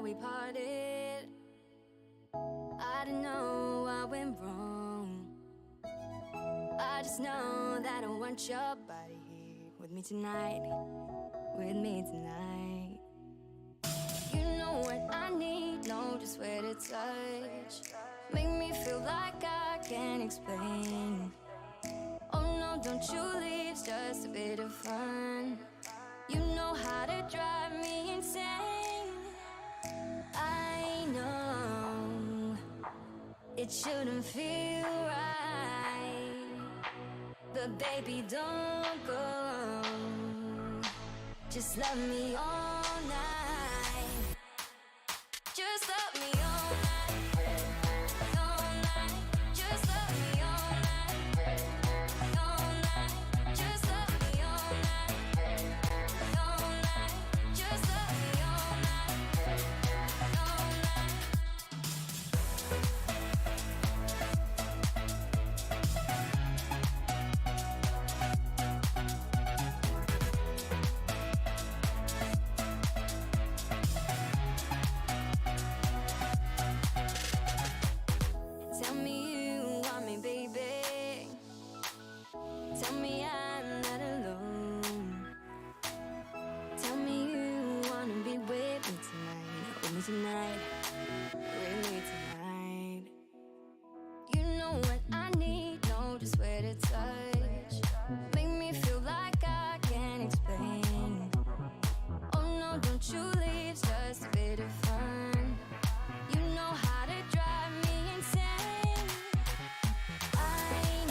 we parted. I don't know what went wrong. I just know that I want your body here with me tonight. With me tonight. You know what I need, know just where to touch. Make me feel like I can't explain. Oh no, don't you leave, it's just a bit of fun. You know how to drive me insane. I know it shouldn't feel right, but baby, don't go. Just love me all night. Just love me all night. All night. Just love me all night. All night. Just love me all night. All night. Just love me all night. All night. Tell me you want me, baby. Tell me I'm not alone. Tell me you wanna be with me tonight. With me tonight. With me tonight. You know what I need, know just where to touch. Make me feel like I can't explain. Oh no, don't you leave, it's just a bit of fun. You know how to drive me insane. I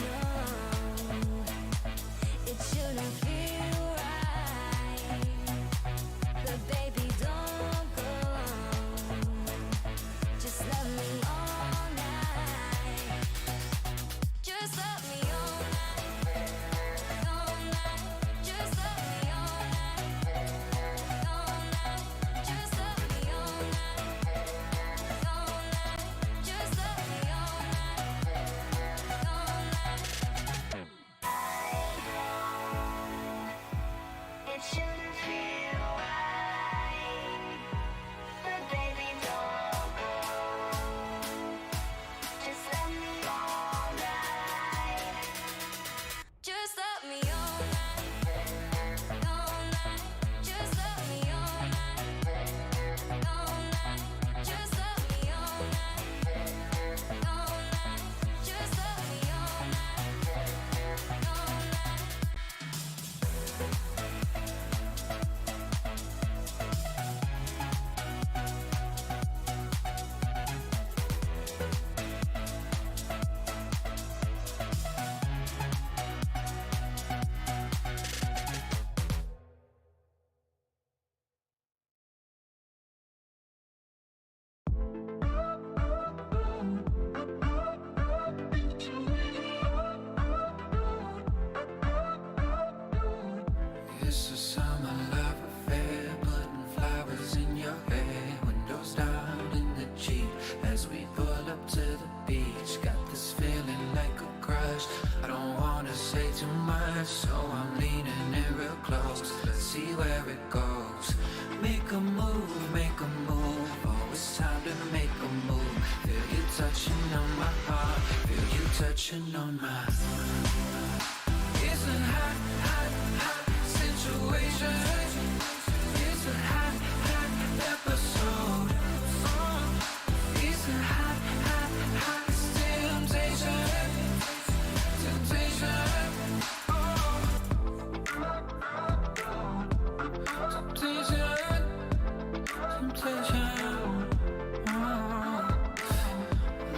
know it shouldn't feel right, but baby, don't go. Just love me all night. Just love me all night. All night. Just love me all night. All night. Just love me all night. All night. Just love me all night. All night. It shouldn't feel right, but baby, don't go. Just love me all night. Just love me all night. All night. Just love me all night. All night. Just love me all night. All night. Just love me all night. All night. It's a summer love affair, putting flowers in your hair. Windows down in the Jeep as we pull up to the beach. Got this feeling like a crush. I don't wanna say too much, so I'm leaning in real close. Let's see where it goes. Make a move, make a move. Oh, it's time to make a move. Feel you touching on my heart, feel you touching on mine. It's a hot, hot, hot situation. It's a hot, hot episode. It's a hot, hot, hot temptation. Temptation. Oh. Temptation. Temptation. Oh.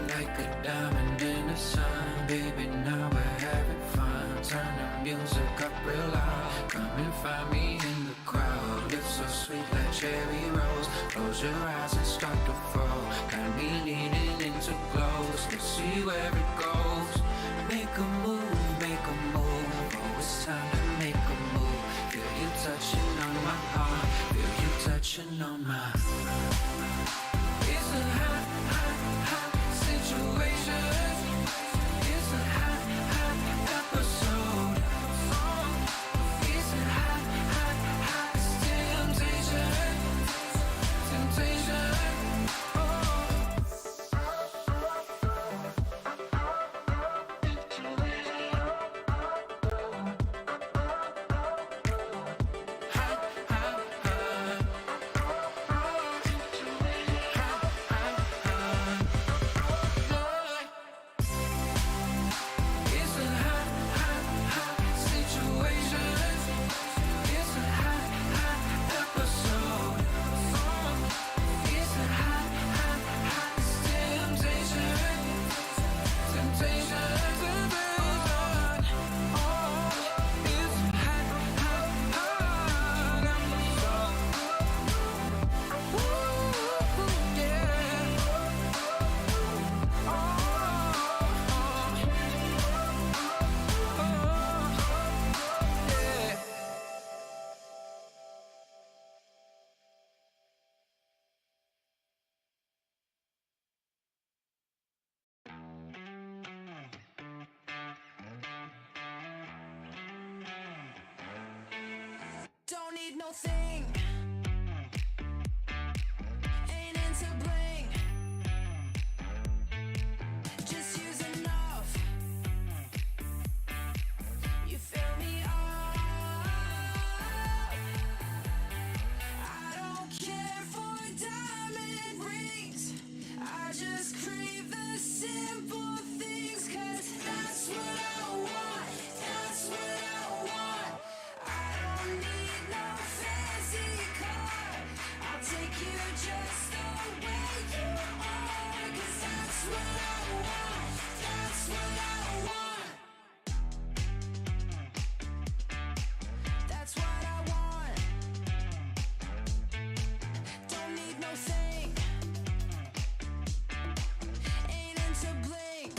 Like a diamond in the sun, baby, now we're having fun. Turn the music up real loud. Come and find me in the crowd. It's so sweet like cherry rose. Close your eyes and start to fall. Got me leaning into close. Let's see where it goes. Make a move, make a move. Oh, it's time to make a move. Feel you touching on my heart, feel you touching on mine. It's a hot, hot, hot situation. It's a hot, hot episode. It's a hot, hot, hot temptation. Temptation. need no thing. Ain't into bling. Just use enough. You fill me up. I don't care for diamond rings. I just crave the simple things, 'cause that's what I want. That's what I want. I don't need no fancy car. I'll take you just the way you are, 'cause that's what I want. That's what I want. That's what I want. Don't need no thing. Ain't into bling.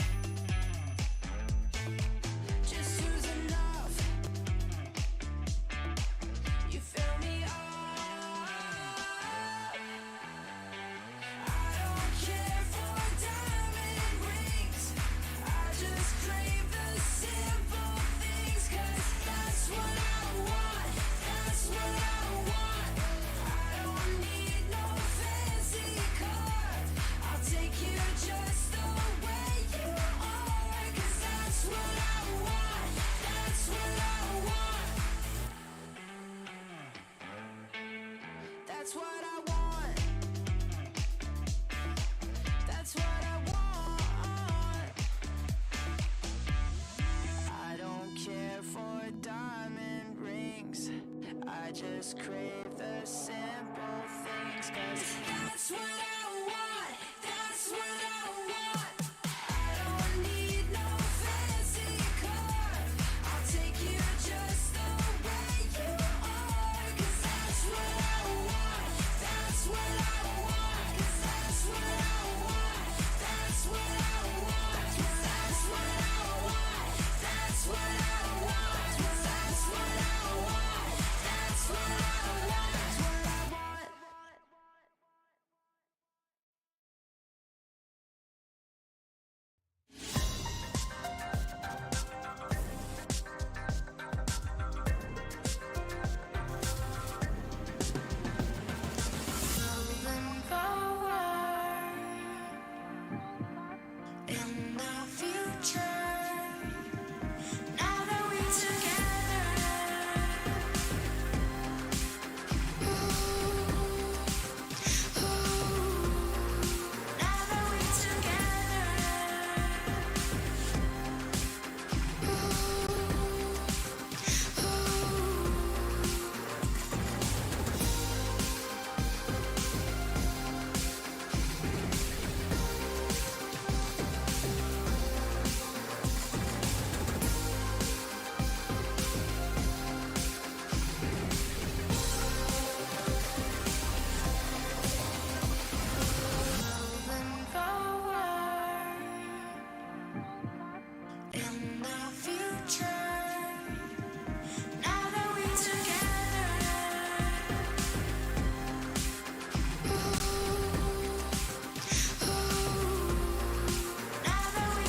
Just use enough. You fill me up. I don't care for diamond rings. I just crave the simple things, 'cause that's what I want. That's what I want. I don't need no fancy car. I'll take you just the way you are, 'cause that's what I want. That's what I want. That's what I want. That's what I want. I don't care for diamond rings. I just crave the simple things, 'cause that's what I want. That's what I want. I don't need no fancy car. I'll take you just the way you are, 'cause that's what I want. That's what I want. 'Cause that's what I want. That's what I want. That's what I want. That's what I want. That's what I want. That's what I want. That's what I want. Moving forward in the future. Now that we're together, now that we're moving forward in the future. Now that we're together, now that we're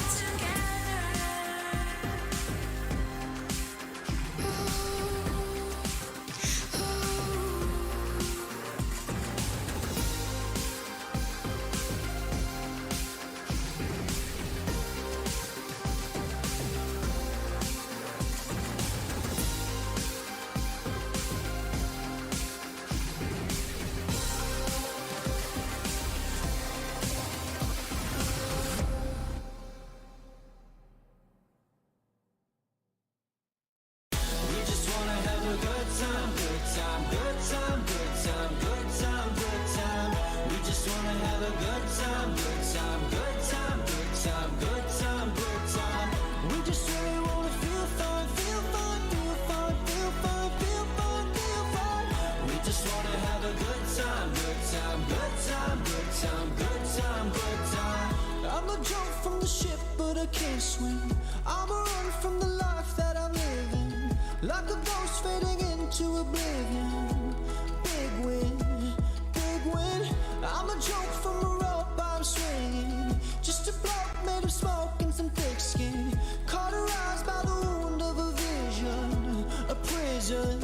We just wanna have a good time, good time, good time, good time, good time, good time. We just wanna have a good time, good time, good time, good time, good time, good time. We just really wanna feel fun, feel fun, feel fun, feel fun, feel fun, feel fun. We just wanna have a good time, good time, good time, good time, good time, good time. I'm a jump from the ship, but I can't swim. I'm a run from the life that I'm living, like a ghost fading into oblivion. Big win, big win. I'm a joke from a rope I'm swinging, just a bloke made of smoke and some thick skin, cauterized by the wound of a vision, a prison,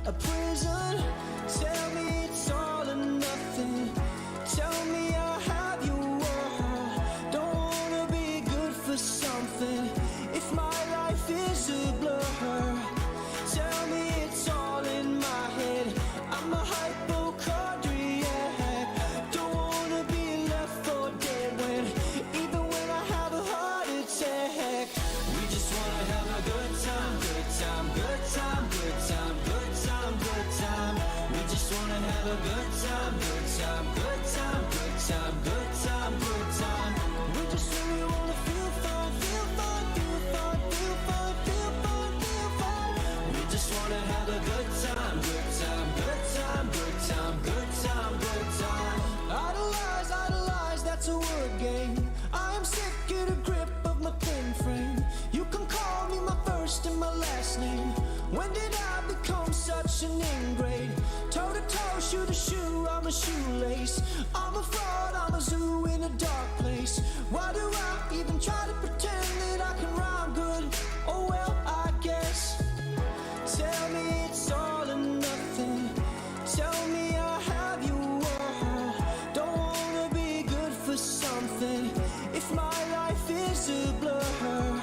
a prison. Tell me it's all or nothing. Tell me I'll have your world. Don't wanna be good for something if my life is a blur. Tell me it's all in my head. I'm a hypochondriac. Don't wanna be left for dead when, even when I have a heart attack. We just wanna have a good time, good time, good time, good time, good time, good time. We just wanna have a good time, good time, good time, good time, good time, good time. We just really wanna feel fun, feel fun, feel fun, feel fun, feel fun, feel fun. We just wanna have a good time, good time, good time, good time, good time, good time. Idolize, idolize, that's a word game. I am sick of the grip of my pen frame. You can call me my first and my last name. When did I become such an ingrate? Toe to toe, shoe to shoe, I'm a shoelace. I'm a fraud, I'm a zoo in a dark place. Why do I even try to pretend that I can rhyme good? Oh well, I guess. Tell me it's all or nothing. Tell me I'll have your world. Don't wanna be good for something if my life is a blur.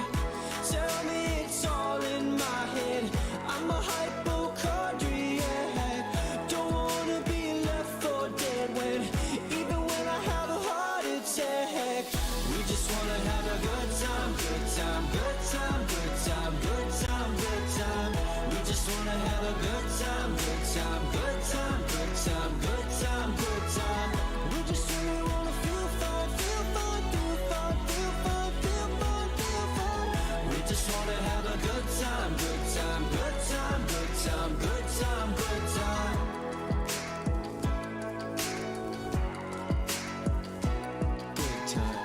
Tell me it's all in my head. I'm a hypochondriac. Don't wanna be left for dead when, even when I have a heart attack. We just wanna have a good time, good time, good time, good time, good time, good time. We just wanna have a good time, good time, good time, good time, good time, good time. We just really wanna feel fun, feel fun, feel fun, feel fun, feel fun, feel fun. We just wanna have a good time, good time, good time, good time, good time, good time. Good time.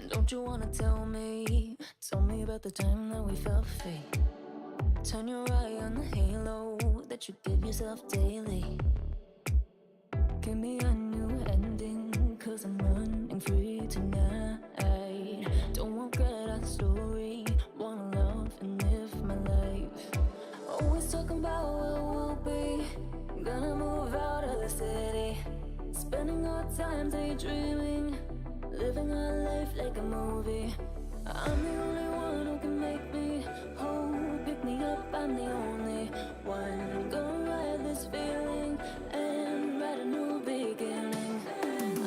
Don't you wanna tell me about the time that we felt free? Turn your eye on the halo that you give yourself daily. Give me a new ending, cause I'm running free tonight. Don't want that story, wanna love and live my life. Always talking about where we'll be, gonna move out of the city. Spending our time daydreaming, living our life like a movie. I'm the only one who can make me whole. Pick me up, I'm the only one. Gonna ride this feeling and write a new beginning.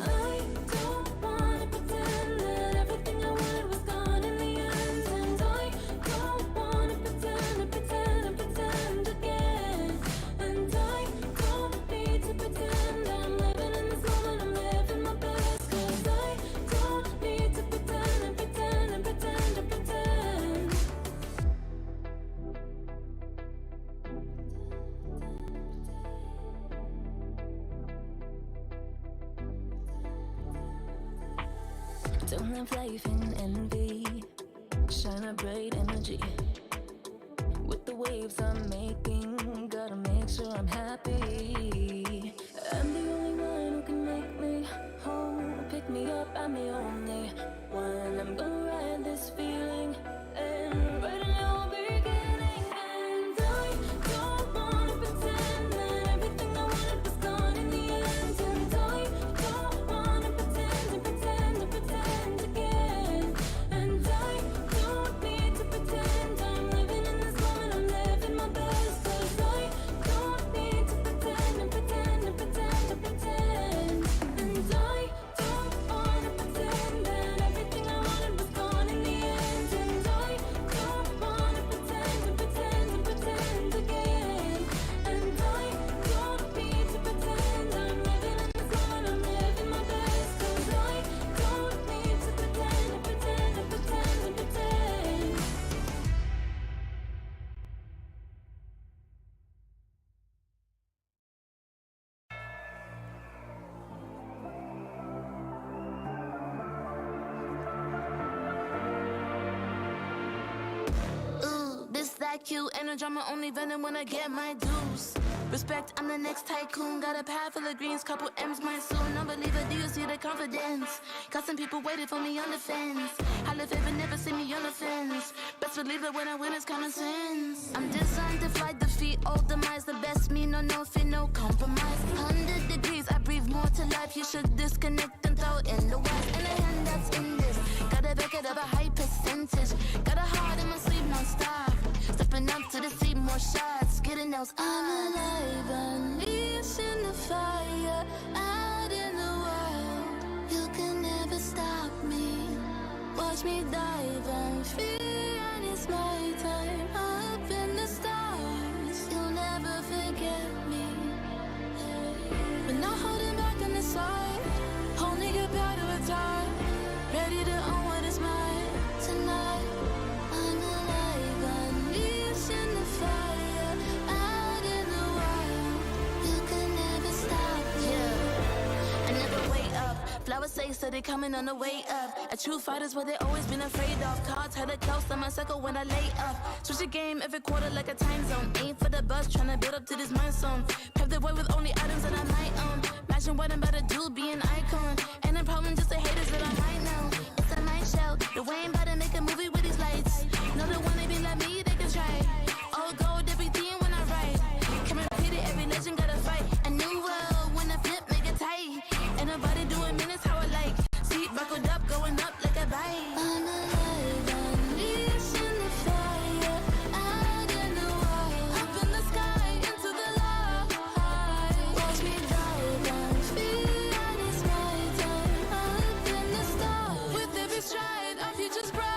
I don't wanna pretend that everything I wanted was gone in the end. And I don't wanna pretend again. And I don't need to pretend I'm living in this moment, I'm living my best. Cause I don't need to pretend and pretend and pretend and pretend. Don't have life in envy, shine a bright energy. With the waves I'm making, gotta make sure I'm happy. I'm the only one who can make me whole. Pick me up, I'm the only one. I'm gonna ride this feeling and write a new beginning. And I don't wanna pretend that everything I wanted was gone in the end. And I don't wanna pretend and pretend and pretend again. And I don't need to pretend I'm living in this moment, I'm living my best. Cause I don't need to pretend and pretend like you. And a drama only venom when I get my dues. Respect, I'm the next tycoon. Got a pad full of greens, couple M's my soon. Non-believer, do you see the confidence? Got some people waiting for me on the fence. I live ever, never see me on the fence. Best believe it when I win, it's common sense. I'm designed to fly, defeat all demise. The best me, no fear, no compromise. 100 degrees, I breathe more to life. You should disconnect and throw in the wires. And a hand that's in this. Gotta back it up a high percentage. Got a heart in my sleep, non-stop. Stepping up to the seat, more shots. Getting those. I'm alive, unleashed in the fire. Out in the wild. You can never stop me. Watch me dive and fear, and it's my time. Up in the stars. You'll never forget me. But not holding back on the side. Only get better with time. Ready to own what is mine tonight. I'm alive, unleashed in the fire. Out in the wild. You can never stop me. Yeah, I never wait up. Flowers say so they coming on the way up. A true fighter's what they always been afraid of. Cards had a close on my circle when I lay up. Switch the game every quarter like a time zone. Aim for the bus, tryna build up to this mind zone. Pave the way with only items that I might own. Imagine what I'm about to do, be an icon. Ain't a problem, just the haters that I might know. It's a night show, the way I'm about to make a movie with these lights. Know the one they be like me, they can try. All gold, everything when I write. Can repeat it, every legend gotta fight. A new world, when I flip, make it tight. Ain't nobody doing minutes how I like. Seat buckled up, going up like a bike. I'm alive, unleashed in the fire. Out in the wild. Up in the sky, into the light. Watch me dive and feel, and it's my time. Up in the stars. With every stride, our future's bright.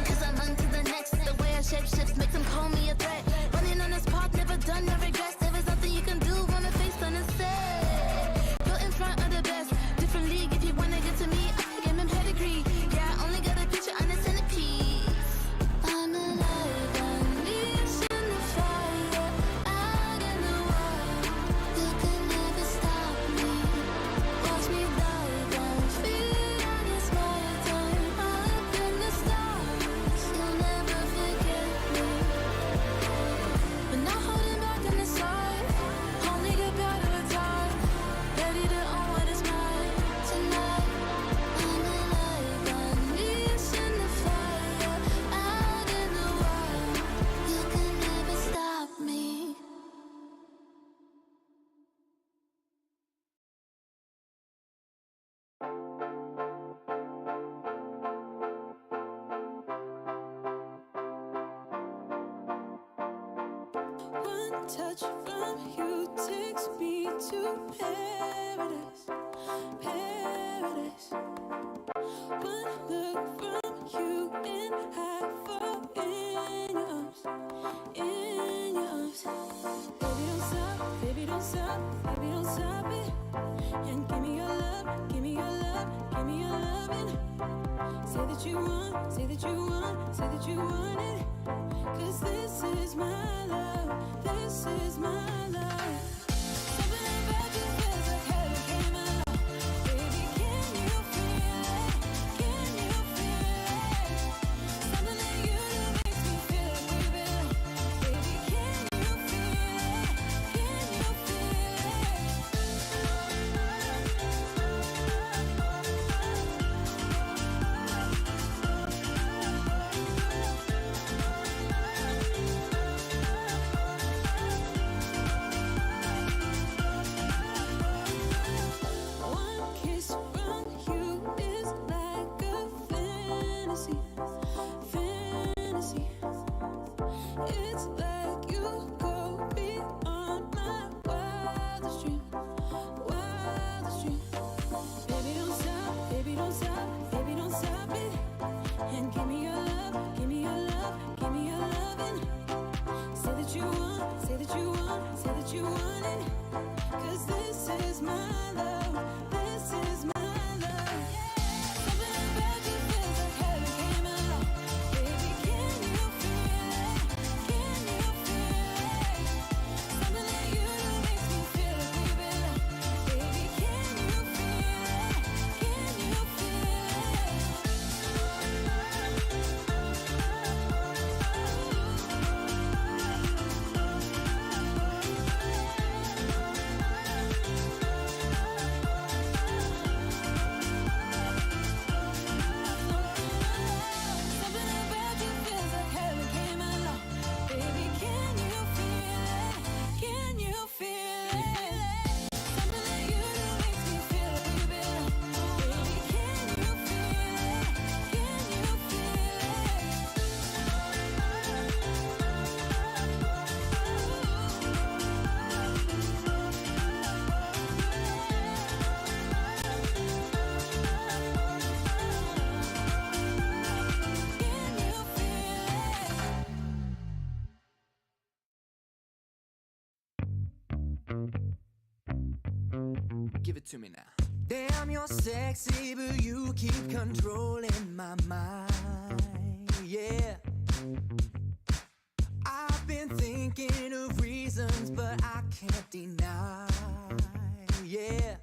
Cause I'm on to the next. The way I shape shifts makes them call me a threat. Running on this path, never done, no regrets. There is nothing you can do when my face on the set. Built in front of the best. Different league, if you wanna get to me, I give him pedigree. Yeah, I only got a picture on the centerpiece. I'm alive, unleashed in the fire. Out in the wild. You can never stop me. Watch me dive and feel, and it's my time. Up in the stars. You'll never forget me. But not holding back on the side. Only get better with time. Ready to own what is mine tonight. I'm alive, unleashed in the fire. Out in the wild. You can never stop me. One touch from you takes me to paradise, paradise. One look from you and I fall in your arms, in your arms. Baby, don't stop, baby, don't stop, baby, don't stop it. And give me your love, give me your love, give me your loving. Say that you want, say that you want, say that you want it. Cause this is my love, this is my love. Something about you feels like heaven came along. Baby, can you feel it? Can you feel it? Something that you do makes me feel like we belong. Baby, can you feel it? Can you feel One kiss from you is like a fantasy, fantasy. It's like you go beyond my wildest dream, wildest dream. Baby, don't stop, baby, don't stop, baby, don't stop it. And give me your love, give me your love, give me your loving. Say that you want, say that you want, say that you want it. Cause this is my love, this is my love. Something about you feels like heaven came along. Baby, can you feel it? Can you feel it? Something that you do makes me feel like we belong. Baby, can you feel it? Can you feel it? Give it to me now. Damn, you're sexy, but you keep controlling my mind. Yeah. I've been thinking of reasons, but I can't deny. Yeah.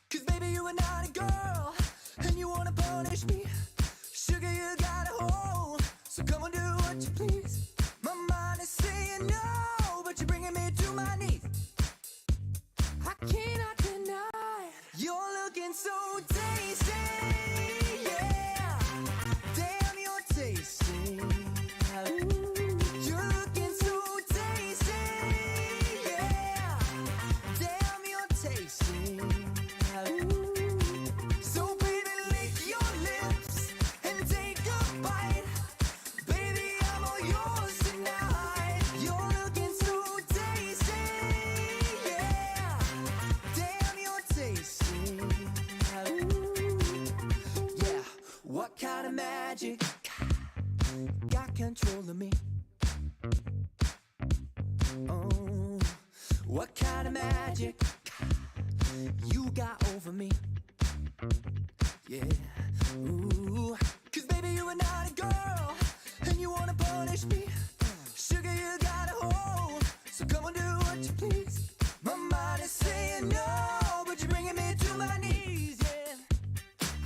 'Cause baby, you are not a girl, and you wanna punish me. Sugar, you got a hold, so come and do what you please. My mind is saying no, but you're bringing me to my knees. I cannot deny you're looking so tasty. Yeah, damn, you're tasty. Ooh, you're looking so tasty. Yeah, damn, you're tasty. Ooh, so baby, lick your lips and take a bite. Baby, I'm all yours tonight. You're looking so tasty. Yeah, damn, you're tasty. Ooh, yeah, what kind of magic got control of me? Oh, what kind of magic you got over me? Yeah, ooh, 'cause baby, you are not a girl, and you wanna punish me. Sugar, you got a hold, so come and do what you please. My mind is saying no, but you're bringing me to my knees. Yeah,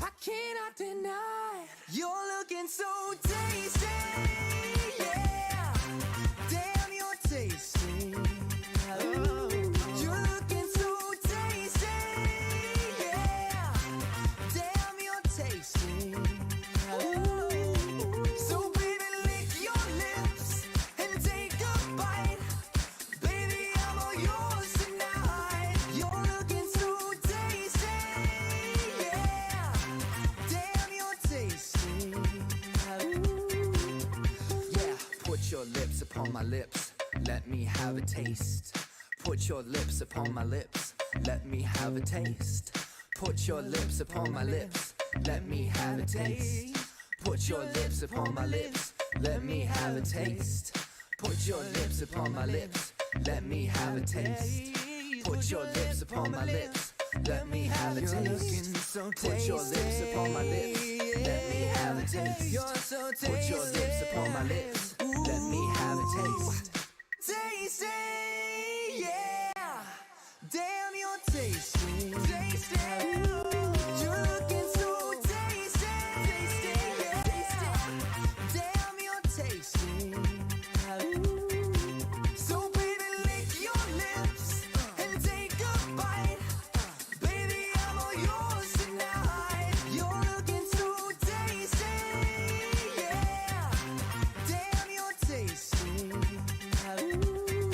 I cannot deny you're looking so tasty. Yeah, damn, you're tasty. Oh, you're looking so tasty. Yeah, damn, you're tasty. Oh, so baby, lick your lips and take a bite. Baby, I'm all yours tonight. You're looking so tasty. Yeah, damn, you're tasty. Ooh, yeah, put your lips upon my lips. Let me have a taste. Put your lips upon my lips. Let me have a taste. Put your lips upon my lips. Let me have a taste. Put your lips upon my lips. Let me have a taste. Put your lips upon my lips. Let me have a taste. Put your lips upon my lips. Let me have a taste. Put your lips upon my lips. Let me have a taste. Put your lips upon my lips. Let me have a taste. Tasty, yeah. Damn, you're tasty. Tasty. You're looking so tasty. Tasty, yeah. Damn, you're tasty. Ooh, so baby, lick your lips and take a bite. Baby, I'm all yours tonight. You're looking so tasty. Yeah, damn, you're tasty. Ooh,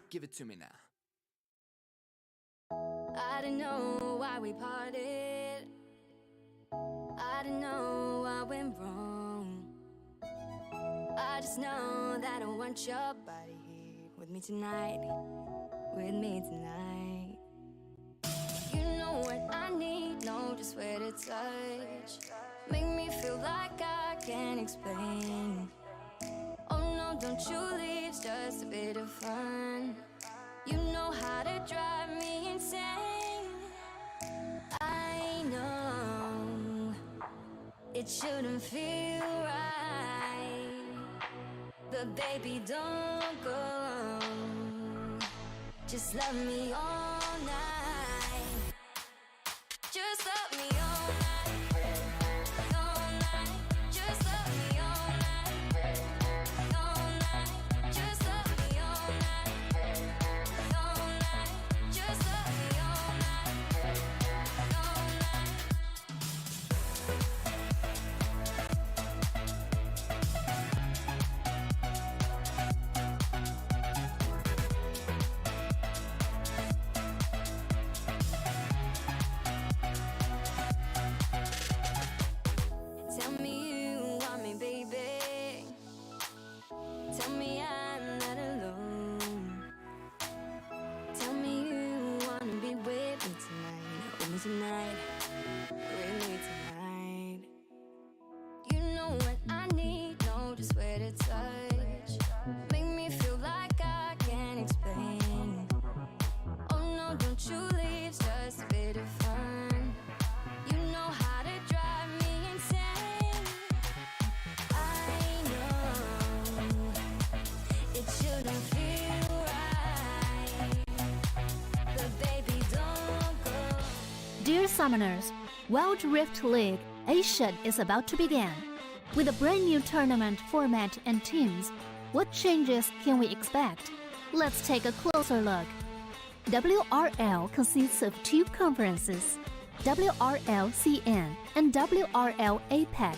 give it to me now. I don't know why we parted. I don't know what went wrong. I just know that I want your body here with me tonight. With me tonight. You know what I need, know just where to touch. Make me feel like I can't explain. Oh no, don't you leave, it's just a bit of fun. You know how to drive me insane. I know it shouldn't feel right, but baby, don't go. Just love me all night. Just love me all night. All night. Just love me all night. All night. Just love me all night. All night. Just love me all night. All night. Dear Summoners, Wild Rift League Asia is about to begin. With a brand new tournament format and teams, what changes can we expect? Let's take a closer look. WRL consists of two conferences, WRL CN and WRL APAC.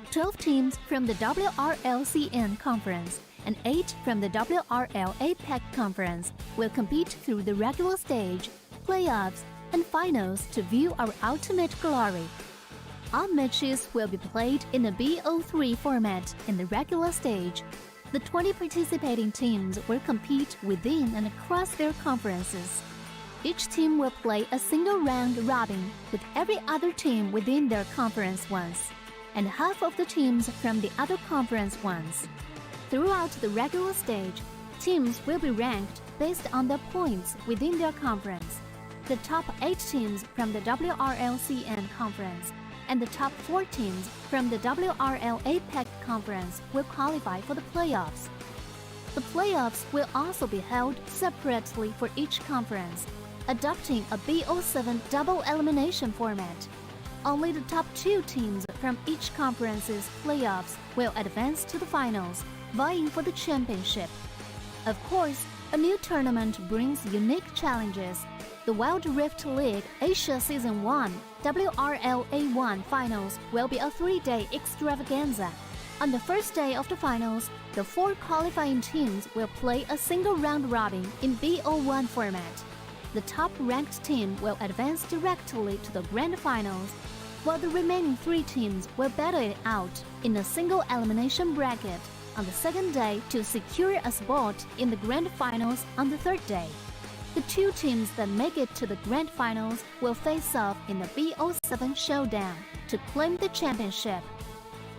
12 teams from the WRL CN conference and 8 from the WRL APAC conference will compete through the regular stage, playoffs, and finals to view our ultimate glory. All matches will be played in the BO3 format in the regular stage. The 20 participating teams will compete within and across their conferences. Each team will play a single round robin with every other team within their conference once, and half of the teams from the other conference once. Throughout the regular stage, teams will be ranked based on their points within their conference. The top 8 teams from the WRL-CN conference and the top 4 teams from the WRL APAC conference will qualify for the playoffs. The playoffs will also be held separately for each conference, adopting a BO7 double elimination format. Only the top 2 teams from each conference's playoffs will advance to the finals, vying for the championship. Of course, a new tournament brings unique challenges. The Wild Rift League Asia Season 1 WRL A1 Finals will be a 3-day extravaganza. On the first day of the finals, the 4 qualifying teams will play a single round robin in BO1 format. The top-ranked team will advance directly to the grand finals, while the remaining 3 teams will battle it out in a single elimination bracket on the second day to secure a spot in the grand finals on the third day. The 2 teams that make it to the grand finals will face off in the BO7 showdown to claim the championship.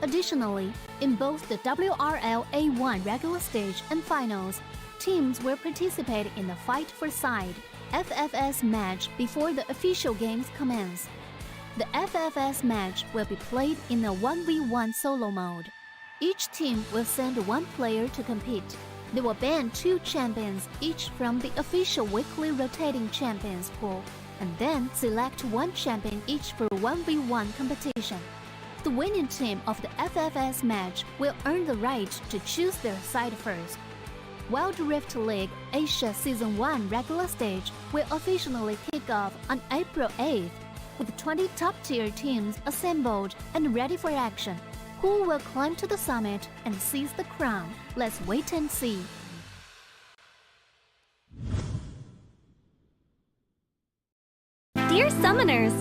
Additionally, in both the WRL A1 regular stage and finals, teams will participate in the Fight for Side FFS match before the official games commence. The FFS match will be played in a 1v1 solo mode. Each team will send 1 player to compete. They will ban 2 champions each from the official weekly rotating champions pool, and then select 1 champion each for 1v1 competition. The winning team of the FFS match will earn the right to choose their side first. Wild Rift League Asia Season 1 regular stage will officially kick off on April 8th, with 20 top-tier teams assembled and ready for action. Who will climb to the summit and seize the crown? Let's wait and see. Dear Summoners,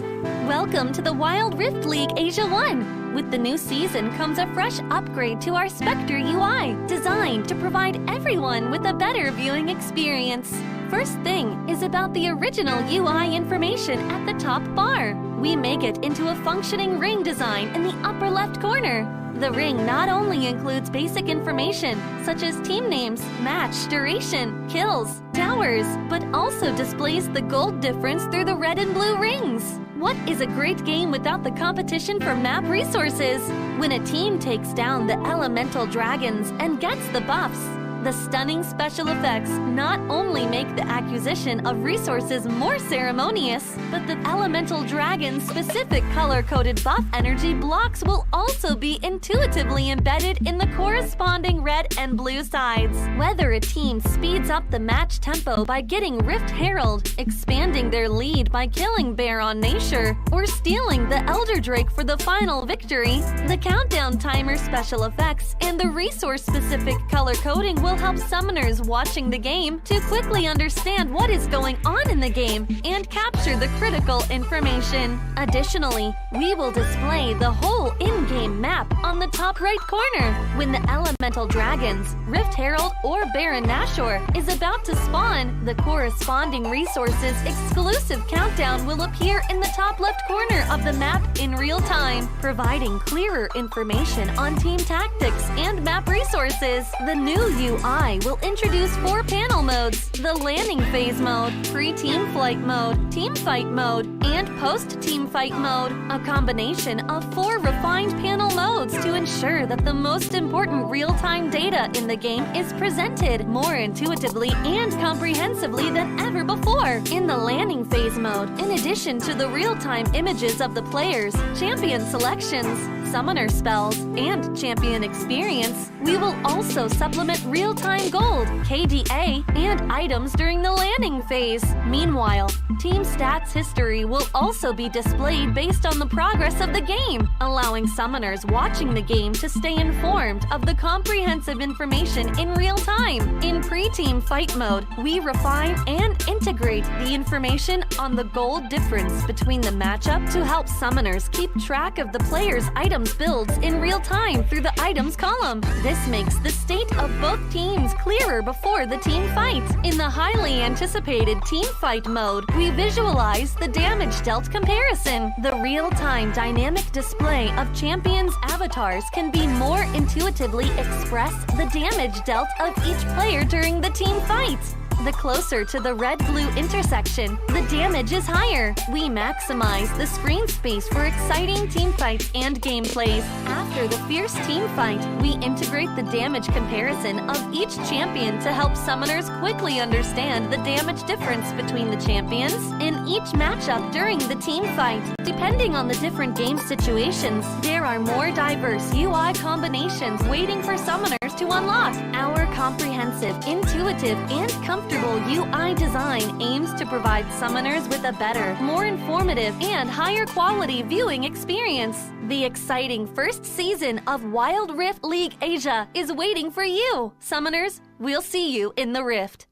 welcome to the Wild Rift League Asia 1. With the new season comes a fresh upgrade to our Spectre UI, designed to provide everyone with a better viewing experience. First thing is about the original UI information at the top bar. We make it into a functioning ring design in the upper left corner. The ring not only includes basic information such as team names, match duration, kills, towers, but also displays the gold difference through the red and blue rings. What is a great game without the competition for map resources? When a team takes down the elemental dragons and gets the buffs, the stunning special effects not only make the acquisition of resources more ceremonious, but the elemental dragon's specific color-coded buff energy blocks will also be intuitively embedded in the corresponding red and blue sides. Whether a team speeds up the match tempo by getting Rift Herald, expanding their lead by killing Baron Nashor, or stealing the Elder Drake for the final victory, the countdown timer special effects and the resource-specific color coding will help summoners watching the game to quickly understand what is going on in the game and capture the critical information. Additionally, we will display the whole in-game map on the top right corner. When the elemental dragons, Rift Herald, or Baron Nashor is about to spawn, the corresponding resources exclusive countdown will appear in the top left corner of the map in real time, providing clearer information on team tactics and map resources. The new UI will introduce 4 panel modes: the landing phase mode, pre-team flight mode, team fight mode, and post-team fight mode. A combination of 4 refined panel modes to ensure that the most important real-time data in the game is presented more intuitively and comprehensively than ever before. In the landing phase mode, in addition to the real-time images of the players, champion selections, summoner spells, and champion experience, we will also supplement real-time gold, KDA, and items during the landing phase. Meanwhile, team stats history will also be displayed based on the progress of the game, allowing summoners watching the game to stay informed of the comprehensive information in real time. In pre-team fight mode, we refine and integrate the information on the gold difference between the matchup to help summoners keep track of the player's items builds in real time through the items column. This makes the state of both teams clearer before the team fight. In the highly anticipated team fight mode, we visualize the damage dealt comparison. The real-time dynamic display of champions' avatars can be more intuitively express the damage dealt of each player during the team fight. The closer to the red-blue intersection, the damage is higher. We maximize the screen space for exciting team fights and gameplays. After the fierce team fight, we integrate the damage comparison of each champion to help summoners quickly understand the damage difference between the champions in each matchup during the team fight. Depending on the different game situations, there are more diverse UI combinations waiting for summoners to unlock. Our comprehensive, intuitive, and comfortable UI design aims to provide summoners with a better, more informative, and higher quality viewing experience. The exciting first season of Wild Rift League Asia is waiting for you. Summoners, we'll see you in the Rift.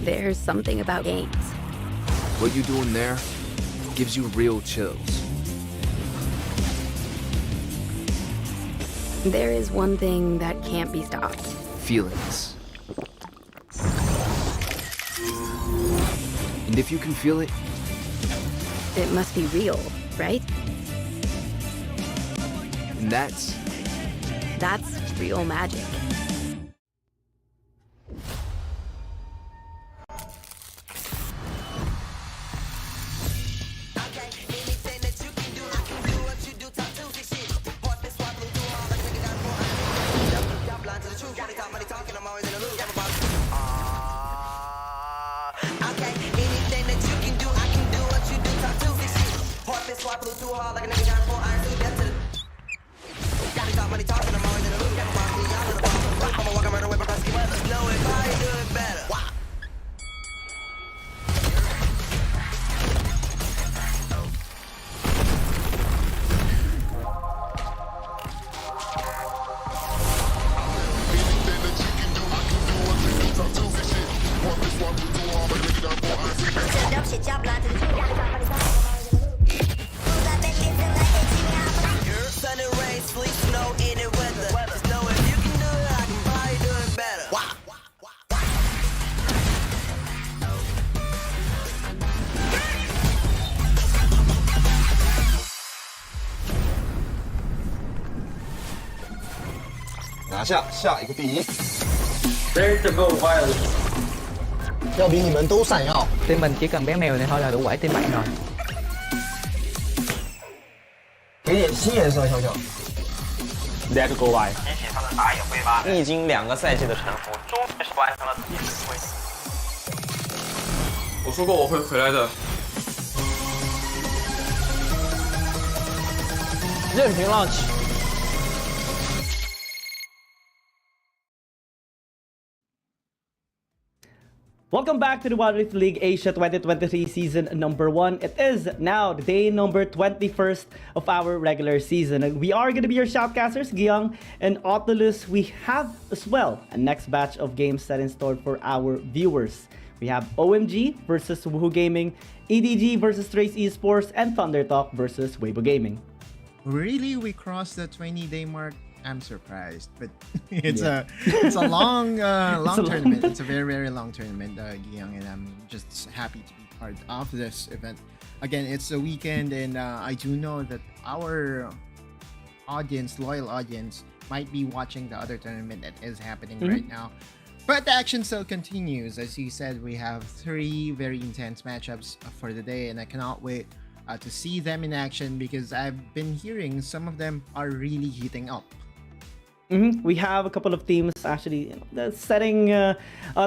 There's something about games. What you doing there gives you real chills. There is one thing that can't be stopped. Feelings. And if you can feel it, It must be real, right? and that's That's real magic. Sun and rain, sleet, snow, any weather. Just know if you can do it, I can probably do it better.拿下下一个第一， Ready to go wild. 要比你们都闪耀。 Team mình chỉ cần bé mèo này thôi là đủ quẩy team bạn rồi. 给点新颜色，小小。 Let's go wild. 提起他的打野挥发，历经2个赛季的沉浮，终于是完成了自己的归属。我说过我会回来的。任凭浪起。 Welcome back to the Wild Rift League Asia 2023 Season number 1. It is now the day number 21st of our regular season. And we are going to be your shoutcasters, Giyang and Autolus. We have as well a next batch of games set in store for our viewers. We have OMG versus Woohoo Gaming, EDG versus Trace Esports, and Thunder Talk versus Weibo Gaming. Really, we crossed the 20-day mark? I'm surprised, but it's a long tournament. It's a very long tournament, Giyang, and I'm just happy to be part of this event. Again, it's a weekend, and I do know that our audience, loyal audience, might be watching the other tournament that is happening right now. But the action still continues. As you said, we have 3 very intense matchups for the day, and I cannot wait to see them in action because I've been hearing some of them are really heating up. We have a couple of teams actually setting,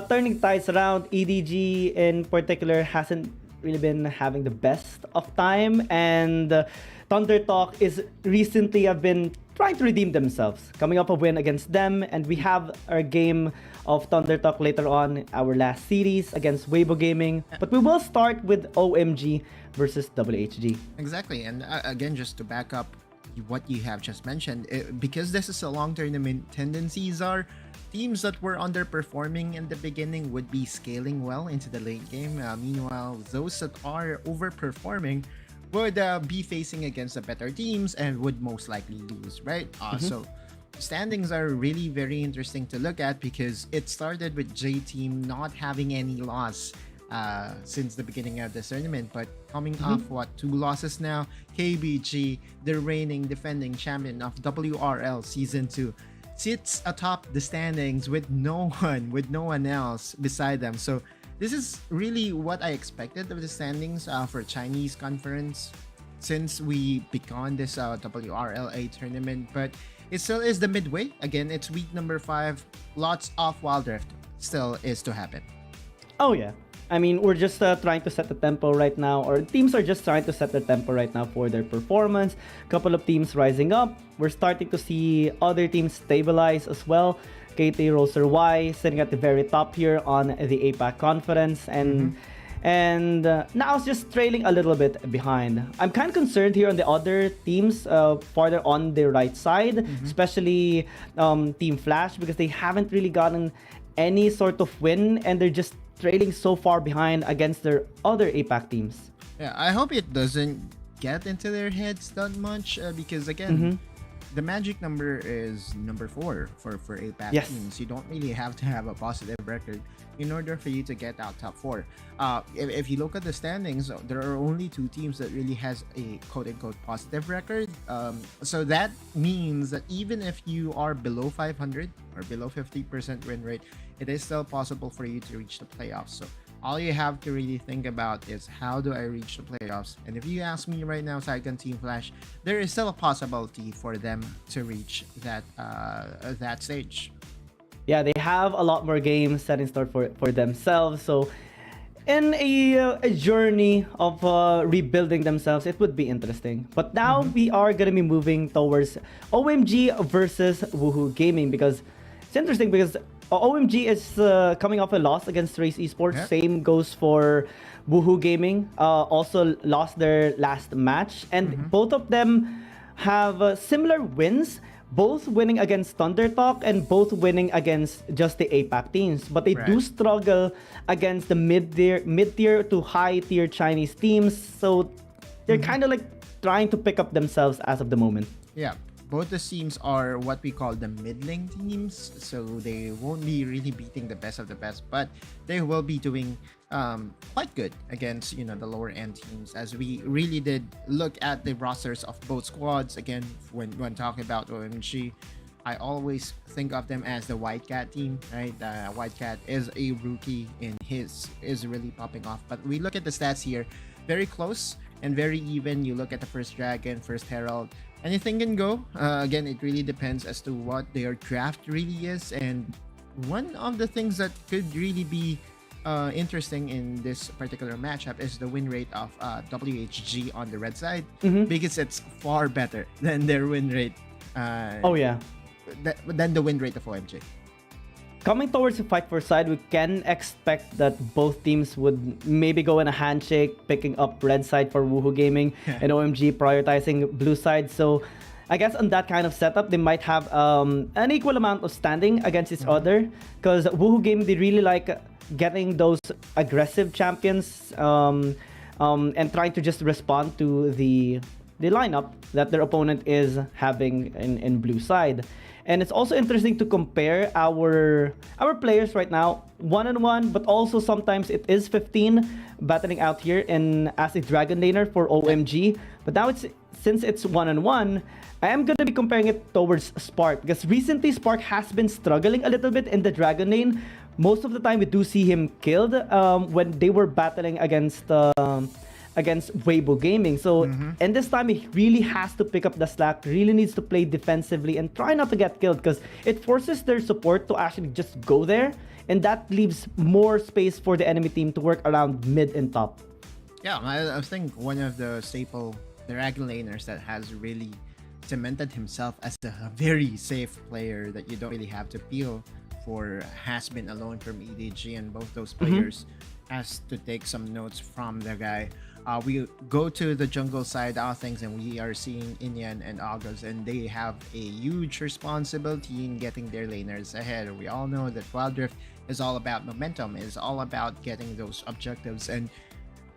turning tides around. EDG in particular hasn't really been having the best of time, and Thunder Talk is recently have been trying to redeem themselves, coming up a win against them, and we have our game of Thunder Talk later on, our last series against Weibo Gaming. But we will start with OMG versus WHG. Exactly, and again, just to back up what you have just mentioned, because this is a long tournament, tendencies are teams that were underperforming in the beginning would be scaling well into the late game. Meanwhile, those that are overperforming would be facing against the better teams and would most likely lose, right? So standings are really very interesting to look at because it started with J Team not having any loss since the beginning of this tournament, but coming off 2 losses now. KBG, the reigning defending champion of WRL Season 2, sits atop the standings with no one else beside them. So this is really what I expected of the standings for Chinese conference since we began this WRLA tournament, but it still is the midway. Again, it's week number 5. Lots of Wild Rift still is to happen. Oh yeah. I mean, we're just trying to set the tempo right now, or teams are just trying to set the tempo right now for their performance. Couple of teams rising up. We're starting to see other teams stabilize as well. KT Roser Y sitting at the very top here on the APAC conference, and now it's just trailing a little bit behind. I'm kind of concerned here on the other teams farther on the right side, especially Team Flash, because they haven't really gotten any sort of win, and they're just trailing so far behind against their other APAC teams. Yeah, I hope it doesn't get into their heads that much because again, the magic number is number 4 for APAC teams. You don't really have to have a positive record in order for you to get out top 4. If you look at the standings, there are only 2 teams that really has a quote-unquote positive record. So that means that even if you are below 500 or below 50% win rate, it is still possible for you to reach the playoffs. So all you have to really think about is how do I reach the playoffs? And if you ask me right now, Saigon Team Flash, there is still a possibility for them to reach that stage. Yeah, they have a lot more games set in store for themselves. So in a journey of rebuilding themselves, it would be interesting. But now we are going to be moving towards OMG versus Woohoo Gaming, because it's interesting because OMG is coming off a loss against Race Esports. Yeah. Same goes for Woohoo Gaming. Also lost their last match. And both of them have similar wins. Both winning against Thunder Talk and both winning against just the APAC teams. But they do struggle against the mid-tier to high-tier Chinese teams. So they're kind of like trying to pick up themselves as of the moment. Yeah. Both the teams are what we call the middling teams, so they won't be really beating the best of the best, but they will be doing quite good against the lower end teams. As we really did look at the rosters of both squads again when talking about OMG, I always think of them as the White Cat team, right? White Cat is a rookie and his is really popping off, but we look at the stats here, very close and very even. You look at the first Dragon, first Herald. Anything can go. Again, it really depends as to what their draft really is. And one of the things that could really be interesting in this particular matchup is the win rate of WHG on the red side, because it's far better than their win rate. Than the win rate of OMG. Coming towards the fight for side, we can expect that both teams would maybe go in a handshake, picking up red side for Woohoo Gaming and OMG prioritizing blue side. So I guess on that kind of setup, they might have an equal amount of standing against each other, because Woohoo Gaming, they really like getting those aggressive champions and trying to just respond to the the lineup that their opponent is having in blue side. And it's also interesting to compare our players right now 1-on-1, but also sometimes it is 15 battling out here in as a Dragon laner for OMG. But now since it's 1-on-1, I am gonna be comparing it towards Spark, because recently Spark has been struggling a little bit in the Dragon lane. Most of the time we do see him killed when they were battling against Weibo Gaming. So and this time he really has to pick up the slack, really needs to play defensively and try not to get killed, because it forces their support to actually just go there, and that leaves more space for the enemy team to work around mid and top. Yeah, I think one of the staple Dragon laners that has really cemented himself as a very safe player that you don't really have to peel for has been Alone from EDG, and both those players has to take some notes from the guy. We go to the jungle side of things, and we are seeing Inyan and August, and they have a huge responsibility in getting their laners ahead. We all know that Wild Rift is all about momentum, is all about getting those objectives, and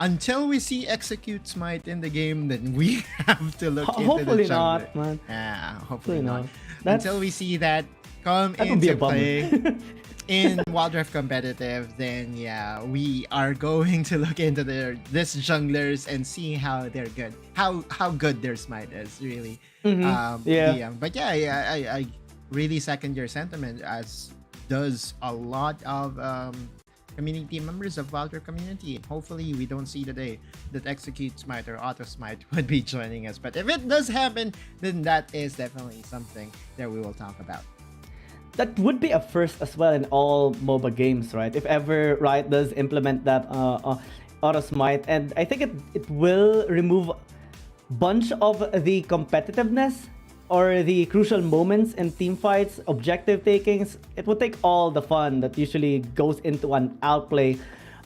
until we see Execute Smite in the game, then we have to look into the jungle. Hopefully not, man. Yeah, hopefully not. Until we see that come that would be a into play in Wild Rift competitive, then yeah, we are going to look into this junglers and see how they're good, how good their smite is really. But I really second your sentiment, as does a lot of community members of Wild Rift community. Hopefully we don't see the day that Execute Smite or Auto Smite would be joining us, but if it does happen, then that is definitely something that we will talk about. That would be a first as well in all MOBA games, right? If ever Riot does implement that Auto Smite, and I think it will remove bunch of the competitiveness or the crucial moments in team fights, objective takings. It would take all the fun that usually goes into an outplay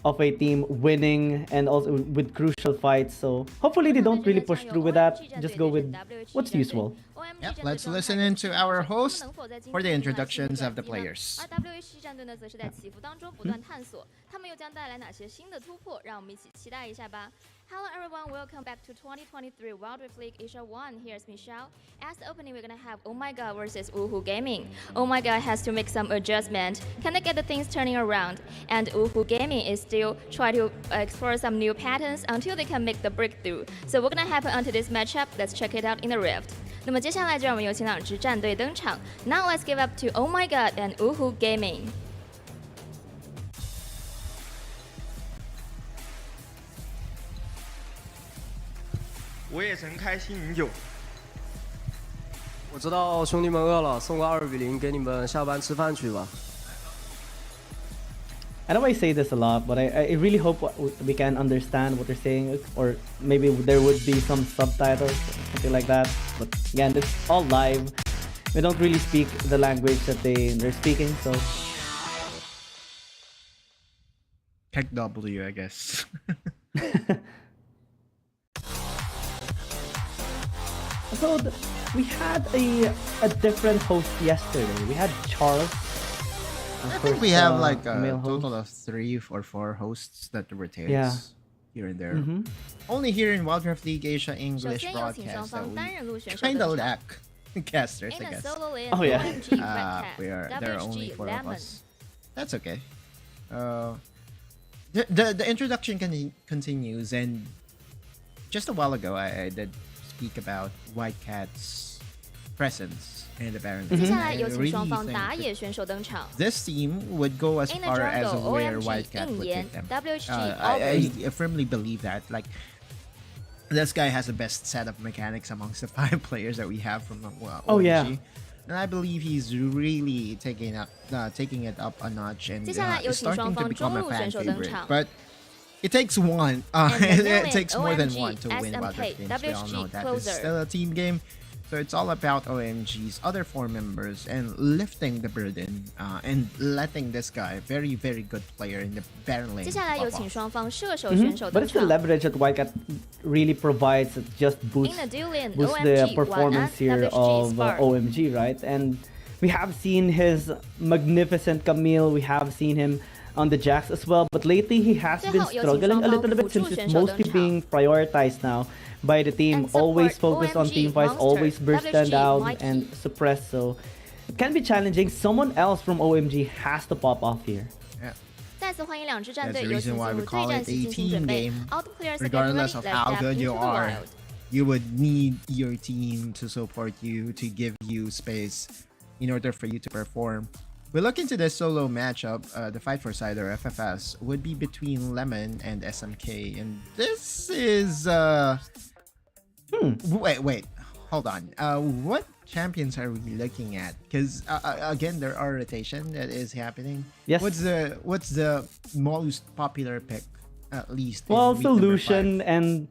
of a team winning, and also with crucial fights. So hopefully they don't really push through with that, just go with what's usual. Yep, let's listen into our host for the introductions of the players. WHG 战队呢，则是在起伏当中不断探索，他们又将带来哪些新的突破？让我们一起期待一下吧。Hello everyone, welcome back to 2023 Wild Rift League Asia 1. Here's Michelle. As the opening, we're gonna have Oh My God versus Woohoo Gaming. Oh My God has to make some adjustment. Can they get the things turning around? And Woohoo Gaming is still trying to explore some new patterns until they can make the breakthrough. So what's gonna happen onto this matchup? Let's check it out in the Rift. 那么接下来就让我们有请两支战队登场。Now let's give up to Oh My God and Woohoo Gaming. 我也曾开心饮酒。我知道兄弟们饿了，送个2-0给你们下班吃饭去吧。I know I say this a lot, but I really hope we can understand what they're saying, or maybe there would be some subtitles, something like that. But again, it's all live. We don't really speak the language that they're speaking, so. Heck W, I guess. So we had a different host yesterday. We had Charles. I think we have like a total of 3 or 4 hosts that rotates here and there. Only here in Wild Rift League Asia English broadcast that we kind of lack casters, I guess. Oh yeah. There are only 4 of us. That's okay. The introduction continues, and just a while ago I did speak about White Cat's presence in the Baron. 接下来有请双方打野选手登场。 This team would go as far as where White Cat would take them. I firmly believe that. Like, this guy has the best set of mechanics amongst the 5 players that we have from OMG. Oh yeah. And I believe he's really taking it up a notch, and is starting to become a fan favorite. But it takes one. It takes more than one to win Wild Rift games. We all know that. It's still a team game. So it's all about OMG's other 4 members and lifting the burden and letting this guy, very, very good player in the Baron lane. 接下来有请双方射手选手 But 登 it's the 场。 leverage that White Cat really provides that just boosts In the duel lane, the OMG performance here of OMG, right? And we have seen his magnificent Camille. We have seen him on the Jax as well, but lately he has been struggling a little bit since it's mostly being prioritized now by the team. Always focus on team fights, always burst stand out and suppress, so it can be challenging. Someone else from OMG has to pop off here. That's the reason why we call it a team game. Regardless of how good you are, you would need your team to support you, to give you space in order for you to perform. We look into this solo matchup. The fight for side or FFS would be between Lemon and SMK, and this is wait, hold on. What champions are we looking at? Because again, there are rotation that is happening. Yes. What's the most popular pick, at least? Well, so Lucian,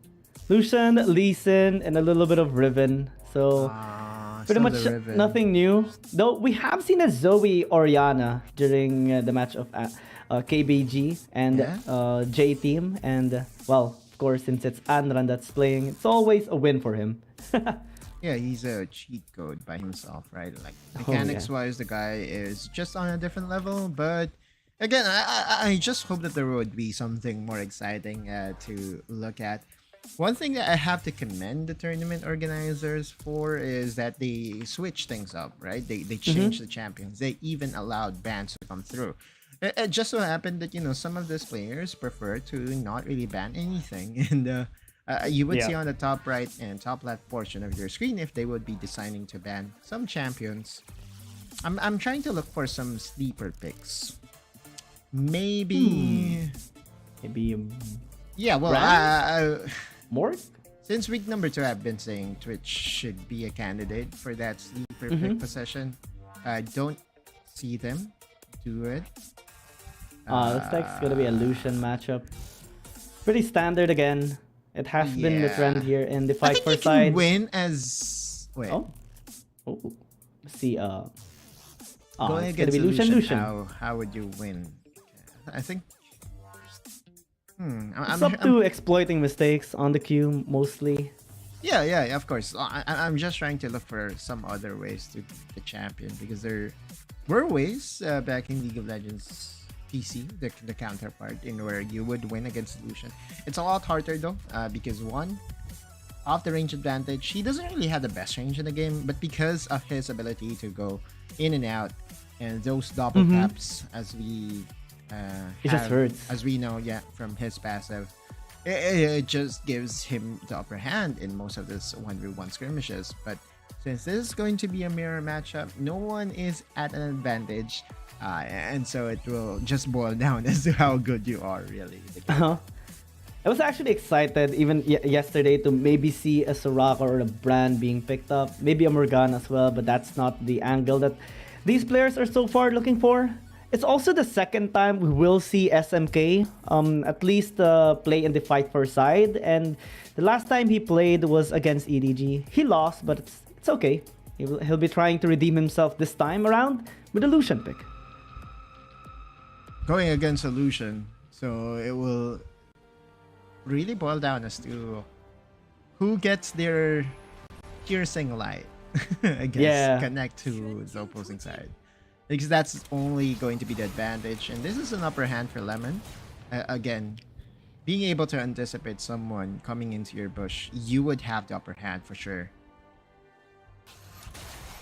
Lee Sin, and a little bit of Riven. So pretty much nothing new. Though we have seen a Zoe Oriana during the match of KBG and J Team, and well, of course, since it's Anran that's playing, it's always a win for him. Yeah, he's a cheat code by himself, right? Like mechanics-wise, the guy is just on a different level. But again, I just hope that there would be something more exciting to look at. One thing that I have to commend the tournament organizers for is that they switch things up, right? They changed the champions. They even allowed bans to come through. It just so happened that, you know, some of these players prefer to not really ban anything, and you would see on the top right and top left portion of your screen if they would be deciding to ban some champions. I'm trying to look for some sleeper picks. Maybe. Yeah, well, more? Since week number 2, I've been saying Twitch should be a candidate for that sleeper pick possession. I don't see them do it. Looks like it's gonna be a Lucian matchup. Pretty standard again. It has been the trend here in the fight for side. I think you can win as... Wait. Oh. Let's see. Going it's against gonna be Lucian. How would you win? I think... It's up to exploiting mistakes on the queue, mostly. Yeah, of course. I'm just trying to look for some other ways to beat the champion, because there were ways back in League of Legends PC, the counterpart, in where you would win against Lucian. It's a lot harder though, because one, off the range advantage, he doesn't really have the best range in the game, but because of his ability to go in and out and those double taps, as we it just hurts, as we know, from his passive, it just gives him the upper hand in most of this 1v1 skirmishes. But since this is going to be a mirror matchup, no one is at an advantage. And so it will just boil down as to how good you are, really. I was actually excited even yesterday to maybe see a Soraka or a Brand being picked up, maybe a Morgana as well, but that's not the angle that these players are so far looking for. It's also the second time we will see SMK at least play in the fight for side, and the last time he played was against EDG. He lost, but it's okay. He'll be trying to redeem himself this time around with a Lucian pick. Going against a Lucian, so it will really boil down as to who gets their piercing light connect to the opposing side, because that's only going to be the advantage. And this is an upper hand for Lemon. Again, being able to anticipate someone coming into your bush, you would have the upper hand for sure.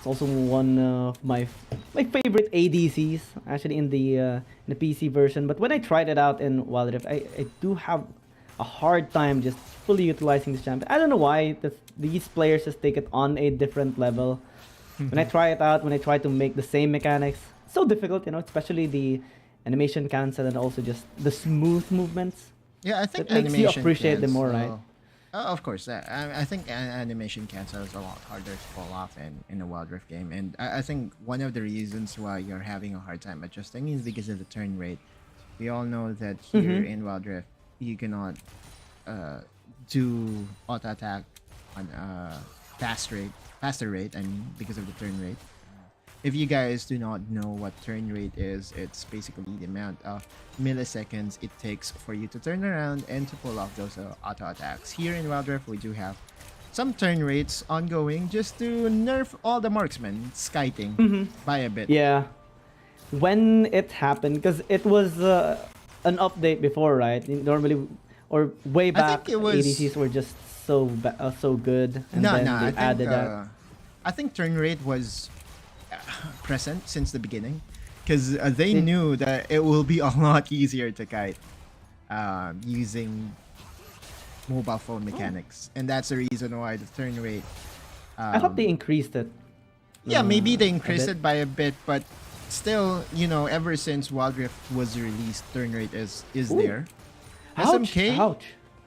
Also one of my favorite ADCs actually in the PC version, but when I tried it out in Wild Rift, I do have a hard time just fully utilizing this champion. I don't know why these players just take it on a different level. When I try it out, when I try to make the same mechanics, it's so difficult, you know, especially the animation cancel and also just the smooth movements. Yeah, I think it makes you appreciate them more, right? Of course, I think animation cancel is a lot harder to pull off in a Wild Rift game, and I think one of the reasons why you're having a hard time adjusting is because of the turn rate. We all know that here in Wild Rift, you cannot do auto attack on a faster rate. I mean, because of the turn rate. If you guys do not know what turn rate is, it's basically the amount of milliseconds it takes for you to turn around and to pull off those auto attacks. Here in Wild Rift, we do have some turn rates ongoing just to nerf all the marksmen skiting by a bit. Yeah. when it happened, because it was an update before, right? Normally, or way back, it was... ADCs were just so good, and then they added that. I think turn rate was present since the beginning, because they knew that it will be a lot easier to kite using mobile phone mechanics, and that's the reason why the turn rate. I thought they increased it. Yeah, maybe they increased it by a bit, but still, you know, ever since Wild Rift was released, turn rate is there. SMK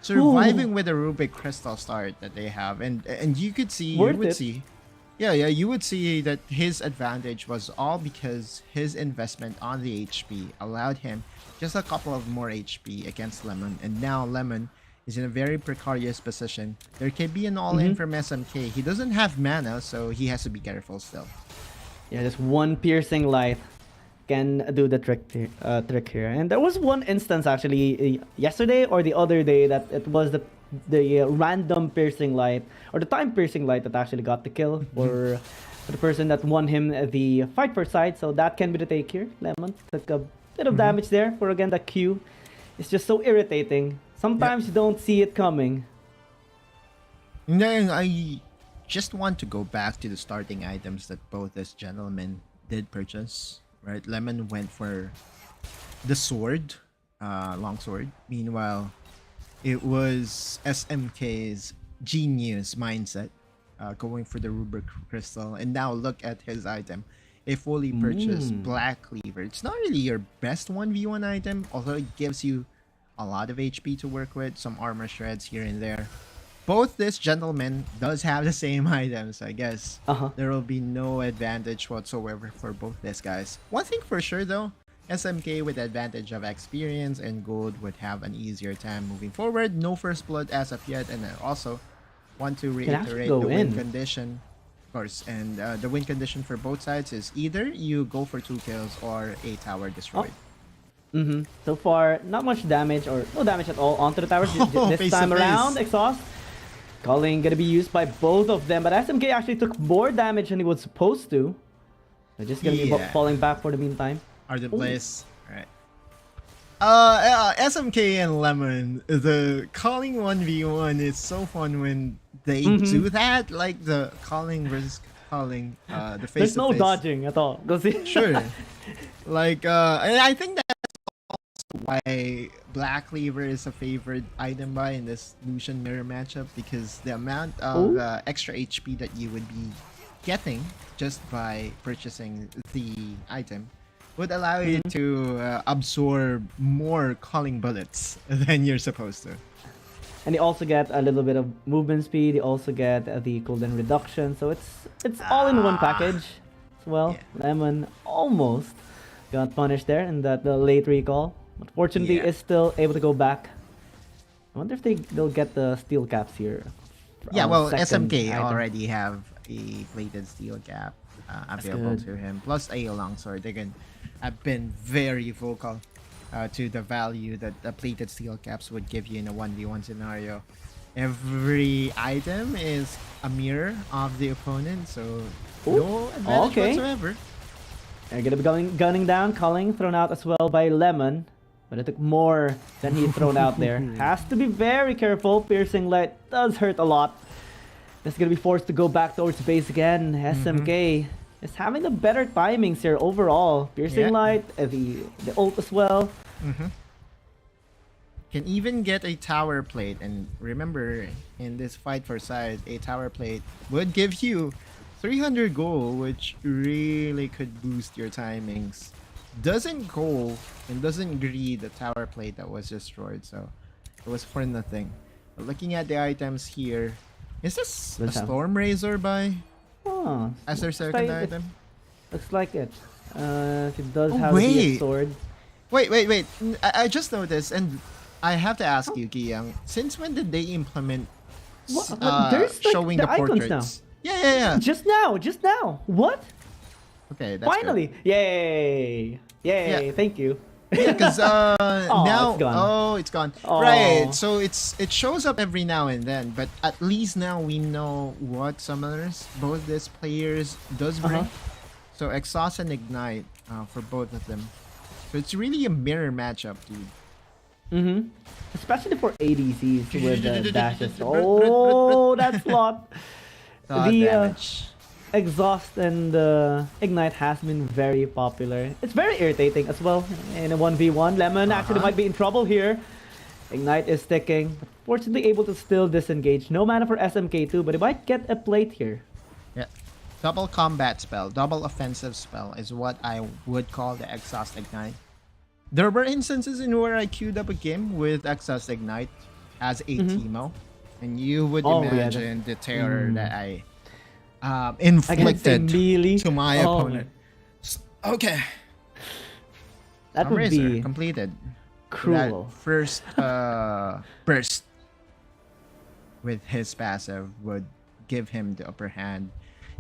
surviving with the Rubik Crystal start that they have, and you could see, you would see that his advantage was all because his investment on the HP allowed him just a couple of more HP against Lemon, and now Lemon is in a very precarious position. There can be an all-in from SMK. He doesn't have mana, so he has to be careful still. Yeah, just one piercing light can do the trick here. And there was one instance actually yesterday or the other day that it was the random piercing light or the time piercing light that actually got the kill for the person that won him the fight for side. So that can be the take here. Lemon took a bit of damage there for again the Q. It's just so irritating. Sometimes you don't see it coming. Then I just want to go back to the starting items that both these gentlemen did purchase. Right, Lemon went for the sword, long sword. Meanwhile, it was SMK's genius mindset, going for the Rubik Crystal. And now look at his item. A fully purchased Black Cleaver. It's not really your best 1v1 item, although it gives you a lot of HP to work with, some armor shreds here and there. Both this gentleman does have the same items, I guess. There will be no advantage whatsoever for both these guys. One thing for sure though, SMK with the advantage of experience and gold would have an easier time moving forward. No first blood as of yet, and I also want to reiterate the win condition, of course. And the win condition for both sides is either you go for 2 kills or a tower destroyed. So far, not much damage or no damage at all onto the towers this time around. Exhaust. Culling gonna be used by both of them, but SMK actually took more damage than he was supposed to. They're just gonna be falling back for the meantime. Are the Blaze. Alright. SMK and Lemon, the calling 1v1 is so fun when they do that, like the calling versus calling, the face. There's no dodging at all. Sure. Like, and I think that's also why Black Cleaver is a favorite item buy in this Lucian Mirror matchup, because the amount of extra HP that you would be getting just by purchasing the item would allow you to absorb more calling bullets than you're supposed to. And you also get a little bit of movement speed. You also get the cooldown reduction. So it's all in one package as well. Lemon almost got punished there in that late recall. But fortunately is still able to go back. I wonder if they'll get the steel caps here. Yeah, well, SMK already have a plated steel cap available to him, plus a longsword. They have been very vocal to the value that the plated steel caps would give you in a 1v1 scenario. Every item is a mirror of the opponent, so no advantage whatsoever. They're gonna be gunning down, Culling thrown out as well by Lemon. But it took more than he thrown out there. Has to be very careful. Piercing Light does hurt a lot. It's gonna be forced to go back towards base again. SMK is having the better timings here overall. Piercing Light, the ult as well. Can even get a tower plate, and remember, in this fight for size, a tower plate would give you 300 gold, which really could boost your timings. Doesn't go and doesn't greed the tower plate that was destroyed, so it was for nothing. But looking at the items here, is this a Storm Razor by as their second item? Looks like it. It does have a sword. Wait. I just noticed, and I have to ask you, Giyang, since when did they implement showing the portraits? Now. Yeah. Just now. What? Okay, that's finally. Good. Yay! Thank you. Yeah, because now it's gone. It's gone. Right. So it shows up every now and then, but at least now we know what summoners both these players does bring. So Exhaust and Ignite for both of them. So it's really a mirror matchup, dude. Especially for ADCs with the dashes. Oh, that's a lot. The Exhaust and Ignite has been very popular. It's very irritating as well in a 1v1. Lemon actually might be in trouble here. Ignite is sticking. Fortunately able to still disengage. No mana for SMK2, but he might get a plate here. Yeah. Double combat spell, double offensive spell is what I would call the Exhaust Ignite. There were instances in where I queued up a game with Exhaust Ignite as a Teemo. And you would imagine the terror that I inflicted to my opponent. Okay. That would be completed. Cruel. That first burst with his passive would give him the upper hand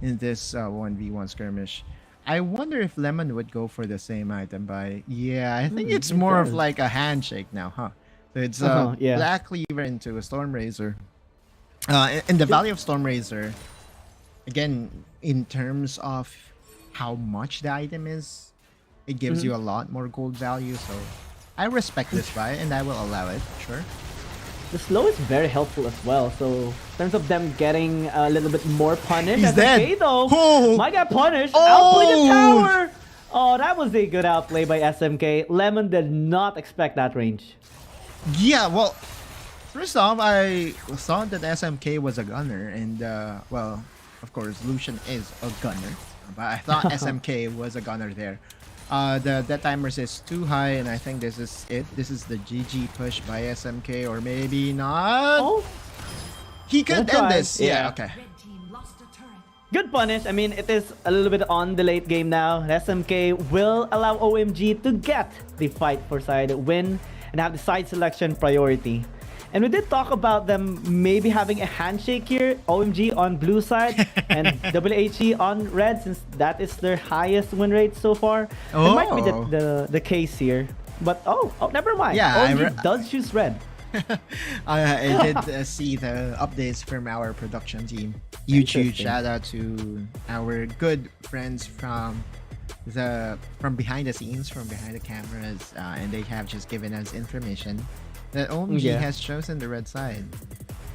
in this 1v1 skirmish. I wonder if Lemon would go for the same item by... Yeah, I think it's more of like a handshake now, huh? So it's Black Cleaver into a Stormrazor. In the value of Stormrazor, again, in terms of how much the item is, it gives you a lot more gold value, so I respect this buy and I will allow it, sure. The slow is very helpful as well, so in terms of them getting a little bit more punish. He's dead. Okay, though. Oh. Might get punished. Outplay the tower. Oh, that was a good outplay by SMK. Lemon did not expect that range. Yeah, well, first off, I saw that SMK was a gunner, and well, of course, Lucian is a gunner, but I thought SMK was a gunner there. The death timers is too high, and I think this is it. This is the GG push by SMK, or maybe not. Oh, he could end this. Yeah, okay. Good punish. I mean, it is a little bit on the late game now. SMK will allow OMG to get the fight for side win and have the side selection priority. And we did talk about them maybe having a handshake here. OMG on blue side and WHG on red, since that is their highest win rate so far. It might be the case here. But never mind. Yeah, OMG does choose red. I did see the updates from our production team. Huge shout out to our good friends from behind the scenes, from behind the cameras, and they have just given us information that OMG has chosen the red side.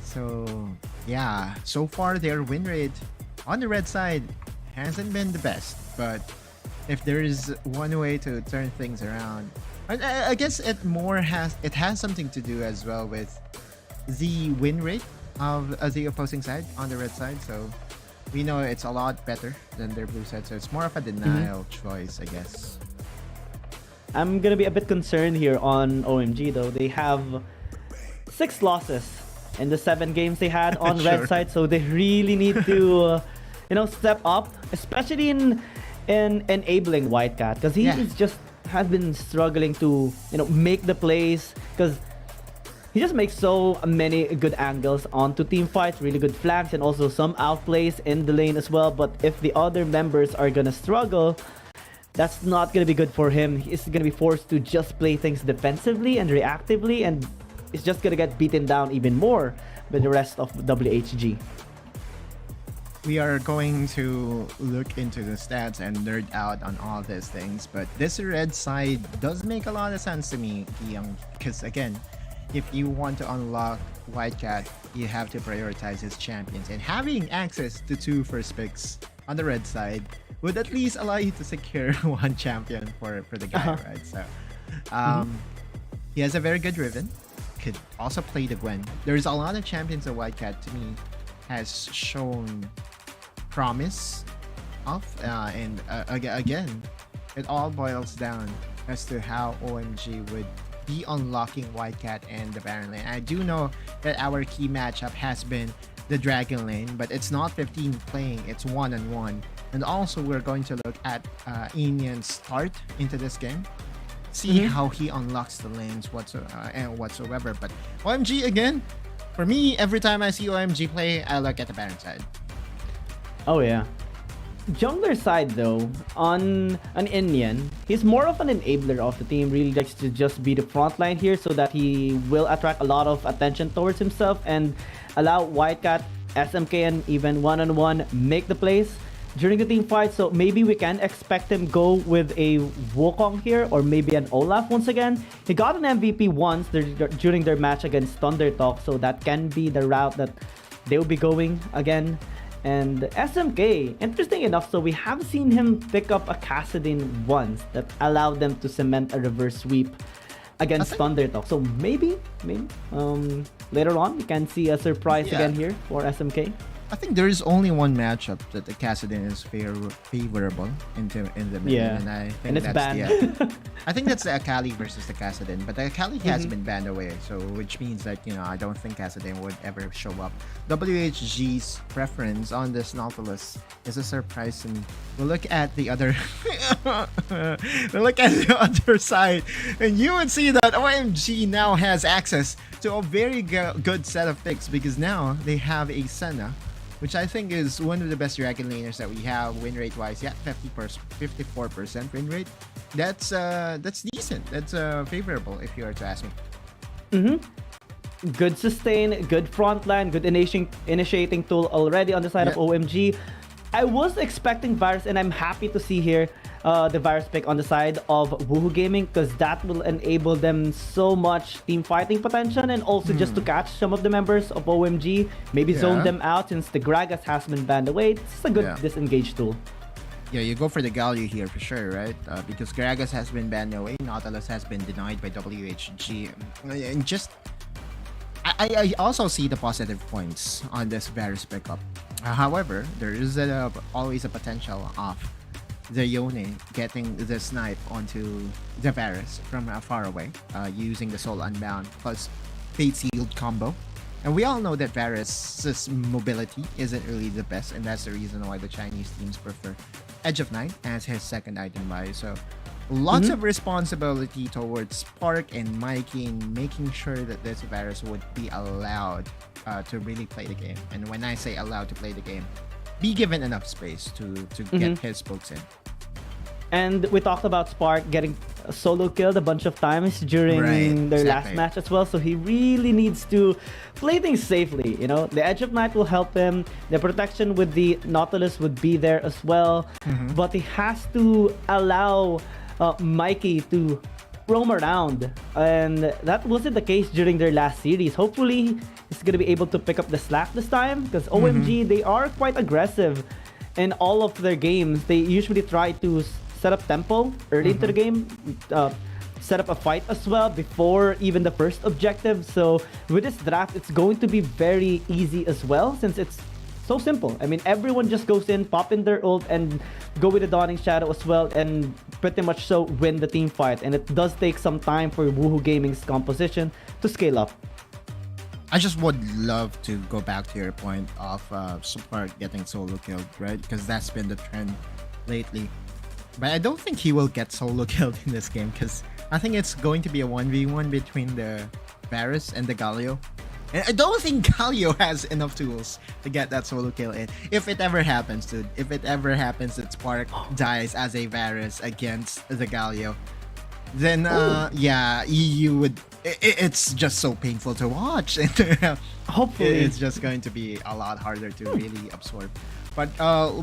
So yeah, so far their win rate on the red side hasn't been the best, but if there is one way to turn things around, I guess it has something to do as well with the win rate of the opposing side on the red side. So we know it's a lot better than their blue side, so it's more of a denial choice, I guess. I'm gonna be a bit concerned here on OMG though. They have 6 losses in the 7 games they had on red side, so they really need to step up, especially in enabling Whitecat, because he has been struggling to make the plays, because he just makes so many good angles onto team fights, really good flanks, and also some outplays in the lane as well. But if the other members are gonna struggle, that's not going to be good for him. He's going to be forced to just play things defensively and reactively, and he's just going to get beaten down even more by the rest of WHG. We are going to look into the stats and nerd out on all these things, but this red side does make a lot of sense to me, Young, because again, if you want to unlock Whitecat, you have to prioritize his champions, and having access to 2 first picks on the red side would at least allow you to secure 1 champion for the guy, right? So he has a very good Riven, could also play the Gwen. There's a lot of champions that Whitecat to me has shown promise of, and again, it all boils down as to how OMG would be unlocking Whitecat and the Baron lane. I do know that our key matchup has been the Dragon lane, but it's not 15 playing, it's 1-on-1. And also we're going to look at Enian's start into this game, see how he unlocks the lanes whatsoever. But OMG, again, for me, every time I see OMG play, I look at the Baron side. Oh yeah. Jungler side though, on an Enian, he's more of an enabler of the team, really likes to just be the front line here so that he will attract a lot of attention towards himself and allow Whitecat, SMK, and even 1-on-1 make the plays. during the team fight, so maybe we can expect him go with a Wukong here, or maybe an Olaf once again. He got an MVP once during their match against Thundertalk, so that can be the route that they will be going again. And SMK, interesting enough, so we have seen him pick up a Kassadin once that allowed them to cement a reverse sweep against Thundertalk. So maybe later on we can see a surprise again here for SMK. I think there is only one matchup that the Kassadin is favorable in the middle, and I think it's that's banned. I think that's the Akali versus the Kassadin, but the Akali has been banned away, so which means that I don't think Kassadin would ever show up. WHG's preference on this Nautilus is a surprise to me. We'll look at the other, side, and you would see that OMG now has access to a very good set of picks because now they have a Senna, which I think is one of the best dragon laners that we have win rate wise. 54% win rate. That's decent. That's favorable if you were to ask me. Good sustain, good frontline, good initiating tool already on the side of OMG. I was expecting Virus, and I'm happy to see here the Virus pick on the side of Woohoo Gaming, because that will enable them so much team fighting potential, and also just to catch some of the members of OMG, maybe zone them out since the Gragas has been banned away. It's a good disengage tool. Yeah, you go for the Galio here for sure, right? Because Gragas has been banned away, Nautilus has been denied by WHG, and just I also see the positive points on this Varus pickup. However, there is always a potential of the Yone getting the snipe onto the Varus from far away, using the Soul Unbound plus Fate Sealed combo. And we all know that Varus' mobility isn't really the best, and that's the reason why the Chinese teams prefer Edge of Night as his second item buy. So lots of responsibility towards Spark and Mikey in making sure that this Varus would be allowed to really play the game. And when I say allowed to play the game, be given enough space to get his pokes in. And we talked about Spark getting solo killed a bunch of times during their last match as well, so he really needs to play things safely. The Edge of Night will help him, the protection with the Nautilus would be there as well, but he has to allow Mikey to roam around, and that wasn't the case during their last series. Hopefully he's gonna be able to pick up the slack this time, because OMG, they are quite aggressive in all of their games. They usually try to set up tempo early into the game, set up a fight as well before even the first objective. So with this draft, it's going to be very easy as well, since it's so simple. I mean, everyone just goes in, pop in their ult, and go with the Dawning Shadow as well, and pretty much so win the team fight. And it does take some time for Woohoo Gaming's composition to scale up. I just would love to go back to your point of Support getting solo killed, right? Because that's been the trend lately. But I don't think he will get solo killed in this game, because I think it's going to be a 1v1 between the Varus and the Galio. And I don't think Galio has enough tools to get that solo kill in. If it ever happens, dude. If it ever happens that Spark dies as a Varus against the Galio, then you would... It's just so painful to watch. Hopefully. It's just going to be a lot harder to really absorb. But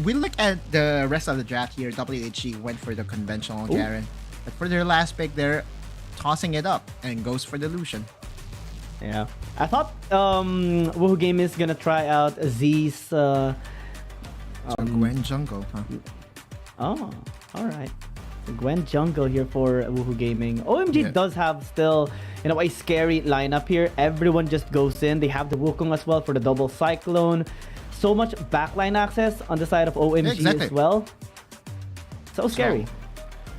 we look at the rest of the draft here. WHG went for the conventional Garen. But for their last pick, they're tossing it up and goes for the Lucian. Yeah. I thought Woohoo Gaming is gonna try out Z's Gwen jungle, huh? Oh, alright. Gwen jungle here for Woohoo Gaming. OMG does have still, a scary lineup here. Everyone just goes in. They have the Wukong as well for the double Cyclone. So much backline access on the side of OMG as well. So scary. So,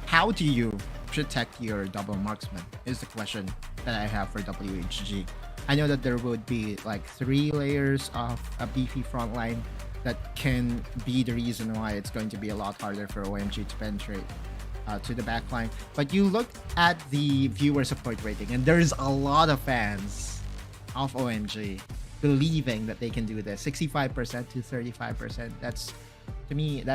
how do you protect your double marksman is the question that I have for WHG. I know that there would be like 3 layers of a beefy front line that can be the reason why it's going to be a lot harder for OMG to penetrate to the backline. But you look at the viewer support rating, and there's a lot of fans of OMG believing that they can do this. 65% to 35%. That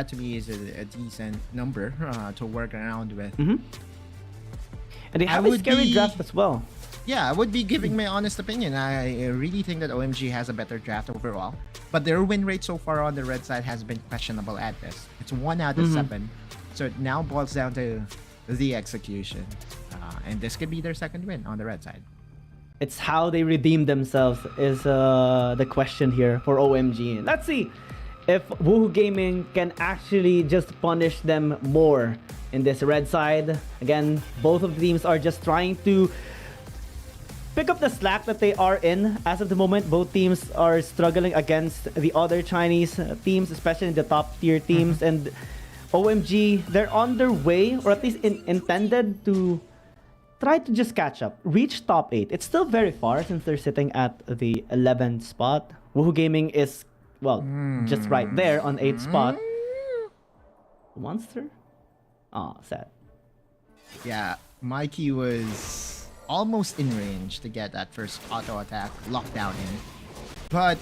to me is a decent number to work around with. And they have a scary draft as well. Yeah, I would be giving my honest opinion. I really think that OMG has a better draft overall. But their win rate so far on the red side has been questionable at this. It's 1 out of 7. So it now boils down to the execution. And this could be their second win on the red side. It's how they redeem themselves is the question here for OMG. Let's see if Woohoo Gaming can actually just punish them more in this red side. Again, both of the teams are just trying to pick up the slack that they are in as of the moment. Both teams are struggling against the other Chinese teams, especially the top tier teams. And OMG, they're on their way, or at least intended to try to just catch up, reach top 8. It's still very far since they're sitting at the 11th spot. Woohoo Gaming is, well, just right there on 8th spot. Monster? Oh, sad. Yeah, Mikey was almost in range to get that first auto attack lockdown in. But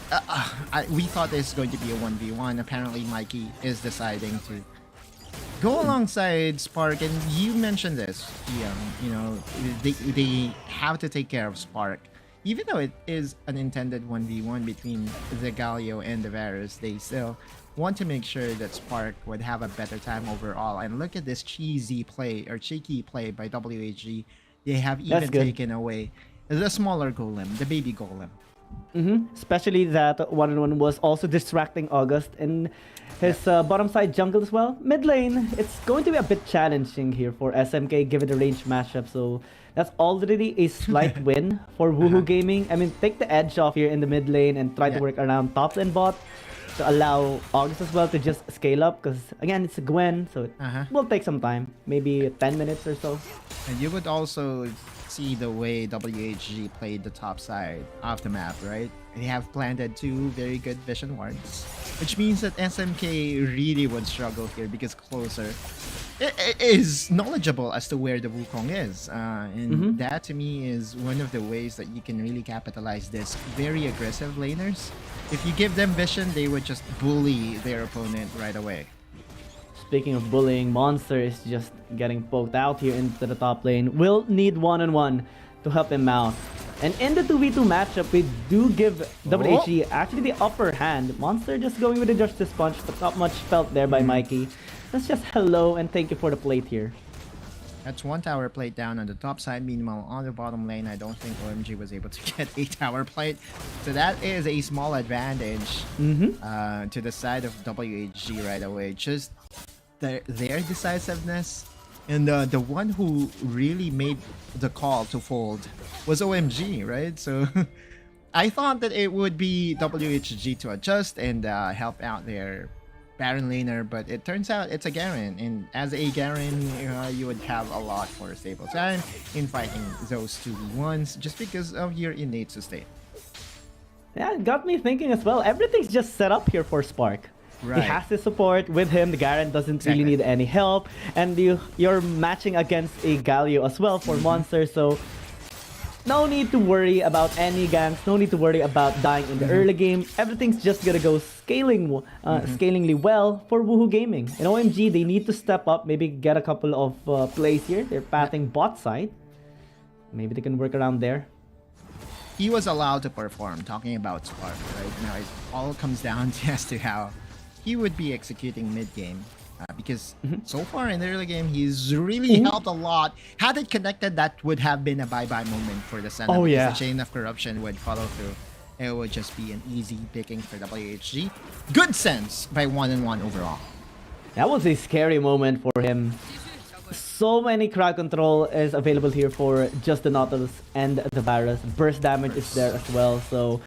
we thought this was going to be a 1v1. Apparently, Mikey is deciding to go alongside Spark, and you mentioned this, you know, they have to take care of Spark. Even though it is an intended 1v1 between the Galio and the Varus, they still want to make sure that Spark would have a better time overall. And look at this cheesy play, or cheeky play by WHG. They have even taken away the smaller golem, the baby golem. Especially that 1-on-1 was also distracting August in his bottom side jungle as well. Mid lane, it's going to be a bit challenging here for SMK given the range matchup. So that's already a slight win for Woohoo Gaming. I mean, take the edge off here in the mid lane and try to work around top lane bot to allow August as well to just scale up. Because again, it's a Gwen, so it will take some time. Maybe 10 minutes or so. And you would also see the way WHG played the top side of the map, right? They have planted 2 very good vision wards, which means that SMK really would struggle here because Closer is knowledgeable as to where the Wukong is. And that to me is one of the ways that you can really capitalize this. Very aggressive laners. If you give them vision, they would just bully their opponent right away. Speaking of bullying, Monster is just getting poked out here into the top lane. Will need 1-on-1 to help him out. And in the 2v2 matchup, we do give WHG actually the upper hand. Monster just going with the Justice Punch, but not much felt there by Mikey. That's just hello and thank you for the plate here. That's 1 tower plate down on the top side. Meanwhile, on the bottom lane, I don't think OMG was able to get a tower plate. So that is a small advantage to the side of WHG right away. Just their decisiveness. And the one who really made the call to fold was OMG, right? So I thought that it would be WHG to adjust and help out their Baron laner, but it turns out it's a Garen. And as a Garen, you would have a lot more stable time in fighting those 2v1s just because of your innate sustain. Yeah, it got me thinking as well. Everything's just set up here for Spark. He has his support with him. The Garen doesn't really need any help. And you're matching against a Galio as well for Monster. So no need to worry about any ganks. No need to worry about dying in the early game. Everything's just gonna go scalingly well for Woohoo Gaming. In OMG, they need to step up. Maybe get a couple of plays here. They're pathing bot side. Maybe they can work around there. He was allowed to perform, talking about Spark, right? Now it all comes down to as to how he would be executing mid-game. Because so far in the early game, he's really helped a lot. Had it connected, that would have been a bye-bye moment for the Senna. The chain of corruption would follow through. It would just be an easy picking for WHG. Good sense by 1-on-1 overall. That was a scary moment for him. So many crowd control is available here for just the Nautilus and the Varus. Burst damage is there as well. So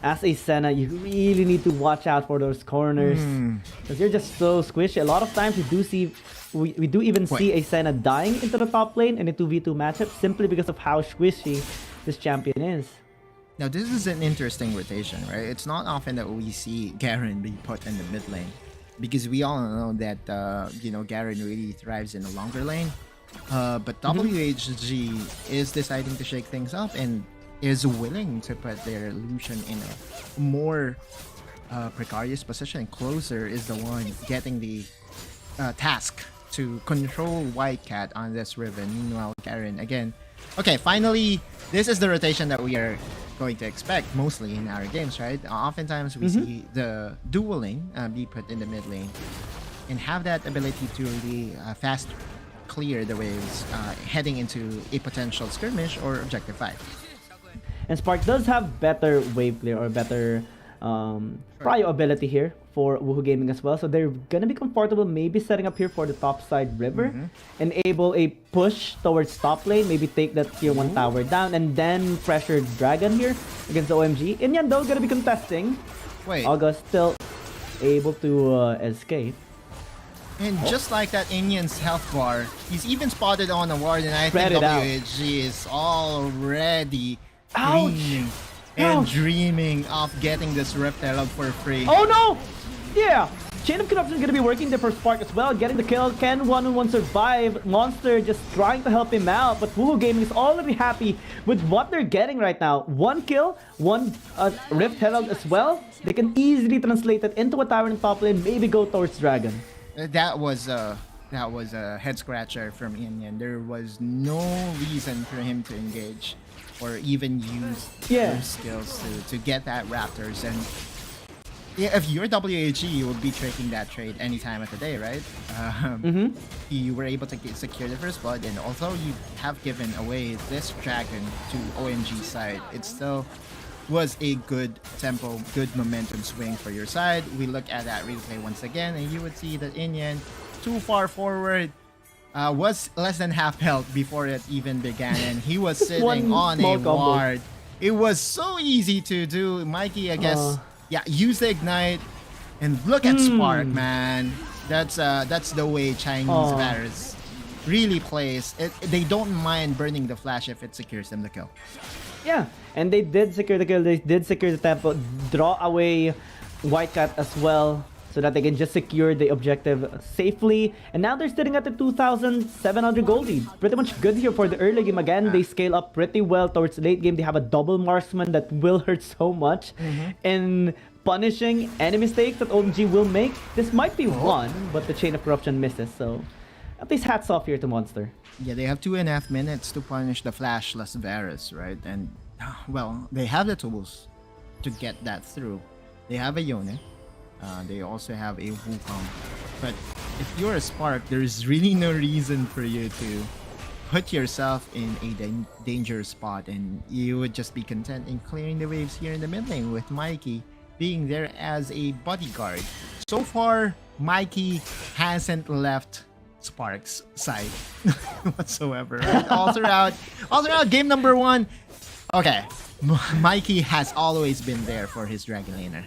as a Senna, you really need to watch out for those corners because you're just so squishy. A lot of times we do even see a Senna dying into the top lane in a 2v2 matchup simply because of how squishy this champion is. Now this is an interesting rotation, right? It's not often that we see Garen be put in the mid lane because we all know that Garen really thrives in the longer lane. But WHG is deciding to shake things up and is willing to put their Lucian in a more precarious position. Closer is the one getting the task to control White Cat on this Riven. Meanwhile, Garen again. Okay, finally, this is the rotation that we are going to expect mostly in our games, right? Oftentimes we see the dual lane be put in the mid lane and have that ability to really fast clear the waves heading into a potential skirmish or objective fight. And Spark does have better wave clear or better prio ability here for Woohoo Gaming as well. So they're gonna be comfortable maybe setting up here for the top side river, enable a push towards top lane, maybe take that tier 1 tower down, and then pressure Dragon here against the OMG. Inyan though gonna be contesting. Wait. August still able to escape. And just like that Inyan's health bar, he's even spotted on a ward, and I think WHG is already dreaming and dreaming of getting this Rift Herald for free. Oh no! Yeah! Chain of Corruption is gonna be working there for Spark as well, getting the kill. Can 1-on-1 survive? Monster just trying to help him out, but Woohoo Gaming is already happy with what they're getting right now. 1 kill, 1 Rift Herald as well. They can easily translate it into a tower in top lane, maybe go towards Dragon. That was a head scratcher from Inyan. There was no reason for him to engage or even use those skills to get that Raptors. And yeah, if you're WHG, you would be taking that trade any time of the day, right? You were able to secure the first blood, and although you have given away this Dragon to OMG side, it still was a good tempo, good momentum swing for your side. We look at that replay once again, and you would see that Inyan, too far forward, was less than half health before it even began, and he was sitting on a ward. It was so easy to do. Mikey, I guess, use the ignite, and look at Spark, man. That's the way Chinese Varus really plays. They don't mind burning the flash if it secures them the kill. Yeah, and they did secure the kill, they did secure the tempo, draw away White Cat as well, so that they can just secure the objective safely. And now they're sitting at the 2,700 gold lead. Pretty much good here for the early game. Again, they scale up pretty well towards the late game. They have a double marksman that will hurt so much in punishing any mistakes that OMG will make. This might be one, but the Chain of Corruption misses, so at least hats off here to Monster. Yeah, they have 2.5 minutes to punish the flashless Varus, right? And, well, they have the tools to get that through. They have a Yone. They also have a Wukong. But if you're a Spark, there's really no reason for you to put yourself in a dangerous spot, and you would just be content in clearing the waves here in the mid lane with Mikey being there as a bodyguard. So far, Mikey hasn't left Spark's side whatsoever, right? all throughout game number 1. Okay, Mikey has always been there for his Dragon Laner.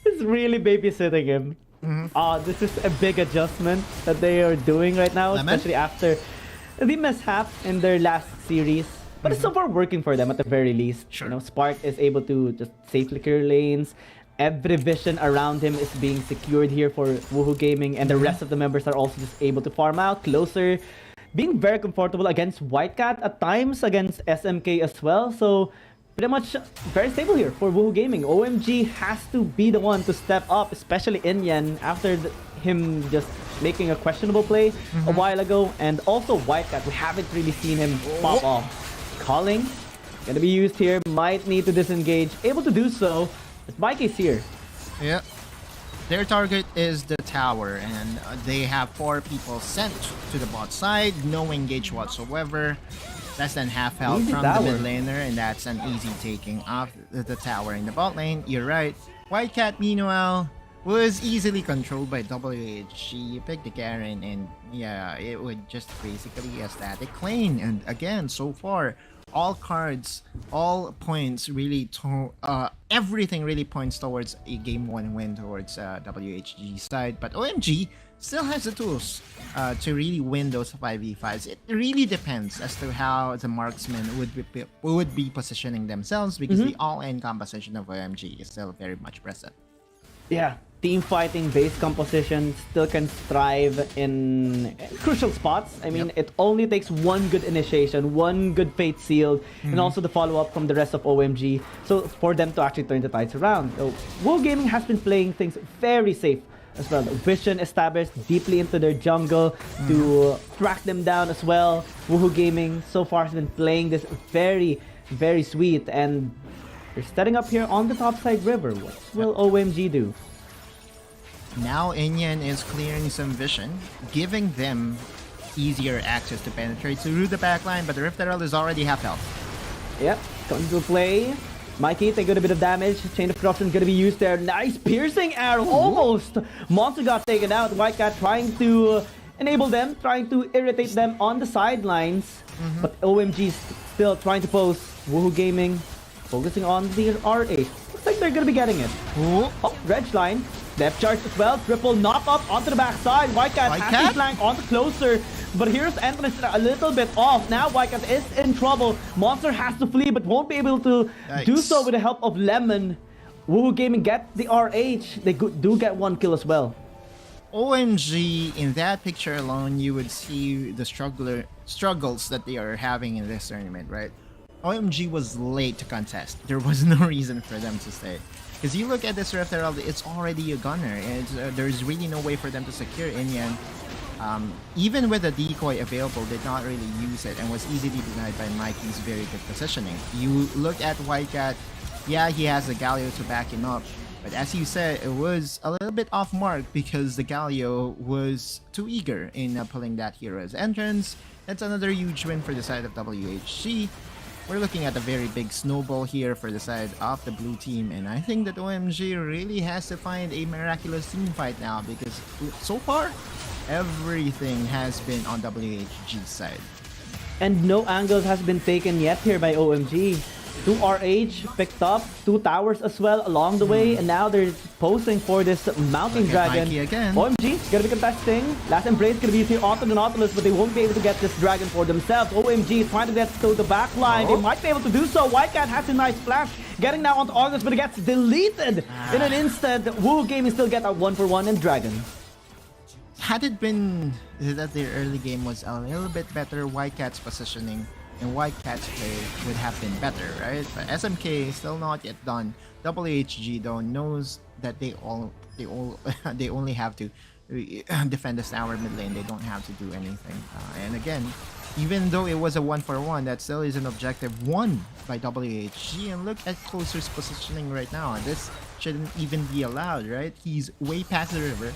He's really babysitting him. This is a big adjustment that they are doing right now, especially after the mishap in their last series. But it's so far working for them at the very least. You know, Spark is able to just safely clear lanes. Every vision around him is being secured here for Woohoo Gaming, and the rest of the members are also just able to farm out closer, being very comfortable against White Cat, at times against SMK as well. So pretty much very stable here for Woohoo Gaming. OMG has to be the one to step up, especially Inyan after him just making a questionable play a while ago, and also White Cat. We haven't really seen him pop off. Calling gonna be used here, might need to disengage, able to do so. Mikey's here. Yeah. Their target is the tower, and they have 4 people sent to the bot side. No engage whatsoever. Less than half health from the mid laner, and that's an easy taking of the tower in the bot lane. You're right. White Cat, meanwhile, was easily controlled by WHG. You pick the Garen, and yeah, it would just basically a static lane. And again, so far, all cards, all points really everything really points towards a game 1 win towards WHG side. But OMG still has the tools to really win those 5v5s. It really depends as to how the marksmen would be positioning themselves, because the all-in composition of OMG is still very much present. Yeah, team fighting based composition still can thrive in crucial spots. I mean, it only takes one good initiation, one good fate sealed, and also the follow-up from the rest of OMG, so for them to actually turn the tides around. So Woohoo Gaming has been playing things very safe as well. Vision established deeply into their jungle to track them down as well. Woohoo Gaming so far has been playing this very, very sweet, and They're setting up here on the top side river. What will OMG do? Now Inyan is clearing some vision, giving them easier access to penetrate through the backline, but the Rift Herald is already half health. Yep, comes to play. Mikey taking a bit of damage. Chain of Corruption gonna be used there. Nice piercing arrow, almost. Monster got taken out. Whitecat trying to enable them, trying to irritate them on the sidelines. But OMG still trying to post. Woohoo Gaming focusing on the RH. Looks like they're gonna be getting it. Oh, Reg line. Depth charge as well. Triple knock up onto the backside. Whitecat has to flank onto closer. But here's Entrance a little bit off. Now Whitecat is in trouble. Monster has to flee but won't be able to do so with the help of Lemon. Woohoo Gaming get the RH. They do get one kill as well. OMG, in that picture alone, you would see the struggles that they are having in this tournament, right? OMG was late to contest. There was no reason for them to stay. Because you look at this Rift Herald, it's already a gunner. There's really no way for them to secure Inyan. Even with the decoy available, did not really use it and was easily denied by Mikey's very good positioning. You look at Whitecat, yeah, he has the Galio to back him up. But as you said, it was a little bit off mark because the Galio was too eager in pulling that hero's entrance. That's another huge win for the side of WHG. We're looking at a very big snowball here for the side of the blue team, and I think that OMG really has to find a miraculous team fight now because so far, everything has been on WHG's side. And no angles has been taken yet here by OMG. 2 RH picked up, 2 towers as well along the way, and now they're posting for this mounting dragon. OMG gonna be contesting. Last Embrace gonna be here onto the Nautilus, but they won't be able to get this dragon for themselves. OMG trying to get to the back line. They might be able to do so. Whitecat has a nice flash, getting now onto August, but it gets deleted in an instant. Woo Gaming still get a 1-for-1 in dragon. Had it been that their early game was a little bit better, Whitecat's positioning and Whitecat's play would have been better, right? But SMK still not yet done. WHG though knows that they only have to defend this tower mid lane. They don't have to do anything. And again, even though it was a 1-for-1, that still is an objective won by WHG. And look at Closer's positioning right now. This shouldn't even be allowed, right? He's way past the river.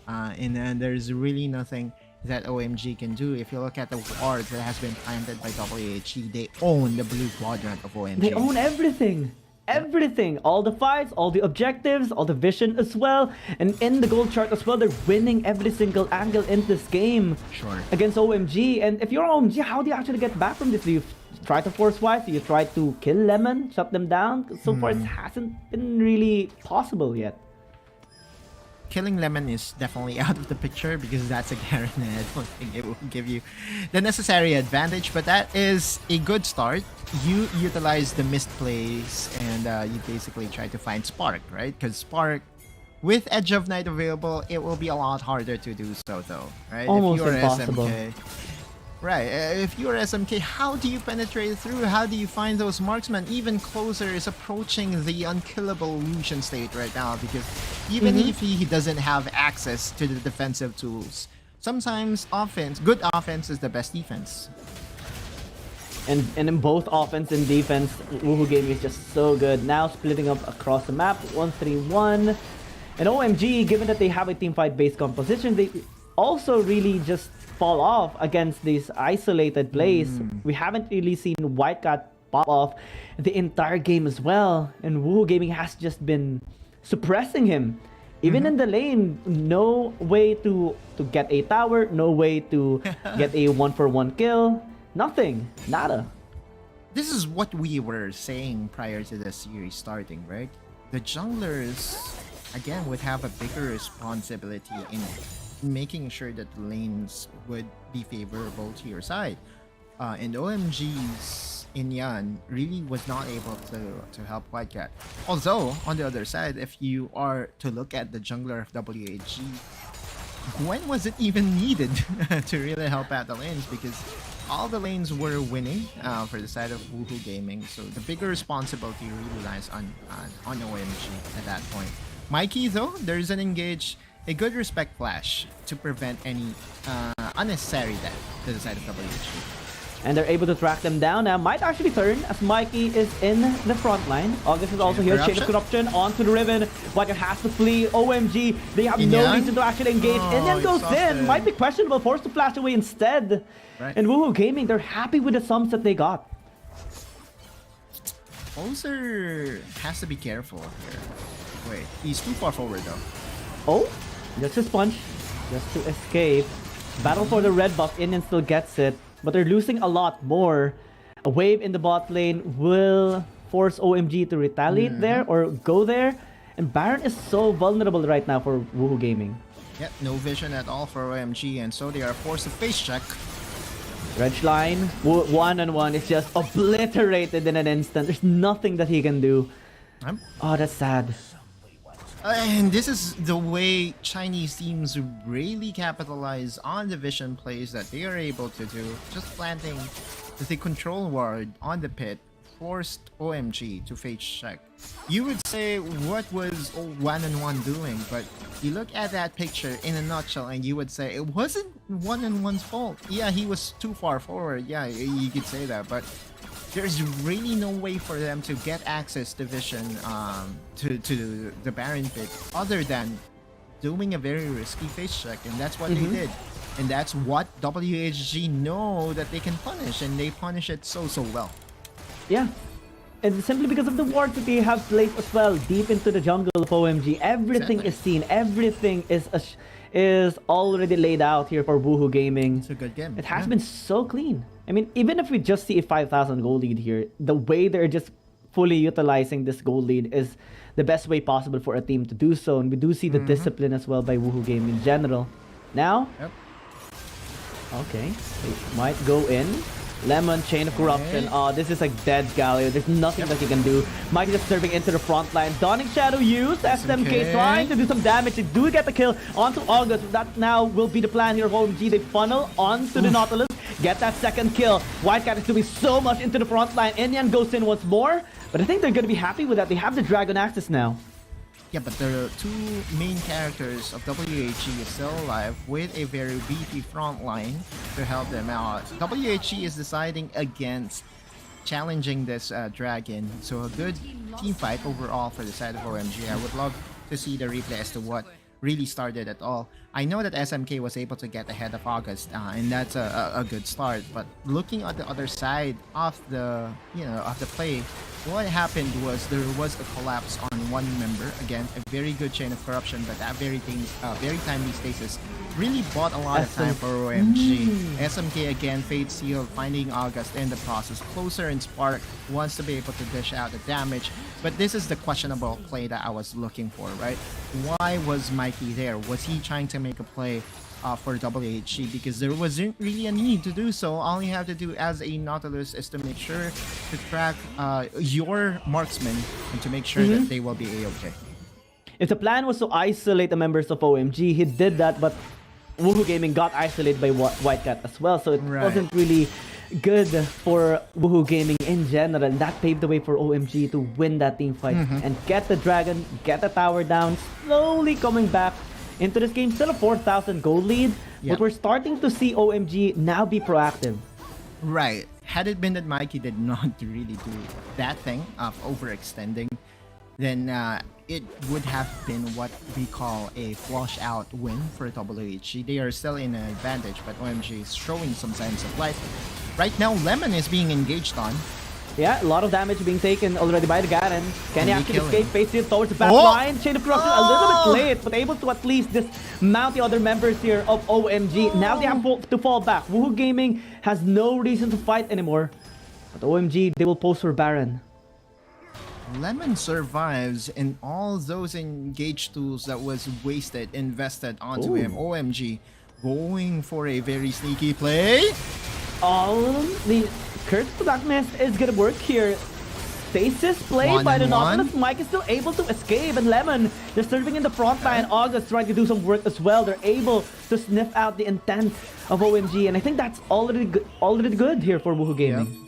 And then there's really nothing that OMG can do. If you look at the wards that has been planted by WHG, they own the blue quadrant of OMG. They own everything. Everything. All the fights, all the objectives, all the vision as well. And in the gold chart as well, they're winning every single angle in this game against OMG. And if you're OMG, how do you actually get back from this? Do you try to force wipe? Do you try to kill Lemon, shut them down? So far, it hasn't been really possible yet. Killing Lemon is definitely out of the picture because that's a Garen and I don't think it will give you the necessary advantage, but that is a good start. You utilize the missed plays and you basically try to find Spark, right? Because Spark, with Edge of Night available, it will be a lot harder to do so though, right? Almost if you're impossible. SMK, right, if you're SMK, how do you penetrate through? How do you find those marksmen? Even Closer is approaching the unkillable illusion state right now because even if he doesn't have access to the defensive tools, sometimes good offense is the best defense. And in both offense and defense, Woohoo Gaming is just so good. Now splitting up across the map, 1-3-1. And OMG, given that they have a teamfight based composition, they also really just fall off against these isolated plays. We haven't really seen Whitecat pop off the entire game as well. And Woohoo Gaming has just been suppressing him. Even in the lane, no way to get a tower, no way to get a 1-for-1 kill. Nothing. Nada. This is what we were saying prior to the series starting, right? The junglers, again, would have a bigger responsibility in making sure that the lanes would be favorable to your side. And OMG's Inyan really was not able to help Whitecat. Although, on the other side, if you are to look at the jungler of WHG, when was it even needed to really help out the lanes? Because all the lanes were winning for the side of Woohoo Gaming. So the bigger responsibility really lies on OMG at that point. Mikey, though, there's an engage, a good respect flash to prevent any unnecessary death to the side of WHG. And they're able to track them down now. Might actually turn as Mikey is in the front line. August is also here. Chain of Corruption onto the Riven. Whitecat has to flee. OMG, they have no reason to actually engage. Indian goes in. Might be questionable. Forced to flash away instead. Right. And Woohoo Gaming, they're happy with the sums that they got. Poser has to be careful here. Wait, he's too far forward though. Oh, just a sponge. Just to escape. Battle for the red buff. Indian still gets it. But they're losing a lot more. A wave in the bot lane will force OMG to retaliate there or go there. And Baron is so vulnerable right now for Woohoo Gaming. Yep, no vision at all for OMG, and so they are forced to face check. Red line, one-on-one is just obliterated in an instant. There's nothing that he can do. Oh, that's sad. And this is the way Chinese teams really capitalize on the vision plays that they are able to do. Just planting the control ward on the pit forced OMG to face check. You would say, what was one-on-one doing? But you look at that picture in a nutshell and you would say, it wasn't one-on-one's fault. Yeah, he was too far forward. Yeah, you could say that. But there's really no way for them to get access to vision to the Baron pit other than doing a very risky face check, and that's what they did. And that's what WHG know that they can punish, and they punish it so well. Yeah. And simply because of the wards that they have placed as well deep into the jungle of OMG. Everything is seen. Everything is already laid out here for Woohoo Gaming. It's a good game. It has been so clean. I mean, even if we just see a 5,000 gold lead here, the way they're just fully utilizing this gold lead is the best way possible for a team to do so. And we do see the discipline as well by Woohoo Gaming in general. Now, okay, they might go in. Lemon, Chain of Corruption. Oh, this is like dead Galio. There's nothing that he can do. Mike is just serving into the front line. Donning Shadow used. SMK trying to do some damage. They do get the kill onto August. That now will be the plan here. OMG, they funnel onto the Nautilus. Get that second kill. Whitecat is doing so much into the front line. Indian goes in once more. But I think they're going to be happy with that. They have the Dragon Axis now. Yeah, but the two main characters of WHG is still alive with a very beefy front line to help them out. WHG is deciding against challenging this dragon, so a good team fight overall for the side of OMG. I would love to see the replay as to what really started at all. I know that SMK was able to get ahead of August, and that's a good start. But looking at the other side of the of the play, what happened was there was a collapse on one member. Again, a very good Chain of Corruption, but that very timely stasis really bought a lot of time for OMG. SMK again, Fate Seal, finding August in the process. Closer and Spark wants to be able to dish out the damage, but this is the questionable play that I was looking for, right? Why was Mikey there? Was he trying to make a play for WHG? Because there wasn't really a need to do so. All you have to do as a Nautilus is to make sure to track your marksmen and to make sure that they will be A-okay. If the plan was to isolate the members of OMG, he did that, but Woohoo Gaming got isolated by Whitecat as well, so it wasn't really good for Woohoo Gaming in general, and that paved the way for OMG to win that team fight and get the dragon, get the tower down, slowly coming back into this game. Still a 4,000 gold lead, but we're starting to see OMG now be proactive. Right. Had it been that Mikey did not really do that thing of overextending, then it would have been what we call a flush out win for WHG. They are still in an advantage, but OMG is showing some signs of life. Right now, Lemon is being engaged on. Yeah, a lot of damage being taken already by the Garen. Can he actually escape? Face it towards the back line. Chain of Corruption a little bit late, but able to at least dismount the other members here of OMG. Now they have to fall back. Woohoo Gaming has no reason to fight anymore. But OMG, they will post for Baron. Lemon survives, and all those engaged tools that was invested onto him. OMG going for a very sneaky play. The Curse to Darkness is gonna work here. Stasis play by the Nautilus. Mike is still able to escape, and Lemon, they're serving in the front line. August trying to do some work as well. They're able to sniff out the intent of OMG, and I think that's already good here for Woohoo Gaming.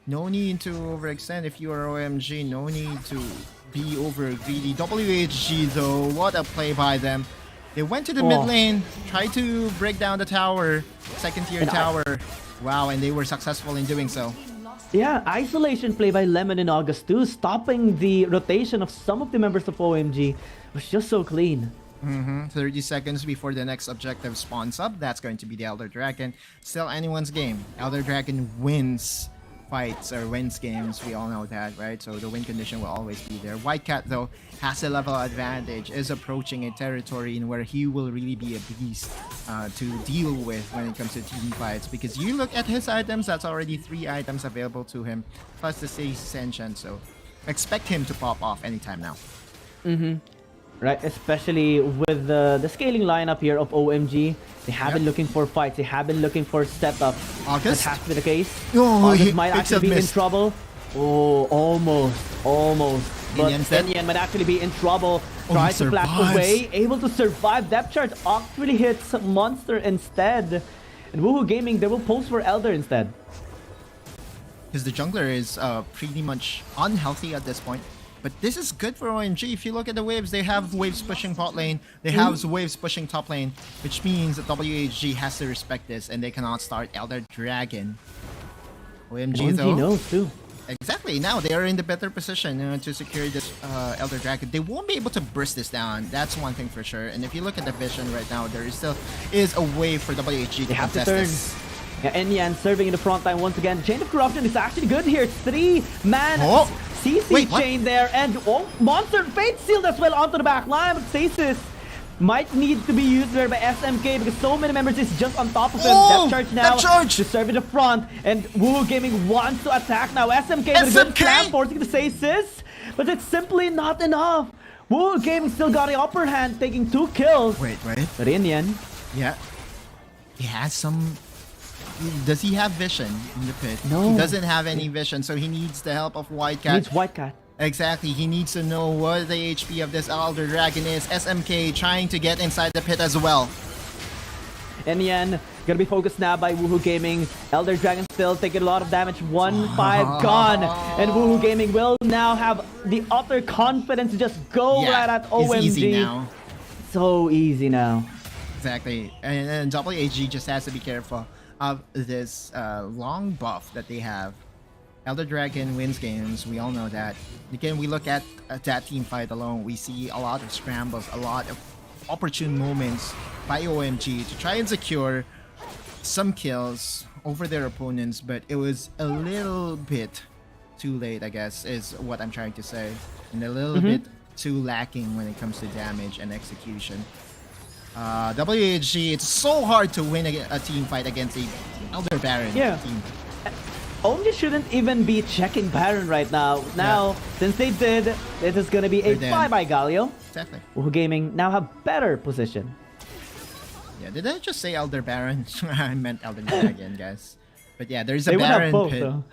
No need to overextend if you are OMG. No need to be over greedy. WHG though, what a play by them. They went to the mid lane, tried to break down the tower, second tier tower. Wow, and they were successful in doing so. Yeah, isolation play by Lemon in August too, stopping the rotation of some of the members of OMG was just so clean. 30 seconds before the next objective spawns up. That's going to be the Elder Dragon. Still anyone's game. Elder Dragon wins fights or wins games. We all know that, right? So the win condition will always be there. White Cat, though, has a level advantage, is approaching a territory in where he will really be a beast to deal with when it comes to team fights. Because you look at his items, that's already 3 items available to him, plus the Sage Ascension. So expect him to pop off anytime now. Right, especially with the scaling lineup here of OMG. They have been looking for fights. They have been looking for setups. August? That has to be the case. Oh, August might actually be in trouble. Oh, almost. But Enyan might actually be in trouble. Tries to flash away. Able to survive. Depth charge actually hits Monster instead. And Woohoo Gaming, they will post for Elder instead. Because the jungler is pretty much unhealthy at this point. But this is good for OMG. If you look at the waves, they have waves pushing bot lane. They have waves pushing top lane, which means that WHG has to respect this, and they cannot start Elder Dragon. OMG though knows too. Exactly. Now they are in the better position to secure this Elder Dragon. They won't be able to burst this down. That's one thing for sure. And if you look at the vision right now, there is still a way for WHG to contest this. Yeah, Enyan serving in the front line once again. Chain of Corruption is actually good here. 3-man CC chain there. And Monster Fate sealed as well onto the back line. But Stasis might need to be used there by SMK because so many members is just on top of him. Depth charge now to serve in the front. And Woohoo Gaming wants to attack now. SMK with a good plan, forcing the Stasis. But it's simply not enough. Woohoo Gaming still got the upper hand, taking 2 kills. Wait. But Enyan. Yeah. He has some... Does he have vision in the pit? No. He doesn't have any vision, so he needs the help of White Cat. He needs White Cat. Exactly. He needs to know what the HP of this Elder Dragon is. SMK trying to get inside the pit as well. Enyan gonna be focused now by Woohoo Gaming. Elder Dragon still taking a lot of damage. 1-5 gone. And Woohoo Gaming will now have the utter confidence to just go right at OMG. It's easy now. So easy now. Exactly. And WHG just has to be careful of this long buff that they have. Elder Dragon wins games, we all know that. Again, we look at that team fight alone, we see a lot of scrambles, a lot of opportune moments by OMG to try and secure some kills over their opponents, but it was a little bit too late, I guess, is what I'm trying to say. And a little bit too lacking when it comes to damage and execution. WHG, it's so hard to win a team fight against a Elder Baron team. OMG shouldn't even be checking Baron right now. Now, since they did, it is gonna be a bye-bye Galio. Exactly. Woohoo Gaming now have better position. Yeah, did I just say Elder Baron? I meant Elder Dragon, guys. But yeah, there's a they Baron both, pit. though.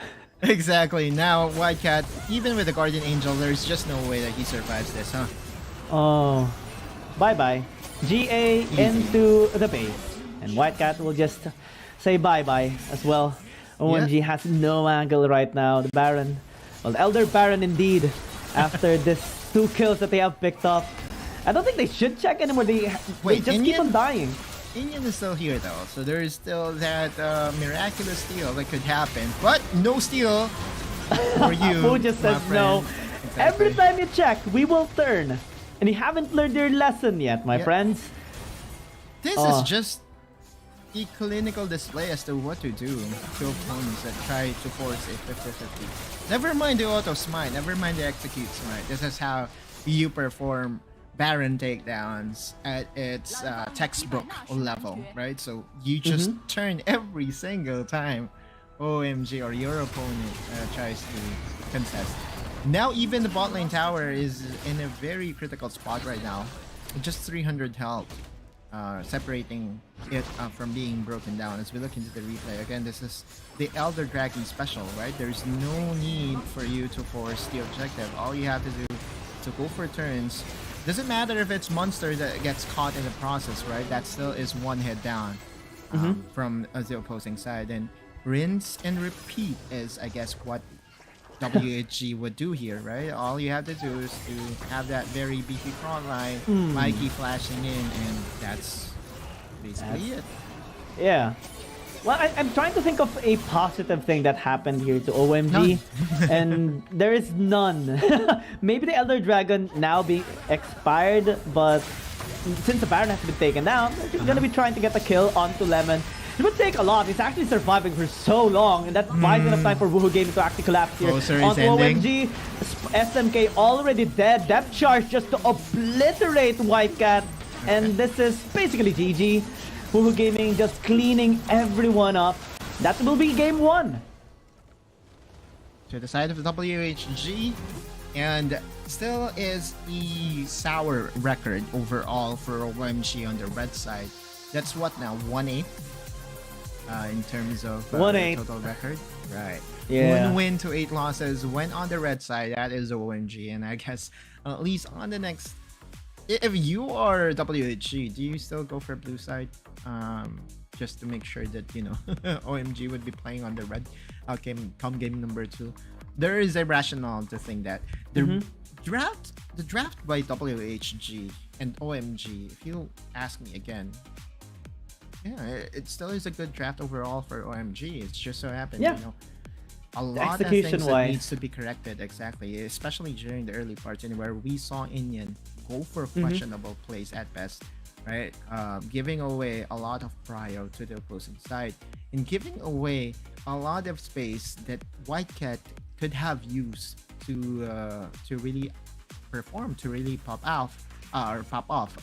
Exactly. Now, White Cat, even with the Guardian Angel, there's just no way that he survives this, huh? Oh, bye-bye. GA into the base. And White Cat will just say bye-bye as well. OMG has no angle right now. The Baron. Well, the Elder Baron indeed. After this 2 kills that they have picked up. I don't think they should check anymore. They just keep on dying. Indian is still here though. So there is still that miraculous steal that could happen. But no steal for you. Who just says no. Exactly. Every time you check, we will turn. And you haven't learned your lesson yet, my friends. This is just a clinical display as to what to do to opponents that try to force a 50-50. Never mind the auto smite, never mind the execute smite. This is how you perform Baron takedowns at its textbook level, right? So you just turn every single time OMG or your opponent tries to contest. Now even the bot lane tower is in a very critical spot right now. Just 300 health, separating it from being broken down. As we look into the replay, again, this is the Elder Dragon special, right? There's no need for you to force the objective. All you have to do is to go for turns. Doesn't matter if it's Monster that gets caught in the process, right? That still is one hit down from the opposing side. And rinse and repeat is, I guess, what WHG would do here, right? All you have to do is to have that very beefy front line, Mikey flashing in, and that's basically it. Yeah. Well, I'm trying to think of a positive thing that happened here to OMG, and there is none. Maybe the Elder Dragon now being expired, but since the Baron has been taken down, they're gonna be trying to get the kill onto Lemon. It would take a lot. He's actually surviving for so long, and that buys enough time for Woohoo Gaming to actually collapse here. Onto OMG, SMK already dead. Depth charge just to obliterate Whitecat, and this is basically GG. Woohoo Gaming just cleaning everyone up. That will be game 1. To the side of the WHG, and still is a sour record overall for OMG on the red side. That's what now, 1-8 in terms of the total record? Right. Yeah. 1 win to 8 losses. When on the red side, that is OMG. And I guess at least on the next, if you are WHG, do you still go for blue side? Just to make sure that, you know, OMG would be playing on the red come game number 2. There is a rationale to think that the draft by WHG and OMG, if you ask me again, yeah, it still is a good draft overall for OMG. It's just so happened, you know, a lot of things that needs to be corrected, exactly, especially during the early parts, where we saw Inyan go for questionable plays at best, right? Giving away a lot of prio to the opposing side and giving away a lot of space that Whitecat could have used to really perform, to really pop off.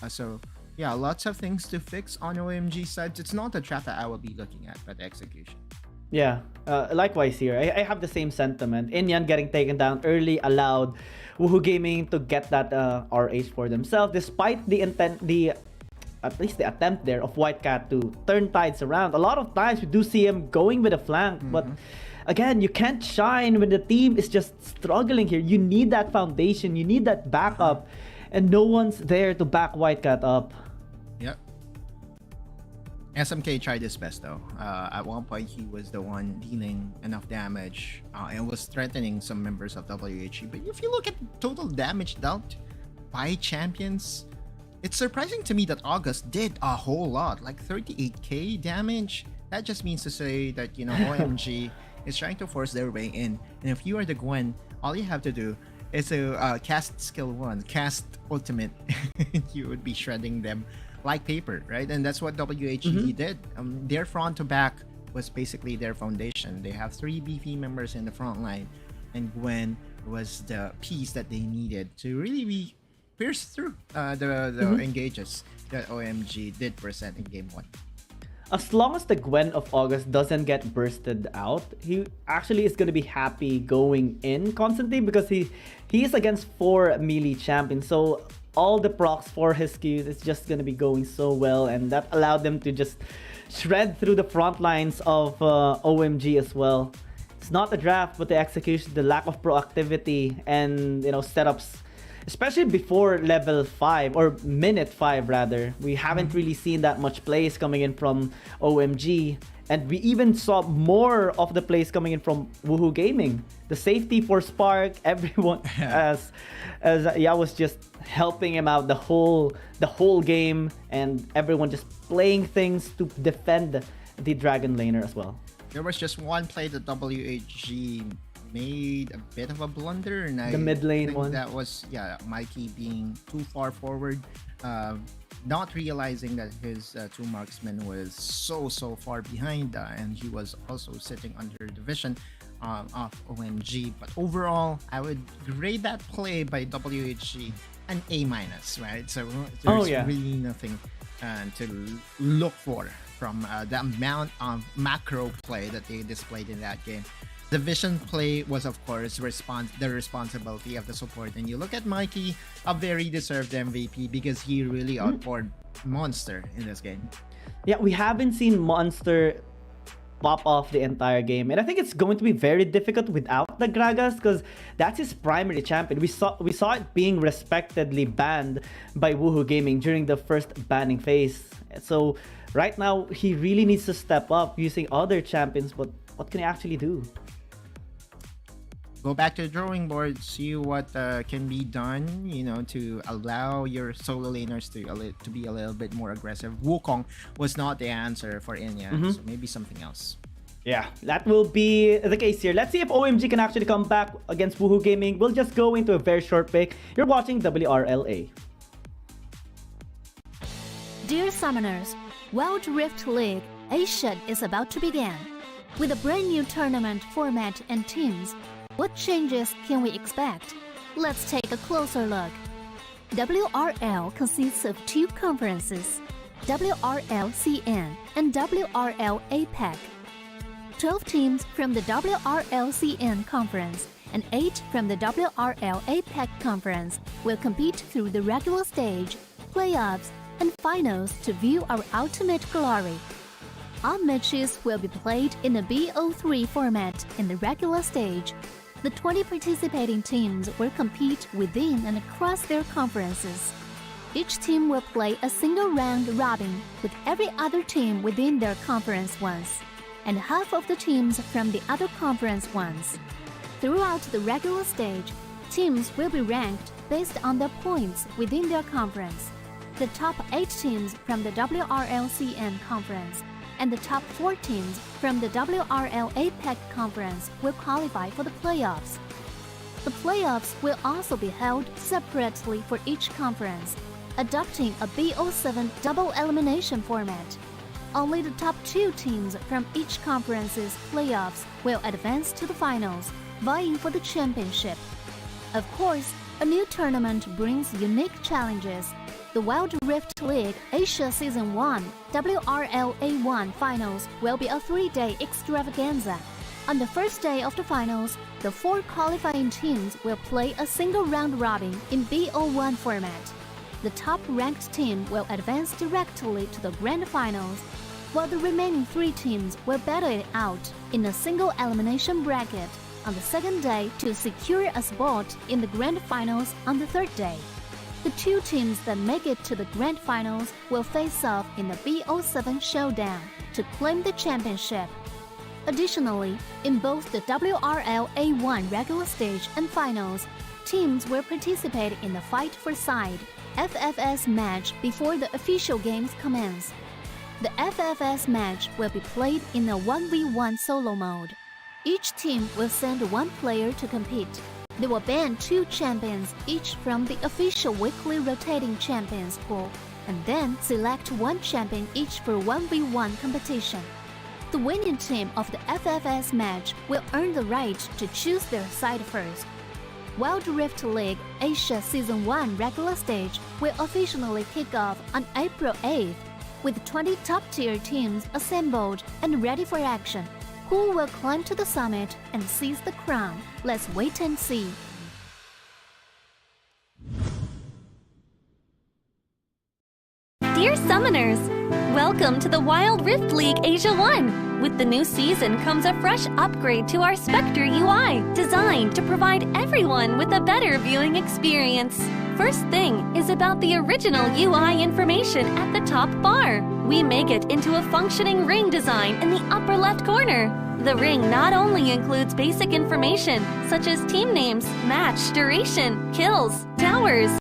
So yeah, lots of things to fix on OMG side. It's not the trap that I will be looking at, but the execution. Yeah, likewise here. I have the same sentiment. Inyan getting taken down early allowed Woohoo Gaming to get that RH for themselves, despite at least the attempt there of Whitecat to turn tides around. A lot of times we do see him going with a flank, but again, you can't shine when the team is just struggling here. You need that foundation, you need that backup, and no one's there to back Whitecat up. Yep. SMK tried his best though. At one point, he was the one dealing enough damage and was threatening some members of WHG. But if you look at total damage dealt by champions, it's surprising to me that August did a whole lot, like 38k damage. That just means to say that, you know, OMG is trying to force their way in. And if you are the Gwen, all you have to do is to cast skill 1, cast ultimate. You would be shredding them like paper, right? And that's what WHG did. Their front to back was basically their foundation. They have 3 beefy members in the front line, and Gwen was the piece that they needed to really be pierce through the engages that OMG did present in game 1. As long as the Gwen of August doesn't get bursted out, he actually is going to be happy going in constantly, because he is against 4 melee champions. So all the procs for his Qs is just going to be going so well, and that allowed them to just shred through the front lines of OMG as well. It's not the draft, but the execution, the lack of proactivity, and, you know, setups. Especially before level 5, or minute 5 rather, we haven't really seen that much plays coming in from OMG, and we even saw more of the plays coming in from Woohoo Gaming. The safety for Spark, everyone, as Ya was just helping him out the whole game, and everyone just playing things to defend the Dragon Laner as well. There was just one play that WHG made a bit of a blunder, and the mid lane one, that was Mikey being too far forward, not realizing that his 2 marksmen was so far behind, and he was also sitting under the vision of OMG. But overall, I would grade that play by WHG an A-, right? So there's really nothing to look for from the amount of macro play that they displayed in that game. The vision play was, of course, the responsibility of the support. And you look at Mikey, a very deserved MVP, because he really outpoured Monster in this game. Yeah, we haven't seen Monster pop off the entire game, and I think it's going to be very difficult without the Gragas, because that's his primary champion. We saw it being respectedly banned by Woohoo Gaming during the first banning phase. So right now, he really needs to step up using other champions, but what can he actually do? go back to the drawing board, see what can be done, to allow your solo laners to be a little bit more aggressive. Wukong was not the answer for Inya, so maybe something else. Yeah, that will be the case here. Let's see if OMG can actually come back against Woohoo Gaming. We'll just go into a very short pick. You're watching WRLA. Dear Summoners, Wild Rift League Asia is about to begin. With a brand new tournament format and teams, what changes can we expect? Let's take a closer look. WRL consists of two conferences, WRL CN and WRL APAC. 12 teams from the WRL CN conference and 8 from the WRL APAC conference will compete through the regular stage, playoffs, and finals to view our ultimate glory. All matches will be played in a BO3 format in the regular stage. The 20 participating teams will compete within and across their conferences. Each team will play a single round robin with every other team within their conference once, and half of the teams from the other conference once. Throughout the regular stage, teams will be ranked based on their points within their conference. The top 8 teams from the WRLCN conference and the top 4 teams from the WRL APAC conference will qualify for the playoffs. The playoffs will also be held separately for each conference, adopting a BO7 double elimination format. Only the top 2 teams from each conference's playoffs will advance to the finals, vying for the championship. Of course, a new tournament brings unique challenges. The Wild Rift League Asia Season 1 WRL A1 Finals will be a 3-day extravaganza. On the first day of the finals, the 4 qualifying teams will play a single round robin in BO1 format. The top-ranked team will advance directly to the grand finals, while the remaining 3 teams will battle it out in a single elimination bracket on the second day to secure a spot in the grand finals on the third day. The 2 teams that make it to the grand finals will face off in the BO7 showdown to claim the championship. Additionally, in both the WRL A1 regular stage and finals, teams will participate in the Fight for Side FFS match before the official games commence. The FFS match will be played in a 1v1 solo mode. Each team will send 1 player to compete. They will ban 2 champions each from the official weekly rotating champions pool, and then select 1 champion each for 1v1 competition. The winning team of the FFS match will earn the right to choose their side first. Wild Rift League Asia Season 1 regular stage will officially kick off on April 8th, with 20 top-tier teams assembled and ready for action. Who will climb to the summit and seize the crown? Let's wait and see. Dear Summoners, welcome to the Wild Rift League Asia 1. With the new season comes a fresh upgrade to our Spectre UI, designed to provide everyone with a better viewing experience. First thing is about the original UI information at the top bar. We make it into a functioning ring design in the upper left corner. The ring not only includes basic information such as team names, match duration, kills, towers.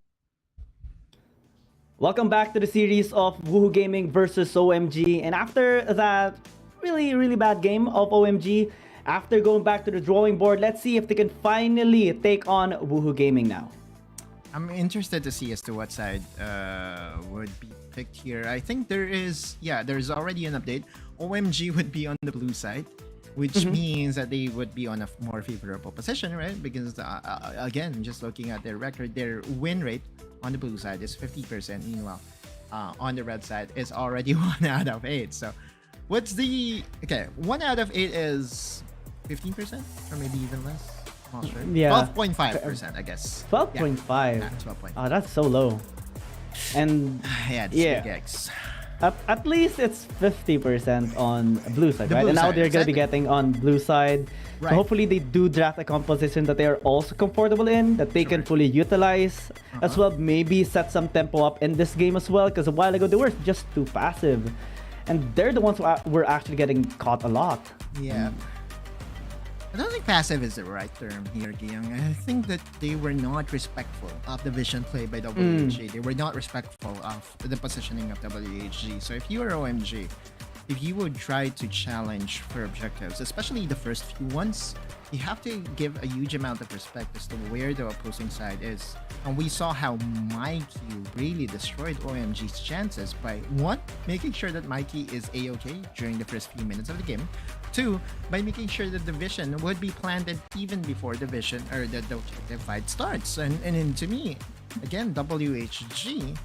Welcome back to the series of Woohoo Gaming versus OMG. And after that really bad game of OMG, after going back to the drawing board, let's see if they can finally take on Woohoo Gaming now. I'm interested to see as to what side would be picked here. I think there's already an update. OMG would be on the blue side, which means that they would be on a more favorable position, right? Because again, just looking at their record, their win rate on the blue side is 50%. Meanwhile, on the red side is already 1 out of 8. So what's the... Okay, 1 out of 8 is 15%? Or maybe even less? Not sure. Yeah. 12.5%, I guess. 12.5? Yeah, 12.5. Oh, that's so low. And... yeah, it's big X. At least it's 50% on blue side, right? And now they're going to be getting on blue side. Right. So hopefully they do draft a composition that they are also comfortable in, that they can fully utilize, as well maybe set some tempo up in this game as well, because a while ago they were just too passive. And they're the ones who were actually getting caught a lot. Yeah. I don't think passive is the right term here, Giyang. I think that they were not respectful of the vision play by WHG. They were not respectful of the positioning of WHG. So if you are OMG, if you would try to challenge for objectives, especially the first few ones, you have to give a huge amount of respect as to where the opposing side is. And we saw how Mikey really destroyed OMG's chances by, one, making sure that Mikey is A-okay during the first few minutes of the game. Two, by making sure that the vision would be planted even before the vision or the objective fight starts. And then to me, again, WHG,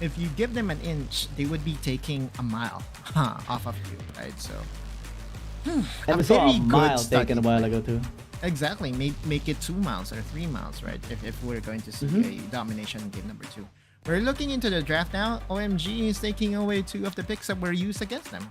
if you give them an inch, they would be taking a mile off of you, right? So, and we saw a mile taken a while ago too. Exactly, make it 2 miles or 3 miles, right? If we're going to see a domination in game number 2. We're looking into the draft now. OMG is taking away 2 of the picks that were used against them.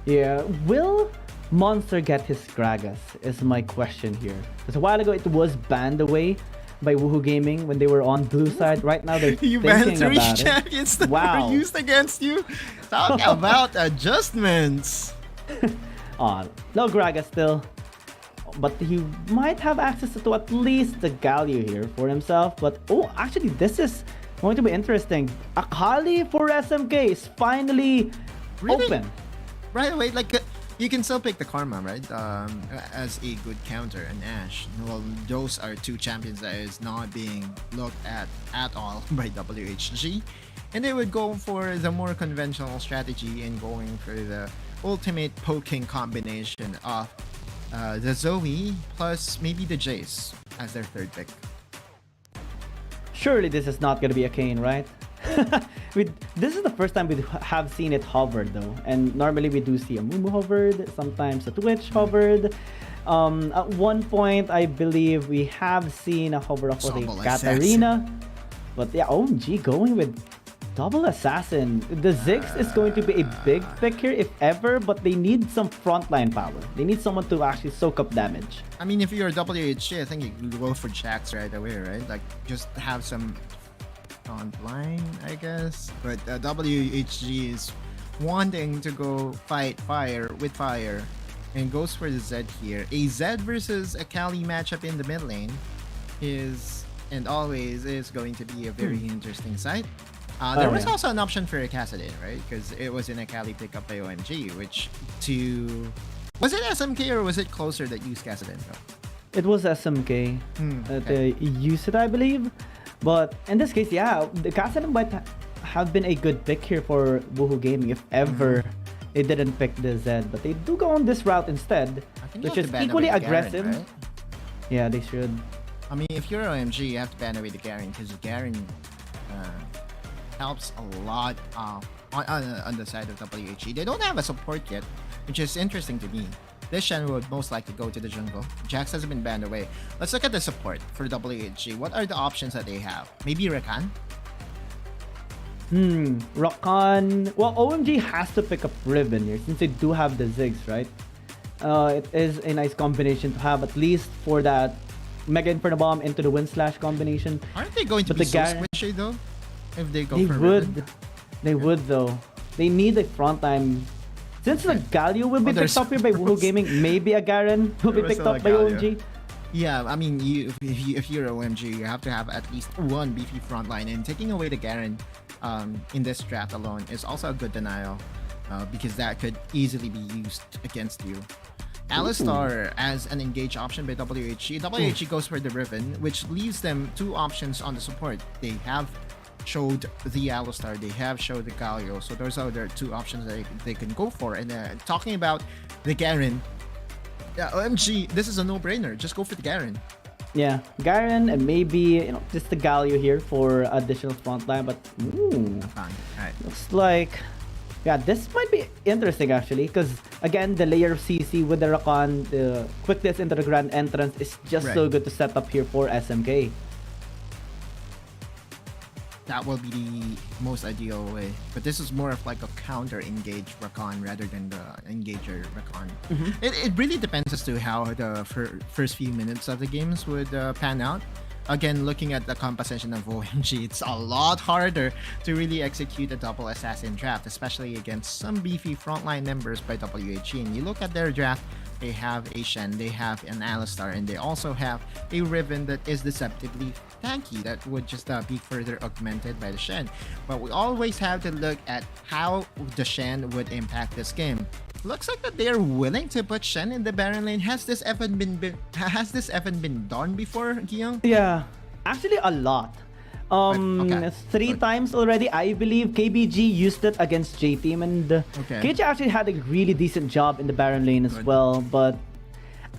Yeah, will Monster get his Gragas is my question here. Because a while ago it was banned away by Woohoo Gaming when they were on blue side. Right now they're you thinking banned 3 about champions it. that were used against you. Talk about adjustments. No Gragas still. But he might have access to at least the Galio here for himself. But actually this is going to be interesting. Akali for SMK is finally open. Right away, like you can still pick the Karma, right? As a good counter and Ashe. Well, those are 2 champions that is not being looked at all by WHG. And they would go for the more conventional strategy and going for the ultimate poking combination of the Zoe plus maybe the Jace as their 3rd pick. Surely this is not going to be a Kayn, right? This is the first time we have seen it hovered though, and normally we do see a Mumu hovered, sometimes a Twitch hovered. At one point I believe we have seen a hover of a Katarina, but yeah, OMG going with double assassin. The Ziggs is going to be a big pick here if ever, but they need some frontline power. They need someone to actually soak up damage. I mean, if you're WHG, I think you go for Jax right away, right? Like just have some frontline, I guess. But WHG is wanting to go fight fire with fire and goes for the Zed here. A Zed versus a Kali matchup in the mid lane is and always is going to be a very interesting sight. There was also an option for a Kassadin, right? Because it was in a Kali pickup by OMG, which was it SMK or was it closer that used Kassadin? It was SMK that used it, I believe. But in this case, yeah, the Kassadin might have been a good pick here for Woohoo Gaming if ever they didn't pick the Zed. But they do go on this route instead, which is equally aggressive. Garen, right? Yeah, they should. I mean, if you're OMG, you have to ban away the Garen because Garen helps a lot on the side of WHG. They don't have a support yet, which is interesting to me. This Shen would most likely go to the jungle. Jax has been banned away. Let's look at the support for WHG. What are the options that they have? Maybe Rakan? Rakan. Well, OMG has to pick up Riven here since they do have the Ziggs, right? It is a nice combination to have at least for that Mega Inferno Bomb into the Wind Slash combination. Aren't they going to be so squishy though? If they go for Riven? Riven? They would though. They need a frontline. Since the Galio will be picked up here by Woohoo Gaming, maybe a Garen will be picked up by OMG. Yeah, I mean, if you're OMG, you have to have at least one beefy frontline, and taking away the Garen in this draft alone is also a good denial because that could easily be used against you. Alistar as an engage option by WHG. WHG goes for the Riven, which leaves them 2 options on the support. They have showed the Alistar, they have showed the Galio, so those are their 2 options that they can go for. And talking about the Garen, yeah, OMG, this is a no-brainer. Just go for the Garen. Yeah, Garen and maybe just the Galio here for additional frontline. But looks like this might be interesting actually, because again the layer of CC with the Rakan, the quickness into the grand entrance is just so good to set up here for SMK. That will be the most ideal way. But this is more of like a counter engage Rakan rather than the engager Rakan. It really depends as to how the first few minutes of the games would pan out. Again, looking at the composition of OMG, it's a lot harder to really execute a double assassin draft, especially against some beefy frontline members by WHG. And you look at their draft, They have a Shen, they have an Alistar, and they also have a Riven that is deceptively tanky that would just be further augmented by the Shen. But we always have to look at how the Shen would impact this game. Looks like that they are willing to put Shen in the Baron lane. Has this ever been done before, Giyoung? Yeah, actually a lot. Three times already, I believe. KBG used it against J-Team, and KJ actually had a really decent job in the Baron lane as well. But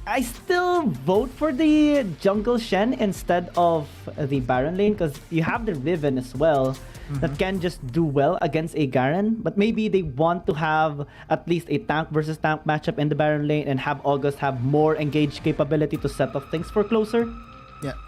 I still vote for the jungle Shen instead of the Baron lane, because you have the Riven as well that can just do well against a Garen. But maybe they want to have at least a tank versus tank matchup in the Baron lane and have August have more engaged capability to set up things for closer. Yeah.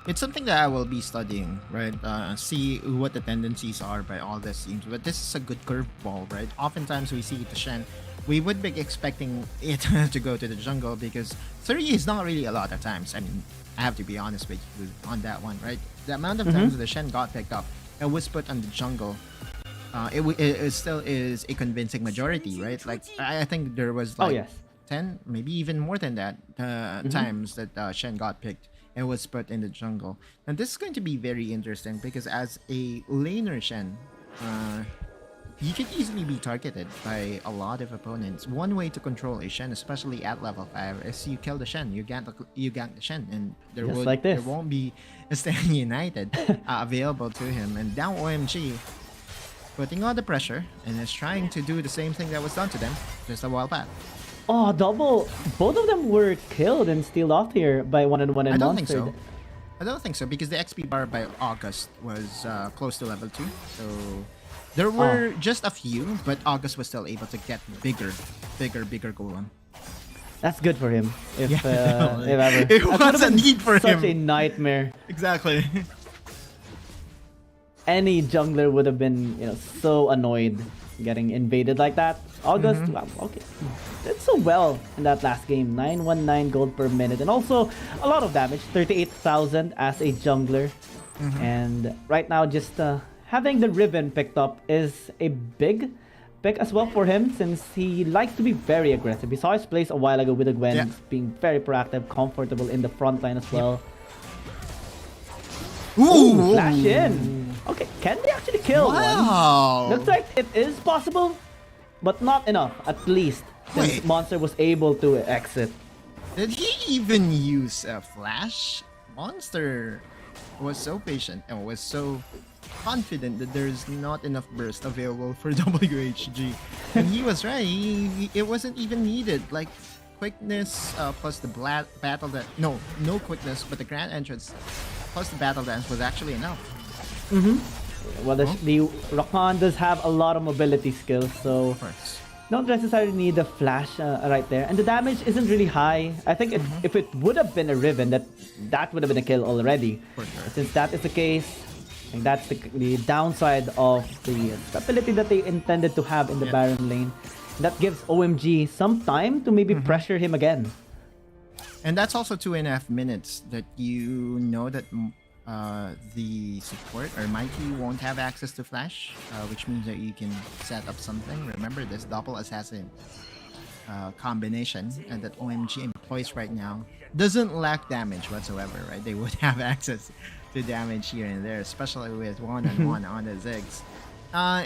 It's something that I will be studying, right? See what the tendencies are by all these teams. But this is a good curveball, right? Oftentimes we see the Shen, we would be expecting it to go to the jungle because 3 is not really a lot of times. I mean, I have to be honest with you on that one, right? The amount of times the Shen got picked up and was put on the jungle, it still is a convincing majority, right? Like, I think there was like 10, maybe even more than that times that Shen got picked and was put in the jungle. And this is going to be very interesting because as a laner Shen, you can easily be targeted by a lot of opponents. One way to control a Shen, especially at level 5, is you kill the Shen, you gank the Shen, and there won't be a Stand United available to him. And now OMG putting all the pressure and is trying to do the same thing that was done to them just a while back. Oh, double. Both of them were killed and stealed off here by 1-1 and Monster. I don't think so because the XP bar by August was close to level 2. So there were just a few, but August was still able to get bigger golem. That's good for him. If ever. It was a need for him. Such a nightmare. Exactly. Any jungler would have been, so annoyed getting invaded like that. August, did so well in that last game. 919 gold per minute, and also a lot of damage, 38,000 as a jungler. And right now, just having the Riven picked up is a big pick as well for him, since he likes to be very aggressive. We saw his plays a while ago with the Gwen, being very proactive, comfortable in the front line as well. Ooh, flash in. Okay, can they actually kill one? Looks like it is possible, but not enough, at least, since Monster was able to exit. Did he even use a flash? Monster was so patient and was so confident that there's not enough burst available for WHG. And he was right, it wasn't even needed. Like, quickness plus the battle that... No quickness, but the grand entrance plus the battle dance was actually enough. Well, the Rockman does have a lot of mobility skills, so don't necessarily need the flash right there. And the damage isn't really high. I think if it would have been a Riven, that would have been a kill already. Since that is the case, I think that's the downside of the stability that they intended to have in the Baron lane. That gives OMG some time to maybe pressure him again. And that's also 2.5 minutes that you know that the support or Mikey won't have access to flash, which means that you can set up something. Remember this double assassin combination and that OMG employs right now doesn't lack damage whatsoever, right? They would have access to damage here and there, especially with 1-on-1 on the Ziggs.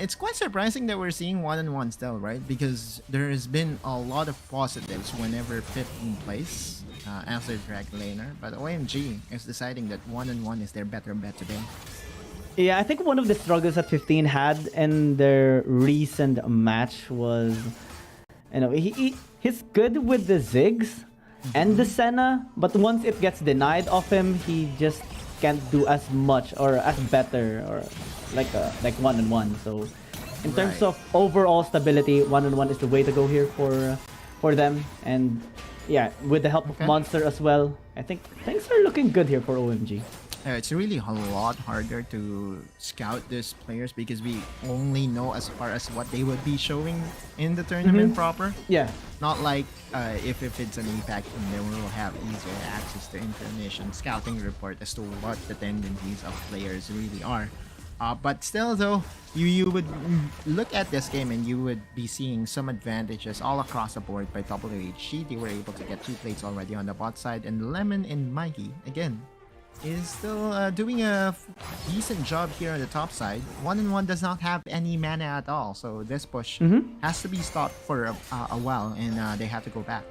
It's quite surprising that we're seeing 1-on-1 still, right? Because there has been a lot of positives whenever 15 plays as their drag laner, but OMG is deciding that 1-on-1 is their better bet today. Yeah, I think one of the struggles that 15 had in their recent match was, he's good with the Ziggs and the Senna, but once it gets denied of him, he just can't do as much or as better or like 1-on-1. So in terms of overall stability, 1-on-1 is the way to go here for them. And yeah, with the help of Monster as well, I think things are looking good here for OMG. It's really a lot harder to scout these players because we only know as far as what they would be showing in the tournament proper. Yeah. Not like if it's an impact, then we'll have easier access to information, scouting report as to what the tendencies of players really are. But still, though, you would look at this game and you would be seeing some advantages all across the board by WHG. They were able to get 2 plates already on the bot side, and Lemon and Mikey, again, is still doing a decent job here on the top side. 1-1 does not have any mana at all, so this push has to be stopped for a while, and they have to go back.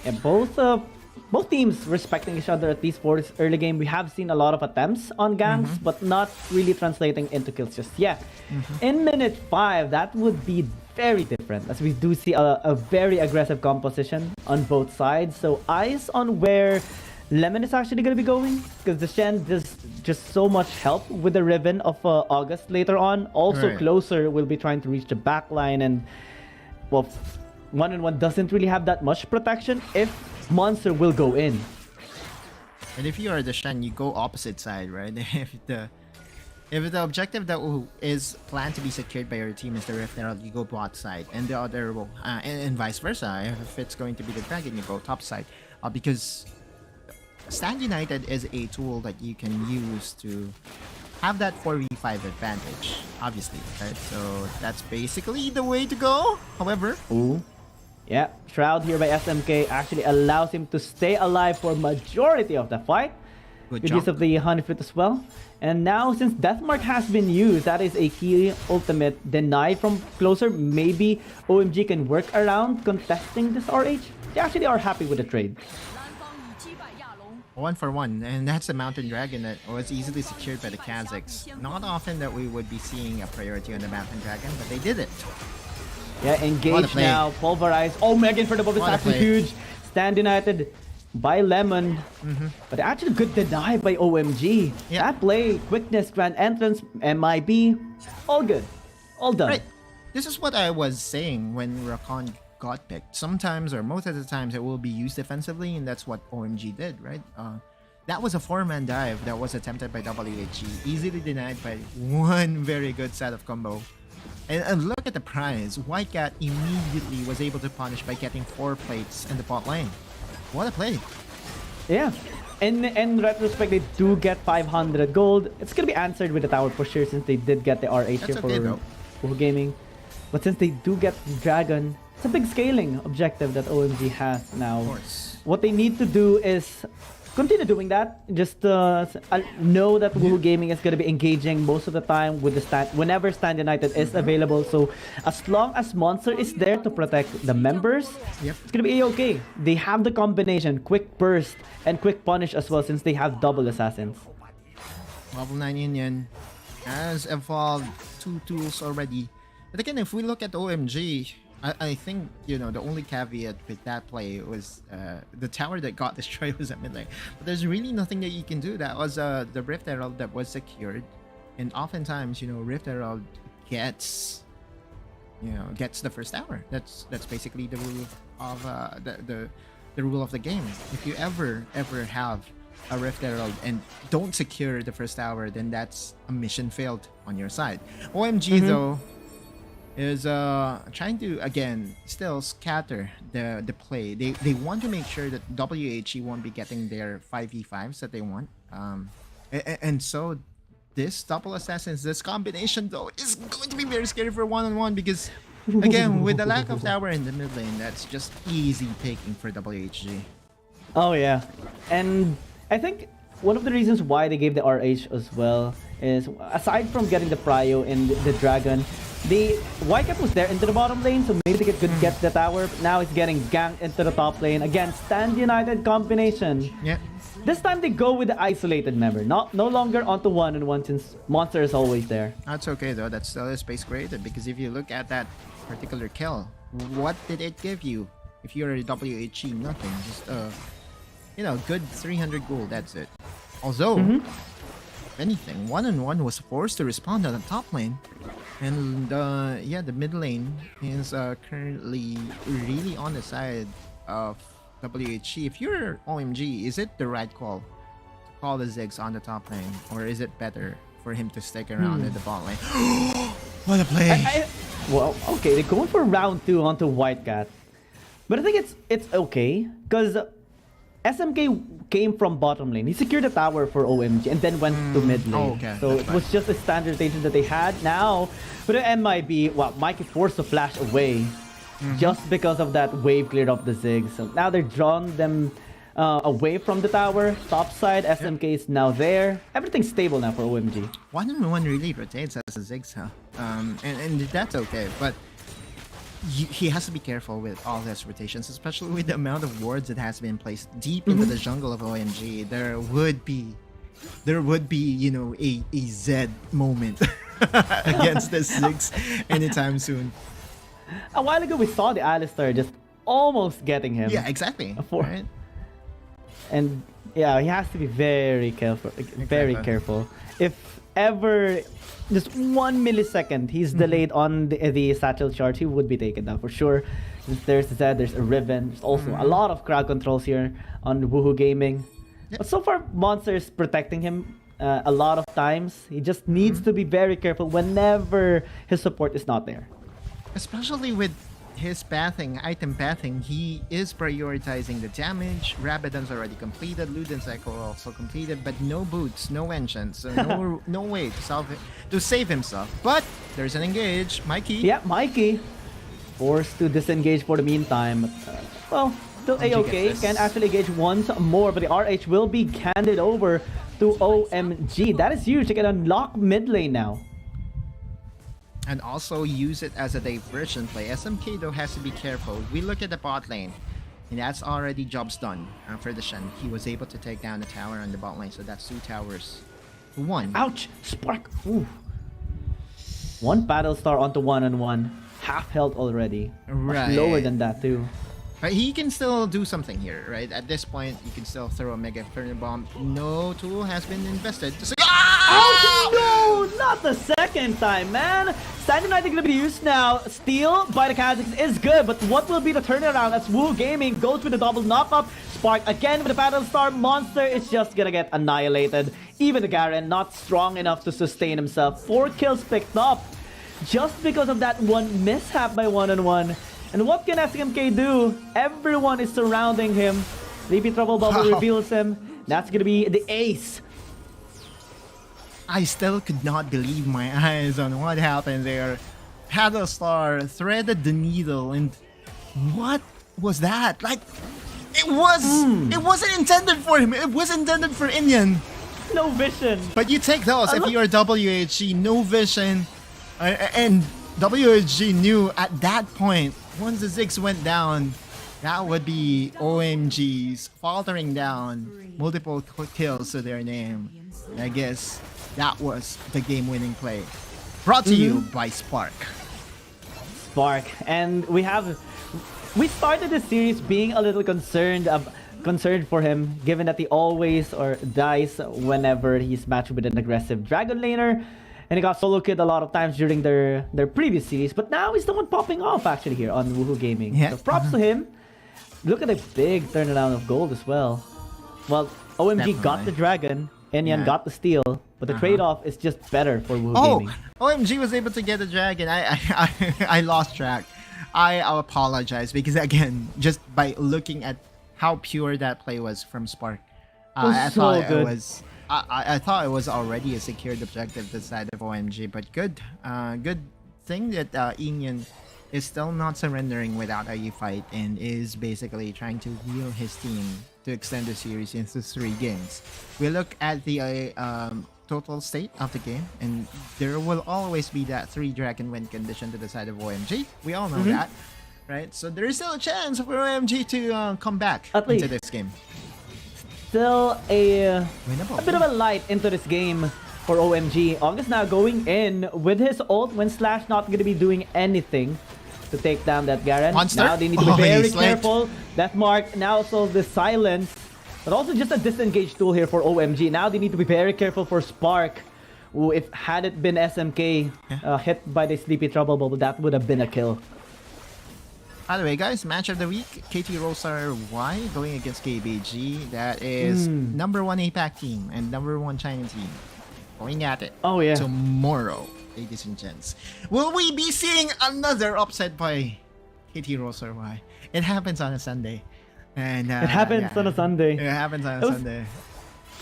And both teams respecting each other at least for this early game. We have seen a lot of attempts on ganks, but not really translating into kills just yet. In minute 5, that would be very different, as we do see a very aggressive composition on both sides. So eyes on where Lemon is actually going to be going, because the Shen does just so much help with the Ribbon of August later on. Also, Closer will be trying to reach the back line, and well, 1-1 doesn't really have that much protection if Monster will go in. And if you are the Shen, you go opposite side, right? If the objective that is planned to be secured by your team is the Rift Herald, you go bot side, and the other will, and vice versa. If it's going to be the Dragon, you go top side, because Stand United is a tool that you can use to have that 4v5 advantage, obviously, right? So that's basically the way to go. However, yeah, Shroud here by SMK actually allows him to stay alive for majority of the fight. Good use of the Honeyfoot as well. And now, since Deathmark has been used, that is a key ultimate denied from Closer. Maybe OMG can work around contesting this RH. They actually are happy with the trade. 1 for 1, and that's a Mountain Dragon that was easily secured by the Kazakhs. Not often that we would be seeing a priority on the Mountain Dragon, but they did it. Yeah, engage now, pulverize. Oh, Megan for the bubble sack, huge. Stand United by Lemon, but actually good deny by OMG. That play, quickness, grand entrance, MIB, all good, all done. Right. This is what I was saying when Rakan got picked. Sometimes, or most of the times, it will be used defensively, and that's what OMG did, right? That was a 4-man dive that was attempted by WHG, easily denied by one very good set of combo. And look at the prize. White Cat immediately was able to punish by getting 4 plates in the bot lane. What a play. Yeah. In retrospect, they do get 500 gold. It's going to be answered with the tower push here, since they did get the RH here for gaming. But since they do get the Dragon, it's a big scaling objective that OMG has now. Of course. What they need to do is continue doing that. Just know that Woohoo Gaming is going to be engaging most of the time with the whenever Stand United is available. So as long as Monster is there to protect the members, it's going to be okay. They have the combination, quick burst and quick punish as well, since they have double assassins. Level 9 Union has evolved 2 tools already. But again, if we look at OMG, I think, you know, the only caveat with that play was the tower that got destroyed was at mid lane. But there's really nothing that you can do. That was the Rift Herald that was secured. And oftentimes, you know, Rift Herald gets the first tower. That's basically the rule of the rule of the game. If you ever have a Rift Herald and don't secure the first tower, then that's a mission failed on your side. OMG though is trying to again still scatter the play. They want to make sure that WHG won't be getting their 5v5s that they want. And so this double assassins, this combination though, is going to be very scary for 1-on-1, because again, with the lack of tower in the mid lane, that's just easy taking for WHG. Oh yeah, and I think one of the reasons why they gave the RH as well is, aside from getting the prio and the dragon, the White was there into the bottom lane, so maybe they could get the tower. But now it's getting ganked into the top lane. Again, Stand United combination. Yeah. This time they go with the isolated member, no longer onto 1-on-1, since Monster is always there. That's okay though. That's still a space created, because if you look at that particular kill, what did it give you? If you're a WHG, nothing. Just you know, good 300 gold. That's it. Although, if anything, 1-on-1 was forced to respond on the top lane, and yeah, the mid lane is currently really on the side of WHG. If you're OMG, is it the right call to call the Ziggs on the top lane, or is it better for him to stick around in the bot lane? What a play! Well, okay, they're going for round 2 onto White Cat, but I think it's okay, because SMK came from bottom lane. He secured the tower for OMG and then went to mid lane. Okay, so it was just a standard rotation that they had. Now, with the MIB, well, Mike is forced to flash away just because of that wave cleared off the Ziggs. So now they're drawn them away from the tower. Top side, SMK is now there. Everything's stable now for OMG. 1-on-1 really rotates as a Ziggs, huh? And that's okay, but he has to be careful with all his rotations, especially with the amount of wards that has been placed deep into the jungle of OMG. There would be, you know, a Z moment against the Ziggs anytime soon. A while ago, we saw the Alistar just almost getting him. Yeah, exactly. Right? And yeah, he has to be very careful. Very careful. If ever just 1 millisecond he's delayed on the satchel charge, he would be taken down for sure. There's Zed, there's a Riven, there's also a lot of crowd controls here on Woohoo Gaming. But so far, Monster is protecting him a lot of times. He just needs to be very careful whenever his support is not there. Especially with his pathing, item pathing, he is prioritizing the damage. Rabadon's already completed, Luden Cycle also completed, but no boots, no enchants, so no way to save himself. But there's an engage, Mikey. Yeah, Mikey forced to disengage for the meantime. Well, still A-okay, can actually engage once more, but the RH will be handed over to OMG. That is huge, they can unlock mid lane now. And also use it as a diversion play. SMK though has to be careful. We look at the bot lane, and that's already jobs done for the Shen. He was able to take down the tower on the bot lane, so that's 2 towers to 1. Ouch! Spark! Ooh. 1 battle star onto 1-on-1. Half health already. Much lower than that too. But he can still do something here, right? At this point, you can still throw a Mega Inferno Bomb. No tool has been invested. Oh no! Not the second time, man! Stand United gonna be used now. Steal by the Kazakhs is good, but what will be the turnaround as Woo Gaming goes with the double knock-up? Spark again with the Battle Star. Monster is just gonna get annihilated. Even the Garen not strong enough to sustain himself. 4 kills picked up just because of that one mishap by 1-on-1. And what can SMK do? Everyone is surrounding him. Sleepy Trouble Bubble reveals him. That's gonna be the ace. I still could not believe my eyes on what happened there. Paddlestar threaded the needle, and what was that? Like, it wasn't intended for him. It was intended for Indian. No vision. But you take those if you're WHG, no vision, and WHG knew at that point, once the Ziggs went down, that would be OMG's faltering down, multiple kills to their name. I guess that was the game-winning play. Brought to you by Spark. And we started this series being a little concerned for him, given that he always dies whenever he's matched with an aggressive dragon laner. And he got solo killed a lot of times during their previous series, but now he's the one popping off actually here on Woohoo Gaming. So props to him. Look at the big turnaround of gold as well. Well, OMG got the dragon, Enyan got the steal, but the trade-off is just better for Woohoo Gaming. OMG was able to get the dragon. I lost track. I apologize because again, just by looking at how pure that play was from Spark, I thought it was already a secured objective this side of OMG, but good thing that Enyan is still not surrendering without a fight and is basically trying to wheel his team to extend the series into 3 games. We look at the total state of the game, and there will always be that 3 dragon win condition to the side of OMG. We all know that, right? So there is still a chance for OMG to come back into this game. Still a bit of a light into this game for OMG. August now going in with his ult when Slash not going to be doing anything to take down that Garen. Monster? Now they need to be very careful. That Mark now also the silence, but also just a disengage tool here for OMG. Now they need to be very careful for Spark. Ooh, if had it been SMK hit by the Sleepy Trouble Bubble, that would have been a kill. By the way, guys, match of the week, KT Rosar Y going against KBG. That is number 1 APAC team and number 1 China team going at it. Oh yeah. Tomorrow, ladies and gents. Will we be seeing another upset by KT Rosar Y? It happens on a Sunday. And it happens on a Sunday. It happens on a Sunday.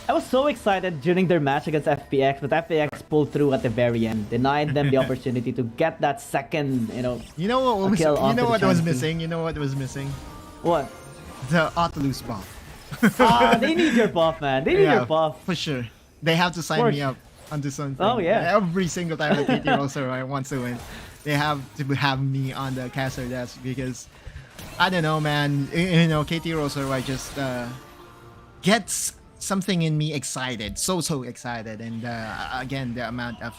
I was so excited during their match against FPX, but FPX pulled through at the very end, denied them the opportunity to get that second, You know what was, missing? You know what was missing? What? The auto-lose buff. They need your buff, man. They need your buff. For sure. They have to sign me up onto something. Oh, yeah. Every single time a KT Roser wants to win, they have to have me on the caster desk because, I don't know, man. KT Roser just gets something in me excited. So excited. And again, the amount of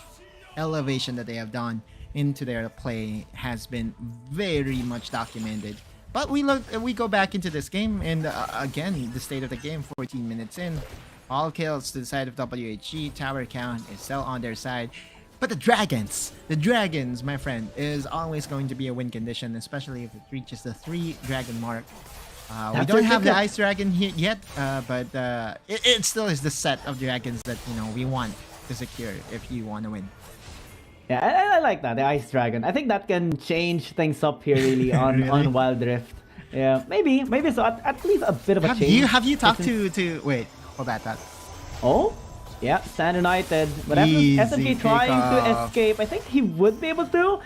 elevation that they have done into their play has been very much documented. But we go back into this game, and again, the state of the game, 14 minutes in, all kills to the side of WHG, tower count is still on their side. But the Dragons, my friend, is always going to be a win condition, especially if it reaches the 3 dragon mark. We don't have the Ice Dragon here yet, but it still is the set of dragons that we want to secure if you want to win. Yeah, I like that, the Ice Dragon. I think that can change things up here really on, on Wild Rift. Yeah, maybe so at least a bit of a change. Have you talked to wait, hold that. Oh? Yeah, Stand United. But SMK trying to escape. I think he would be able to.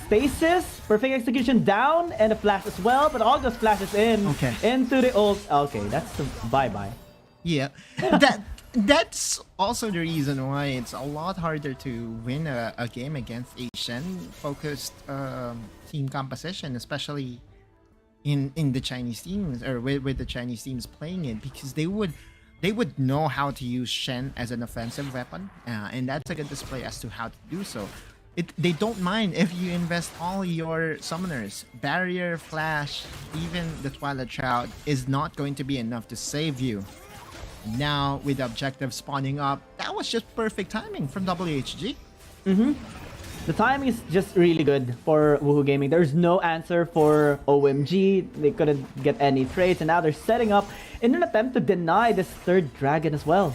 Stasis, perfect execution down, and a flash as well, but August flashes in into the ult. Okay, that's the bye-bye. Yeah, that's also the reason why it's a lot harder to win a game against a Shen-focused team composition, especially in the Chinese teams, or with the Chinese teams playing it, because they would know how to use Shen as an offensive weapon, and that's a good display as to how to do so. They don't mind if you invest all your summoners. Barrier, Flash, even the Twilight Shroud is not going to be enough to save you. Now, with the objective spawning up, that was just perfect timing from WHG. The timing is just really good for Woohoo Gaming. There's no answer for OMG. They couldn't get any trades, and now they're setting up in an attempt to deny this 3rd dragon as well.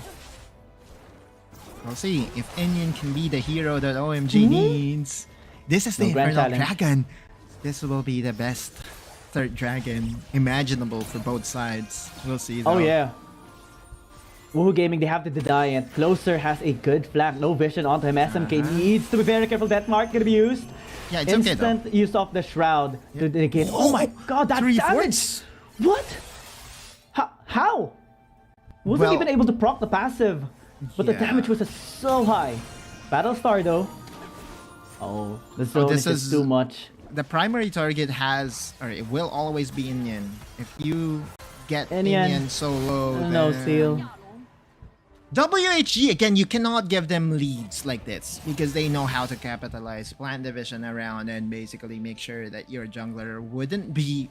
We'll see if Enion can be the hero that OMG needs. This is the Infernal Dragon. This will be the best 3rd dragon imaginable for both sides. We'll see though. Oh yeah. Woohoo Gaming, they have to deny it. Closer has a good flank. No vision onto him. SMK needs to be very careful. That mark gonna be used. Yeah, it's Instant use of the Shroud to negate. Oh my god, that damage! What? How? Wasn't even able to proc the passive. But the damage was so high. Battlestar though. Oh, the zone is just too much. The primary target it will always be Inian. If you get Inian so low, no seal. WHG, again, you cannot give them leads like this because they know how to capitalize, plant division around, and basically make sure that your jungler wouldn't be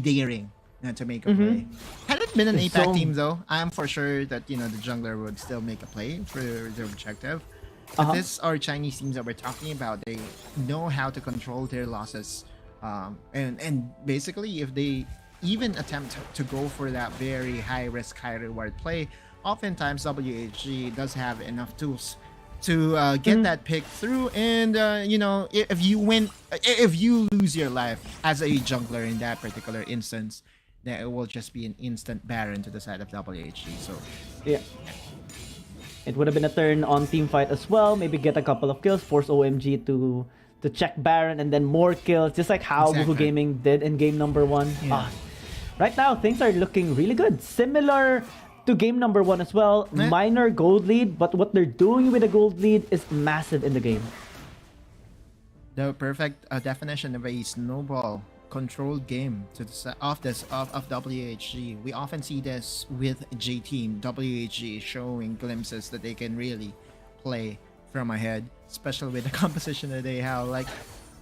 daring to make a play. Had it been an APAC team though, I'm for sure that the jungler would still make a play for their objective. But this are Chinese teams that we're talking about. They know how to control their losses, and basically if they even attempt to go for that very high risk, high reward play, oftentimes WHG does have enough tools to get that pick through. And if you lose your life as a jungler in that particular instance, then it will just be an instant Baron to the side of WHG. So yeah, it would have been a turn on team fight as well. Maybe get a couple of kills, force OMG to check Baron, and then more kills, just like how Woohoo Gaming did in game number 1. Right now things are looking really good, similar to game number 1 as well. Minor gold lead, but what they're doing with the gold lead is massive in the game. The perfect definition of a snowball controlled game to the of WHG. We often see this with J Team. WHG showing glimpses that they can really play from ahead, especially with the composition that they have. Like,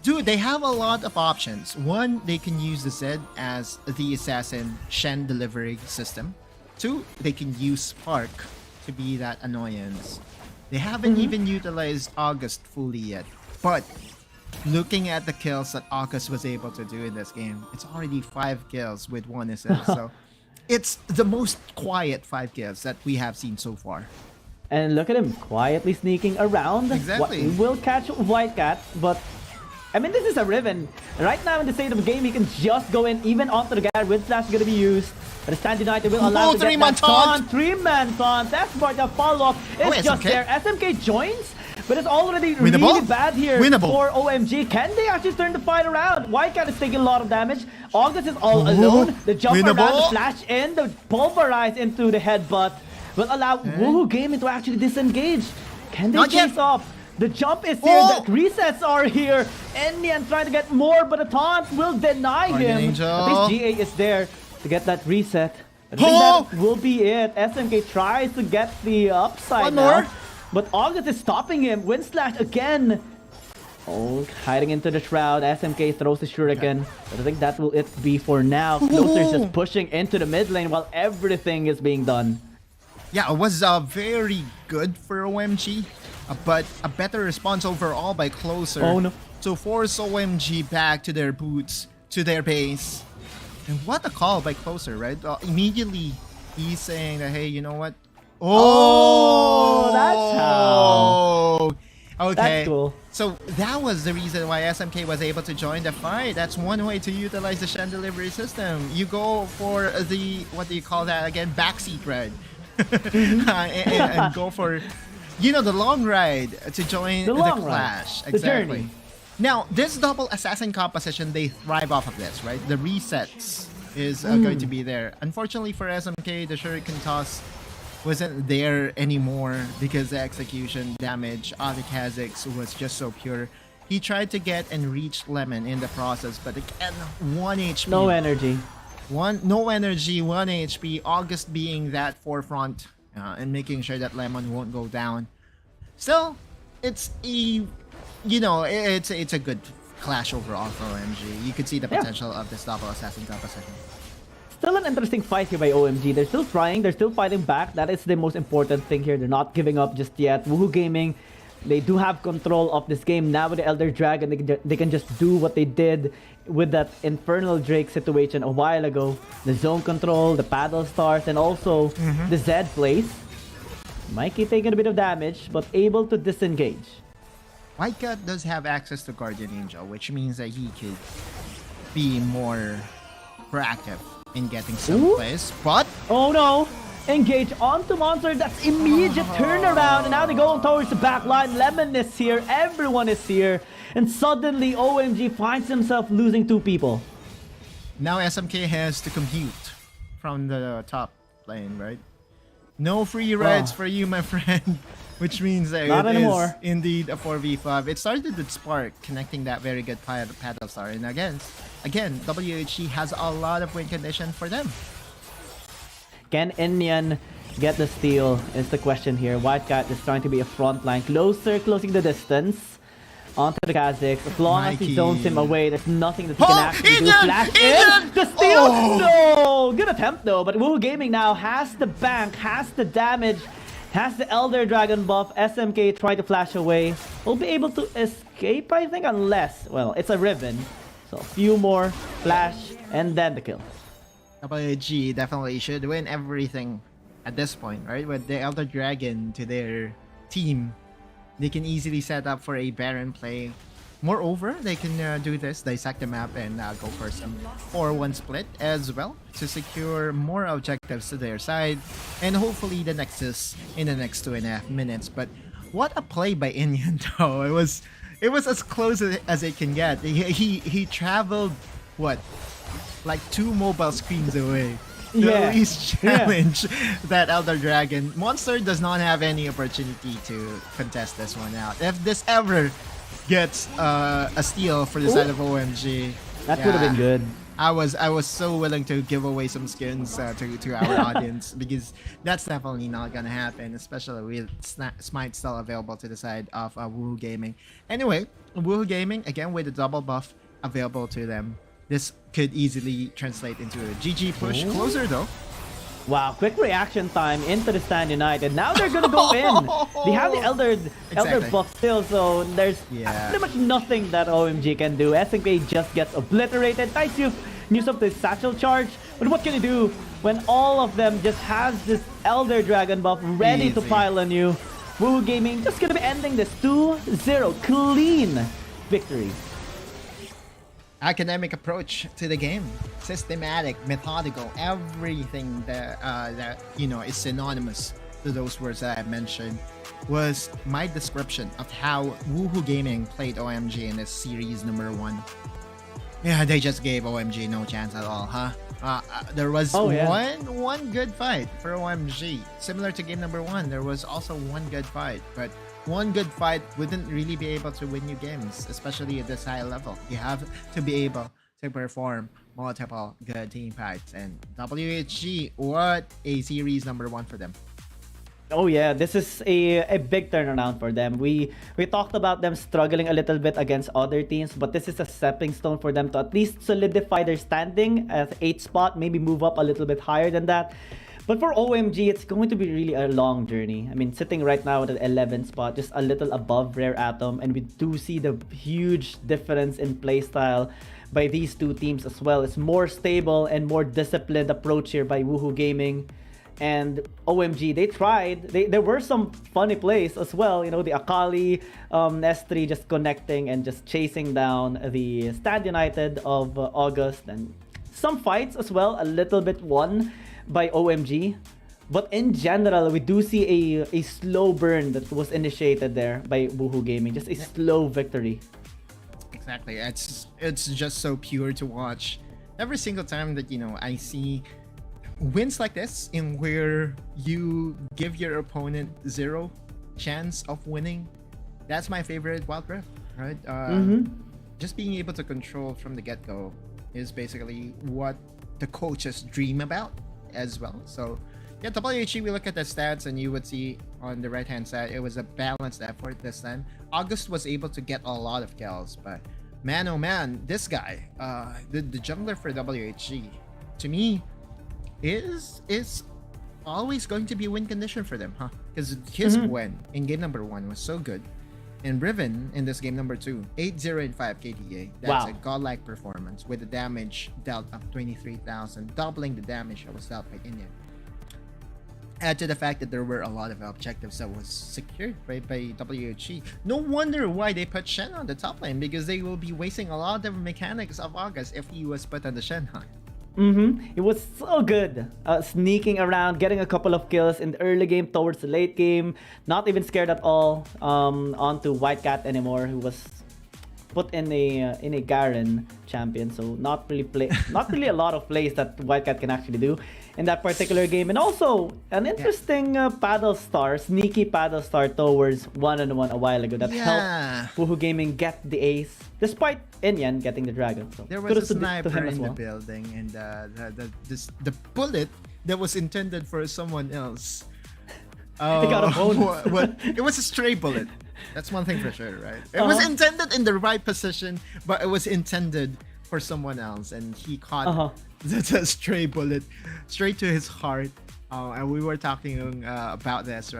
dude, they have a lot of options. One, they can use the Zed as the assassin Shen delivery system. 2, they can use Spark to be that annoyance. They haven't even utilized August fully yet, but looking at the kills that August was able to do in this game, it's already 5 kills with 1 assist. So it's the most quiet 5 kills that we have seen so far. And look at him quietly sneaking around. Exactly. Will catch White Cat, but I mean, this is a Riven. Right now in the state of the game, he can just go in even onto the guy. Wind Flash is going to be used. But Stand United will allow to get that taunt. 3-man taunt. That's part of follow-up. It's just there. SMK joins, but it's already really bad here for OMG. Can they actually turn the fight around? Wildcat is taking a lot of damage. August is all alone. The jump around, the flash in, the pulverize into the headbutt will allow Woohoo Gaming to actually disengage. Can they chase up? The jump is here, the resets are here. Enyan trying to get more, but the taunt will deny him. At least GA is there to get that reset. I think that will be it. SMK tries to get the upside now. But August is stopping him. Wind Slash again. Oh, hiding into the shroud. SMK throws the shuriken. But I think that will it be for now. Closer's just pushing into the mid lane while everything is being done. Yeah, it was very good for OMG, but a better response overall by Closer. Oh no. To force OMG back to their boots, to their base. And what a call by Closer, right? Immediately, he's saying that, hey, you know what? Oh, that's how. Okay. That's cool. So that was the reason why SMK was able to join the fight. That's one way to utilize the Shen delivery system. You go for the, what do you call that again? Backseat ride. and go for, you know, the long ride to join the clash. Ride. Exactly. The journey. Now, this double assassin composition, they thrive off of this, right? The resets is going to be there. Unfortunately for SMK, the shuriken toss wasn't there anymore because the execution damage on the Kha'Zix was just so pure. He tried to get and reach Lemon in the process, but again, 1 HP. No energy. No energy, 1 HP. August being that forefront and making sure that Lemon won't go down. Still, it's a, you know, it's a good clash overall for OMG. You could see the potential of this double assassin composition. Still an interesting fight here by OMG. They're still trying, they're still fighting back. That is the most important thing here. They're not giving up just yet. Woohoo Gaming, they do have control of this game now with the Elder Dragon. They can just do what they did with that Infernal Drake situation a while ago. The zone control, the paddle stars, and also the Zed plays. Mikey taking a bit of damage, but able to disengage. Wildcat does have access to Guardian Angel, which means that he could be more proactive in getting some plays, but... Oh no! Engage onto Monster, that's immediate turnaround, and now they go towards the back line. Lemon is here, everyone is here, and suddenly OMG finds himself losing 2 people. Now SMK has to compute from the top lane, right? No free rides for you, my friend. Which means that it is indeed a 4v5. It started with Spark, connecting that very good paddle star. And again, WHG has a lot of win condition for them. Can Enyan get the steal is the question here. Wildcat is trying to be a front line. Closer, closing the distance onto the Kha'Zix. As long as he zones him away, there's nothing that he can actually do. Flash in! The steal! No! Good attempt though, but Woohoo Gaming now has the bank, has the damage, has the Elder Dragon buff. SMK trying to flash away. Will be able to escape, I think, unless, well, it's a Riven. So a few more, flash, and then the kill. WHG definitely should win everything at this point, right? With the Elder Dragon to their team, they can easily set up for a Baron play. Moreover, they can do this, dissect the map, and go for some 4-1 split as well to secure more objectives to their side, and hopefully the Nexus in the next 2.5 minutes. But what a play by Enyan though! It was as close as it can get. He traveled what, like 2 mobile screens away to at least challenge that Elder Dragon. Monster does not have any opportunity to contest this one out. If this ever gets a steal for the side of OMG, that would have been good. I was so willing to give away some skins to our audience, because that's definitely not gonna happen, especially with Smite still available to the side of Woohoo Gaming. Anyway, Woohoo Gaming again with the double buff available to them. This could easily translate into a GG push. Closer though. Wow, quick reaction time into the Stand United. Now they're gonna go in. They have the Elder buff still, so there's pretty much nothing that OMG can do. SMK just gets obliterated. Nice use of the satchel charge. But what can you do when all of them just has this Elder Dragon buff ready to pile on you? Woohoo Gaming just gonna be ending this 2-0 clean victory. academic approach to the game, systematic, methodical, everything that is synonymous to those words that I mentioned was my description of how Woohoo Gaming played OMG in this series number 1. Yeah, they just gave OMG no chance at all, huh? There was one good fight for OMG. Similar to game number 1, there was also one good fight, but one good fight wouldn't really be able to win you games, especially at this high level. You have to be able to perform multiple good team fights. And WHG, what a series number 1 for them. Oh yeah, this is a big turnaround for them. We talked about them struggling a little bit against other teams, but this is a stepping stone for them to at least solidify their standing at 8th spot, maybe move up a little bit higher than that. But for OMG, it's going to be really a long journey. I mean, sitting right now at the 11th spot, just a little above Rare Atom, and we do see the huge difference in playstyle by these two teams as well. It's more stable and more disciplined approach here by Woohoo Gaming. And OMG, they tried. There were some funny plays as well. You know, the Akali S3 just connecting and just chasing down the Stand United of August. And some fights as well, a little bit won by OMG. But in general, we do see a slow burn that was initiated there by Woohoo Gaming. Just a slow victory. Exactly. It's just so pure to watch. Every single time that, I see wins like this in where you give your opponent 0 chance of winning, that's my favorite Wild Rift, right? Just being able to control from the get-go is basically what the coaches dream about as well. So yeah, WHG, we look at the stats and you would see on the right hand side it was a balanced effort this time. August was able to get a lot of kills, but man oh man, this guy, the jungler for WHG, to me is always going to be a win condition for them, huh? Because his win in game number 1 was so good, and Riven in this game number 2, 8-0 and 5 KDA. That's a godlike performance with the damage dealt of 23,000, doubling the damage that was dealt by Indian. Add to the fact that there were a lot of objectives that was secured by WHG. No wonder why they put Shen on the top lane, because they will be wasting a lot of mechanics of August if he was put on the Shen, huh? It was so good. Sneaking around, getting a couple of kills in the early game towards the late game. Not even scared at all onto White Cat anymore, who was put in a Garen champion. So not really a lot of plays that White Cat can actually do in that particular game. And also an interesting paddle star, sneaky paddle star towards 1-on-1 a while ago that helped Woohoo Gaming get the ace, despite Inyan getting the dragon. So there was a sniper in the building, and the bullet that was intended for someone else. It got a bonus. It was a stray bullet. That's one thing for sure, right? It was intended in the right position, but it was intended for someone else, and he caught the stray bullet straight to his heart. And we were talking about this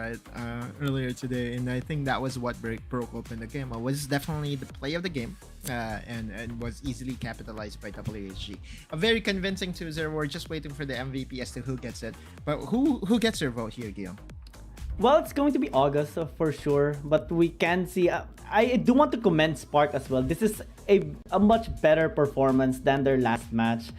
earlier today, and I think that was what broke open the game. It was definitely the play of the game, and was easily capitalized by WHG. A very convincing 2-0. We're just waiting for the MVP as to who gets it. But who gets your vote here, Guillaume? Well, it's going to be August for sure, but we can see. I do want to commend Spark as well. This is a much better performance than their last match.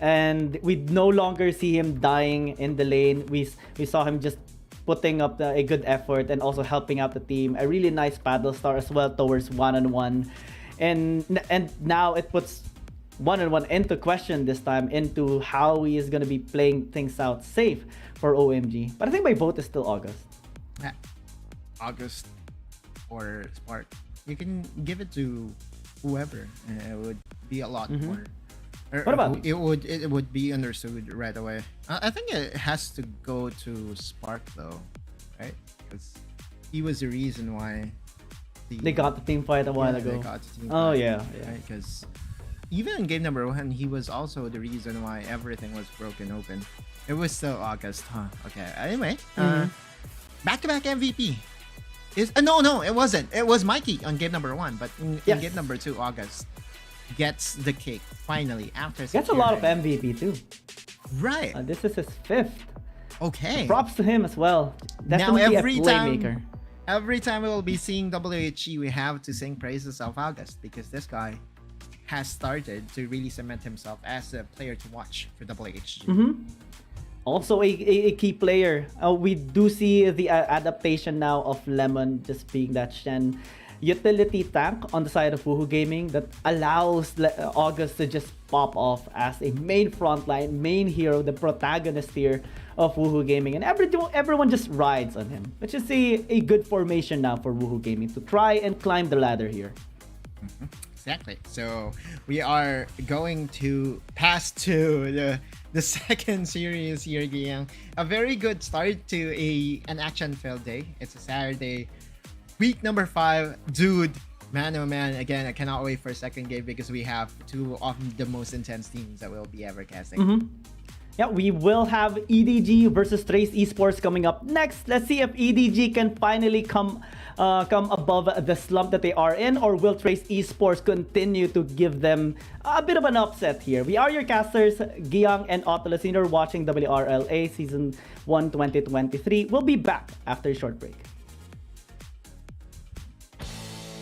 And we no longer see him dying in the lane. We saw him just putting up a good effort and also helping out the team. A really nice paddle star as well towards 1-on-1. And now it puts 1-on-1 into question this time, into how he is going to be playing things out safe for OMG. But I think my vote is still August. August or Spark. You can give it to whoever. It would be a lot more. What about it would be understood right away. I think it has to go to Spark though, right? Because he was the reason why they got the team fight a while ago. Yeah. Because even in game number 1, he was also the reason why everything was broken open. It was still August, huh? Okay. Anyway, back-to-back MVP. No, it wasn't. It was Mikey on game number 1, but in game number 2, August gets the cake finally after. Gets a lot of MVP too. Right. This is his 5th. Okay. So props to him as well. Definitely now every time we will be seeing WHG, we have to sing praises of August, because this guy has started to really cement himself as a player to watch for WHG. Also a key player. We do see the adaptation now of Lemon just being that Shen utility tank on the side of Woohoo Gaming that allows August to just pop off as a main frontline, main hero, the protagonist here of Woohoo Gaming, and everyone just rides on him, which is a good formation now for Woohoo Gaming to try and climb the ladder here. Exactly. So we are going to pass to the second series here, Giyang. A very good start to an action-filled day. It's a Saturday, week number 5. Dude, man oh man, again, I cannot wait for a second game because we have two of the most intense teams that we'll be ever casting. Yeah, we will have EDG versus Trace Esports coming up next. Let's see if EDG can finally come above the slump that they are in, or will Trace Esports continue to give them a bit of an upset here. We are your casters, Giyang and Otolas. You're watching WRLA Season 1 2023. We'll be back after a short break.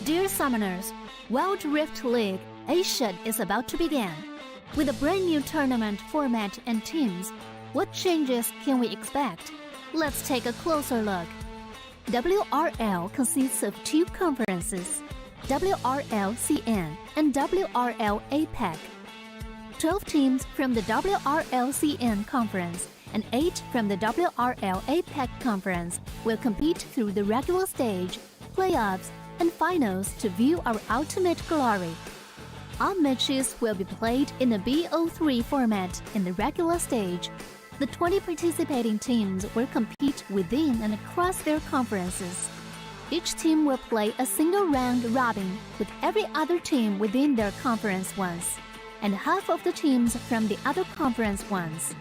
Dear Summoners, Wild Rift League Asia is about to begin. With a brand new tournament format and teams, what changes can we expect? Let's take a closer look. WRL consists of 2 conferences, WRL CN and WRL APAC. 12 teams from the WRL CN conference and 8 from the WRL APAC conference will compete through the regular stage, playoffs, and finals to view our ultimate glory. All matches will be played in the BO3 format in the regular stage. The 20 participating teams will compete within and across their conferences. Each team will play a single round robin with every other team within their conference once, and half of the teams from the other conference once.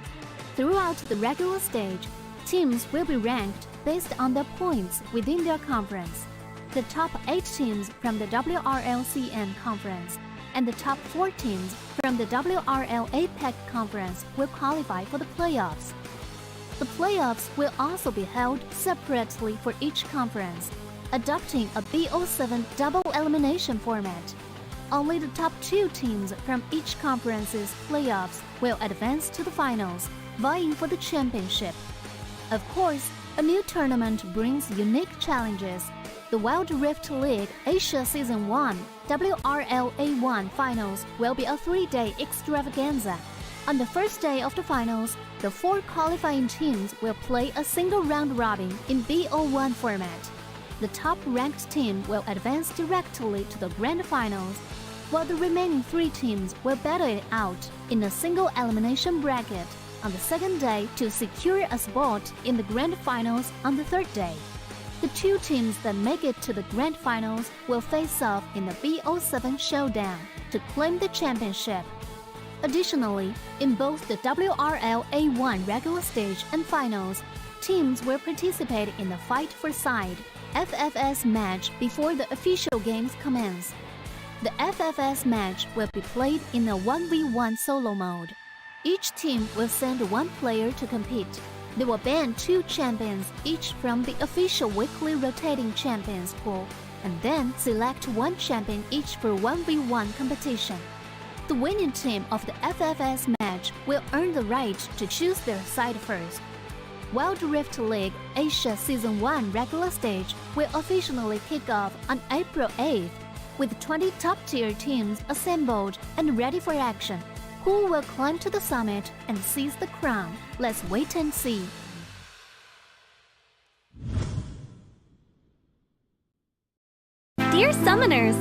Throughout the regular stage, teams will be ranked based on their points within their conference. The top 8 teams from the WRLCN conference and the top 4 teams from the WRL APAC conference will qualify for the playoffs. The playoffs will also be held separately for each conference, adopting a BO7 double elimination format. Only the top 2 teams from each conference's playoffs will advance to the finals, vying for the championship. Of course, a new tournament brings unique challenges. The Wild Rift League Asia Season 1 WRLA1 Finals will be a 3-day extravaganza. On the first day of the finals, the 4 qualifying teams will play a single round robin in BO1 format. The top-ranked team will advance directly to the grand finals, while the remaining 3 teams will battle it out in a single elimination bracket on the second day to secure a spot in the grand finals on the third day. The 2 teams that make it to the grand finals will face off in the BO7 showdown to claim the championship. Additionally, in both the WRL A1 regular stage and finals, teams will participate in the Fight for Side FFS match before the official games commence. The FFS match will be played in a 1v1 solo mode. Each team will send 1 player to compete. They will ban 2 champions each from the official weekly rotating champions pool, and then select 1 champion each for 1v1 competition. The winning team of the FFS match will earn the right to choose their side first. Wild Rift League Asia Season 1 regular stage will officially kick off on April 8th, with 20 top-tier teams assembled and ready for action. Who will climb to the summit and seize the crown? Let's wait and see. Dear Summoners,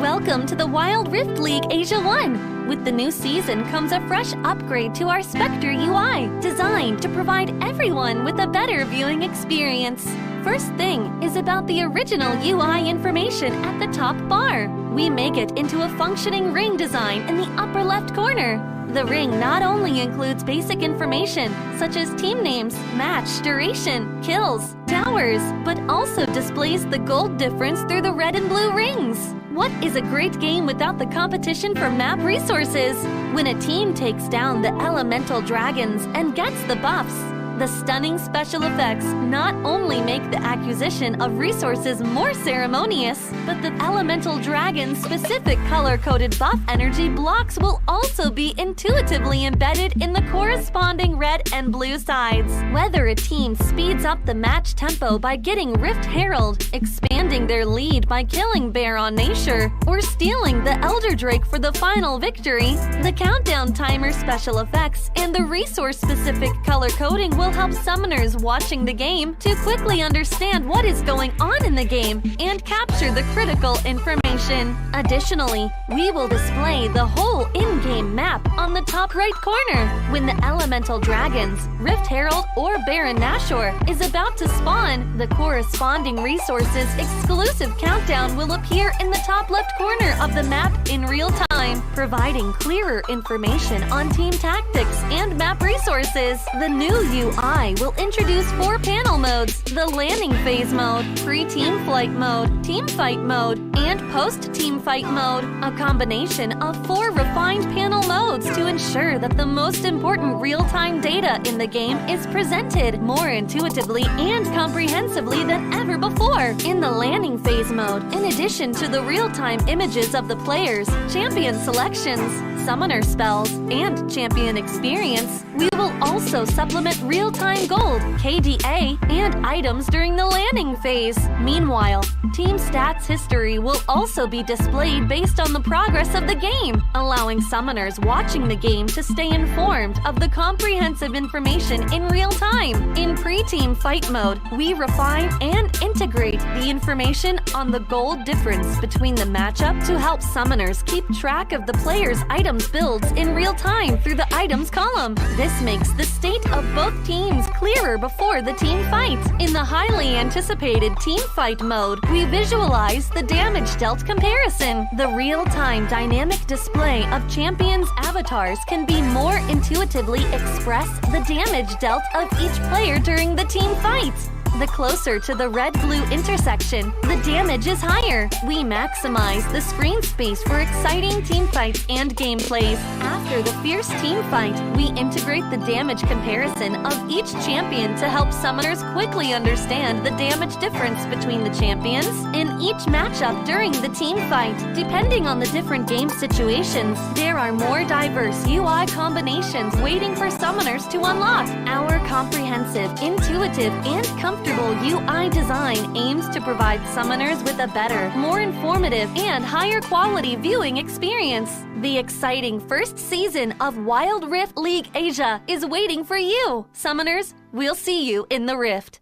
welcome to the Wild Rift League Asia 1. With the new season comes a fresh upgrade to our Spectre UI, designed to provide everyone with a better viewing experience. First thing is about the original UI information at the top bar. We make it into a functioning ring design in the upper left corner. The ring not only includes basic information, such as team names, match duration, kills, towers, but also displays the gold difference through the red and blue rings. What is a great game without the competition for map resources? When a team takes down the elemental dragons and gets the buffs, The stunning special effects not only make the acquisition of resources more ceremonious, but the elemental dragon's specific color-coded buff energy blocks will also be intuitively embedded in the corresponding red and blue sides. Whether a team speeds up the match tempo by getting Rift Herald, expanding their lead by killing Baron Nashor, or stealing the Elder Drake for the final victory, the countdown timer special effects and the resource-specific color coding will help summoners watching the game to quickly understand what is going on in the game and capture the critical information. Additionally, we will display the whole in-game map on the top right corner. When the elemental dragons, Rift Herald or Baron Nashor is about to spawn, the corresponding resources exclusive countdown will appear in the top left corner of the map in real time, providing clearer information on team tactics and map resources. The new UI will introduce 4 panel modes: the landing phase mode, pre-team flight mode, team fight mode, and post-team fight mode, a combination of 4 refined panel modes to ensure that the most important real-time data in the game is presented more intuitively and comprehensively than ever before. In the landing phase mode, in addition to the real-time images of the players, champion selections, summoner spells, and champion experience, we will also supplement real-time gold, KDA, and items during the landing phase. Meanwhile, team stats history will also be displayed based on the progress of the game, allowing summoners watching the game to stay informed of the comprehensive information in real time. In pre-team fight mode, we refine and integrate the information on the gold difference between the matchup to help summoners keep track of the player's items builds in real time through the items column. This makes the state of both teams clearer before the team fight. In the highly anticipated team fight mode, we visualize the damage dealt comparison. The real-time dynamic display of champions' avatars can be more intuitively express the damage dealt of each player during the team fight. The closer to the red-blue intersection, the damage is higher. We maximize the screen space for exciting team fights and gameplays. After the fierce team fight, we integrate the damage comparison of each champion to help summoners quickly understand the damage difference between the champions in each matchup during the team fight. Depending on the different game situations, there are more diverse UI combinations waiting for summoners to unlock. Our comprehensive, intuitive, and comfortable UI design aims to provide summoners with a better, more informative, and higher quality viewing experience. The exciting first season of Wild Rift League Asia is waiting for you. Summoners, we'll see you in the Rift.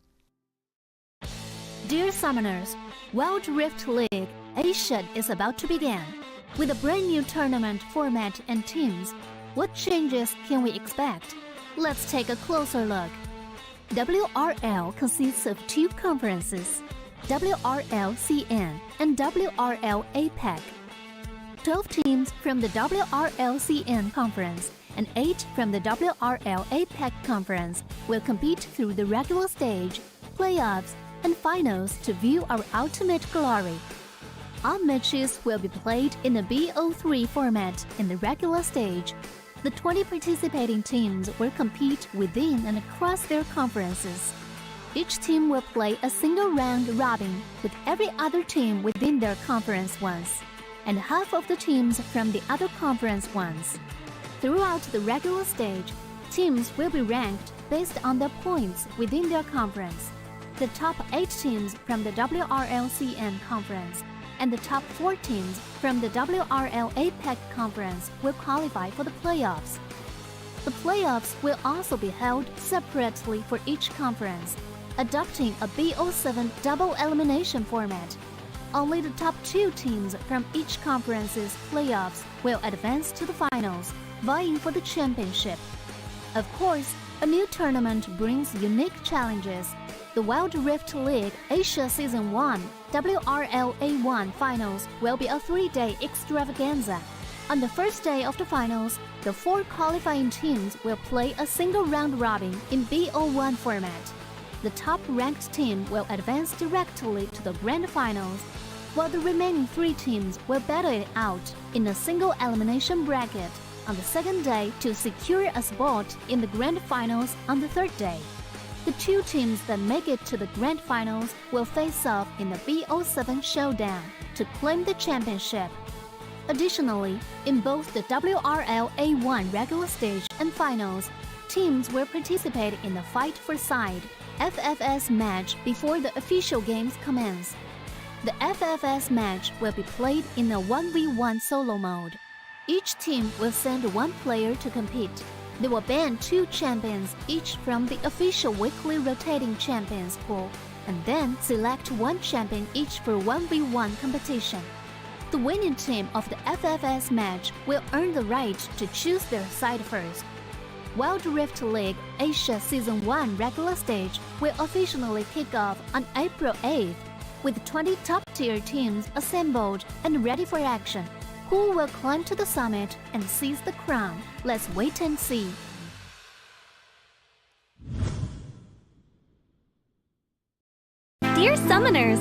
Dear Summoners, Wild Rift League Asia is about to begin. With a brand new tournament format and teams, what changes can we expect? Let's take a closer look. WRL consists of 2 conferences, WRL CN and WRL APEC. 12 teams from the WRL CN conference and 8 from the WRL APEC conference will compete through the regular stage, playoffs, and finals to view our ultimate glory. All matches will be played in the BO3 format in the regular stage. The 20 participating teams will compete within and across their conferences. Each team will play a single round robin with every other team within their conference once, and half of the teams from the other conference once. Throughout the regular stage, teams will be ranked based on their points within their conference. The top 8 teams from the WRL-CN conference and the top 4 teams from the WRL APEC conference will qualify for the playoffs. The playoffs will also be held separately for each conference, adopting a BO7 double elimination format. Only the top 2 teams from each conference's playoffs will advance to the finals, vying for the championship. Of course, a new tournament brings unique challenges. The Wild Rift League Asia Season 1 WRL A1 Finals will be a 3-day extravaganza. On the first day of the finals, the 4 qualifying teams will play a single round robin in BO1 format. The top-ranked team will advance directly to the grand finals, while the remaining 3 teams will battle it out in a single elimination bracket on the second day to secure a spot in the grand finals on the third day. The two teams that make it to the grand finals will face off in the BO7 showdown to claim the championship. Additionally, in both the WRL A1 regular stage and finals, teams will participate in the Fight for Side FFS match before the official games commence. The FFS match will be played in a 1v1 solo mode. Each team will send one player to compete. They will ban two champions each from the official weekly rotating champions pool, and then select one champion each for 1v1 competition. The winning team of the FFS match will earn the right to choose their side first. Wild Rift League Asia Season 1 regular stage will officially kick off on April 8th, with 20 top-tier teams assembled and ready for action. Who will climb to the summit and seize the crown? Let's wait and see. Dear Summoners,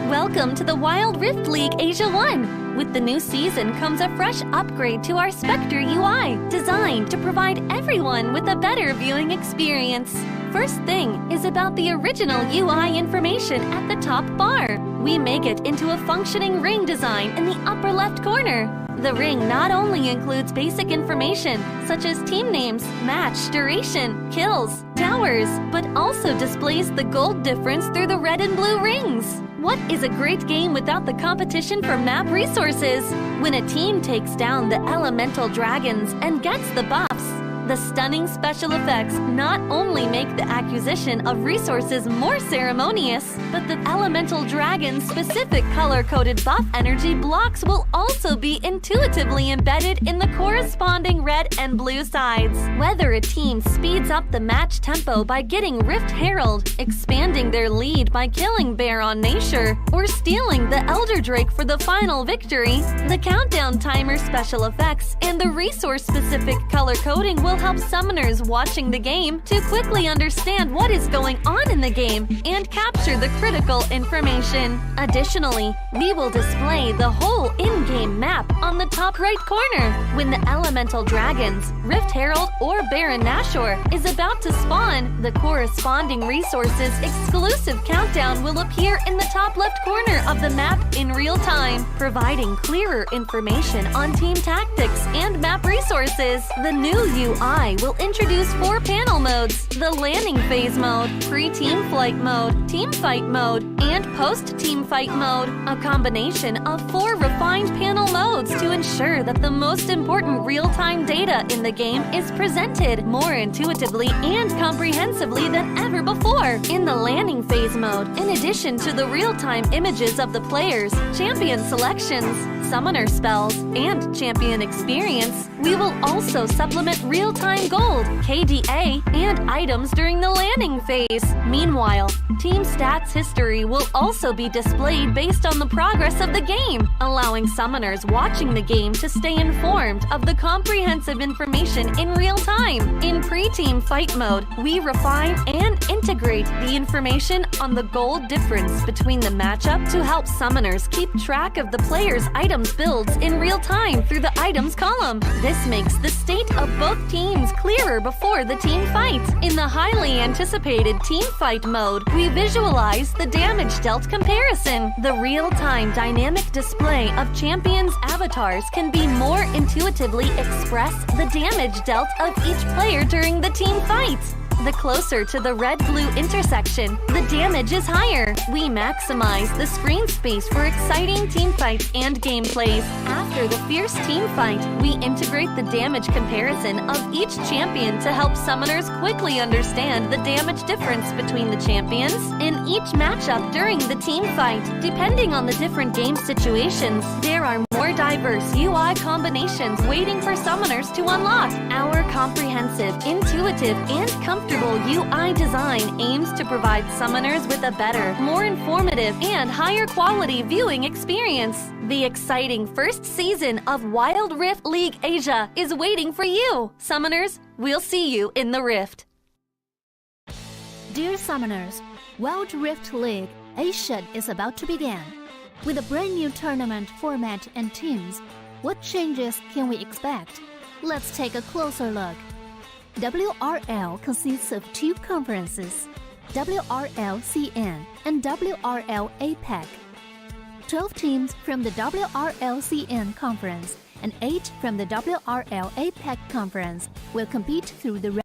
welcome to the Wild Rift League Asia 1. With the new season comes a fresh upgrade to our Spectre UI, designed to provide everyone with a better viewing experience. First thing is about the original UI information at the top bar. We make it into a functioning ring design in the upper left corner. The ring not only includes basic information such as team names, match duration, kills, towers, but also displays the gold difference through the red and blue rings. What is a great game without the competition for map resources? When a team takes down the elemental dragons and gets the buffs, the stunning special effects not only make the acquisition of resources more ceremonious, but the elemental dragon's specific color-coded buff energy blocks will also be intuitively embedded in the corresponding red and blue sides. Whether a team speeds up the match tempo by getting Rift Herald, expanding their lead by killing Baron Nashor, or stealing the Elder Drake for the final victory, the countdown timer special effects and the resource-specific color coding will help summoners watching the game to quickly understand what is going on in the game and capture the critical information. Additionally, we will display the whole in-game map on the top right corner. When the elemental dragons, Rift Herald, or Baron Nashor is about to spawn, the corresponding resources exclusive countdown will appear in the top left corner of the map in real time, providing clearer information on team tactics and map resources. The new UI will introduce 4 panel modes: the landing phase mode, pre-team flight mode, team fight mode, and post-team fight mode, a combination of 4 refined panel modes to ensure that the most important real-time data in the game is presented more intuitively and comprehensively than ever before. In the landing phase mode, in addition to the real-time images of the players, champion selections, summoner spells, and champion experience, we will also supplement real-time gold, KDA, and items during the landing phase. Meanwhile, team stats history will also be displayed based on the progress of the game, allowing summoners watching the game to stay informed of the comprehensive information in real time. In pre-team fight mode, we refine and integrate the information on the gold difference between the matchup to help summoners keep track of the player's items builds in real time through the items column. This makes the state of both teams clearer before the team fight. In the highly anticipated team fight mode, we visualize the damage dealt comparison. The real-time dynamic display of champions' avatars can be more intuitively express the damage dealt of each player during the team fight. The closer to the red-blue intersection, the damage is higher. We maximize the screen space for exciting team fights and gameplays. After the fierce team fight, we integrate the damage comparison of each champion to help summoners quickly understand the damage difference between the champions in each matchup during the team fight. Depending on the different game situations, there are more diverse UI combinations waiting for summoners to unlock. Our comprehensive, intuitive, and comfortable UI design aims to provide summoners with a better, more informative, and higher quality viewing experience. The exciting first season of Wild Rift League Asia is waiting for you. Summoners, we'll see you in the Rift. Dear Summoners, Wild Rift League Asia is about to begin. With a brand new tournament format and teams, what changes can we expect? Let's take a closer look. WRL consists of 2 conferences, WRL CN, and WRL APEC. 12 teams from the WRL CN Conference and 8 from the WRL APEC Conference will compete through the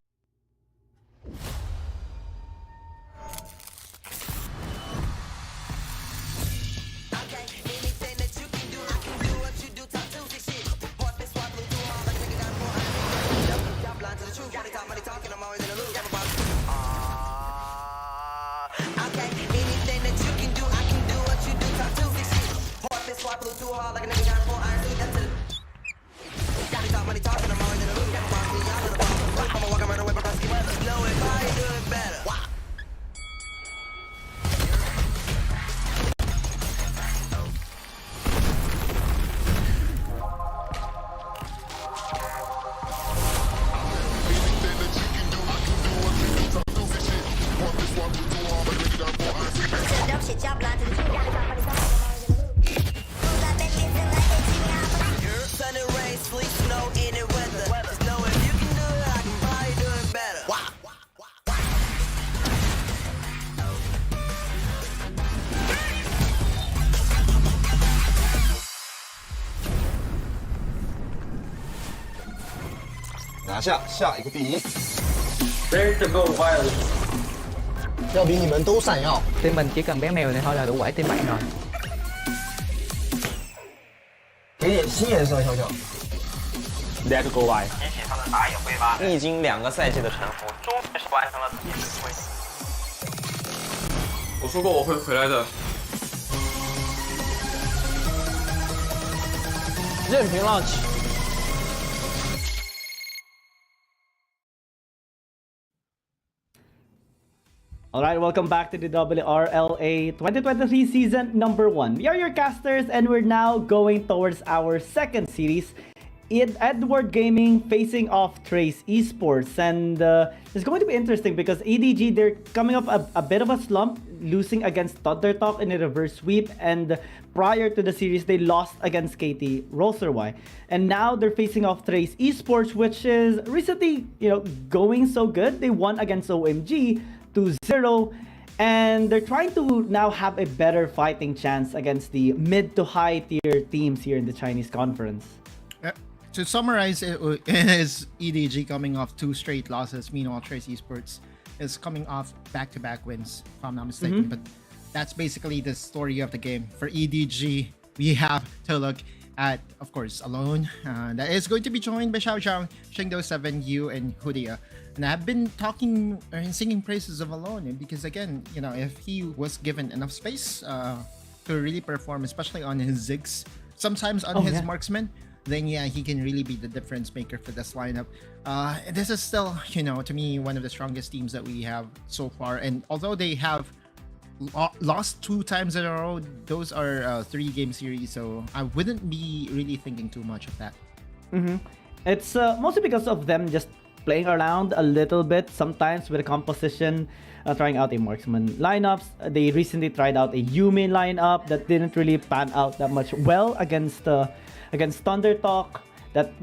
拿下下一个第一。 There's the gold violet. 要比你们都闪耀。 Team mình chỉ cần bé mèo này thôi là đủ quẩy team bạn rồi. 给点新颜色，小小。 There's the gold violet. 比起他的打野灰吧，历经2个赛季的沉浮，终于是完成了自己的回归。我说过我会回来的。任凭 launch。 Alright, welcome back to the WRLA 2023 season number 1. We are your casters and we're now going towards our second series. Edward Gaming facing off Trace Esports, and it's going to be interesting because EDG, they're coming up a bit of a slump, losing against Thunder Talk in a reverse sweep, and prior to the series they lost against KT Rolserwai, and now they're facing off Trace Esports, which is recently, going so good. They won against OMG 2-0, and they're trying to now have a better fighting chance against the mid to high tier teams here in the Chinese conference. To summarize, it is EDG coming off 2 straight losses. Meanwhile, Trace Esports is coming off back-to-back wins, if I'm not mistaken. But that's basically the story of the game. For EDG, we have to look at, of course, Alone. That is going to be joined by Xiao Zhang, Shengdo7, Yu, and Hudia. And I've been talking and singing praises of Alone because, again, if he was given enough space to really perform, especially on his Ziggs, sometimes on his marksman, then yeah, he can really be the difference maker for this lineup. This is still, to me, one of the strongest teams that we have so far. And although they have lost 2 times in a row, those are 3-game series, so I wouldn't be really thinking too much of that. It's mostly because of them just playing around a little bit, sometimes with a composition, trying out a marksman lineups. They recently tried out a Yumin lineup that didn't really pan out that much well against Thunder Talk. That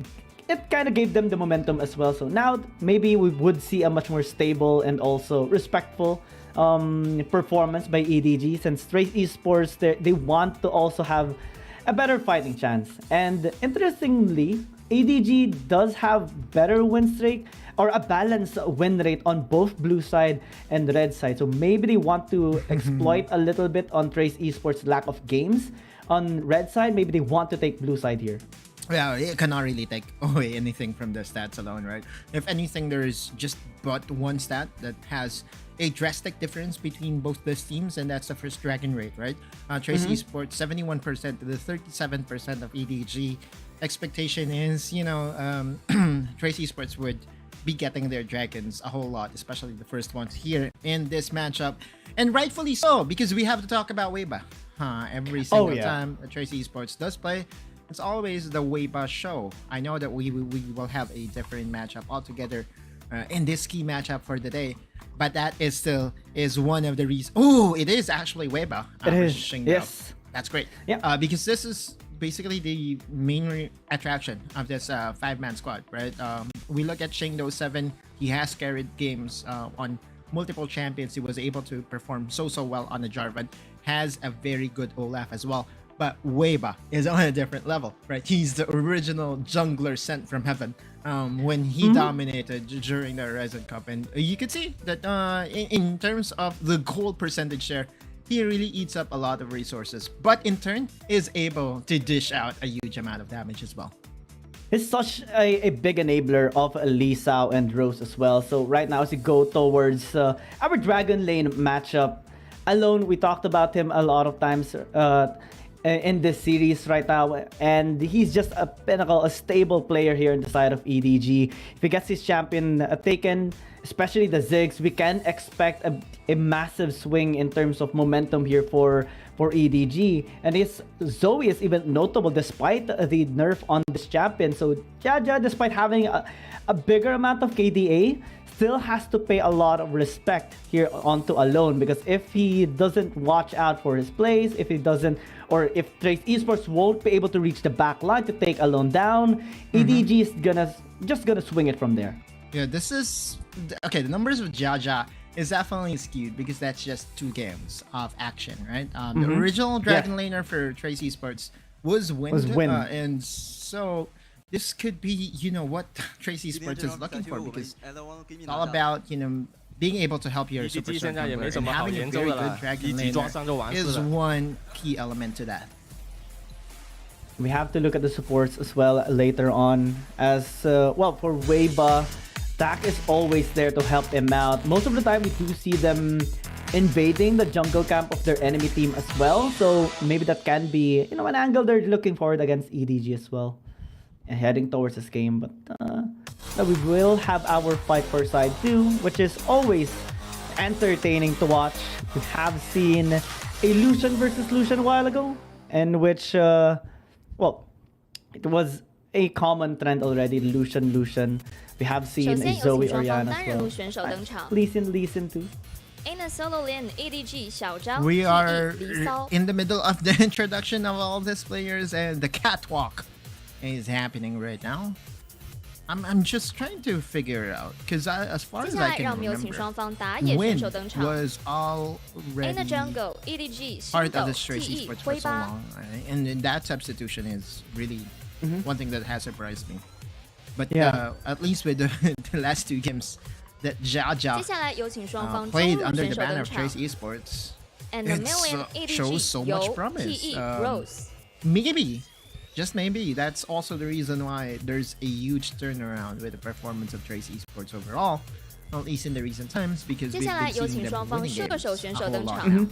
it kind of gave them the momentum as well. So now maybe we would see a much more stable and also respectful performance by EDG, since Trace Esports, they want to also have a better fighting chance. And interestingly, EDG does have better win streak or a balanced win rate on both blue side and red side. So maybe they want to exploit a little bit on Trace Esports' lack of games on red side. Maybe they want to take blue side here. Yeah, it cannot really take away anything from the stats alone, right? If anything, there is just but one stat that has a drastic difference between both these teams, and that's the first dragon rate, right? Trace Esports 71% to the 37% of EDG. Expectation is, Trace Esports would be getting their dragons a whole lot, especially the first ones here in this matchup, and rightfully so, because we have to talk about Weiba. Every single time Trace Esports does play, it's always the Weiba show. I know that we will have a different matchup altogether in this key matchup for the day, but that is still one of the reasons. Oh, it is actually Weiba. It is. Yes, that's great. Yeah, because this is basically the main attraction of this 5-man squad, right? We look at Shengdo7. He has carried games on multiple champions, he was able to perform so well on the Jarvan. Has a very good Olaf as well. But Weiba is on a different level, right? He's the original jungler sent from heaven. When he dominated during the Horizon Cup, and you could see that in terms of the gold percentage share, he really eats up a lot of resources, but in turn is able to dish out a huge amount of damage as well. He's such a big enabler of Lee Sao and Rose as well. So right now, as we go towards our Dragon Lane matchup, Alone, we talked about him a lot of times in this series right now, and he's just a pinnacle, a stable player here in the side of EDG. If he gets his champion taken, especially the Ziggs, we can expect a massive swing in terms of momentum here for EDG. And his Zoe is even notable despite the nerf on this champion. So Jaja, despite having a bigger amount of KDA, still has to pay a lot of respect here onto Alone, because if he doesn't watch out for his plays, if he doesn't, or if Trace Esports won't be able to reach the back line to take Alone down, EDG is just gonna swing it from there. Yeah, this is okay. The numbers of Jaja is definitely skewed because that's just 2 games of action, right? The original Dragon Laner for Trace Esports was Wind. And so this could be, you know, what Trace Esports is looking for, because it's all about, you know, being able to help your superstar jungler, and having a very good Dragon Laner is one key element to that. We have to look at the supports as well later on, as well, for Weiba, Tak is always there to help him out. Most of the time we do see them invading the jungle camp of their enemy team as well, so maybe that can be, you know, an angle they're looking forward against EDG as well, and heading towards this game. But we will have our fight for side 2, which is always entertaining to watch. We have seen a Lucian versus Lucian a while ago, in which well, it was a common trend already, Lucian. We have seen a Zoe Oriana as well. Lee Sin too. In the solo lane, EDG 小张 We are in the middle of the introduction of all these players, and the catwalk is happening right now. I'm just trying to figure it out, because as far as I can remember, Wind was already in the jungle, EDG part of the Trace Esports for so long, right? And that substitution is really one thing that has surprised me. But at least with the last 2 games that Jaja played under the banner of Trace Esports, it shows so much promise. Maybe, just maybe, that's also the reason why there's a huge turnaround with the performance of Trace Esports overall, at least in the recent times, because we've been seeing them winning games a whole lot now.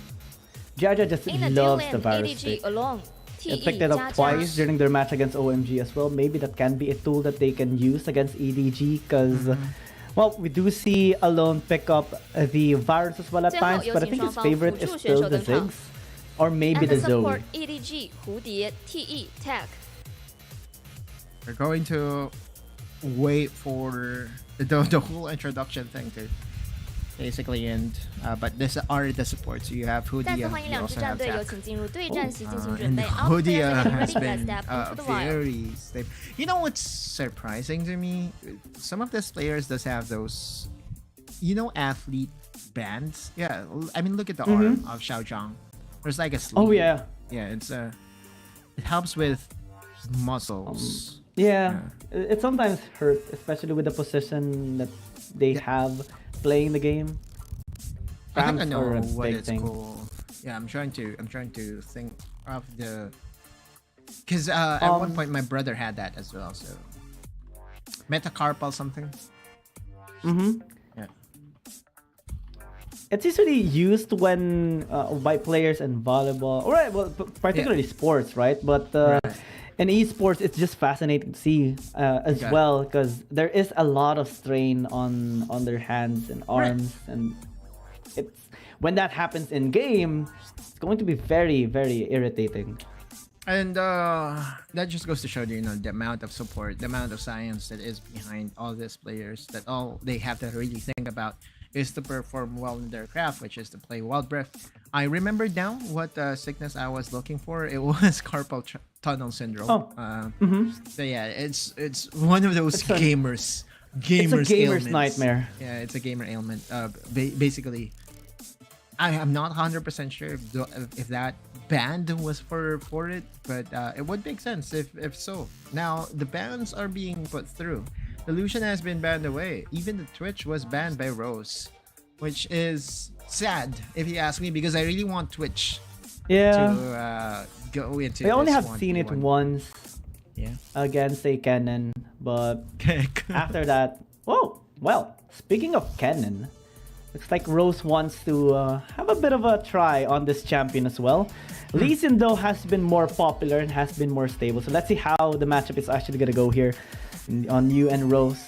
Jaja just loves the virus stick. It picked it up twice during their match against OMG as well. Maybe that can be a tool that they can use against EDG, because well, we do see Alone pick up the virus as well at times, but I think his favorite is still the Ziggs, or maybe the Zoe. EDG 蝴蝶 TE Tech. We're going to wait for the whole introduction thing to basically end, but these are the supports. You have Hudia, you also have Zach. And Hudia has been very stable. You know what's surprising to me? Some of these players does have those, you know, athlete bands. Yeah, I mean, look at the arm of Xiao Zhang. There's like a sleeve. Oh yeah. Yeah, it's it helps with muscles. It sometimes hurts, especially with the position that they have playing the game. I think I know what it's called. Yeah, I'm trying to think of the, because at one point my brother had that as well. So metacarpal something. Yeah. It's usually used when by players in volleyball, or well, particularly sports, right? But in esports, it's just fascinating to see as well, because there is a lot of strain on their hands and arms, and it's when that happens in game, it's going to be very, very irritating. And that just goes to show you know, the amount of support, the amount of science that is behind all these players, that all they have to really think about is to perform well in their craft, which is to play Wild Breath. I remember now what sickness I was looking for. It was carpal tunnel syndrome. So yeah, it's one of those gamers gamer's gamer's ailments. nightmare. Yeah, it's a gamer ailment. Basically, I am not 100% sure if that banned was for it, but it would make sense if so. Now the bans are being put through. The Lucian has been banned away. Even the Twitch was banned by Rose, which is sad if you ask me, because I really want Twitch to go into. I only this have seen it once. Yeah. Against a Kennen, but after that, oh well. Speaking of Kennen, looks like Rose wants to have a bit of a try on this champion as well. Lee Sin though has been more popular and has been more stable, so let's see how the matchup is actually gonna go here on you and Rose.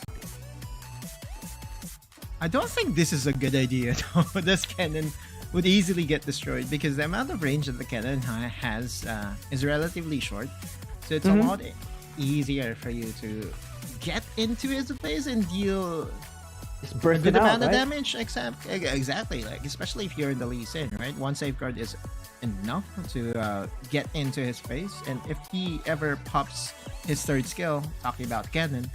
I don't think this is a good idea though. This cannon would easily get destroyed because the amount of range that the cannon has is relatively short. So it's a lot easier for you to get into his face and deal a good amount of right? damage. Exactly, like especially if you're in the Lee Sin, right? One safeguard is enough to get into his face, and if he ever pops his third skill, talking about cannon,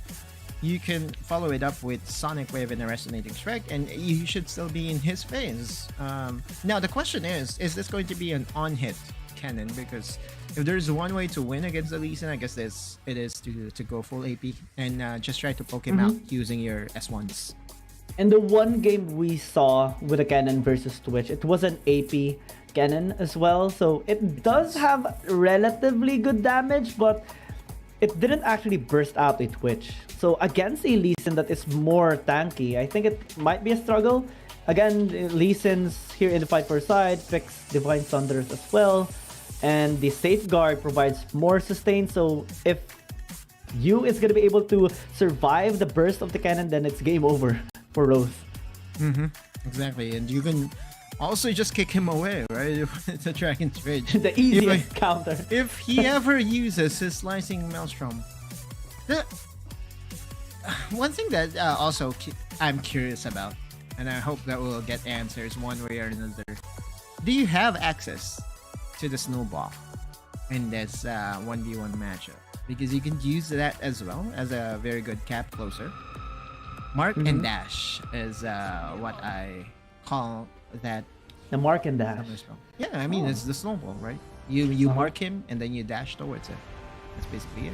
you can follow it up with Sonic Wave and a Resonating Strike, and you should still be in his face. Now the question is this going to be an on-hit cannon? Because if there's one way to win against the Lee Sin, I guess it is to go full AP and just try to poke him out using your S1s. In the one game we saw with a Cannon versus Twitch, it was an AP Cannon as well, so it does have relatively good damage, but it didn't actually burst out a Twitch. So against a Lee Sin that is more tanky, I think it might be a struggle. Again, Lee Sin's here in the fight for side, fix Divine Thunders as well, and the Safeguard provides more sustain, so if Yu is going to be able to survive the burst of the cannon, then it's game over for Rose. Exactly, and you can also just kick him away, right? It's a Dragon's Rage. The easiest counter. If he ever uses his Slicing Maelstrom. One thing that also I'm curious about, and I hope that we'll get answers one way or another. Do you have access to the Snowball in this 1v1 matchup? Because you can use that as well as a very good cap closer. Mark and Dash is what I call that. The Mark and Dash. Yeah, I mean it's the Snowball, right? You mark him and then you dash towards it. That's basically it.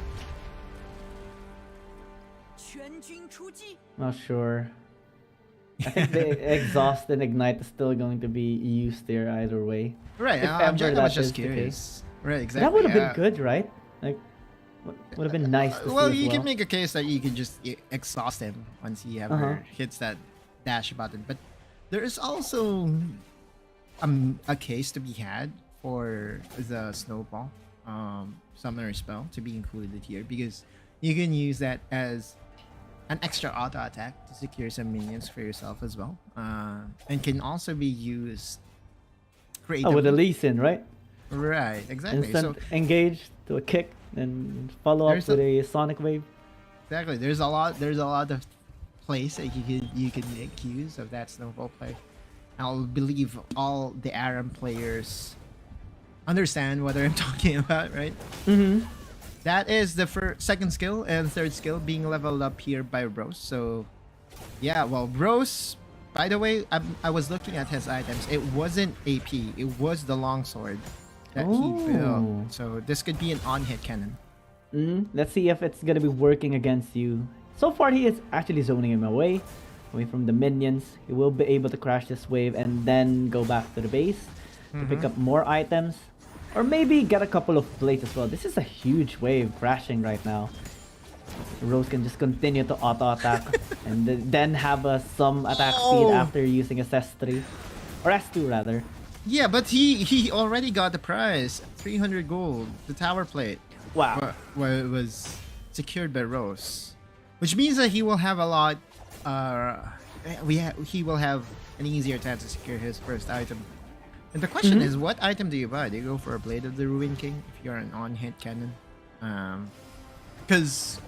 Not sure. I think the Exhaust and Ignite is still going to be used there either way. Right, I was just curious. Right, exactly. That would have been good, right? Like, would have been nice to well, see you as can make a case that you can just exhaust him once he ever hits that dash button. But there is also a case to be had for the Snowball summoner spell to be included here, because you can use that as an extra auto attack to secure some minions for yourself as well, and can also be used creatively. Oh, with the Lee Sin, right? Right, exactly. Instant engage to a kick and follow up with a Sonic Wave. Exactly. There's a lot of plays that you can make use of that Snowball play. I'll believe all the ARAM players understand what I'm talking about, right? That is the second skill and third skill being leveled up here by Rose. So yeah, well, Rose, by the way, I was looking at his items. It wasn't AP, it was the longsword that he built. So this could be an on-hit cannon. Let's see if it's gonna be working against you. So far, he is actually zoning him away from the minions. He will be able to crash this wave and then go back to the base to pick up more items, or maybe get a couple of plates as well. This is a huge wave crashing right now. Rose can just continue to auto attack and then have some attack speed after using a S3 or S2 rather. Yeah, but he already got the prize, 300 gold, the tower plate. Wow. Where it was secured by Rose, which means that he will have a lot. He will have an easier chance to secure his first item. And the question is, what item do you buy? Do you go for a Blade of the Ruin King if you're an on-hit cannon? Because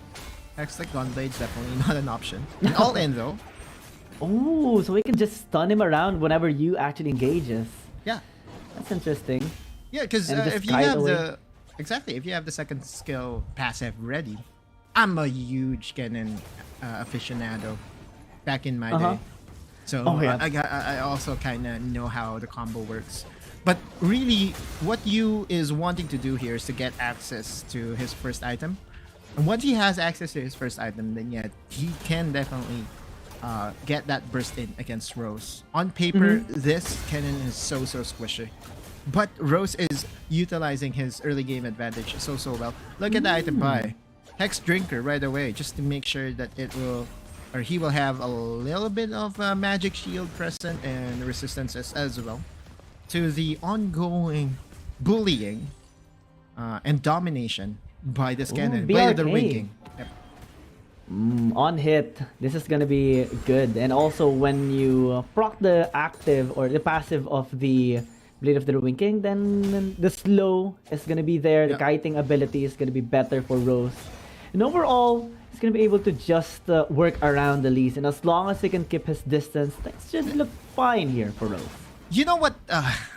Hextech Gunblade's definitely not an option. All in though. Oh, so we can just stun him around whenever you actually engages. Yeah, that's interesting. Yeah, because if you have if you have the second skill passive ready, I'm a huge Kennen aficionado back in my day. So I also kind of know how the combo works. But really, what Yu is wanting to do here is to get access to his first item. And once he has access to his first item, then yeah, he can definitely get that burst in against Rose. On paper, this Kennen is so squishy. But Rose is utilizing his early game advantage so well. Look at the item buy. Hex Drinker right away, just to make sure that he will have a little bit of magic shield present and resistances as well to the ongoing bullying and domination by this Kennen, by the winking. Yep. On hit, this is gonna be good. And also when you proc the active or the passive of the Blade of the Winking, then the slow is gonna be there. The kiting ability is gonna be better for Rose. And overall, he's gonna be able to just work around the Lees. And as long as he can keep his distance, things should look fine here for Rose. You know what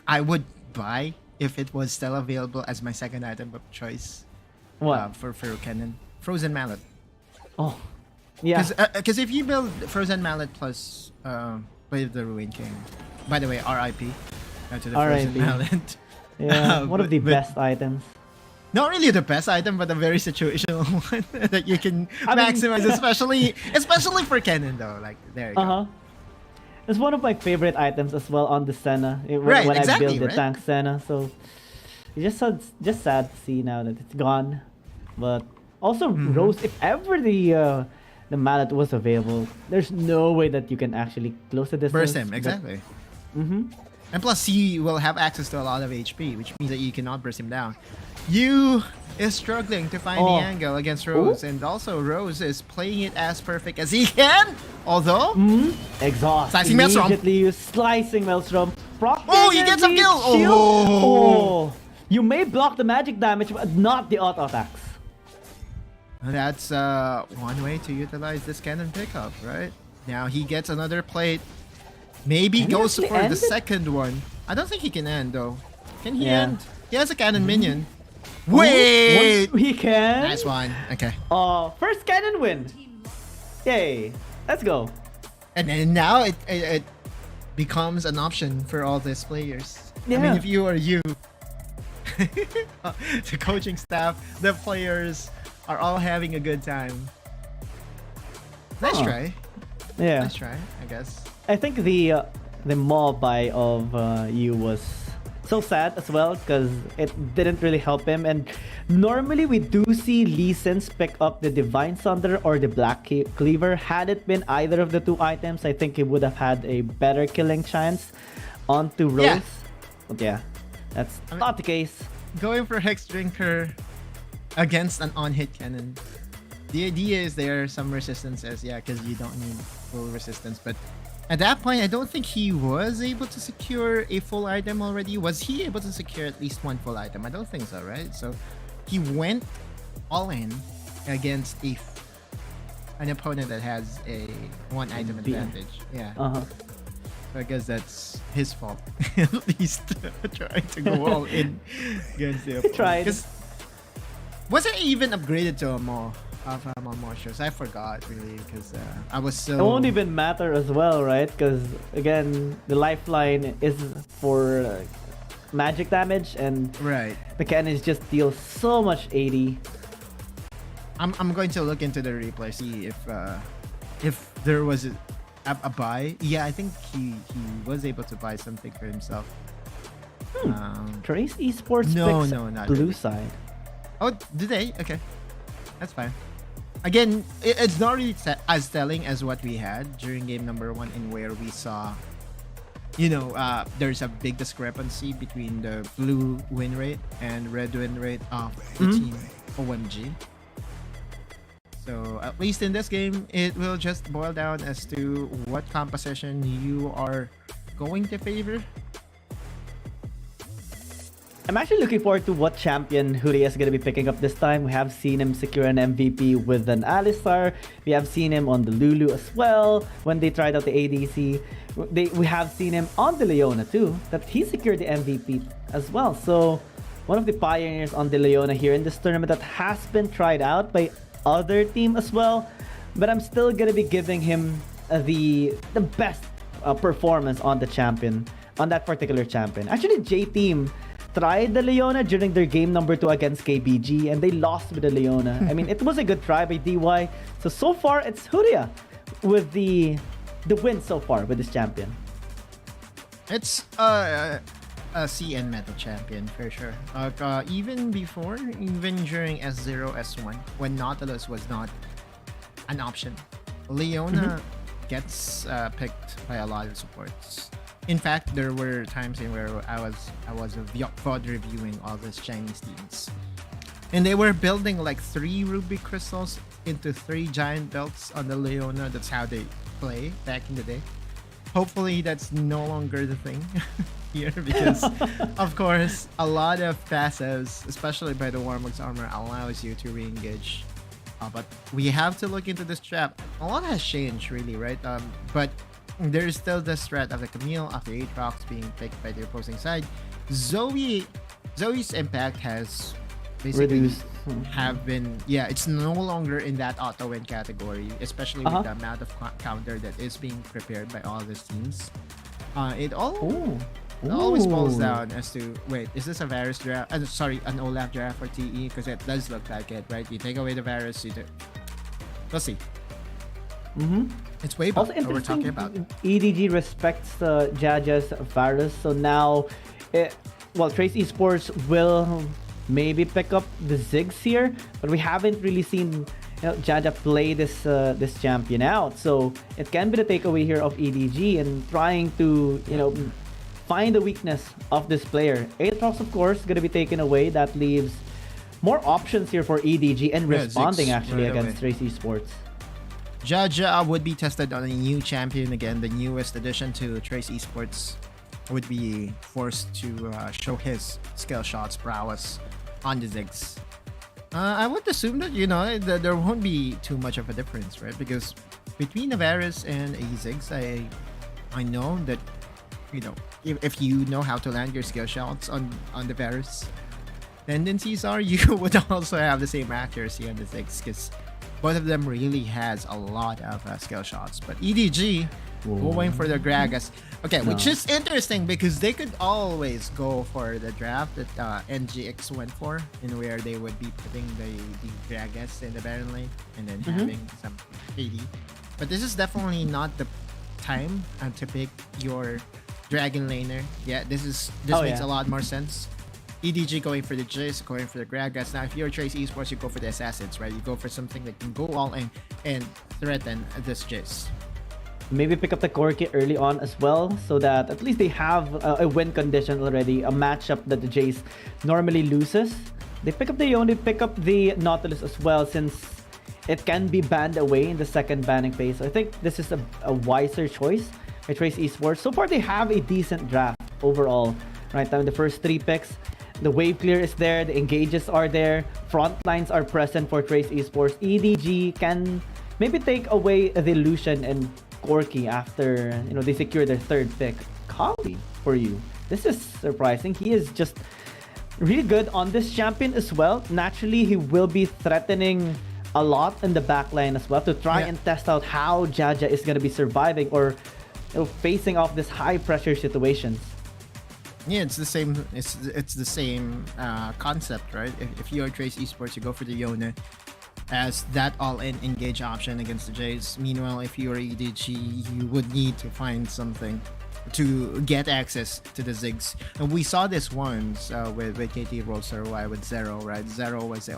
I would buy if it was still available as my second item of choice? What? For Kennen? Frozen Mallet. Oh, yeah. Because if you build Frozen Mallet plus Blade of the Ruin King, by the way, RIP to the Frozen Mallet. Yeah, one of the best items. Not really the best item, but a very situational one that you can maximize, especially for Kennen though. Like there you go. It's one of my favorite items as well on the Senna when I build the tank Senna. So it's just sad to see now that it's gone. But also Rose, if ever the mallet was available, there's no way that you can actually close the distance. Burst him, exactly. And plus he will have access to a lot of HP, which means that you cannot burst him down. Yu is struggling to find the angle against Rose, and also Rose is playing it as perfect as he can. Although, exhaust. Slicing Maelstrom. Immediately slicing Maelstrom. Oh, he gets a kill. Oh, you may block the magic damage, but not the auto attacks. That's one way to utilize this cannon pickup, right? Now he gets another plate. Maybe goes for the second one. I don't think he can end though. Can he end? He has a cannon minion. Wait! He can? Nice one. Okay. First cannon win. Yay. Let's go. And then now it becomes an option for all these players. Yeah. I mean, if you are you, the coaching staff, the players are all having a good time. Nice try. Yeah. Nice try, I guess. I think the mob buy of Yu was so sad as well because it didn't really help him. And normally we do see Lee Sin's pick up the Divine Sunder or the Black Cleaver. Had it been either of the two items, I think he would have had a better killing chance onto Rose. Yeah. But yeah, that's not the case. Going for Hex Drinker against an on-hit cannon. The idea is there are some resistances, yeah, because you don't need full resistance, but at that point, I don't think he was able to secure a full item already. Was he able to secure at least one full item? I don't think so, right? So he went all in against an opponent that has a one item advantage. Yeah. So I guess that's his fault. At least trying to go all in against the opponent. Tried. Was it even upgraded to a more? More shows. I forgot really because I was so. It won't even matter as well, right? Because again, the lifeline is for magic damage, and the cannons just deal so much 80. I'm going to look into the replay, see if there was a buy. Yeah, I think he was able to buy something for himself. Trace Esports picks not blue really. side. Oh, did they? Okay, that's fine. Again, it's not really as telling as what we had during game number 1, in where we saw, there's a big discrepancy between the blue win rate and red win rate of the team OMG. So at least in this game, it will just boil down as to what composition you are going to favor. I'm actually looking forward to what champion Huria is going to be picking up this time. We have seen him secure an MVP with an Alistar. We have seen him on the Lulu as well when they tried out the ADC. We have seen him on the Leona too, that he secured the MVP as well. So one of the pioneers on the Leona here in this tournament that has been tried out by other team as well, but I'm still gonna be giving him the best performance on the champion, on that particular champion. Actually, J Team tried the Leona during their game number 2 against KBG, and they lost with the Leona. I mean, it was a good try by DY. So far, it's Huria with the win so far with this champion. It's a CN meta champion for sure. Even before, even during S0, S1, when Nautilus was not an option, Leona gets picked by a lot of supports. In fact, there were times in where I was VOD reviewing all these Chinese teams, and they were building like 3 ruby crystals into 3 giant belts on the Leona. That's how they play back in the day. Hopefully, that's no longer the thing here, because of course, a lot of passives, especially by the Warmog's armor, allows you to re-engage. But we have to look into this trap. A lot has changed, really, right? But there is still this threat of the Camille, of the Aatrox being picked by the opposing side. Zoe's impact has basically reduced. It's no longer in that auto win category, especially with the amount of counter that is being prepared by all these teams. It always boils down as to, wait, is this a Varus draft? An Olaf draft for TE? Because it does look like it, right? You take away the Varus, we'll see. It's way Also what we're talking about. EDG respects Jaja's Varus, so now, Trace Esports will maybe pick up the Ziggs here, but we haven't really seen Jaja play this champion out, so it can be the takeaway here of EDG and trying to find the weakness of this player. Aatrox, of course, gonna be taken away. That leaves more options here for EDG and responding actually against Trace Esports. Jaja would be tested on a new champion again. The newest addition to Trace Esports would be forced to show his skill shots prowess on the Ziggs. I would assume that there won't be too much of a difference, right? Because between the Varus and a Ziggs, I know that if you know how to land your skill shots on the Varus, tendencies are you would also have the same accuracy on the Ziggs, because both of them really has a lot of skill shots. But EDG going for the Gragas. Okay, which is interesting because they could always go for the draft that NGX went for, in where they would be putting the Gragas in the Baron lane and then having some AD. But this is definitely not the time to pick your Dragon laner. Yeah, this makes a lot more sense. EDG going for the Jace, going for the Gragas. Now, if you're Trace Esports, you go for the Assassins, right? You go for something that can go all in and threaten this Jace. Maybe pick up the Corki early on as well, so that at least they have a win condition already, a matchup that the Jace normally loses. They pick up the Yone, they pick up the Nautilus as well, since it can be banned away in the second banning phase. So I think this is a wiser choice by Trace Esports. So far, they have a decent draft overall. Right now, in the first 3 picks, the wave clear is there, the engages are there, front lines are present for Trace Esports. EDG can maybe take away the Lucian and Corki after they secure their 3rd pick. Kali for you. This is surprising. He is just really good on this champion as well. Naturally, he will be threatening a lot in the backline as well to try and test out how Jaja is going to be surviving or facing off this high pressure situations. Yeah, it's the same. It's the same concept, right? If you're Trace Esports, you go for the Yone as that all-in engage option against the Jays. Meanwhile, if you're EDG, you would need to find something to get access to the Ziggs. And we saw this once with KT Roadster Y with Zero, right? Zero was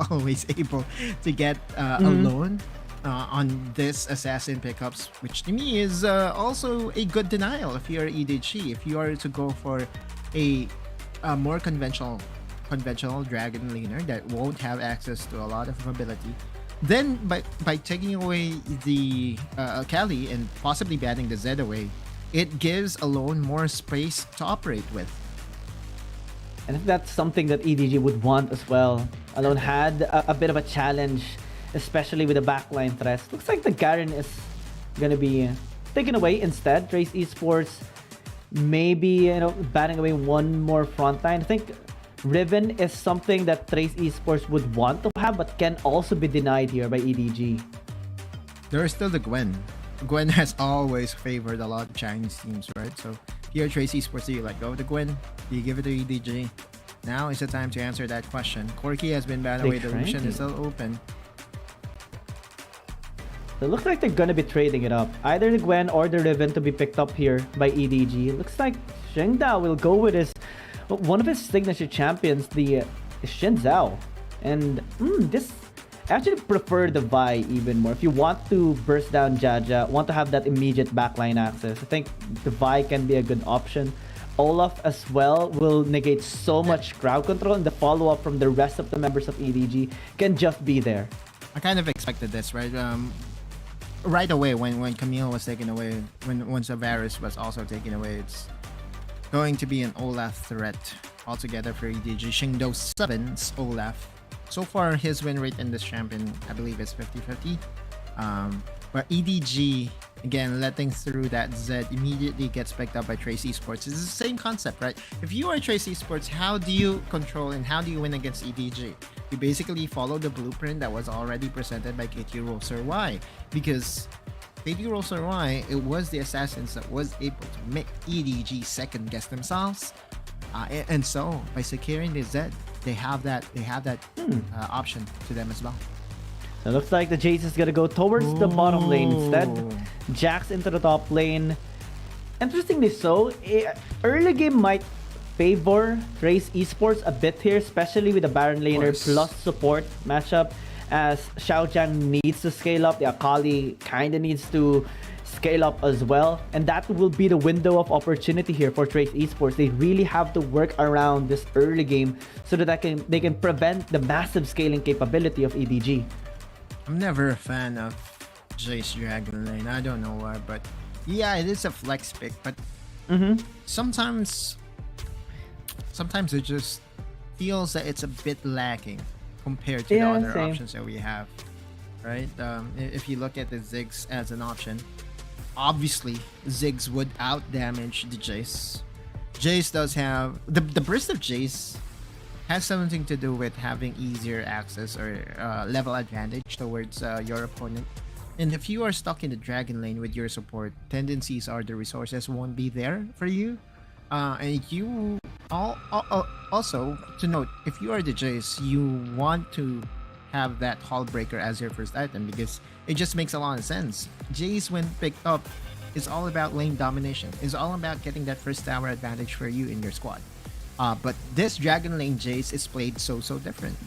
always able to get alone on this assassin pickups, which to me is also a good denial if you're EDG. If you are to go for a more conventional dragon laner that won't have access to a lot of ability, then by taking away the Kali and possibly banning the Zed away, it gives Alone more space to operate with. And I think that's something that EDG would want as well. Alone had a bit of a challenge, especially with the backline threats. Looks like the Garen is gonna be taken away instead. Trace Esports maybe banning away one more frontline. I think Riven is something that Trace Esports would want to have, but can also be denied here by EDG. There's still the Gwen. Gwen has always favored a lot of Chinese teams, right? So here at Trace Esports, do you let go of the Gwen? Do you give it to EDG? Now is the time to answer that question. Corki has been banned away. The Lucian is still open. It looks like they're gonna be trading it up. Either the Gwen or the Riven to be picked up here by EDG. It looks like Shengda will go with his one of his signature champions, the Xin Zhao. And this I actually prefer the Vi even more. If you want to burst down Jaja, want to have that immediate backline access, I think the Vi can be a good option. Olaf as well will negate so much crowd control, and the follow-up from the rest of the members of EDG can just be there. I kind of expected this, right? Right away when Camille was taken away, when Varus was also taken away, it's going to be an Olaf threat altogether for EDG. Shingdo 7's Olaf. So far, his win rate in this champion, I believe, is 50-50. But EDG, again, letting through that Z immediately gets picked up by Trace Esports. It's the same concept, right? If you are Trace Esports, how do you control and how do you win against EDG? You basically follow the blueprint that was already presented by KT Roller Y. Because KT Roller Y, it was the Assassins that was able to make EDG second guess themselves. And so, by securing the Z, they have that option to them as well. So it looks like the Jace is gonna go towards the bottom lane instead. Jax into the top lane. Interestingly so, early game might favor Trace Esports a bit here, especially with the Baron laner plus support matchup, as Xiaojiang needs to scale up. The Akali kinda needs to scale up as well, and that will be the window of opportunity here for Trace Esports. They really have to work around this early game so that they can prevent the massive scaling capability of EDG. I'm never a fan of Jace Dragon Lane. I don't know why, but yeah, it is a flex pick. But sometimes it just feels that it's a bit lacking compared to the other options that we have, right? If you look at the Ziggs as an option, obviously Ziggs would out damage the Jace. Jace does have the burst of Jace has something to do with having easier access or level advantage towards your opponent. And if you are stuck in the Dragon Lane with your support, tendencies are the resources won't be there for you. And you also to note, if you are the Jace, you want to have that Hull Breaker as your first item because it just makes a lot of sense. Jace, when picked up, is all about lane domination. It's all about getting that first tower advantage for you in your squad. But this Dragon Lane Jace is played so different.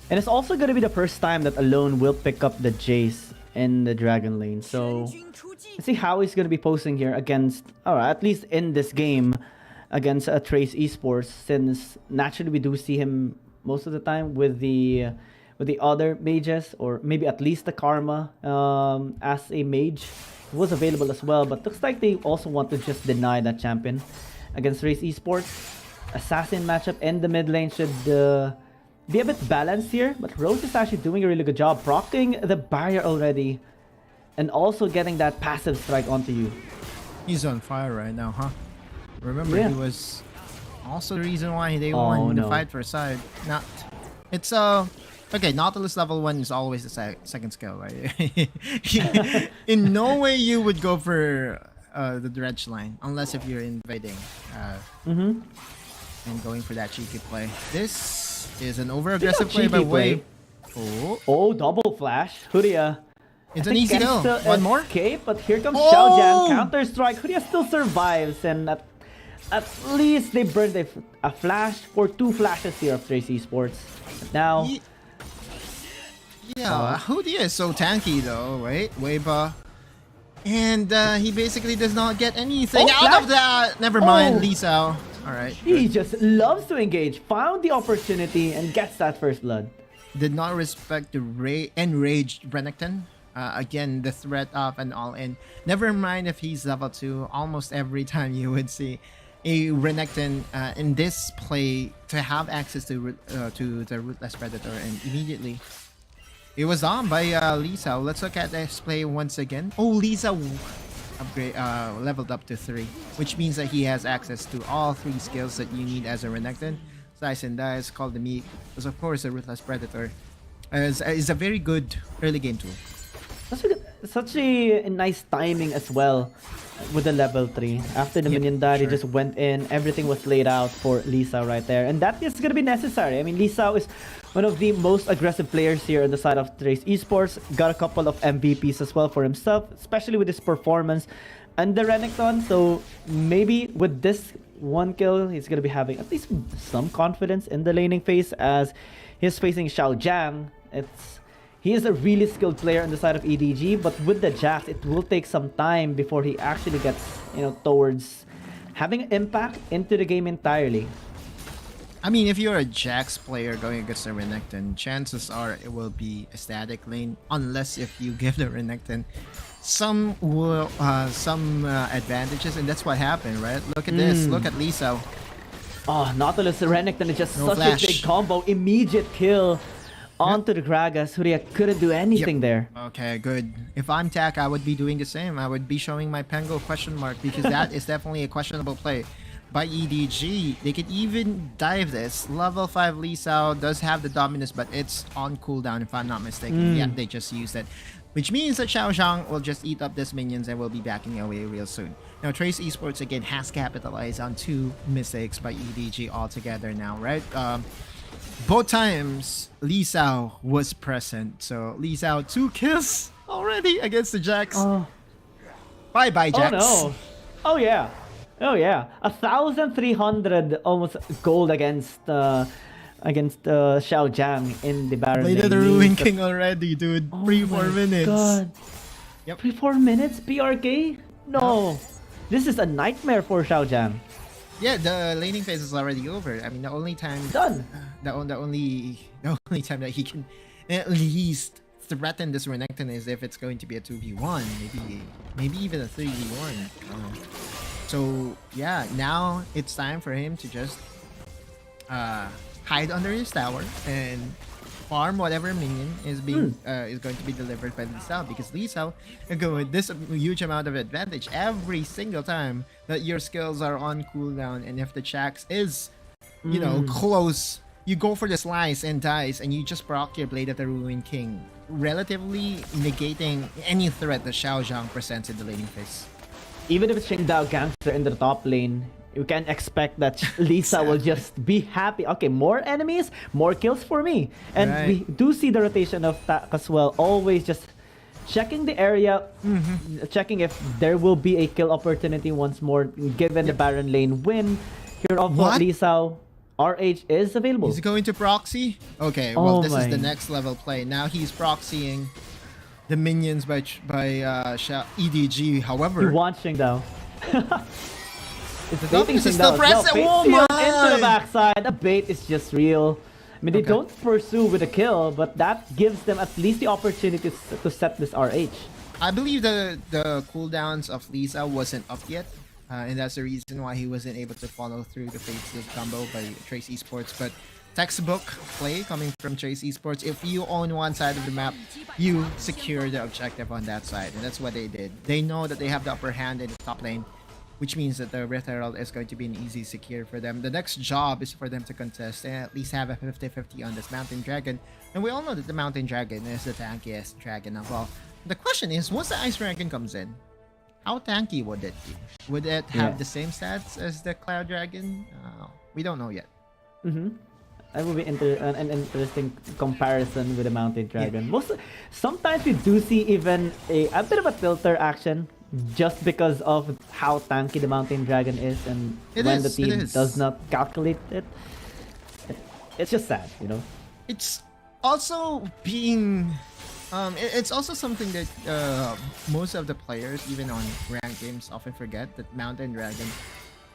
And it's also going to be the first time that Alone will pick up the Jace in the Dragon Lane. So let's see how he's going to be posing here against, or at least in this game, against Trace Esports, since naturally we do see him most of the time with the other mages, or maybe at least the Karma as a mage. It was available as well, but looks like they also want to just deny that champion against Trace Esports. Assassin matchup in the mid lane should be a bit balanced here, but Rose is actually doing a really good job proccing the barrier already and also getting that passive strike onto you. He's on fire right now, huh? Remember, he was also the reason why they won the fight for side. It's okay, Nautilus level 1 is always the second skill, right? In no way you would go for the dredge line unless if you're invading and going for that cheeky play. This is an over aggressive play by Wave. Oh, double flash. Huria. It's an easy kill. One more? Okay, but here comes Xiaojiang. Counter strike. Huria still survives, and at least they burned a flash for 2 flashes here of Trace Esports. Now, Huria is so tanky though, right? Weba. And he basically does not get anything out of that. Never mind, Lisa. Alright. He just loves to engage. Found the opportunity and gets that first blood. Did not respect the enraged Renekton. Again, the threat of an all-in. Never mind if he's level 2. Almost every time you would see a Renekton in this play to have access to the Rootless Predator, and immediately it was on by Lisa. Let's look at this play once again. Oh, Lisa leveled up to 3, which means that he has access to all 3 skills that you need as a Renekton. Slice and Dice, Call the Meek, was of course a Ruthless Predator. Is a very good early game tool. Such a nice timing as well with the level 3. After the minion died, he just went in. Everything was laid out for Lisa right there. And that is going to be necessary. I mean, Lisa is one of the most aggressive players here on the side of Trace Esports. Got a couple of MVPs as well for himself, especially with his performance and the Renekton. So maybe with this one kill, he's going to be having at least some confidence in the laning phase as he's facing Xiao Jiang. He is a really skilled player on the side of EDG, but with the Jax, it will take some time before he actually gets, towards having an impact into the game entirely. I mean, if you're a Jax player going against a Renekton, chances are it will be a static lane, unless if you give the Renekton some advantages, and that's what happened, right? Look at this. Look at Lisa. Oh, Nautilus Renekton is just such flash. a big combo. Immediate kill onto the Gragas. Surya couldn't do anything there. Okay, good. If I'm Tak, I would be doing the same. I would be showing my Pengo question mark because that is definitely a questionable play by EDG. They could even dive this. Level 5 Lee Sao does have the dominance, but it's on cooldown if I'm not mistaken. Yeah, they just used it. Which means that Xiao Zhang will just eat up these minions and will be backing away real soon. Now, Trace Esports again has capitalized on 2 mistakes by EDG altogether now, right? Both times, Lee Sao was present. So, Lee Sao 2 kills already against the Jax. Bye-bye, Jax. Oh, no. Oh, yeah. Oh, yeah. 1,300 almost gold against Xiao Jiang in the Baron. Played the Ruin King already, dude. 3-4 minutes. God. Yep. 3-4 minutes, PRK? No. This is a nightmare for Xiao Jiang. Yeah, the laning phase is already over. I mean, the only time done. The only time that he can at least threaten this Renekton is if it's going to be a 2v1, maybe even a 3v1. So yeah, now it's time for him to just hide under his tower and farm whatever minion is being is going to be delivered by Lee Sao, because Lee Sao can go with this huge amount of advantage every single time that your skills are on cooldown, and if the Jax is close, you go for the slice and dice and you just proc your Blade of the Ruin King, relatively negating any threat that Xiao Zhang presents in the laning phase. Even if it's Qingdao Gangster in the top lane, you can expect that Lisa will just be happy. Okay, more enemies, more kills for me. And we do see the rotation of Tak as well. Always just checking the area, checking if there will be a kill opportunity once more, given the Baron lane win. Here of Lisa, RH is available. Is he going to proxy? Okay, well, this is the next level play. Now he's proxying the minions by EDG. However, he wants Qingdao. The dominance is still present. Oh my! Into the backside. The bait is just real. I mean, they don't pursue with a kill, but that gives them at least the opportunity to set this RH. I believe the cooldowns of Lisa wasn't up yet, and that's the reason why he wasn't able to follow through the faceless combo by Trace Esports. But textbook play coming from Trace Esports. If you own one side of the map, you secure the objective on that side, and that's what they did. They know that they have the upper hand in the top lane, which means that the Rift Herald is going to be an easy secure for them. The next job is for them to contest and at least have a 50-50 on this Mountain Dragon. And we all know that the Mountain Dragon is the tankiest dragon of all. The question is, once the Ice Dragon comes in, how tanky would it be? Would it have the same stats as the Cloud Dragon? We don't know yet. That would be an interesting comparison with the Mountain Dragon. Sometimes we do see even a bit of a tilter action, just because of how tanky the Mountain Dragon is, and when the team does not calculate it, it's just sad, It's also being it's also something that most of the players, even on ranked games, often forget, that Mountain Dragon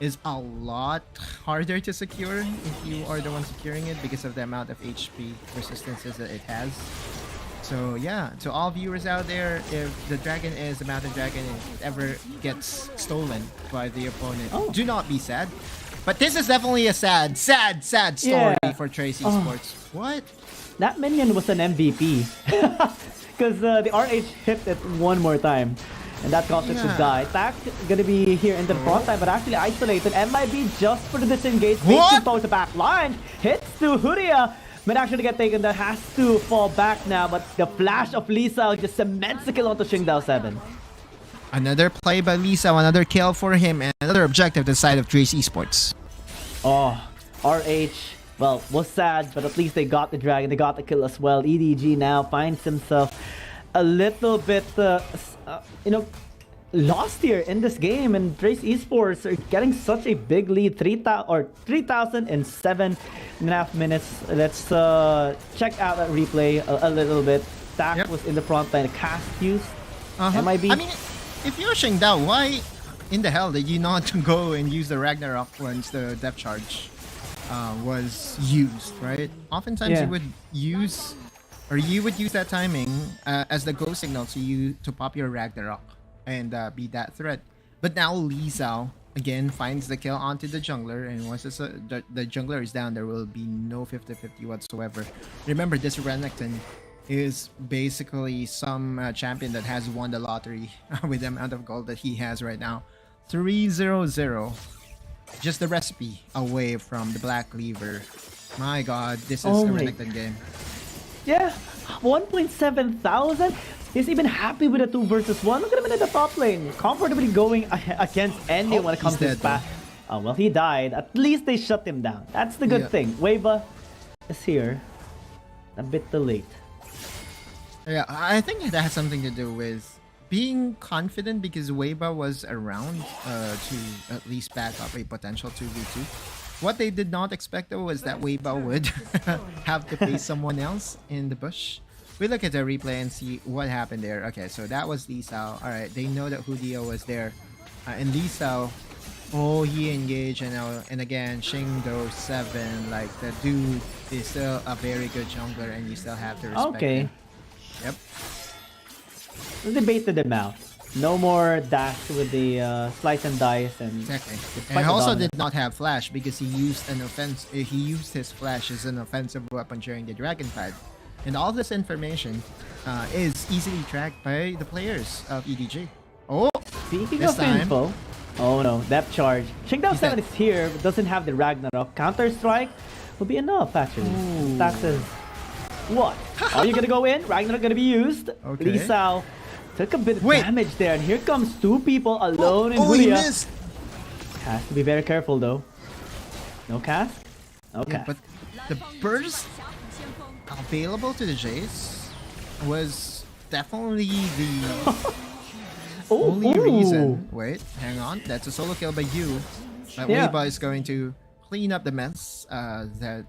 is a lot harder to secure if you are the one securing it, because of the amount of HP resistances that it has. So yeah, to all viewers out there, if the dragon is the Mountain Dragon and it ever gets stolen by the opponent, do not be sad. But this is definitely a sad story for Trace Esports. What? That minion was an MVP. Because the RH hit it one more time. And that causes to die. Tak gonna be here in the front line, but actually isolated. MIB just for the disengage. Makes him towards the back line. Hits to Huria. Might actually get taken. That has to fall back now. But the flash of Lisa just cements the kill onto Qingdao 7. Another play by Lisa, another kill for him, and another objective to the side of Trace Esports. Oh, RH. Well, was sad, but at least they got the dragon. They got the kill as well. EDG now finds himself a little bit, lost here in this game, and Trace Esports are getting such a big lead. 3,007.5 minutes. Let's check out that replay a little bit. Tak was in the front line. Cast used. MIB. I mean, if you're Qingdao, why in the hell did you not go and use the Ragnarok once the depth charge was used, right? Oftentimes you would use that timing as the go signal to pop your Ragnarok and be that threat. But now Lee Zhao again finds the kill onto the jungler, and once the jungler is down, there will be no 50-50 whatsoever. Remember, this Renekton is basically some champion that has won the lottery with the amount of gold that he has right now. 3-0-0. Just the recipe away from the Black Cleaver. My god, this is a Renekton game. Yeah, 1.7 thousand. He's even happy with a 2 versus 1. Look at him in the top lane. Comfortably going against anyone when it comes to his path. Oh, well, he died. At least they shut him down. That's the good thing. Weva is here. A bit too late. Yeah, I think that has something to do with being confident because Weba was around to at least back up a potential 2v2. What they did not expect though was that Weba would have to face someone else in the bush. We look at the replay and see what happened there. Okay, so that was Lee Sao. Alright, they know that Hudio was there. And Lee Sao, he engaged and again, Qingdao 7, like the dude is still a very good jungler and you still have to respect him. Yep. They baited him out. No more dash with the slice and dice and. Exactly. And he also did not have flash because he used his flash as an offensive weapon during the dragon fight. And all this information is easily tracked by the players of EDG. Speaking of info, oh no, depth charge. Qingdao 7 is here, but doesn't have the Ragnarok. Counter strike will be enough actually. Tak says, what? Are you gonna go in? Ragnarok gonna be used. Okay. Lee Sao took a bit of damage there, and here comes 2 people alone in he Huria. missed. Has to be very careful though. No cast? Okay. Yeah, but the burst available to the Jace was definitely the only reason. Wait, hang on. That's a solo kill by you. But Weba is going to clean up the mess that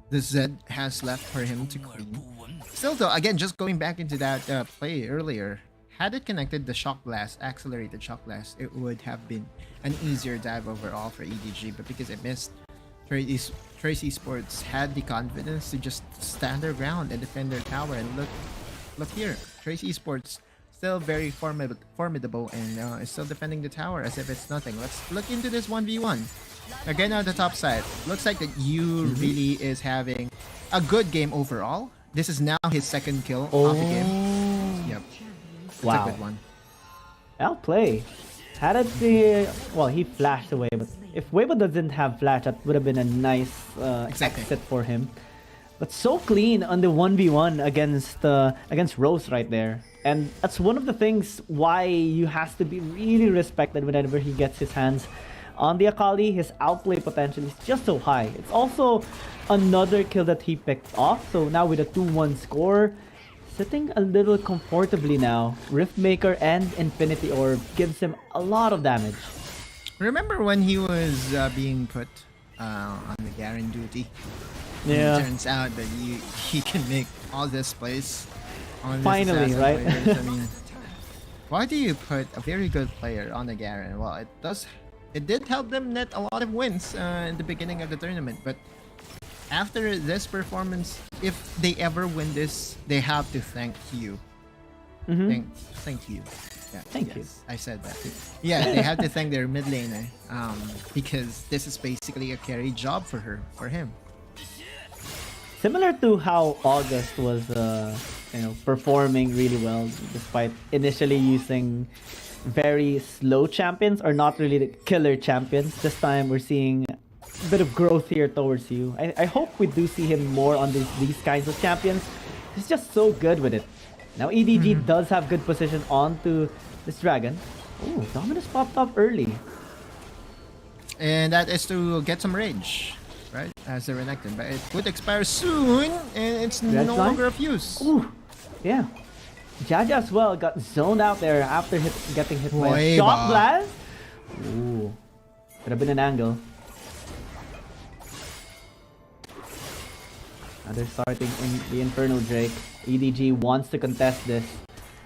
the Zed has left for him to clean. Still though, again, just going back into that play earlier, had it connected the shock blast, accelerated shock blast, it would have been an easier dive overall for EDG, but because it missed, Trace Esports had the confidence to just stand their ground and defend their tower, and look here, Trace Esports still very formidable and is still defending the tower as if it's nothing. Let's look into this 1v1. Again on the top side, looks like that Yu really is having a good game overall. This is now his 2nd kill of the game. Yep. It's a good one. Well played. Had it he flashed away, but if Weba doesn't have flash, that would have been a nice exit for him. But so clean on the 1v1 against Rose right there. And that's one of the things why you has to be really respected whenever he gets his hands on the Akali. His outplay potential is just so high. It's also another kill that he picked off. So now with a 2-1 score, sitting a little comfortably now. Riftmaker and Infinity Orb gives him a lot of damage. Remember when he was being put on the Garen duty? Yeah. It turns out that he can make all this plays on finally, right? I mean, why do you put a very good player on the Garen? Well, it did help them net a lot of wins in the beginning of the tournament, but after this performance, if they ever win this, they have to thank you. Thank you. Yeah, thank you. I said that. Yeah, they have to thank their mid laner because this is basically a carry job for him. Similar to how August was, performing really well despite initially using very slow champions or not really the killer champions. This time we're seeing a bit of growth here towards you. I hope we do see him more on these kinds of champions. He's just so good with it. Now EDG does have good position onto this dragon. Oh, Dominus popped up early. And that is to get some range, right? As a Renekton, but it would expire soon, and it's no longer of use. Ooh, yeah. Jaja as well got zoned out there after getting hit by a shot blast. Ooh, could have been an angle. Now they're starting in the Infernal Drake. EDG wants to contest this.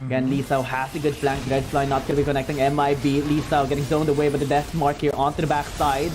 Again, Lee Sao has a good flank. Dreadfly not going to be connecting MIB. Lee Sao getting zoned away by the death mark here onto the backside.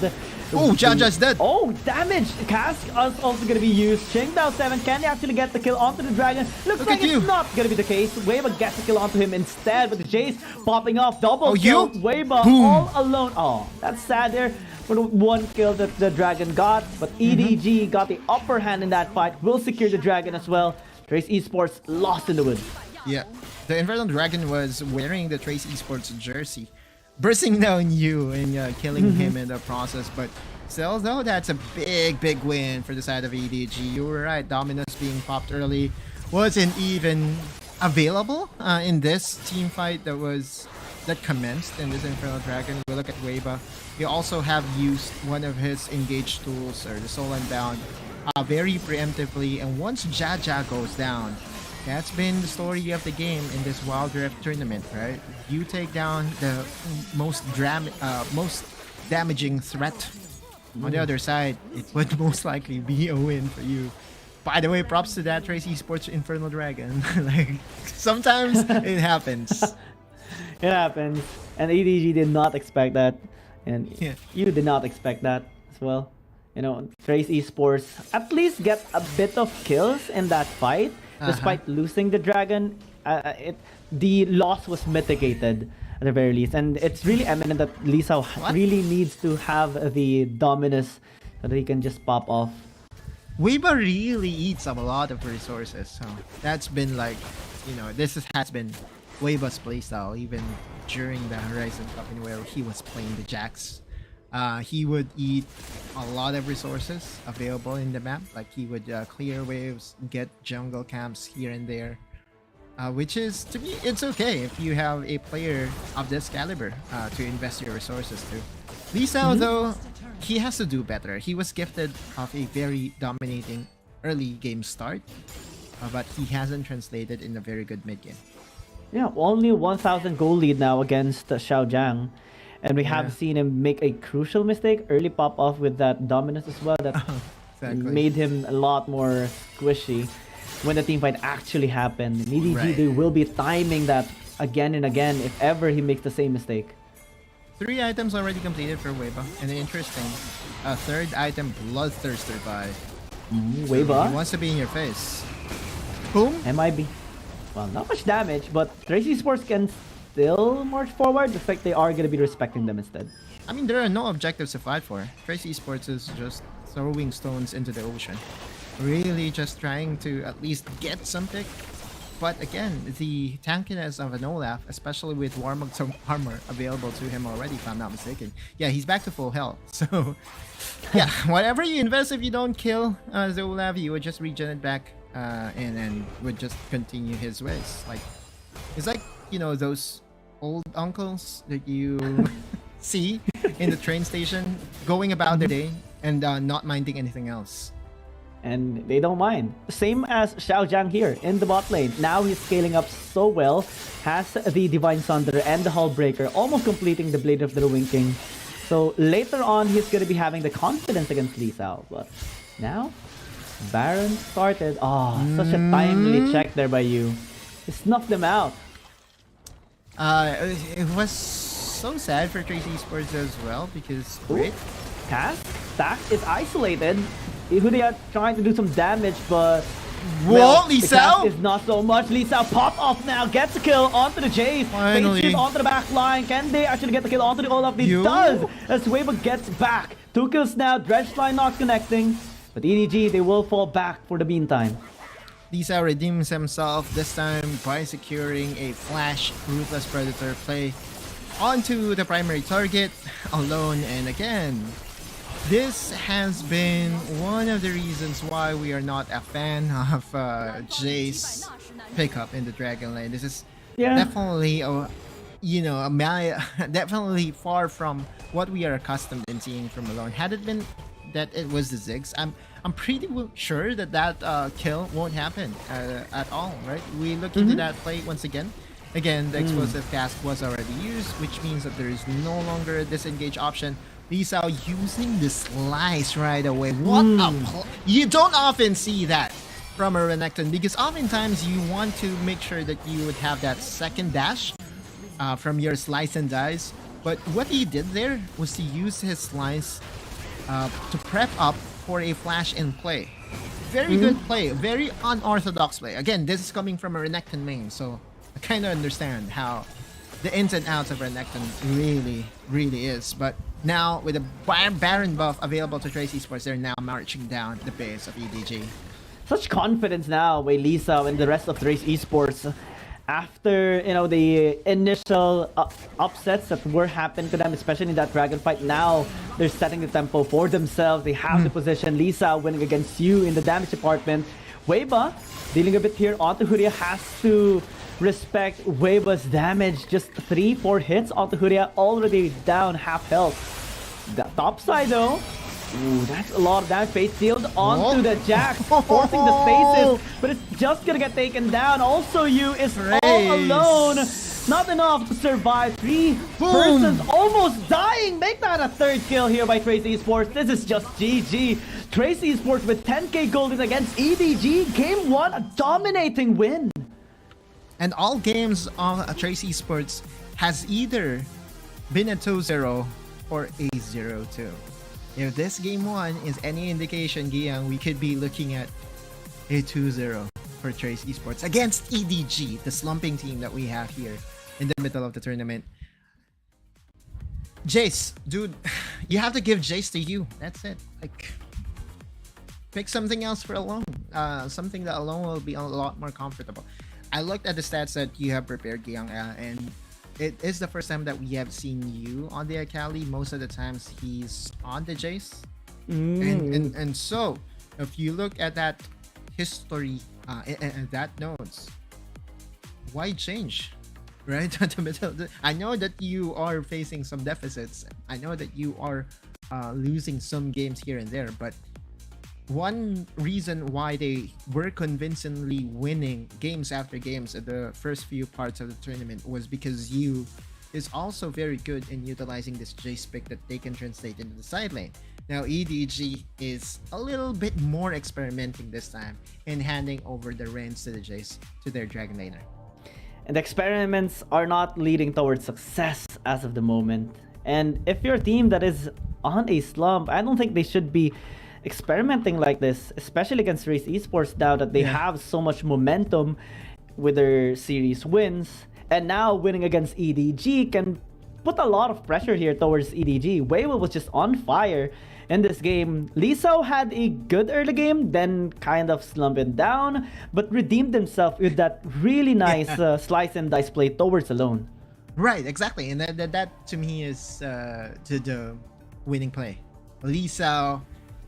Oh, Jaja's dead. Oh, damage. Cask is also going to be used. Qingdao 7, can they actually get the kill onto the dragon? Looks like it's not going to be the case. Weiba gets the kill onto him instead, but the Jace popping off. Double kill. Weiba all alone. Oh, that's sad there. For the one kill that the dragon got, but EDG got the upper hand in that fight. Will secure the dragon as well. Trace Esports lost in the woods. Yeah, the Infernal Dragon was wearing the Trace Esports jersey, bursting down you and killing him in the process. But still, though, that's a big win for the side of EDG. You were right, Dominus being popped early wasn't even available in this team fight that commenced in this Infernal Dragon. We look at Weiba. He also have used one of his engaged tools, or the Soul Unbound, very preemptively. And once Jaja goes down, that's been the story of the game in this Wild Rift tournament, right? You take down the most damaging threat. On the other side, it would most likely be a win for you. By the way, props to that Trace Esports Infernal Dragon. Like, sometimes it happens. It happens. And EDG did not expect that. And you did not expect that as well. You know, Trace Esports at least get a bit of kills in that fight. Despite losing the dragon, the loss was mitigated at the very least. And it's really eminent that Lee Sao really needs to have the Dominus so that he can just pop off. Weiba really eats up a lot of resources. So that's been like, this has been Weiba's playstyle even during the Horizon Cup where he was playing the Jax. He would eat a lot of resources available in the map. Like he would clear waves, get jungle camps here and there. Which is, to me, it's okay if you have a player of this caliber to invest your resources to. Lee Sao, though, he has to do better. He was gifted of a very dominating early game start, but he hasn't translated in a very good mid game. Yeah, only 1,000 gold lead now against Xiao Jiang. And we have seen him make a crucial mistake, early pop off with that Dominus as well, that made him a lot more squishy when the team fight actually happened. EDG they will be timing that again and again if ever he makes the same mistake. 3 items already completed for Weiba, and interesting, a third item, Bloodthirster by Weiba. He wants to be in your face. Boom. MIB. Well, not much damage, but Trace Esports can still march forward. Looks like they are going to be respecting them instead. I mean, there are no objectives to fight for. Trace Esports is just throwing stones into the ocean. Really just trying to at least get something. But again, the tankiness of an Olaf, especially with Warmog's armor available to him already, if I'm not mistaken. Yeah, he's back to full health. So, yeah, whatever you invest, if you don't kill the Olaf, you would just regen it back and then would just continue his ways. Like, it's like, those old uncles that you see in the train station going about their day and not minding anything else. And they don't mind. Same as Xiao Jiang here in the bot lane. Now he's scaling up so well. Has the Divine Sunder and the Hull Breaker, almost completing the Blade of the Ruin King. So later on, he's going to be having the confidence against Lee Sao. But now, Baron started. Oh, such a timely check there by you. He snuffed them out. It was so sad for Trace Esports as well because Cass, Stack is isolated. Who they are trying to do some damage, but Lee Sao is not so much. Lee Sao pop off now, gets a kill onto the Jace. Finally onto the back line. Can they actually get the kill onto the Olaf? He does as Weiba gets back. 2 kills now. Dredge line not connecting. But EDG, they will fall back for the meantime. Lisa redeems himself this time by securing a flash Ruthless Predator play onto the primary target alone. And again, this has been one of the reasons why we are not a fan of Jace pickup in the Dragon Lane. This is definitely definitely far from what we are accustomed in seeing from Alone. Had it been that it was the Ziggs, I'm pretty sure that kill won't happen at all, right? We look into that play once again. Again, the explosive cast was already used, which means that there is no longer a disengage option. Lisa using the slice right away. What you don't often see that from a Renekton, because oftentimes you want to make sure that you would have that second dash from your slice and dice. But what he did there was to use his slice to prep up for a flash in play. Very good play, very unorthodox play. Again, this is coming from a Renekton main, so I kind of understand how the ins and outs of Renekton really is. But now with the Baron buff available to Trace Esports, they're now marching down the base of EDG. Such confidence now by Lisa and the rest of Trace Esports. After, the initial upsets that were happening to them, especially in that dragon fight, now they're setting the tempo for themselves. They have the position. Lisa winning against you in the damage department. Weba dealing a bit here onto Huria, has to respect Weba's damage. Just 3-4 hits onto Huria, already down half health. The top side though. Ooh, that's a lot of damage. Face sealed onto the Jack, forcing the spaces, but it's just gonna get taken down. Also, you is all alone. Not enough to survive. 3 persons almost dying. Make that a third kill here by Trace Esports. This is just GG. Trace Esports with 10k golden against EDG. Game 1, a dominating win. And all games on Trace Esports has either been a 2-0 or a 0-2. If this game 1 is any indication, Giang, we could be looking at a 2-0 for Trace Esports against EDG, the slumping team that we have here in the middle of the tournament. Jace, dude, you have to give Jace to you. That's it. Like, pick something else for Alone. Something that Alone will be a lot more comfortable. I looked at the stats that you have prepared, Giang, and it is the first time that we have seen you on the Akali. Most of the times he's on the Jace. And so, if you look at that history and that notes, why change? Right? I know that you are facing some deficits. I know that you are losing some games here and there, but one reason why they were convincingly winning games after games at the first few parts of the tournament was because you is also very good in utilizing this Jace pick that they can translate into the side lane. Now EDG is a little bit more experimenting this time in handing over the reins to the Jace, to their Dragon Laner. And the experiments are not leading towards success as of the moment. And if you're a team that is on a slump, I don't think they should be experimenting like this, especially against Trace Esports now that they have so much momentum with their series wins. And now winning against EDG can put a lot of pressure here towards EDG. Weiwa was just on fire in this game. Liso had a good early game, then kind of slumping down, but redeemed himself with that really nice slice and dice play towards Alone. Right, exactly. And that to me is the winning play. Liso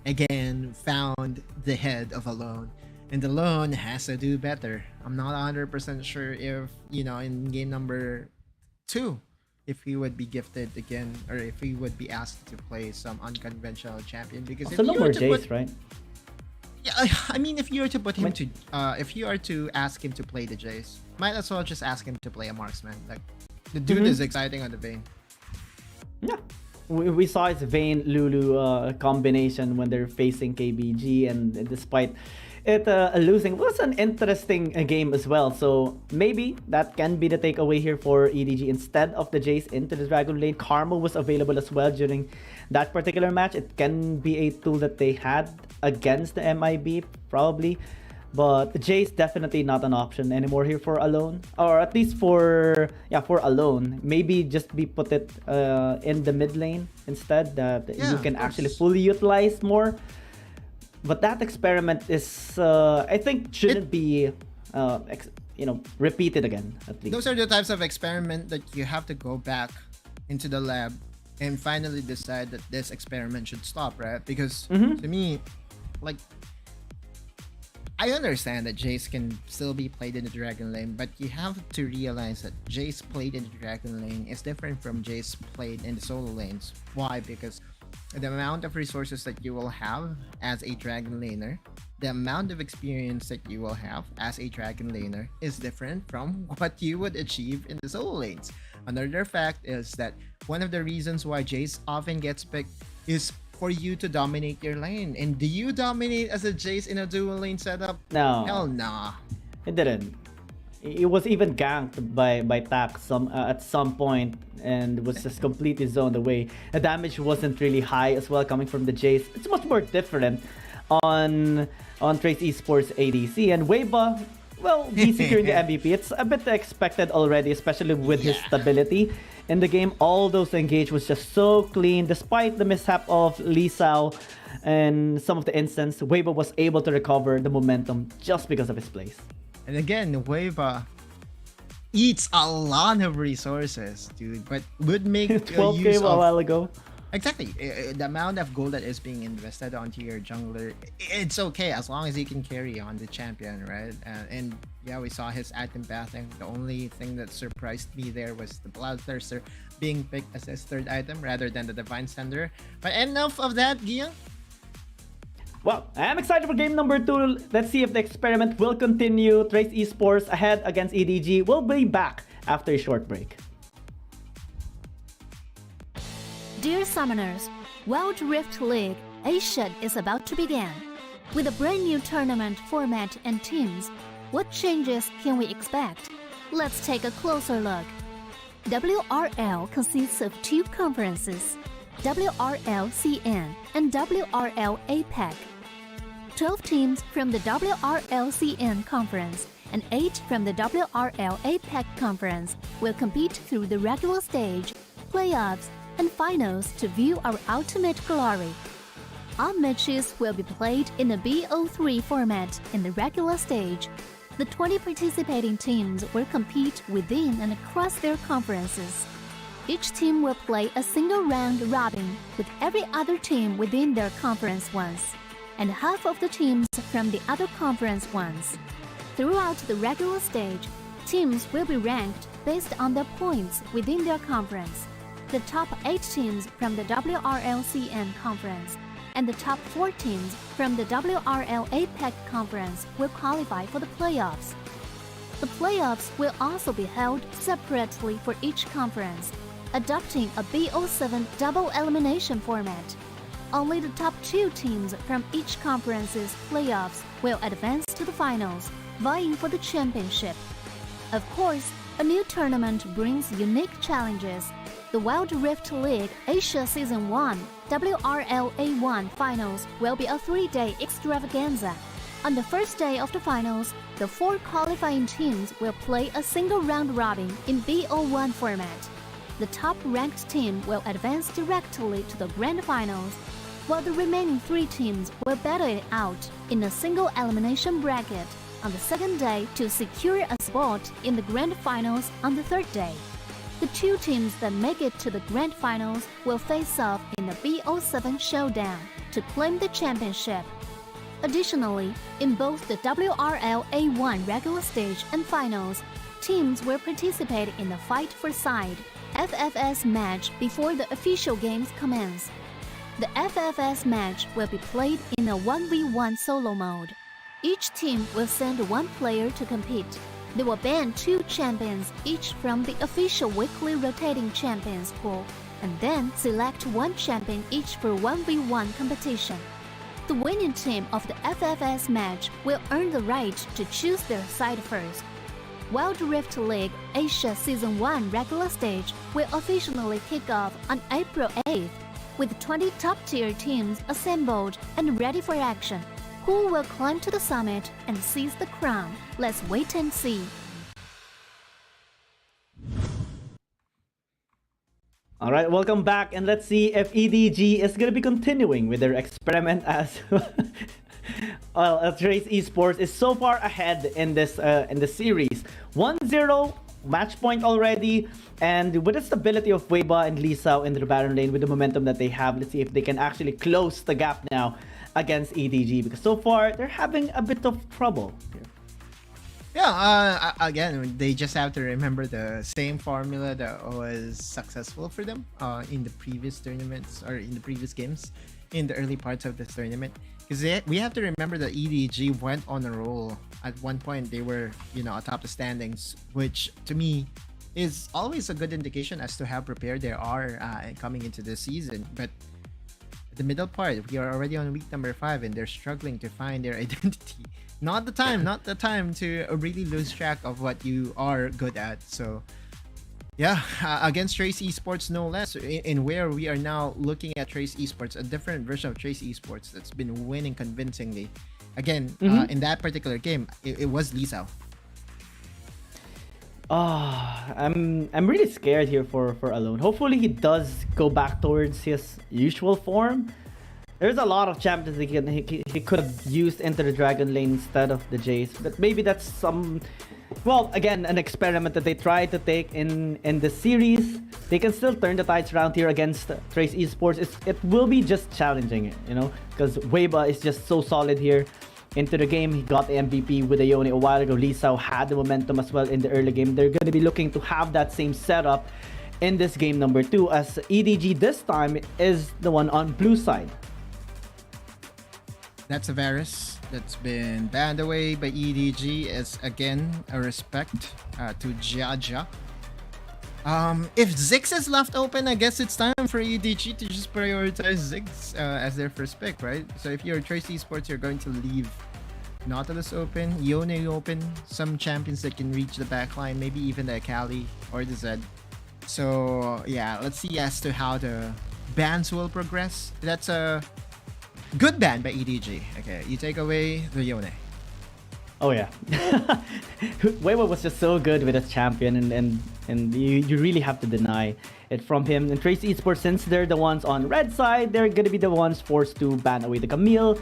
again found the head of Alone, and Alone has to do better. I'm not 100% sure if, in game number 2, if he would be gifted again, or if he would be asked to play some unconventional champion. Because also, no more Jace, right? Yeah, I mean, if you were to put him to, if you are to ask him to play the Jace, might as well just ask him to play a marksman. Like, the dude is exciting on the Vayne. Yeah. We saw his Vayne Lulu combination when they're facing KBG, and despite it losing, it was an interesting game as well. So maybe that can be the takeaway here for EDG. Instead of the Jace into the Dragon Lane, Karma was available as well during that particular match. It can be a tool that they had against the MIB probably, but the Jace definitely not an option anymore here for Alone, or at least for Alone. Maybe just be put it in the mid lane instead, that you can actually fully utilize more. But that experiment is, I think, shouldn't be, repeated again, at least. Those are the types of experiment that you have to go back into the lab and finally decide that this experiment should stop, right? Because to me, like, I understand that Jace can still be played in the Dragon Lane, but you have to realize that Jace played in the Dragon Lane is different from Jace played in the solo lanes. Why? Because the amount of resources that you will have as a Dragon Laner, the amount of experience that you will have as a Dragon Laner is different from what you would achieve in the solo lanes. Another fact is that one of the reasons why Jace often gets picked is for you to dominate your lane. And do you dominate as a Jace in a dual lane setup? No. Hell nah. It didn't. It was even ganked by Tak at some point, and was just completely zoned away. The damage wasn't really high as well coming from the Jace. It's much more different on Trace Esports ADC, and Weiba, well, he's securing the MVP. It's a bit expected already, especially with his stability in the game. All those engage was just so clean, despite the mishap of Lee Sao and some of the instance. Weiba was able to recover the momentum just because of his plays. And again, Weiba eats a lot of resources, dude, but would make 12k use a of... while ago. Exactly. The amount of gold that is being invested onto your jungler, it's okay as long as he can carry on the champion, right? And yeah, we saw his item pathing. The only thing that surprised me there was the Bloodthirster being picked as his third item rather than the Divine Sender. But enough of that, Gia. Well, I am excited for game number 2. Let's see if the experiment will continue. Trace Esports ahead against EDG. We'll be back after a short break. Dear Summoners, Wild Rift League Asia is about to begin. With a brand new tournament format and teams, what changes can we expect? Let's take a closer look. WRL consists of 2 conferences, WRL CN and WRL APAC. 12 teams from the WRL CN conference and 8 from the WRL APAC conference will compete through the regular stage, playoffs, and finals to view our ultimate glory. All matches will be played in the BO3 format in the regular stage. The 20 participating teams will compete within and across their conferences. Each team will play a single round robin with every other team within their conference once, and half of the teams from the other conference once. Throughout the regular stage, teams will be ranked based on their points within their conference. The top 8 teams from the WRLCN conference and the top 4 teams from the WRL APAC conference will qualify for the playoffs. The playoffs will also be held separately for each conference, adopting a BO7 double elimination format. Only the top 2 teams from each conference's playoffs will advance to the finals, vying for the championship. Of course, a new tournament brings unique challenges. The Wild Rift League Asia Season 1 WRL A1 Finals will be a 3-day extravaganza. On the first day of the finals, the 4 qualifying teams will play a single round robin in BO1 format. The top-ranked team will advance directly to the grand finals, while the remaining 3 teams will battle it out in a single elimination bracket on the second day to secure a spot in the grand finals on the third day. The 2 teams that make it to the grand finals will face off in a BO7 showdown to claim the championship. Additionally, in both the WRL A1 regular stage and finals, teams will participate in the Fight for Side FFS match before the official games commence. The FFS match will be played in a 1v1 solo mode. Each team will send 1 player to compete. They will ban 2 champions each from the official weekly rotating champions pool, and then select 1 champion each for 1v1 competition. The winning team of the FFS match will earn the right to choose their side first. Wild Rift League Asia Season 1 regular stage will officially kick off on April 8th, with 20 top-tier teams assembled and ready for action. Who will climb to the summit and seize the crown? Let's wait and see. Alright, welcome back, and let's see if EDG is gonna be continuing with their experiment as Well, Trace Esports is so far ahead in this series. 1-0 match point already, and with the stability of Weiba and Lisao in the Baron lane, with the momentum that they have, let's see if they can actually close the gap now against EDG, because so far they're having a bit of trouble here. Yeah, again, they just have to remember the same formula that was successful for them in the previous tournaments or in the previous games in the early parts of this tournament. Because we have to remember that EDG went on a roll. At one point, they were, atop the standings, which to me is always a good indication as to how prepared they are coming into the season. But the middle part, we are already on week number 5 and they're struggling to find their identity. Not the time to really lose track of what you are good at. So yeah, against Trace Esports no less, in where we are now looking at Trace Esports, a different version of Trace Esports that's been winning convincingly. Again, in that particular game, it was Lisao. I'm really scared here for Alone. Hopefully he does go back towards his usual form. There's a lot of champions he could have used into the Dragon lane instead of the Jace, but maybe that's again, an experiment that they tried to take in the series. They can still turn the tides around here against Trace Esports. It will be just challenging, because Weiba is just so solid here into the game. He got the MVP with the Yone a while ago. Lisao had the momentum as well in the early game. They're going to be looking to have that same setup in this game number 2, as EDG this time is the one on blue side. That's a Varus that's been banned away by EDG as, again, a respect to Jaja. If Ziggs is left open, I guess it's time for EDG to just prioritize Ziggs as their first pick, right? So if you're Trace Esports, you're going to leave Nautilus open, Yone open, some champions that can reach the backline, maybe even the Akali or the Zed. So yeah, let's see as to how the bans will progress. That's a good ban by EDG. Okay, you take away the Yone. Oh yeah. Weibo was just so good with his champion, and you really have to deny it from him. And Trace Esports, since they're the ones on red side, they're gonna be the ones forced to ban away the Camille,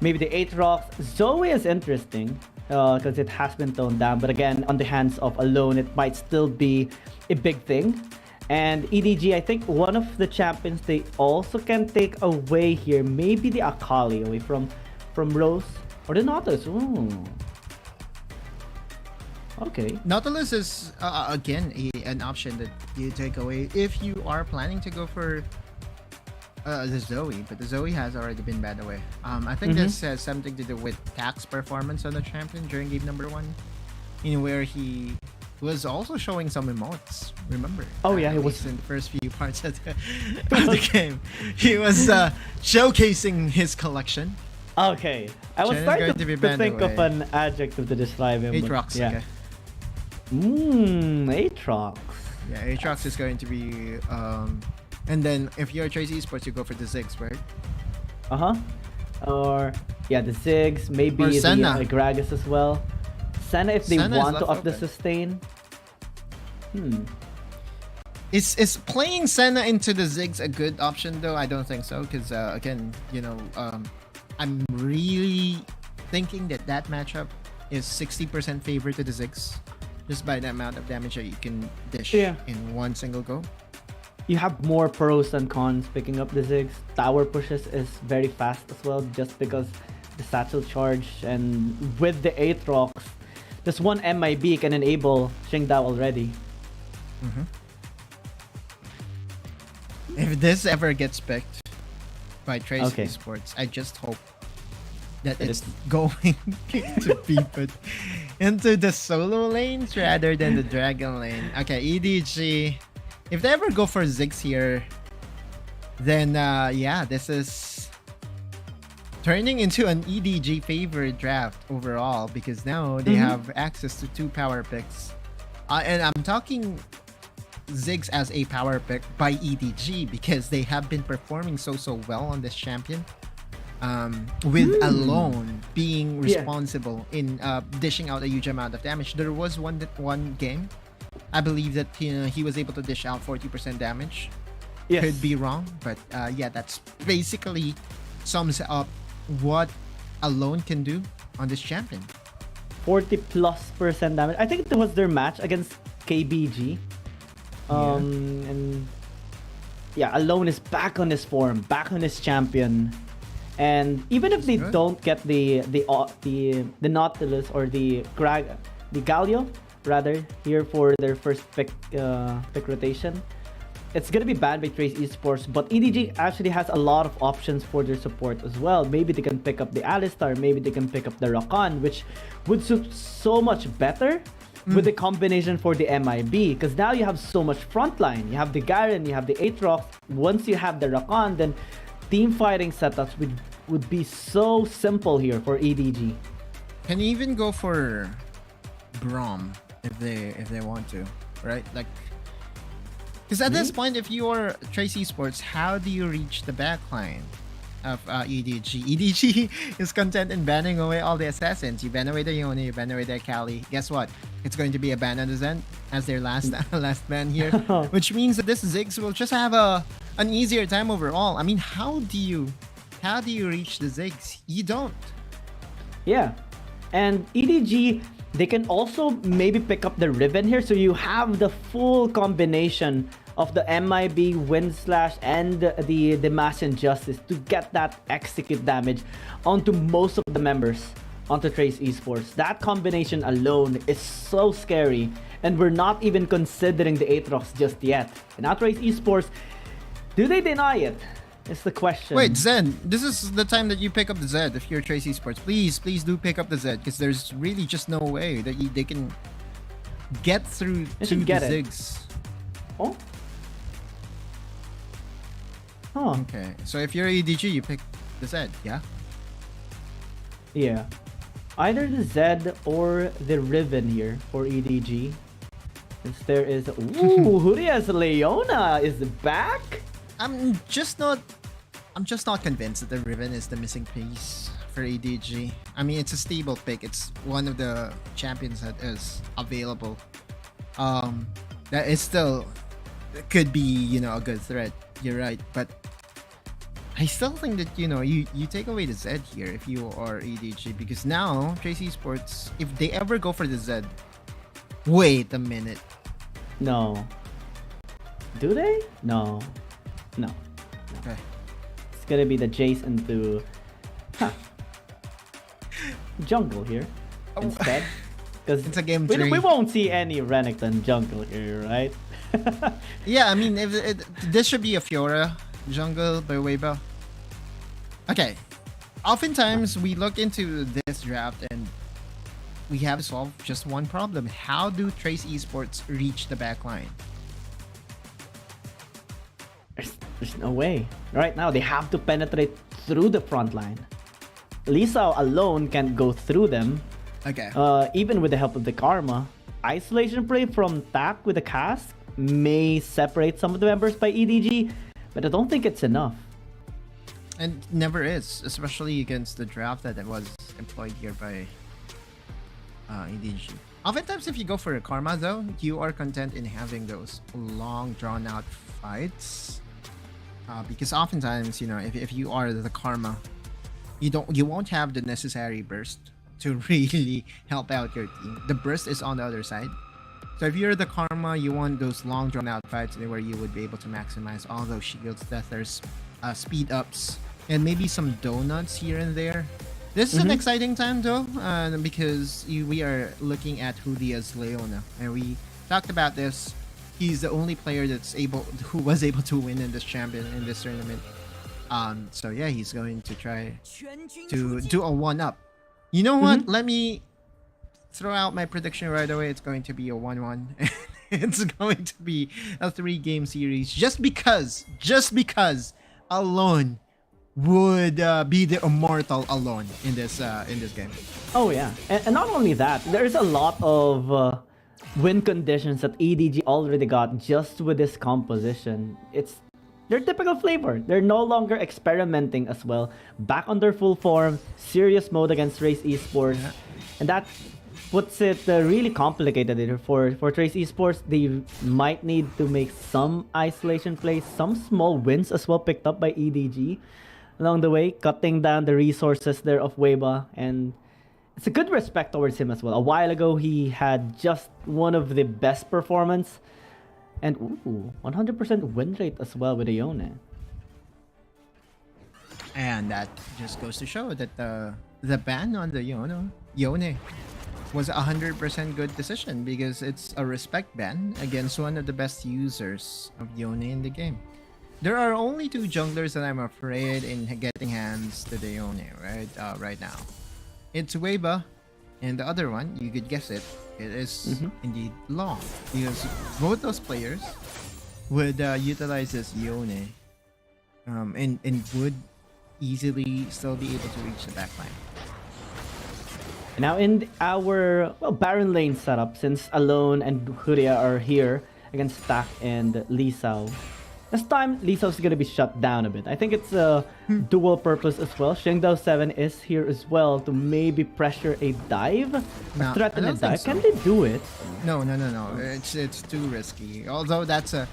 maybe the Aatrox. Zoe is interesting because it has been toned down, but again, on the hands of Alone, it might still be a big thing. And EDG, I think one of the champions they also can take away here, maybe the Akali away from Rose or the Nautilus. Ooh. Okay. Nautilus is again an option that you take away if you are planning to go for the Zoe, but the Zoe has already been banned away. I think this has something to do with Tax performance on the champion during game number 1, in where he was also showing some emotes. Remember? Oh yeah, he was in the first few parts of the game. He was showcasing his collection. Okay, I was starting to think of an adjective to describe him. Aatrox, yeah. Aatrox. Yeah, Aatrox is going to be and then if you're Trace Esports, you go for the Ziggs, right? Or yeah, the Ziggs, maybe or the Gragas as well. Senna if they want to up the sustain. Is playing Senna into the Ziggs a good option though? I don't think so, because again, I'm really thinking that matchup is 60% favor to the Ziggs, just by the amount of damage that you can dish in one single go. You have more pros than cons picking up the Ziggs. Tower pushes is very fast as well, just because the satchel charge, and with the Aatrox, just one MIB can enable Xingdao already. If this ever gets picked by Trace Esports, I just hope that it's going to be put into the solo lanes rather than the Dragon lane. Okay, EDG, if they ever go for Ziggs here, then yeah, this is turning into an EDG favored draft overall, because now they have access to 2 power picks. And I'm talking Ziggs as a power pick by EDG because they have been performing so well on this champion. With Alone being responsible in dishing out a huge amount of damage. There was one game, I believe, that he was able to dish out 40% damage. Yes. Could be wrong, but yeah, that's basically sums up what alone can do on this champion. 40+% damage. I think it was their match against KBG. And yeah, Alone is back on his form, back on his champion. And even if they don't get the Nautilus or the Galio rather here for their first pick rotation, it's gonna be banned by Trace Esports. But EDG actually has a lot of options for their support as well. Maybe they can pick up the Alistar, maybe they can pick up the Rakan, which would suit so much better with the combination for the MIB, because now you have so much frontline. You have the Garen, you have the Aatrox. Once you have the Rakan, then team fighting setups would be so simple here for EDG. Can you even go for Braum if they want to, right? Like, because at this point, if you're Trace Esports, how do you reach the backline of EDG? EDG is content in banning away all the assassins. You ban away the Yone, you ban away the Akali. Guess what? It's going to be a ban on the Zen as their last ban here, which means that this Ziggs will just have an easier time overall. I mean, how do you reach the Ziggs? You don't. Yeah, and EDG, they can also maybe pick up the Riven here, so you have the full combination of the MIB, Wind Slash, and the Mass Injustice to get that execute damage onto most of the members onto Trace Esports. That combination alone is so scary, and we're not even considering the Aatrox just yet. And now Trace Esports, do they deny it? Is the question. Wait, Zed, this is the time that you pick up the Zed if you're Trace Esports. Please do pick up the Zed, because there's really just no way that they can get through to the Ziggs. Oh? Huh. Okay, so if you're EDG, you pick the Zed, yeah? Yeah. Either the Zed or the Riven here for EDG. Since there is... Ooh, Huria's Leona is back? I'm just not convinced that the Riven is the missing piece for EDG. I mean, it's a stable pick. It's one of the champions that is available. That is still could be, a good threat. You're right, but I still think that you take away the Zed here if you are EDG, because now Trace Esports, if they ever go for the Zed, wait a minute. No. Do they? No. No. Okay. It's gonna be the Jace into jungle here instead. Because it's a game 3. We won't see any Renekton jungle here, right? Yeah, I mean, this should be a Fiora jungle by Weibo. Okay. Oftentimes, we look into this draft and we have to solve just one problem. How do Trace Esports reach the backline? There's no way. Right now, they have to penetrate through the front line. Lisa alone can't go through them. Okay. Even with the help of the Karma. Isolation Prey from Tak with the cast may separate some of the members by EDG, but I don't think it's enough. And never is, especially against the draft that was employed here by EDG. Oftentimes, if you go for a Karma, though, you are content in having those long, drawn-out fights. Because oftentimes, if you are the Karma, you won't have the necessary burst to really help out your team. The burst is on the other side. So if you're the Karma, you want those long drawn out fights where you would be able to maximize all those shields, deathers, speed ups, and maybe some donuts here and there. This is an exciting time though, because we are looking at Julia's Leona, and we talked about this. He's the only player who was able to win in this tournament. So yeah, he's going to try to do a 1-up. You know what? Let me throw out my prediction right away. It's going to be a 1-1. It's going to be a 3-game series just because Alone would be the immortal Alone in this game. Oh yeah, and not only that, there's a lot of win conditions that EDG already got just with this composition. It's their typical flavor. They're no longer experimenting as well. Back on their full form, serious mode against Trace Esports. Yeah. And that puts it really complicated for Trace Esports. They might need to make some isolation plays, some small wins as well picked up by EDG. along the way, cutting down the resources there of Weiba, and it's a good respect towards him as well. A while ago, he had just one of the best performance, and 100% win rate as well with Ione. And that just goes to show that the ban on the Yone was a 100% good decision, because it's a respect ban against one of the best users of Yone in the game. There are only two junglers that I'm afraid in getting hands to the Yone right now. It's Weiba, and the other one, you could guess it, it is indeed Long, because both those players would utilize this Yone and would easily still be able to reach the backline. Now in our Baron lane setup, since Alone and Huria are here against Stack and Lee Sao, this time Lee Sao's gonna be shut down a bit. I think it's a dual purpose as well. Shengdao 7 is here as well to maybe pressure a dive, threaten a dive. So. Can they do it? No. It's too risky. Although that's a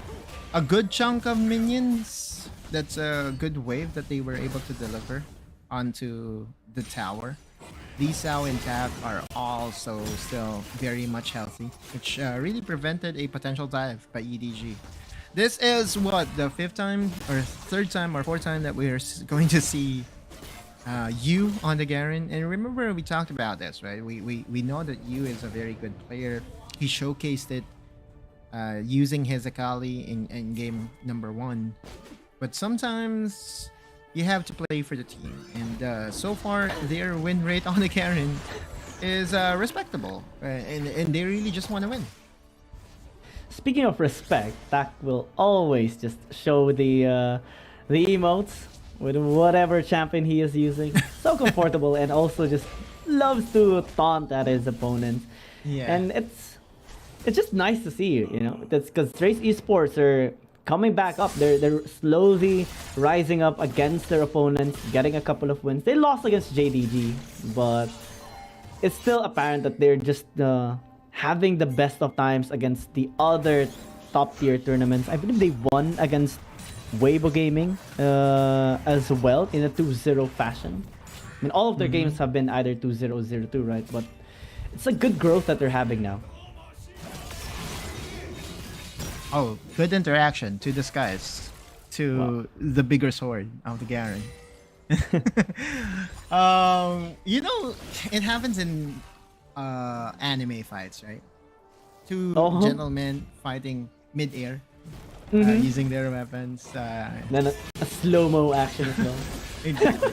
good chunk of minions. That's a good wave that they were able to deliver onto the tower. Lee Sao and Tab are also still very much healthy, which really prevented a potential dive by EDG. This is what, the fifth time or third time or fourth time that we're going to see Yu on the Garen. And remember, we talked about this, right? We know that Yu is a very good player. He showcased it using his Akali in game number 1. But sometimes you have to play for the team, and so far their win rate on the Garen is respectable, and they really just want to win. Speaking of respect, Tak will always just show the emotes with whatever champion he is using. So comfortable, and also just loves to taunt at his opponents. Yeah. And it's just nice to see, you know, that's because Trace Esports are coming back up. They're slowly rising up against their opponents, getting a couple of wins. They lost against JDG, but it's still apparent that they're just having the best of times against the other top tier tournaments. I believe they won against Weibo Gaming as well in a 2-0 fashion. I mean, all of their games have been either 2-0 or 0-2, right? But it's a good growth that they're having now. Oh, good interaction to disguise to the bigger sword of the Garen. You know, it happens in anime fights, right? Two gentlemen fighting mid-air using their weapons. Then a slow-mo action as well. Exactly.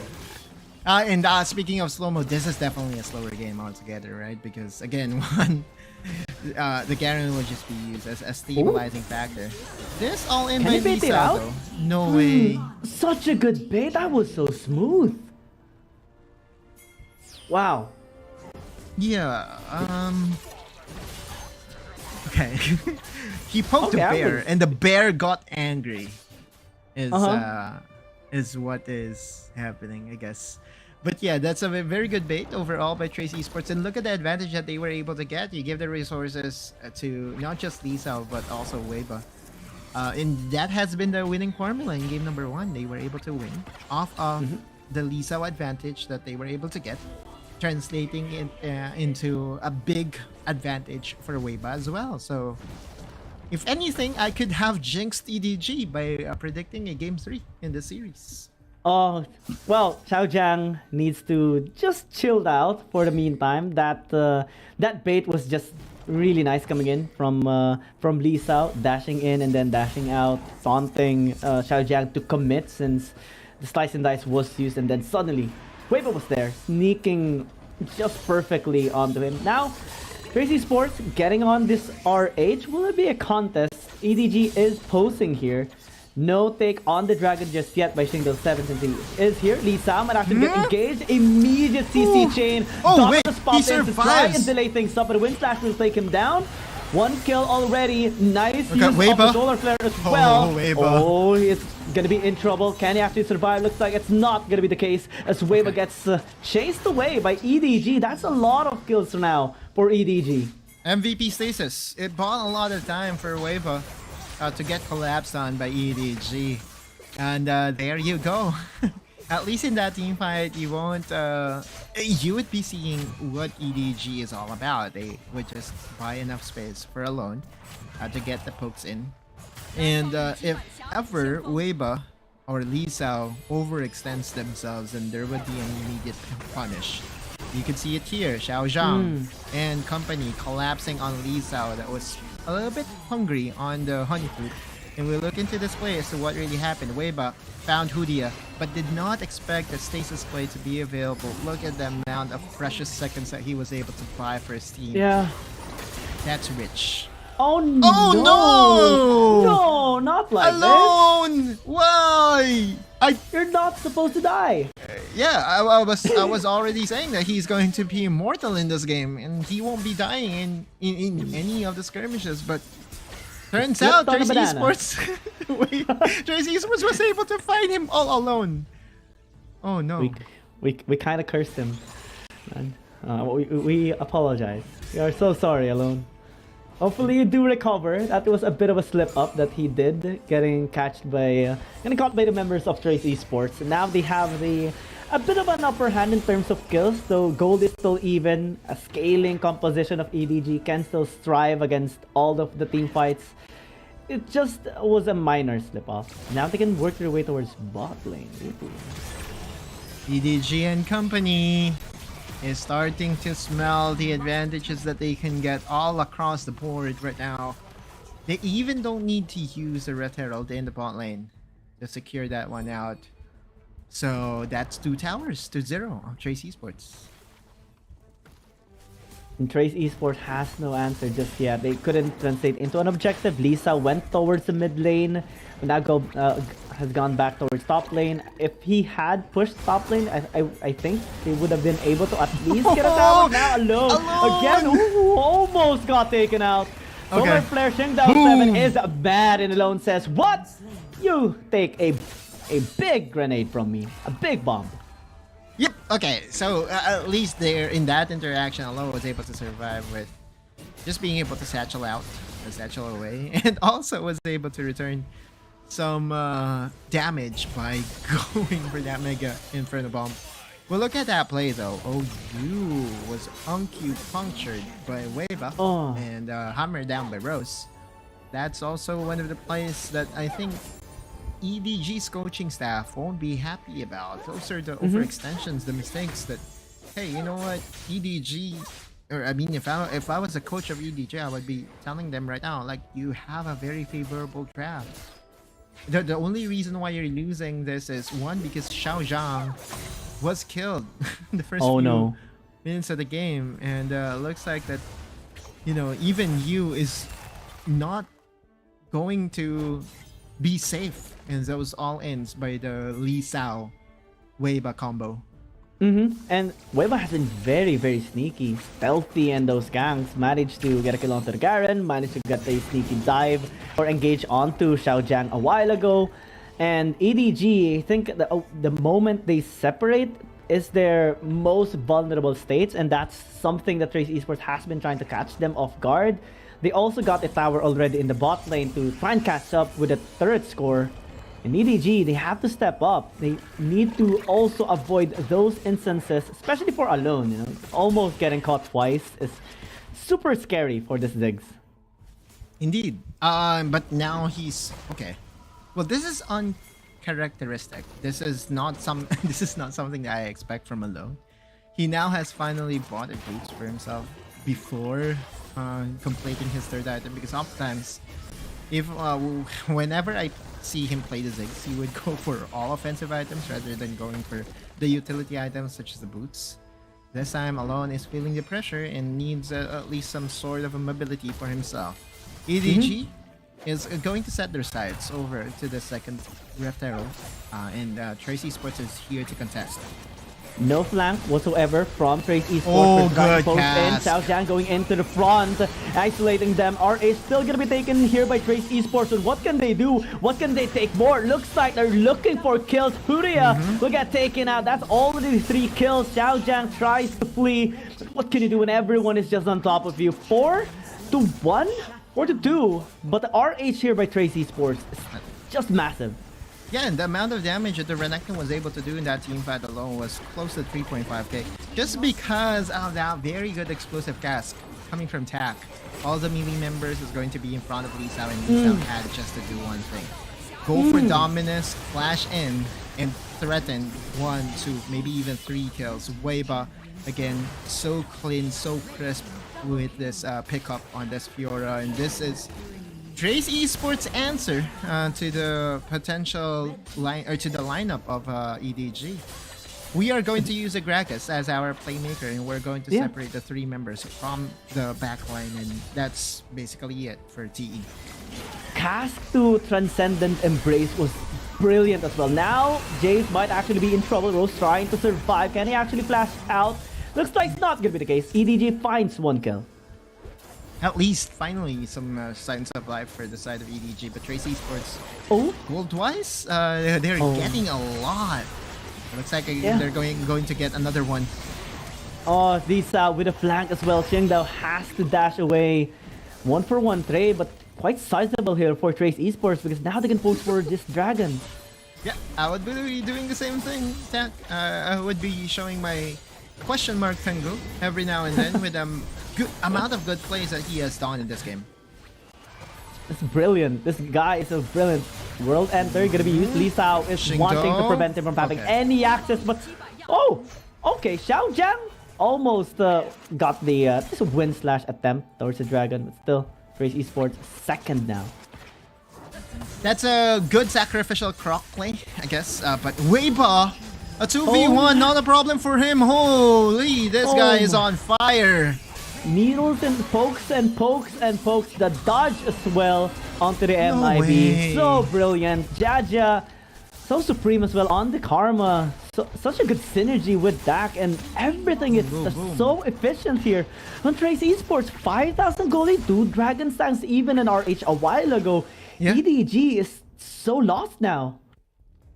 And speaking of slow-mo, this is definitely a slower game altogether, right? Because again, one, the Garen will just be used as a stabilizing factor. This all in by Lee Sao, though. No way. Such a good bait. That was so smooth. Wow. Yeah. Okay. He poked the bear, and the bear got angry. Is what is happening, I guess. But yeah, that's a very good bait overall by Trace Esports. And look at the advantage that they were able to get. You give the resources to not just Lee Sao, but also Weiba. And that has been the winning formula in game number 1. They were able to win off of the Lee Sao advantage that they were able to get, translating it into a big advantage for Weiba as well. So, if anything, I could have jinxed EDG by predicting a game 3 in the series. Oh, well, Xiaojiang needs to just chill out for the meantime. That bait was just really nice coming in from Lee Sao, dashing in and then dashing out, taunting Xiaojiang to commit since the slice and dice was used, and then suddenly Weibo was there, sneaking just perfectly onto him. Now, Crazy Sports getting on this RH. Will it be a contest? EDG is posing here. No take on the dragon just yet by Shingdale 7 since he is here. Lee Sao might actually get engaged. Immediate CC chain. Oh wait, he survives. To try and delay things up, but Wind Slash will take him down. One kill already. Nice use of the Solar Flare as well. Oh, he's gonna be in trouble. Can he actually survive? Looks like it's not gonna be the case as Weiba gets chased away by EDG. That's a lot of kills now for EDG. MVP stasis. It bought a lot of time for Weiba to get collapsed on by EDG. And there you go. at least in that team fight, you won't. You would be seeing what EDG is all about. They would just buy enough space for Alone to get the pokes in, and if ever Weiba or Lee Sao overextends themselves, then there would be an immediate punish. You can see it here, Xiao Zhang and company collapsing on Lee Sao that was a little bit hungry on the honey fruit. And we look into this play as to what really happened. Weiba found Hudia, but did not expect the stasis play to be available. Look at the amount of precious seconds that he was able to buy for his team. Yeah. That's rich. Oh no! Oh no! No, not like Alone! Why? You're not supposed to die. Yeah, I was already saying that he's going to be immortal in this game, and he won't be dying in any of the skirmishes. But turns out, Trace Esports, Trace Esports was able to find him all alone. Oh no! We kind of cursed him. Man. We apologize. We are so sorry, Alone. Hopefully you do recover. That was a bit of a slip up that he did, getting caught by the members of Trace Esports. Now they have a bit of an upper hand in terms of kills, so gold is still even. A scaling composition of EDG can still strive against all of the team fights. It just was a minor slip off. Now they can work their way towards bot lane. EDG and company is starting to smell the advantages that they can get all across the board right now. They even don't need to use the Red Herald in the bot lane to secure that one out. So that's 2 towers to 0 on Trace Esports. And Trace Esports has no answer just yet. They couldn't translate into an objective. Lisa went towards the mid lane. Now has gone back towards top lane. If he had pushed top lane, I think they would have been able to at least get a tower. Now Alone. Again, almost got taken out. Solar Flare Shingdown 7 is bad, and Alone says, what? You take a big grenade from me. A big bomb. Yep, okay, so at least there in that interaction, Alone was able to survive with just being able to satchel out, satchel away, and also was able to return some damage by going for that Mega Inferno Bomb. Well, look at that play though. OU was punctured by Weiba and hammered down by Rose. That's also one of the plays that I think EDG's coaching staff won't be happy about. Those are the overextensions, the mistakes that, hey, you know what, EDG, or I mean, if I was a coach of EDG, I would be telling them right now, like, you have a very favorable draft. The only reason why you're losing this is, one, because Xiao Zhang was killed in the first few minutes of the game, and looks like that, you know, even you is not going to be safe in those all-ins by the Lee Sao Weiba combo. And Weiba has been very, very sneaky, stealthy in those ganks. Managed to get a kill onto the Garen, managed to get a sneaky dive or engage onto Xiao Zhang a while ago. And EDG, I think the moment they separate is their most vulnerable states, and that's something that Trace Esports has been trying to catch them off guard. They also got a tower already in the bot lane to try and catch up with a turret score. In EDG, they have to step up. They need to also avoid those instances, especially for Alone. You know, almost getting caught twice is super scary for this Ziggs. Indeed. But now he's okay. Well, this is uncharacteristic. This is not something that I expect from Alone. He now has finally bought a boost for himself before completing his third item, because oftentimes, whenever I see him play the Ziggs, he would go for all offensive items rather than going for the utility items such as the boots. This time, Alone is feeling the pressure and needs at least some sort of a mobility for himself. EDG is going to set their sights over to the second Rift Herald, and Trace Esports is here to contest. No flank whatsoever from Trace Esports. Good cast. Xiao Zhang going into the front, isolating them. RA still gonna be taken here by Trace Esports. And what can they do? What can they take more? Looks like they're looking for kills. Huria will get taken out. That's already 3 kills. Xiao Zhang tries to flee. What can you do when everyone is just on top of you? 4-1? 4-2. But the RH here by Trace Esports is just massive. Yeah, and the amount of damage that the Renekton was able to do in that team fight alone was close to 3.5k. Just because of that very good explosive cast coming from Tak. All the melee members is going to be in front of Lee Sao, and Lee Sao had just to do one thing. Go for Dominus, flash in, and threaten 1, 2, maybe even 3 kills. Weiba, again, so clean, so crisp with this pickup on this Fiora, and this is Trace Esports' answer to the potential line or to the lineup of EDG. We are going to use the Gragas as our playmaker, and we're going to separate the 3 members from the backline, and that's basically it for TE. Cast to Transcendent Embrace was brilliant as well. Now, Jace might actually be in trouble. Rose trying to survive. Can he actually flash out? Looks like it's not going to be the case. EDG finds 1 kill. At least, finally, some signs of life for the side of EDG. But Trace Esports, gold-wise, they're getting a lot. Looks like they're going to get another one. Oh, these with a flank as well. Qingdao has to dash away. 1-for-1 trade, but quite sizable here for Trace Esports because now they can push for this dragon. Yeah, I would be doing the same thing, Tak. I would be showing my question mark Pengu every now and then with good amount of good plays that he has done in this game. It's brilliant. This guy is a brilliant world enter. Gonna be used. Lee Sao is wanting to prevent him from having any access, but okay. Xiao Jiang almost got the this win slash attempt towards the dragon, but still Trace Esports second now. That's a good sacrificial croc play, I guess. But Weiba, a 2v1, not a problem for him. Holy, this guy is on fire. Needles and pokes and pokes and pokes. The dodge as well onto the MIB. So brilliant. Jaja, so supreme as well on the Karma. Such a good synergy with Dak, and everything is so efficient here. On Trace Esports, 5,000 goalie, 2 Dragon Tanks, even an RH a while ago. EDG is so lost now.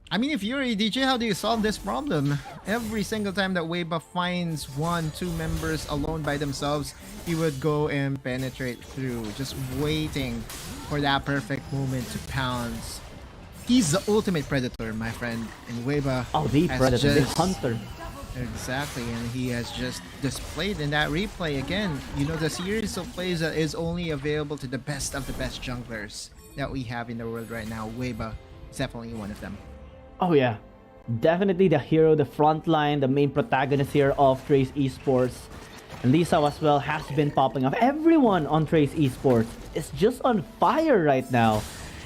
I mean, if you're EDG, how do you solve this problem? Every single time that Weiba finds 1, 2 members alone by themselves, he would go and penetrate through, just waiting for that perfect moment to pounce. He's the ultimate predator, my friend, and Weiba. Oh, the predator, the hunter. Exactly, and he has just displayed in that replay again. You know, the series of plays that is only available to the best of the best junglers that we have in the world right now. Weiba is definitely one of them. Oh yeah, definitely the hero, the front line, the main protagonist here of Trace Esports. And Lee Sao as well has been popping off. Everyone on Trace Esports is just on fire right now.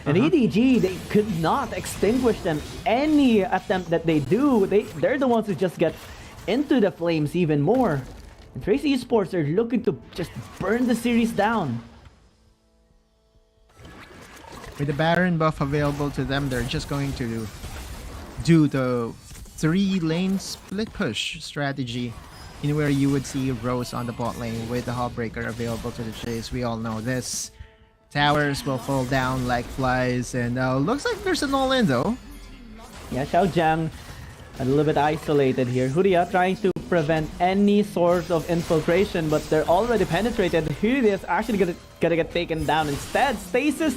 And EDG, they could not extinguish them. Any attempt that they do, they're the ones who just get into the flames even more. And Trace Esports are looking to just burn the series down. With the Baron buff available to them, they're just going to do the 3-lane split push strategy, in where you would see Rose on the bot lane with the Hullbreaker available to the chase. We all know this. Towers will fall down like flies, and looks like there's an all-in though. Yeah, Xiao Jiang a little bit isolated here. Huria trying to prevent any sort of infiltration, but they're already penetrated. Huria is actually gonna get taken down instead. Stasis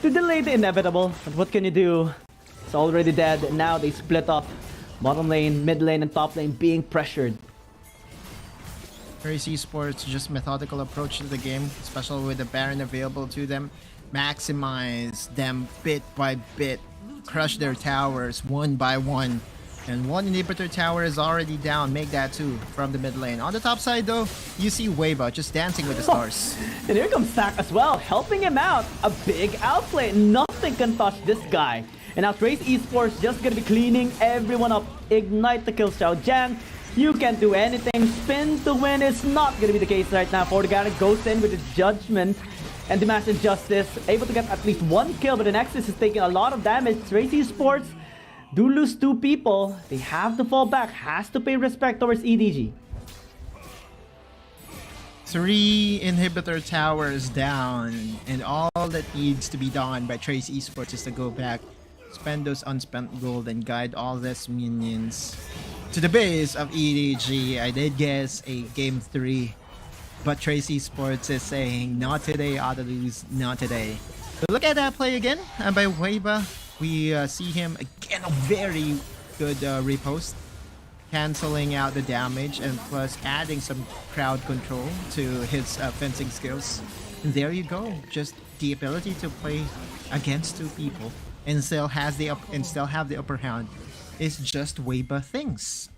to delay the inevitable, but what can you do? It's already dead. Now they split up. Bottom lane, mid lane, and top lane being pressured. Trace Esports, just methodical approach to the game, especially with the Baron available to them. Maximize them bit by bit. Crush their towers one by one. And 1 inhibitor tower is already down. Make that 2 from the mid lane. On the top side though, you see Weiba just dancing with the stars. And here comes Sak as well, helping him out. A big outplay. Nothing can touch this guy. And now Trace Esports just gonna be cleaning everyone up. Ignite to kill Xiao Jiang. You can't do anything. Spin to win is not gonna be the case right now. Fortigatic goes in with his judgment and demands justice. Able to get at least 1 kill, but the Nexus is taking a lot of damage. Trace Esports do lose 2 people. They have to fall back. Has to pay respect towards EDG. 3 inhibitor towers down, and all that needs to be done by Trace Esports is to go back, spend those unspent gold, and guide all these minions to the base of EDG. I did guess a game 3, but Trace Esports is saying, not today, Autolose, not today. So look at that play again by Weiba. We see him again, a very good repost, canceling out the damage and plus adding some crowd control to his fencing skills. And there you go, just the ability to play against two people and still have the upper hand is just Weiba things.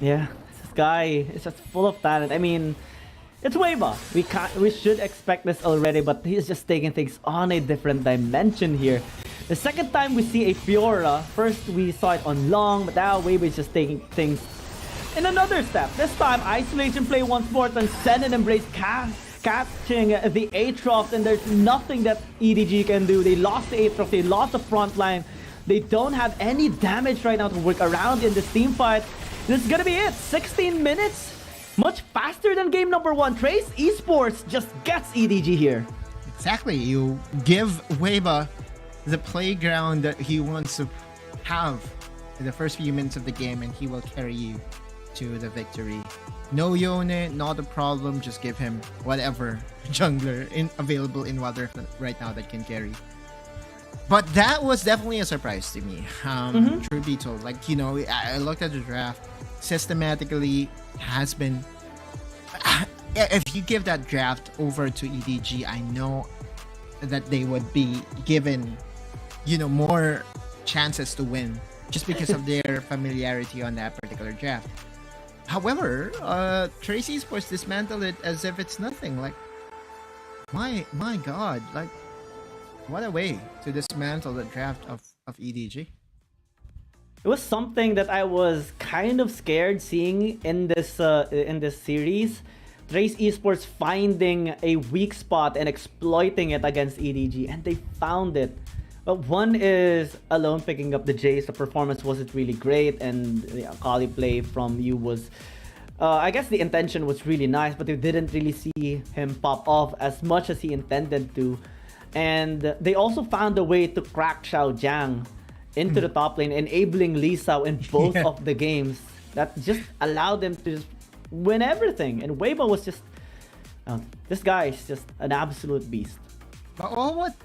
Yeah, this guy is just full of talent. I mean, it's Weiba. We should expect this already, but he's just taking things on a different dimension here. The second time we see a Fiora, first we saw it on Long, but now Weiba is just taking things in another step. This time, isolation play once more, Transcendent Embrace catching the Aatrox, and there's nothing that EDG can do. They lost the Aatrox, they lost the front line. They don't have any damage right now to work around in this team fight. This is gonna be it. 16 minutes, much faster than game number 1. Trace Esports just gets EDG here. Exactly, you give Weiba the playground that he wants to have in the first few minutes of the game, and he will carry you to the victory. No Yone, not a problem. Just give him whatever jungler available in Water right now that can carry. But that was definitely a surprise to me. Truth be told, like, you know, I looked at the draft. Systematically has been. If you give that draft over to EDG, I know that they would be given, you know, more chances to win just because of their familiarity on that particular draft. However, Trace Esports dismantled it as if it's nothing. Like, my god, like, what a way to dismantle the draft of EDG. It was something that I was kind of scared seeing in this series. Trace Esports finding a weak spot and exploiting it against EDG, and they found it. But one is Alone picking up the Jace. The performance wasn't really great, and the Akali play from you was, I guess the intention was really nice, but they didn't really see him pop off as much as he intended to. And they also found a way to crack Xiao Jiang into the top lane, enabling Lee Sao in both of the games. That just allowed them to just win everything. And Weibo was just, this guy is just an absolute beast. But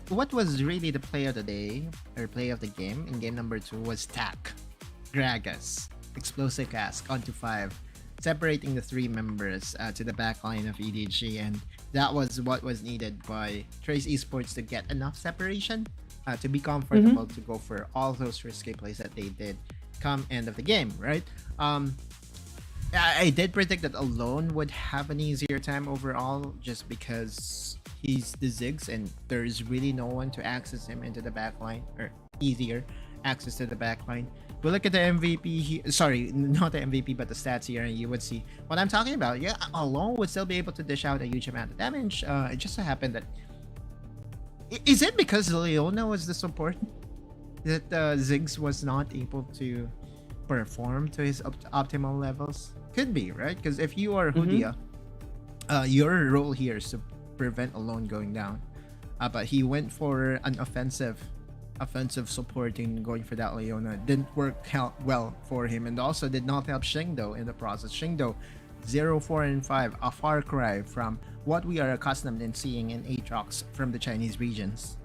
what was really the play of the day, or play of the game in game number 2 was Tak, Gragas, Explosive Cask onto 5, separating the 3 members to the back line of EDG, and that was what was needed by Trace Esports to get enough separation to be comfortable to go for all those risky plays that they did come end of the game, right? I did predict that Alone would have an easier time overall just because he's the Ziggs and there's really no one to access him into the backline, or easier access to the backline. But look at the MVP, sorry, not the MVP, but the stats here, and you would see what I'm talking about. Yeah, Alone would still be able to dish out a huge amount of damage. It just so happened that... Is it because Leona was the support that Ziggs was not able to perform to his optimal levels? Could be, right? Because if you are Hudia, your role here is to prevent Alone going down. But he went for an offensive supporting, going for that Leona. Didn't work out well for him, and also did not help Shingdo in the process. Shingdo 0, 4, and 5, a far cry from what we are accustomed in seeing in Aatrox from the Chinese regions.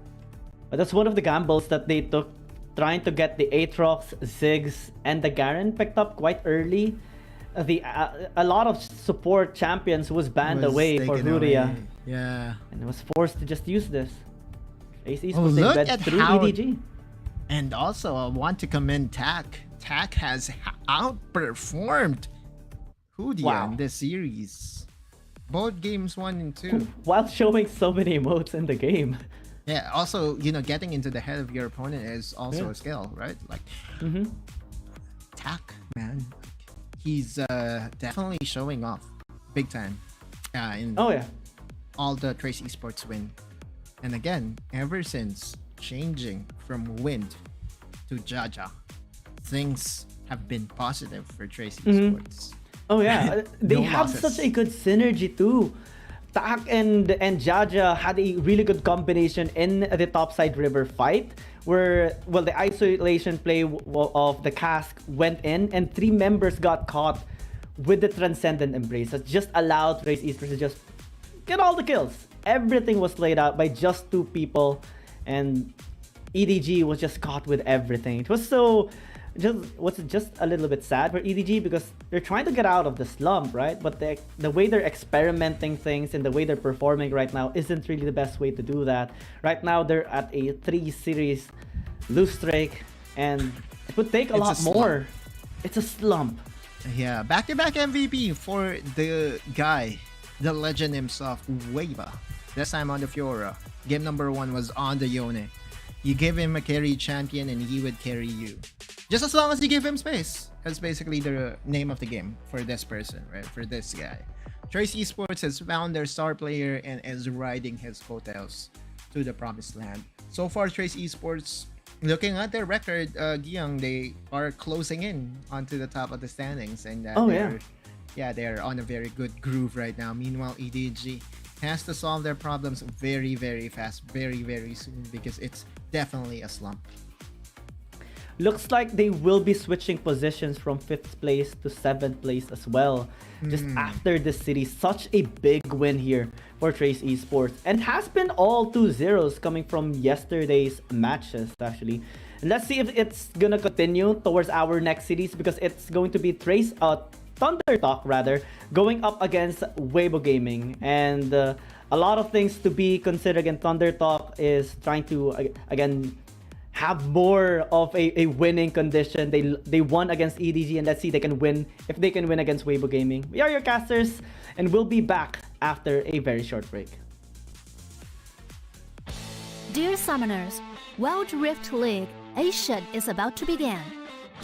But that's one of the gambles that they took, trying to get the Aatrox, Ziggs, and the Garen picked up quite early. A lot of support champions was banned away for Huria. Yeah. And was forced to just use this. AC's Oh, was look embed at through how... EDG. And also, I want to commend Tak. Tak has outperformed Hudia in this series. Both games 1 and 2. While showing so many emotes in the game. Yeah, also, you know, getting into the head of your opponent is also a skill, right? Like, Tak, man. He's definitely showing off big time in all the Trace Esports win. And again, ever since changing from Wind to Jaja, things have been positive for Trace Esports. Oh yeah, they No have losses. such a good synergy too. Tak and Jaja had a really good combination in the topside river fight, where the isolation play of the cask went in and 3 members got caught with the transcendent embrace. That just allowed Trace Esports to just get all the kills. Everything was laid out by just 2 people, and EDG was just caught with everything. It was just a little bit sad for EDG because they're trying to get out of the slump, right? But the way they're experimenting things and the way they're performing right now isn't really the best way to do that. Right now, they're at a 3-series lose streak, and it would take a lot more. It's a slump. Yeah, back-to-back MVP for the guy, the legend himself, Weva. This time on the Fiora. Game number 1 was on the Yone. You give him a carry champion and he would carry you. Just as long as you give him space. That's basically the name of the game for this person, right? For this guy. Choice Esports has found their star player and is riding his coattails to the promised land. So far, Choice Esports, looking at their record, Giang, they are closing in onto the top of the standings. And they're on a very good groove right now. Meanwhile, EDG has to solve their problems very, very fast, very, very soon, because it's definitely a slump. Looks like they will be switching positions from 5th place to 7th place as well. Just after this series, such a big win here for Trace Esports. And has been all 2-0s coming from yesterday's matches, actually. And let's see if it's gonna continue towards our next series, because it's going to be Thunder Talk rather, going up against Weibo Gaming. And a lot of things to be considered. Again, Thunder Talk is trying to, again, have more of a winning condition. They won against EDG, and let's see if they can win against Weibo Gaming. We are your casters, and we'll be back after a very short break. Dear Summoners, Wild Rift League Asia is about to begin.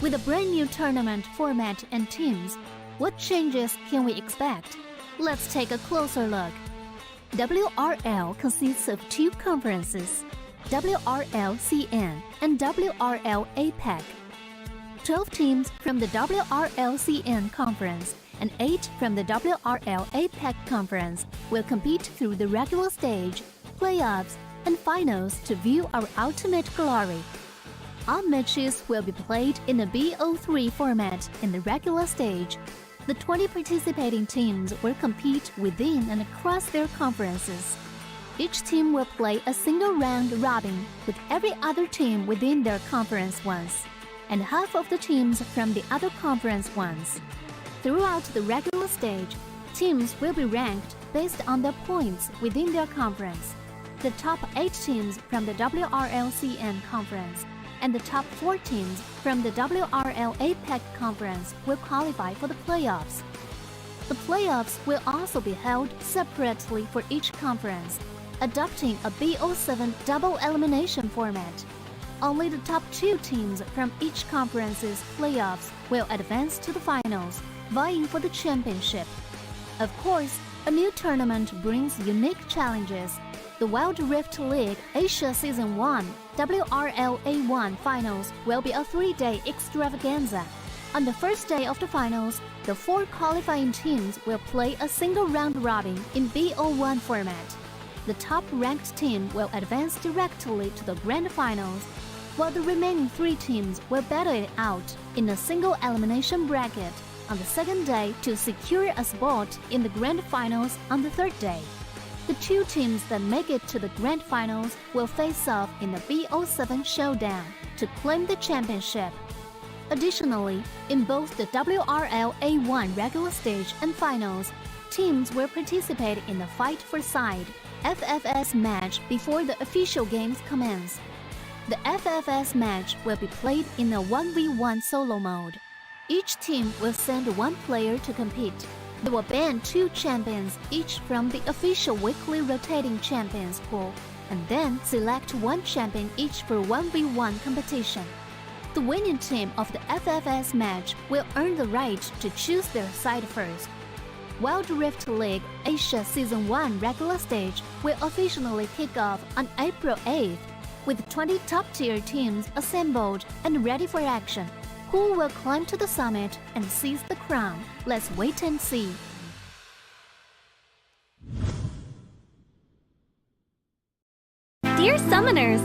With a brand new tournament format and teams, what changes can we expect? Let's take a closer look. WRL consists of 2 conferences, WRL CN and WRL APEC. 12 teams from the WRL CN conference and 8 from the WRL APEC conference will compete through the regular stage, playoffs, and finals to view our ultimate glory. All matches will be played in a BO3 format in the regular stage. The 20 participating teams will compete within and across their conferences. Each team will play a single round robin with every other team within their conference once, and half of the teams from the other conference once. Throughout the regular stage, teams will be ranked based on their points within their conference. The top 8 teams from the WRLCN conference and the top 4 teams from the WRL APEC conference will qualify for the playoffs. The playoffs will also be held separately for each conference, adopting a BO7 double elimination format. Only the top 2 teams from each conference's playoffs will advance to the finals, vying for the championship. Of course, a new tournament brings unique challenges. The Wild Rift League Asia Season 1 WRL A1 Finals will be a 3-day extravaganza. On the first day of the finals, the 4 qualifying teams will play a single round robin in BO1 format. The top-ranked team will advance directly to the grand finals, while the remaining 3 teams will battle it out in a single elimination bracket on the second day to secure a spot in the grand finals on the third day. The 2 teams that make it to the grand finals will face off in the BO7 showdown to claim the championship. Additionally, in both the WRL A1 regular stage and finals, teams will participate in the Fight for Side FFS match before the official games commence. The FFS match will be played in a 1v1 solo mode. Each team will send 1 player to compete. They will ban 2 champions each from the official weekly rotating champions pool, and then select 1 champion each for 1v1 competition. The winning team of the FFS match will earn the right to choose their side first. Wild Rift League Asia Season 1 regular stage will officially kick off on April 8th, with 20 top-tier teams assembled and ready for action. Who will climb to the summit and seize the crown? Let's wait and see. Dear Summoners,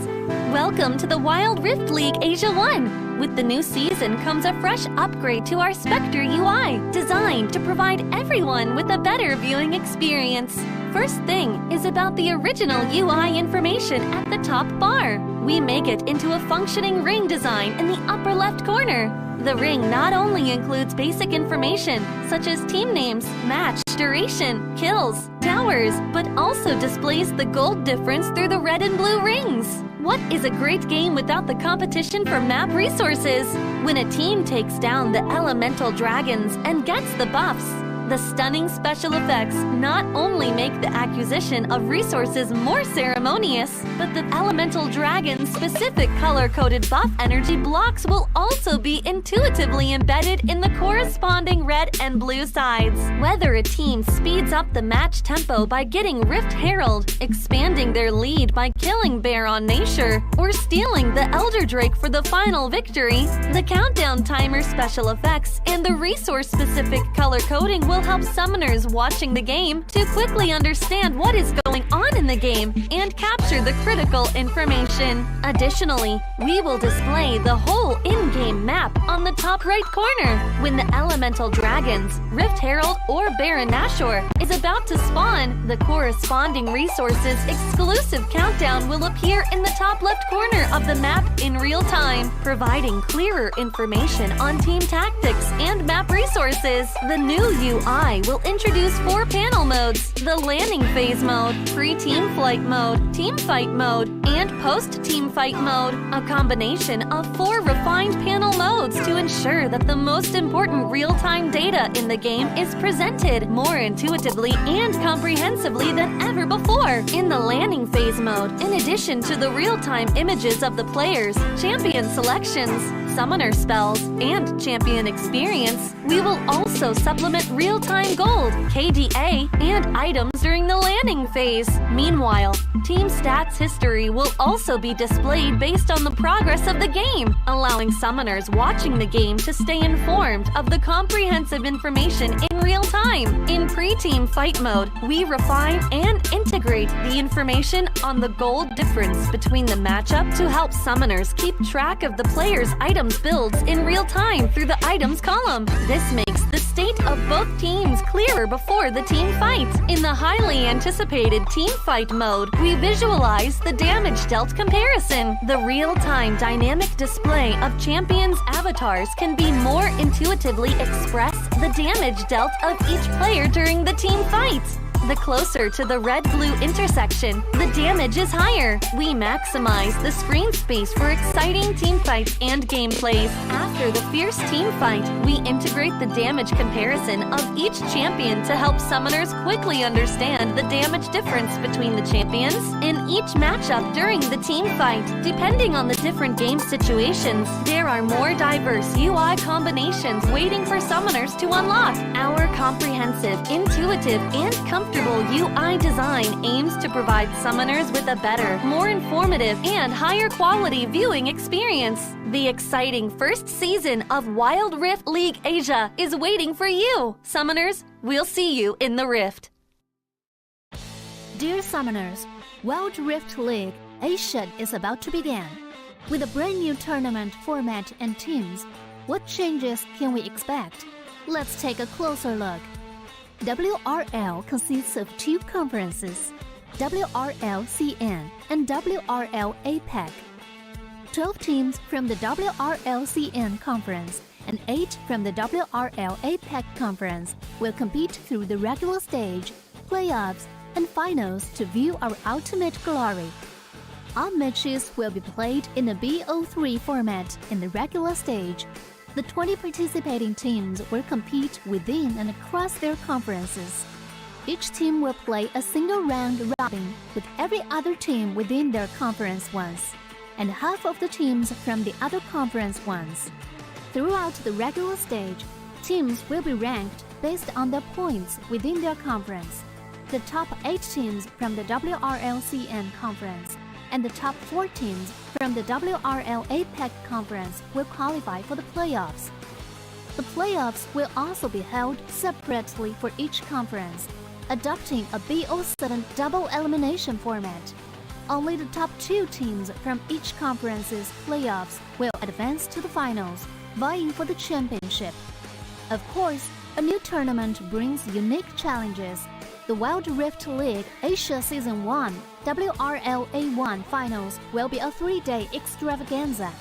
welcome to the Wild Rift League Asia 1. With the new season comes a fresh upgrade to our Spectre UI, designed to provide everyone with a better viewing experience. first thing is about the original UI information at the top bar. We make it into a functioning ring design in the upper left corner. The ring not only includes basic information such as team names, match duration, kills, towers, but also displays the gold difference through the red and blue rings. What is a great game without the competition for map resources? When a team takes down the elemental dragons and gets the buffs, the stunning special effects not only make the acquisition of resources more ceremonious, but the elemental dragon's specific color-coded buff energy blocks will also be intuitively embedded in the corresponding red and blue sides. Whether a team speeds up the match tempo by getting Rift Herald, expanding their lead by killing Baron Nashor, or stealing the Elder Drake for the final victory, the countdown timer special effects and the resource-specific color coding will help summoners watching the game to quickly understand what is going on in the game and capture the critical information. Additionally, we will display the whole in-game map on the top right corner. When the elemental dragons, Rift Herald, or Baron Nashor is about to spawn, the corresponding resources exclusive countdown will appear in the top left corner of the map in real time, providing clearer information on team tactics and map resources. The new UI will introduce 4 panel modes: the landing phase mode, pre-team flight mode, team fight mode, and post-team fight mode, a combination of 4 refined panel modes to ensure that the most important real-time data in the game is presented more intuitively and comprehensively than ever before. In the landing phase mode, in addition to the real-time images of the players, champion selections, summoner spells, and champion experience, we will also supplement real-time gold, KDA, and items during the landing phase. Meanwhile, team stats history will also be displayed based on the progress of the game, allowing summoners watching the game to stay informed of the comprehensive information in real time. In pre-team fight mode, we refine and integrate the information on the gold difference between the matchup to help summoners keep track of the player's items builds in real time through the items column. This makes the state of both teams clearer before the team fight. In the highly anticipated team fight mode, we visualize the damage dealt comparison. The real-time dynamic display of champions' avatars can be more intuitively express the damage dealt of each player during the team fight. The closer to the red-blue intersection, the damage is higher. We maximize the screen space for exciting team fights and gameplays. After the fierce team fight, we integrate the damage comparison of each champion to help summoners quickly understand the damage difference between the champions in each matchup during the team fight. Depending on the different game situations, there are more diverse UI combinations waiting for summoners to unlock. Our comprehensive, intuitive, and comfortable UI design aims to provide summoners with a better, more informative, and higher quality viewing experience. The exciting first season of Wild Rift League Asia is waiting for you. Summoners, we'll see you in the Rift. Dear Summoners, Wild Rift League Asia is about to begin. With a brand new tournament format and teams, what changes can we expect? Let's take a closer look. WRL consists of 2 conferences, WRL CN and WRL APEC. 12 teams from the WRL CN conference and 8 from the WRL APEC conference will compete through the regular stage, playoffs, and finals to view our ultimate glory. All matches will be played in a BO3 format in the regular stage. The 20 participating teams will compete within and across their conferences. Each team will play a single round robin with every other team within their conference once, and half of the teams from the other conference once. Throughout the regular stage, teams will be ranked based on their points within their conference. The top 8 teams from the WRLCN conference and the top 4 teams from the WRL APEC conference will qualify for the playoffs. The playoffs will also be held separately for each conference, adopting a BO7 double elimination format. Only the top 2 teams from each conference's playoffs will advance to the finals, vying for the championship. Of course, a new tournament brings unique challenges. The Wild Rift League Asia Season 1 WRL A1 Finals will be a 3-day extravaganza.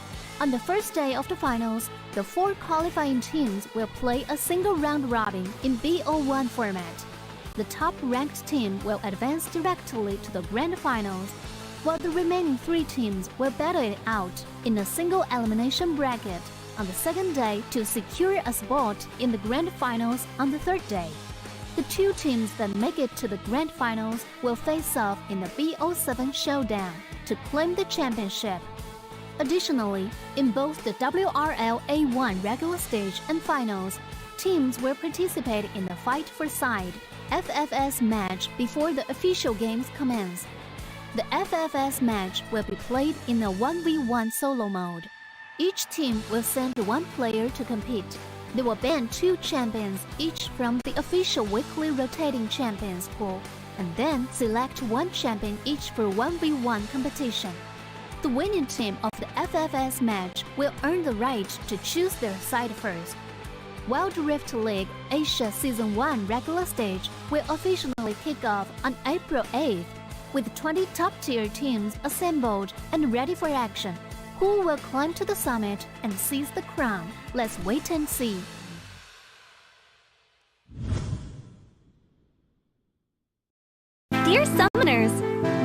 On the first day of the finals, the 4 qualifying teams will play a single round robin in BO1 format. The top-ranked team will advance directly to the grand finals, while the remaining 3 teams will battle it out in a single elimination bracket on the second day to secure a spot in the grand finals on the third day. The 2 teams that make it to the grand finals will face off in the BO7 showdown to claim the championship. Additionally, in both the WRL A1 regular stage and finals, teams will participate in the Fight for Side FFS match before the official games commence. The FFS match will be played in a 1v1 solo mode. Each team will send 1 player to compete. They will ban 2 champions each from the official weekly rotating champions pool, and then select 1 champion each for 1v1 competition. The winning team of the FFS match will earn the right to choose their side first. Wild Rift League Asia Season 1 regular stage will officially kick off on April 8th, with 20 top-tier teams assembled and ready for action. Who will climb to the summit and seize the crown? Let's wait and see. Dear Summoners,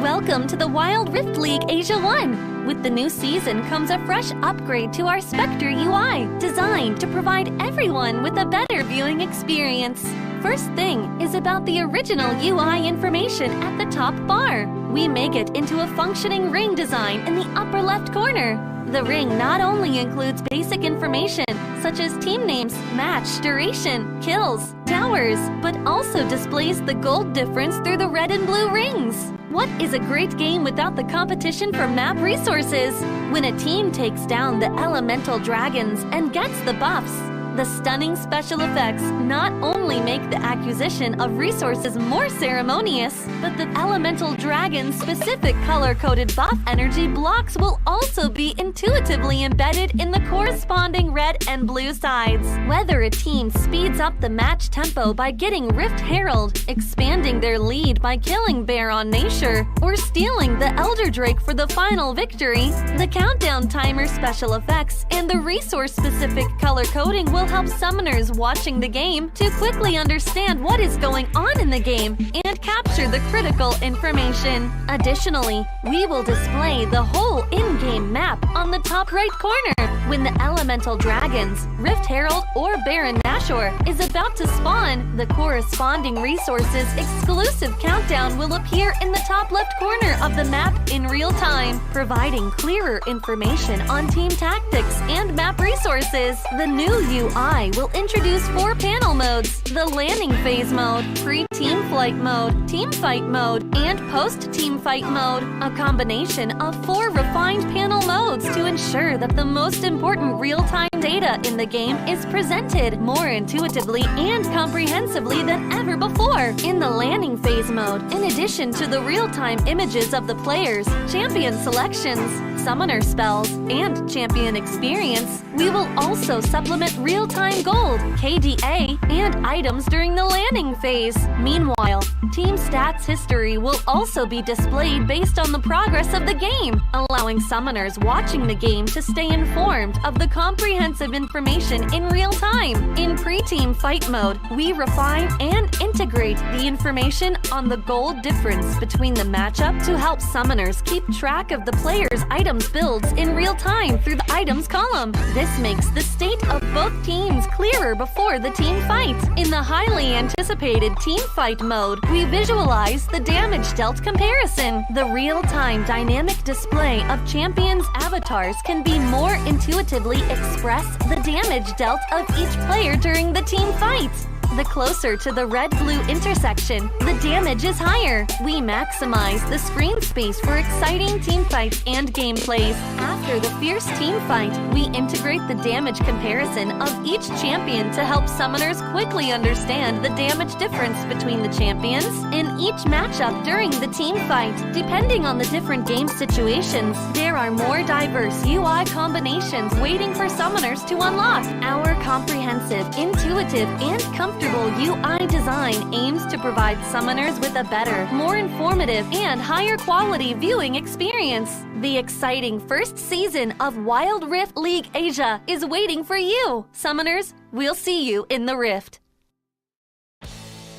welcome to the Wild Rift League Asia 1. With the new season comes a fresh upgrade to our Spectre UI, designed to provide everyone with a better viewing experience. First thing is about the original UI information at the top bar. We make it into a functioning ring design in the upper left corner. The ring not only includes basic information such as team names, match duration, kills, towers, but also displays the gold difference through the red and blue rings. What is a great game without the competition for map resources? When a team takes down the elemental dragons and gets the buffs, the stunning special effects not only make the acquisition of resources more ceremonious, but the elemental dragon-specific color-coded buff energy blocks will also be intuitively embedded in the corresponding red and blue sides. Whether a team speeds up the match tempo by getting Rift Herald, expanding their lead by killing Baron Nashor, or stealing the Elder Drake for the final victory, the countdown timer special effects and the resource-specific color coding will help summoners watching the game to quickly understand what is going on in the game and capture the critical information. Additionally, we will display the whole in-game map on the top right corner. When the elemental dragons, Rift Herald, or Baron Nashor is about to spawn, the corresponding resources exclusive countdown will appear in the top left corner of the map in real time, providing clearer information on team tactics and map resources. The new UI will introduce 4 panel modes: the landing phase mode, pre-team flight mode, team fight mode, and post-team fight mode, a combination of 4 refined panel modes to ensure that the most important real-time data in the game is presented more intuitively and comprehensively than ever before. In the landing phase mode, in addition to the real-time images of the players, champion selections, summoner spells, and champion experience, we will also supplement real-time gold, KDA, and items during the landing phase. Meanwhile, team stats history will also be displayed based on the progress of the game, allowing summoners watching the game to stay informed of the comprehensive information in real time. In pre-team fight mode, we refine and integrate the information on the gold difference between the matchup to help summoners keep track of the players' items builds in real time through the items column. This makes the state of both teams clearer before the team fight. In the highly anticipated team fight mode, we visualize the damage dealt comparison. The real-time dynamic display of champions' avatars can be more intuitively express the damage dealt of each player during the team fight. The closer to the red-blue intersection, the damage is higher. We maximize the screen space for exciting team fights and gameplays. After the fierce team fight, we integrate the damage comparison of each champion to help summoners quickly understand the damage difference between the champions in each matchup during the team fight. Depending on the different game situations, there are more diverse UI combinations waiting for summoners to unlock. Our comprehensive, intuitive, and comfortable UI design aims to provide summoners with a better, more informative, and higher quality viewing experience. The exciting first season of Wild Rift League Asia is waiting for you. Summoners, we'll see you in the Rift.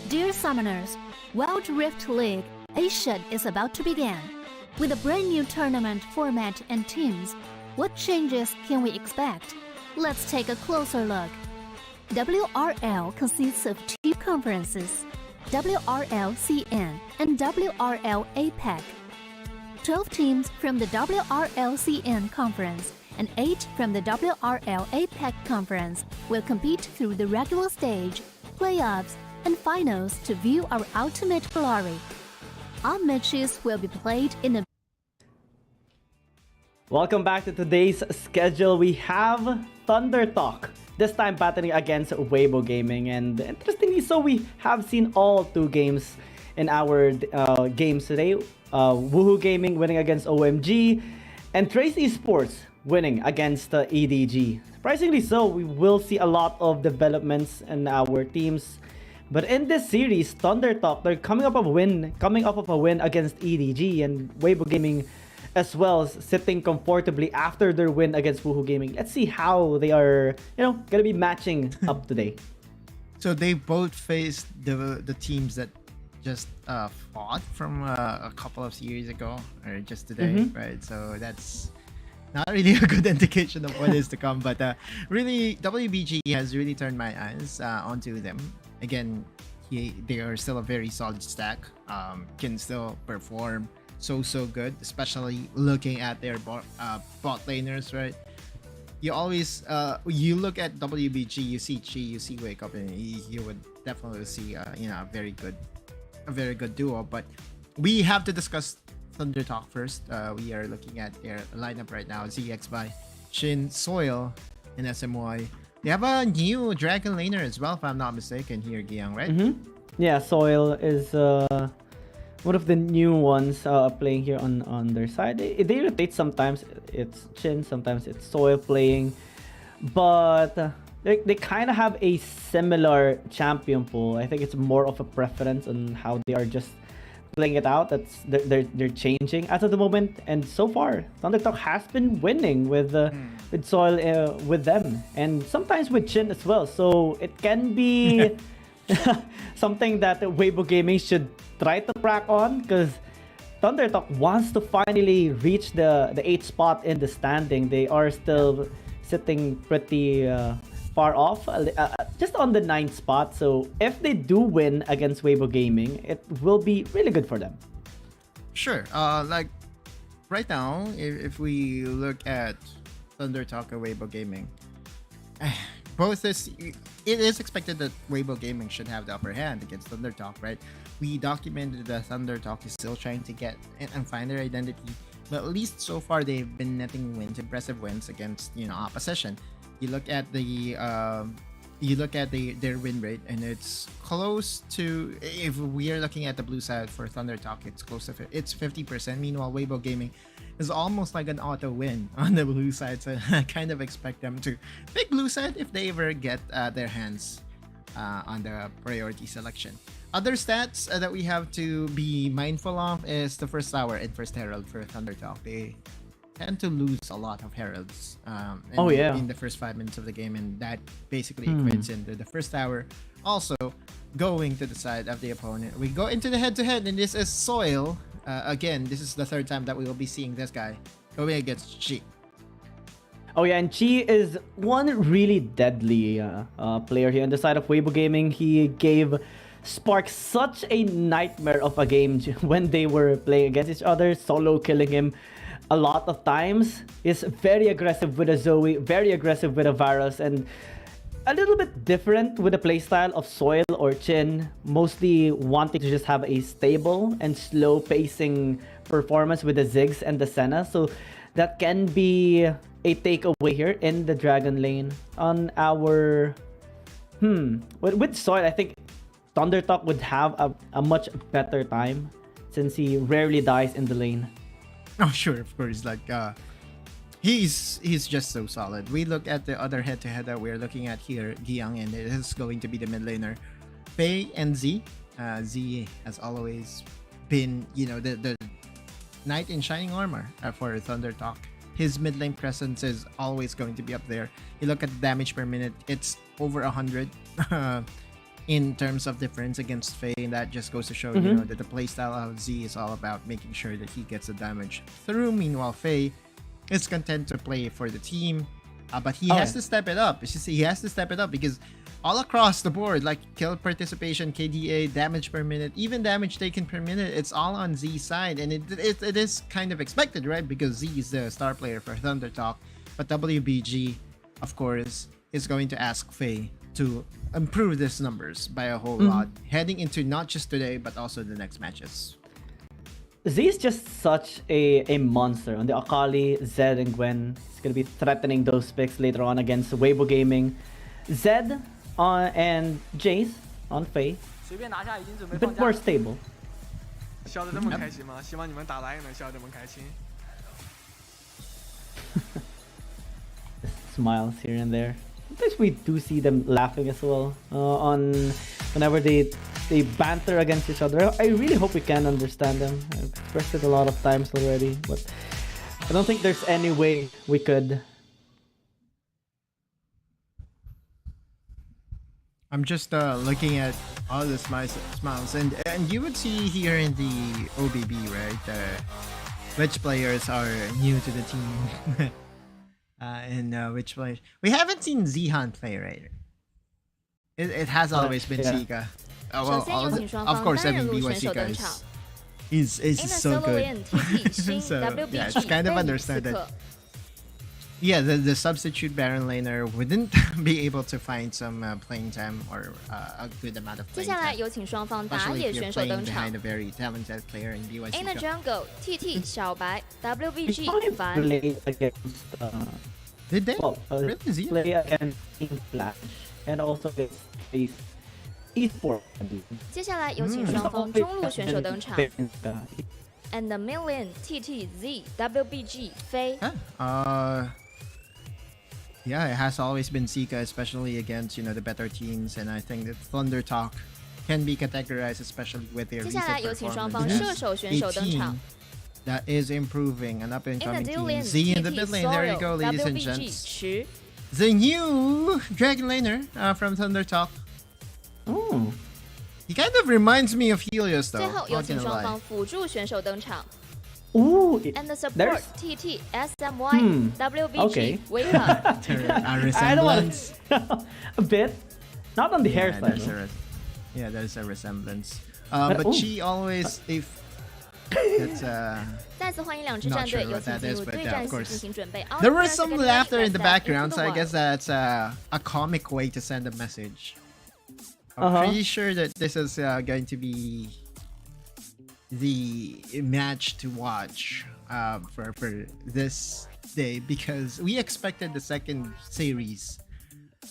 Dear Summoners, Wild Rift League Asia is about to begin. With a brand new tournament format and teams, what changes can we expect? Let's take a closer look. WRL consists of two conferences, WRL CN and WRL APEC. 12 teams from the WRL CN conference and 8 from the WRL APEC conference will compete through the regular stage, playoffs, and finals to view our ultimate glory. All matches will be played in a... Welcome back to today's schedule. We have Thunder Talk, this time battling against Weibo Gaming. And interestingly so, we have seen all two games in our games today. Woohoo Gaming winning against OMG and Trace Esports winning against EDG. Surprisingly so, we will see a lot of developments in our teams. But in this series, Thunder Talk, they're coming off of a win against EDG, and Weibo Gaming as well, sitting comfortably after their win against Woohoo Gaming. Let's see how they are, gonna be matching up today. So they both faced the teams that just fought from a couple of series ago, or just today, right? So that's not really a good indication of what is to come. But really, WBG has really turned my eyes onto them. Again, they are still a very solid stack. Can still perform so good, especially looking at their bot laners, right? You always you look at WBG, you see Chi, you see Wake Up, and you would definitely see a very good duo. But we have to discuss Thunder Talk first. We are looking at their lineup right now: ZX by Shin, Soil, and SMY. They have a new Dragon Laner as well, if I'm not mistaken, here, Giang, right? Yeah, Soil is one of the new ones playing here on their side. They rotate. Sometimes it's Chin, sometimes it's Soil playing. But they kind of have a similar champion pool. I think it's more of a preference on how they are just playing it out. They're changing as of the moment, and so far Thunder Talk has been winning with Soil with them, and sometimes with Chin as well. So it can be something that Weibo Gaming should try to crack on, because Thunder Talk wants to finally reach the 8th spot in the standing. They are still sitting pretty far off, just on the 9th spot. So if they do win against Weibo Gaming, it will be really good for them. Sure. Like right now, if we look at Thunder Talk and Weibo Gaming, it is expected that Weibo Gaming should have the upper hand against Thunder Talk, right? We documented that Thunder Talk is still trying to get and find their identity, but at least so far they've been netting wins, impressive wins against opposition. You look at their win rate, and it's close to, if we are looking at the blue side for Thunder Talk, it's close to it's 50%. Meanwhile, Weibo Gaming is almost like an auto win on the blue side. So I kind of expect them to pick blue side if they ever get their hands on the priority selection. Other stats that we have to be mindful of is the first tower and first herald for Thunder Talk. They tend to lose a lot of heralds in the first 5 minutes of the game, and that basically equates into the first tower also going to the side of the opponent. We go into the head-to-head, and this is Soil. Again, this is the third time that we will be seeing this guy going against Chi. Oh yeah, and Chi is one really deadly player here on the side of Weibo Gaming. He gave Spark such a nightmare of a game when they were playing against each other, solo killing him a lot of times. Is very aggressive with a Zoe, very aggressive with a Varus, and a little bit different with the playstyle of Soil or Chin, mostly wanting to just have a stable and slow pacing performance with the Ziggs and the Senna. So that can be a takeaway here in the Dragon lane. On our with Soil, I think Thunder Talk would have a much better time since he rarely dies in the lane. Oh sure, of course. Like He's just so solid. We look at the other head-to-head that we're looking at here, Giang, and it is going to be the mid laner, Faye and Z. Z has always been, the knight in shining armor for Thunder Talk. His mid lane presence is always going to be up there. You look at damage per minute, it's over 100 in terms of difference against Faye, and that just goes to show, that the playstyle of Z is all about making sure that he gets the damage through. Meanwhile, Faye is content to play for the team, but he has to step it up. He has to step it up because all across the board, like kill participation, KDA, damage per minute, even damage taken per minute, it's all on Z's side, and it is kind of expected, right? Because Z is the star player for Thunder Talk, but WBG, of course, is going to ask Faye to improve these numbers by a whole lot, heading into not just today, but also the next matches. Z is just such a monster. On the Akali, Zed, and Gwen, he's going to be threatening those picks later on against Weibo Gaming. Zed and Jace on Faye, a bit more stable. Smiles here and there. Sometimes we do see them laughing as well on whenever they banter against each other. I really hope we can understand them. I've expressed it a lot of times already, but I don't think there's any way we could. I'm just looking at all the smiles, and you would see here in the OBB, right, which players are new to the team. And which players we haven't seen Zihan play, right? It has always been Zika. Of course, Zika is so good. So yeah, it's kind of understood that. Yeah, the substitute Baron laner wouldn't be able to find some playing time or a good amount of playing time. Especially if you're playing behind a very talented player in BYC. In the jungle, TT, 小白, WBG, Van. Did they? Really? Play against Team Flash and also against Esports. 接下来有请双方中路选手登场。And the mid lane, TT, Z, WBG, Faye. Yeah, it has always been Zika, especially against the better teams, and I think that Thunder Talk can be categorized, especially with their recent performance, a team that is improving, an up-and-coming team. Z in the mid lane, there you go, ladies and gents. The new Dragon laner from Thunder Talk. Oh. He kind of reminds me of Helios, though. 最后有请双方辅助选手登场。Ooh, and the support TT, SMY, WBG, wake up. A resemblance. A bit. Not on the hairstyle. There's a resemblance. But she always, if that's 再次欢迎两支战队，有请进入对战席进行准备。There was some laughter in the background, so I guess that's a comic way to send a message. I'm pretty sure that this is going to be the match to watch for this day, because we expected the second series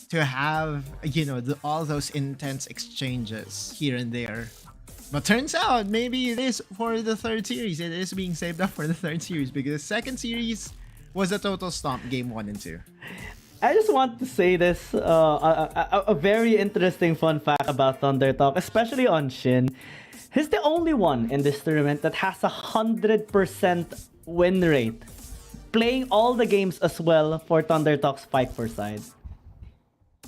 to have all those intense exchanges here and there, but turns out maybe it is for the third series. It is being saved up for the third series, because the second series was a total stomp, game 1 and 2. I just want to say this, a very interesting fun fact about Thunder Talk, especially on Shin. He's the only one in this tournament that has 100% win rate, playing all the games as well for Thunder Talk's Spike for side.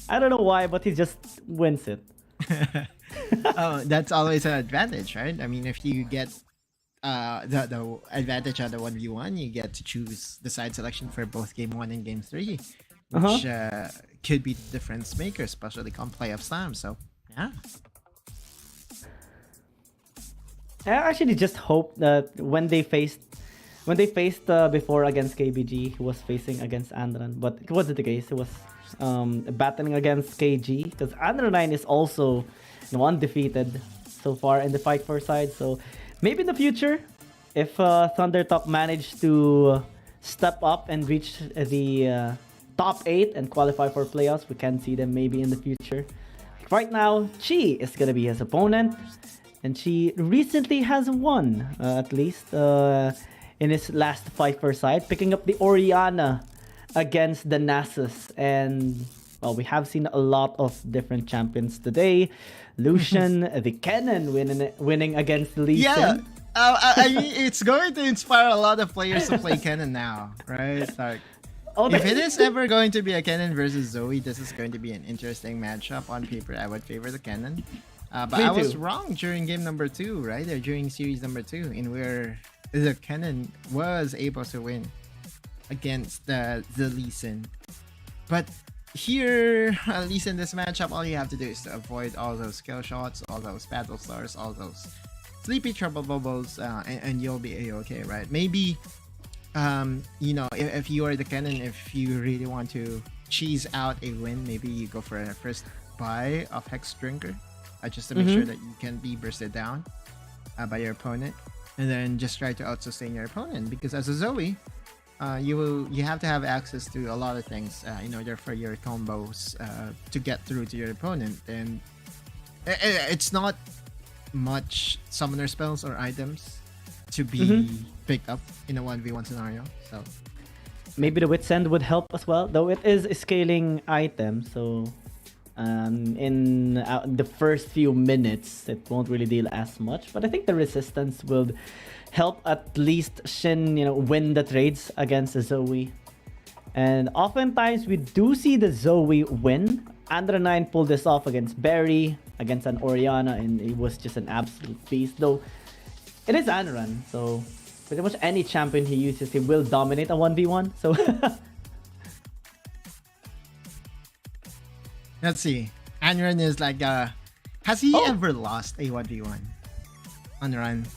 I don't know why, but he just wins it. Oh, that's always an advantage, right? I mean, if you get the advantage on the 1v1, you get to choose the side selection for both game 1 and game 3, which could be the difference maker, especially come playoff slam. So yeah, I actually just hope that when they faced before against KBG, he was facing against Andran, but it wasn't the case. It was battling against KG, because Andran is also undefeated so far in the Fight for side. So maybe in the future, if Thunder Talk managed to step up and reach the top 8 and qualify for playoffs, we can see them maybe in the future. Right now, Chi is gonna be his opponent, and she recently has won, at least in his last fight for side, picking up the Orianna against the Nasus. And well, we have seen a lot of different champions today. Lucian, the Kennen winning against Lee Sin. I mean, it's going to inspire a lot of players to play Kennen now, right? Like, if it is ever going to be a Kennen versus Zoe, this is going to be an interesting matchup. On paper, I would favor the Kennen. But I was wrong during game number 2, right? Or during series number 2, in where the Kennen was able to win against the Lee Sin. But here, at least in this matchup, all you have to do is to avoid all those skill shots, all those battle stars, all those sleepy trouble bubbles, and you'll be a-okay, right? Maybe, you know, if you are the Kennen, if you really want to cheese out a win, maybe you go for a first buy of Hex Drinker, just to make sure that you can be bursted down by your opponent, and then just try to out-sustain your opponent. Because as a Zoe, you have to have access to a lot of things in order for your combos to get through to your opponent, and it's not much summoner spells or items to be picked up in a 1v1 scenario. So maybe the Wit's End would help as well, though it is a scaling item, so in the first few minutes it won't really deal as much. But I think the resistance will help at least Shin, you know, win the trades against the Zoe. And oftentimes we do see the Zoe win. Andra9 pulled this off against Barry, against an Orianna, and it was just an absolute beast. Though it is Anran, so pretty much any champion he uses, he will dominate a 1v1. So let's see. Anran is like, has he ever lost a 1v1 on run?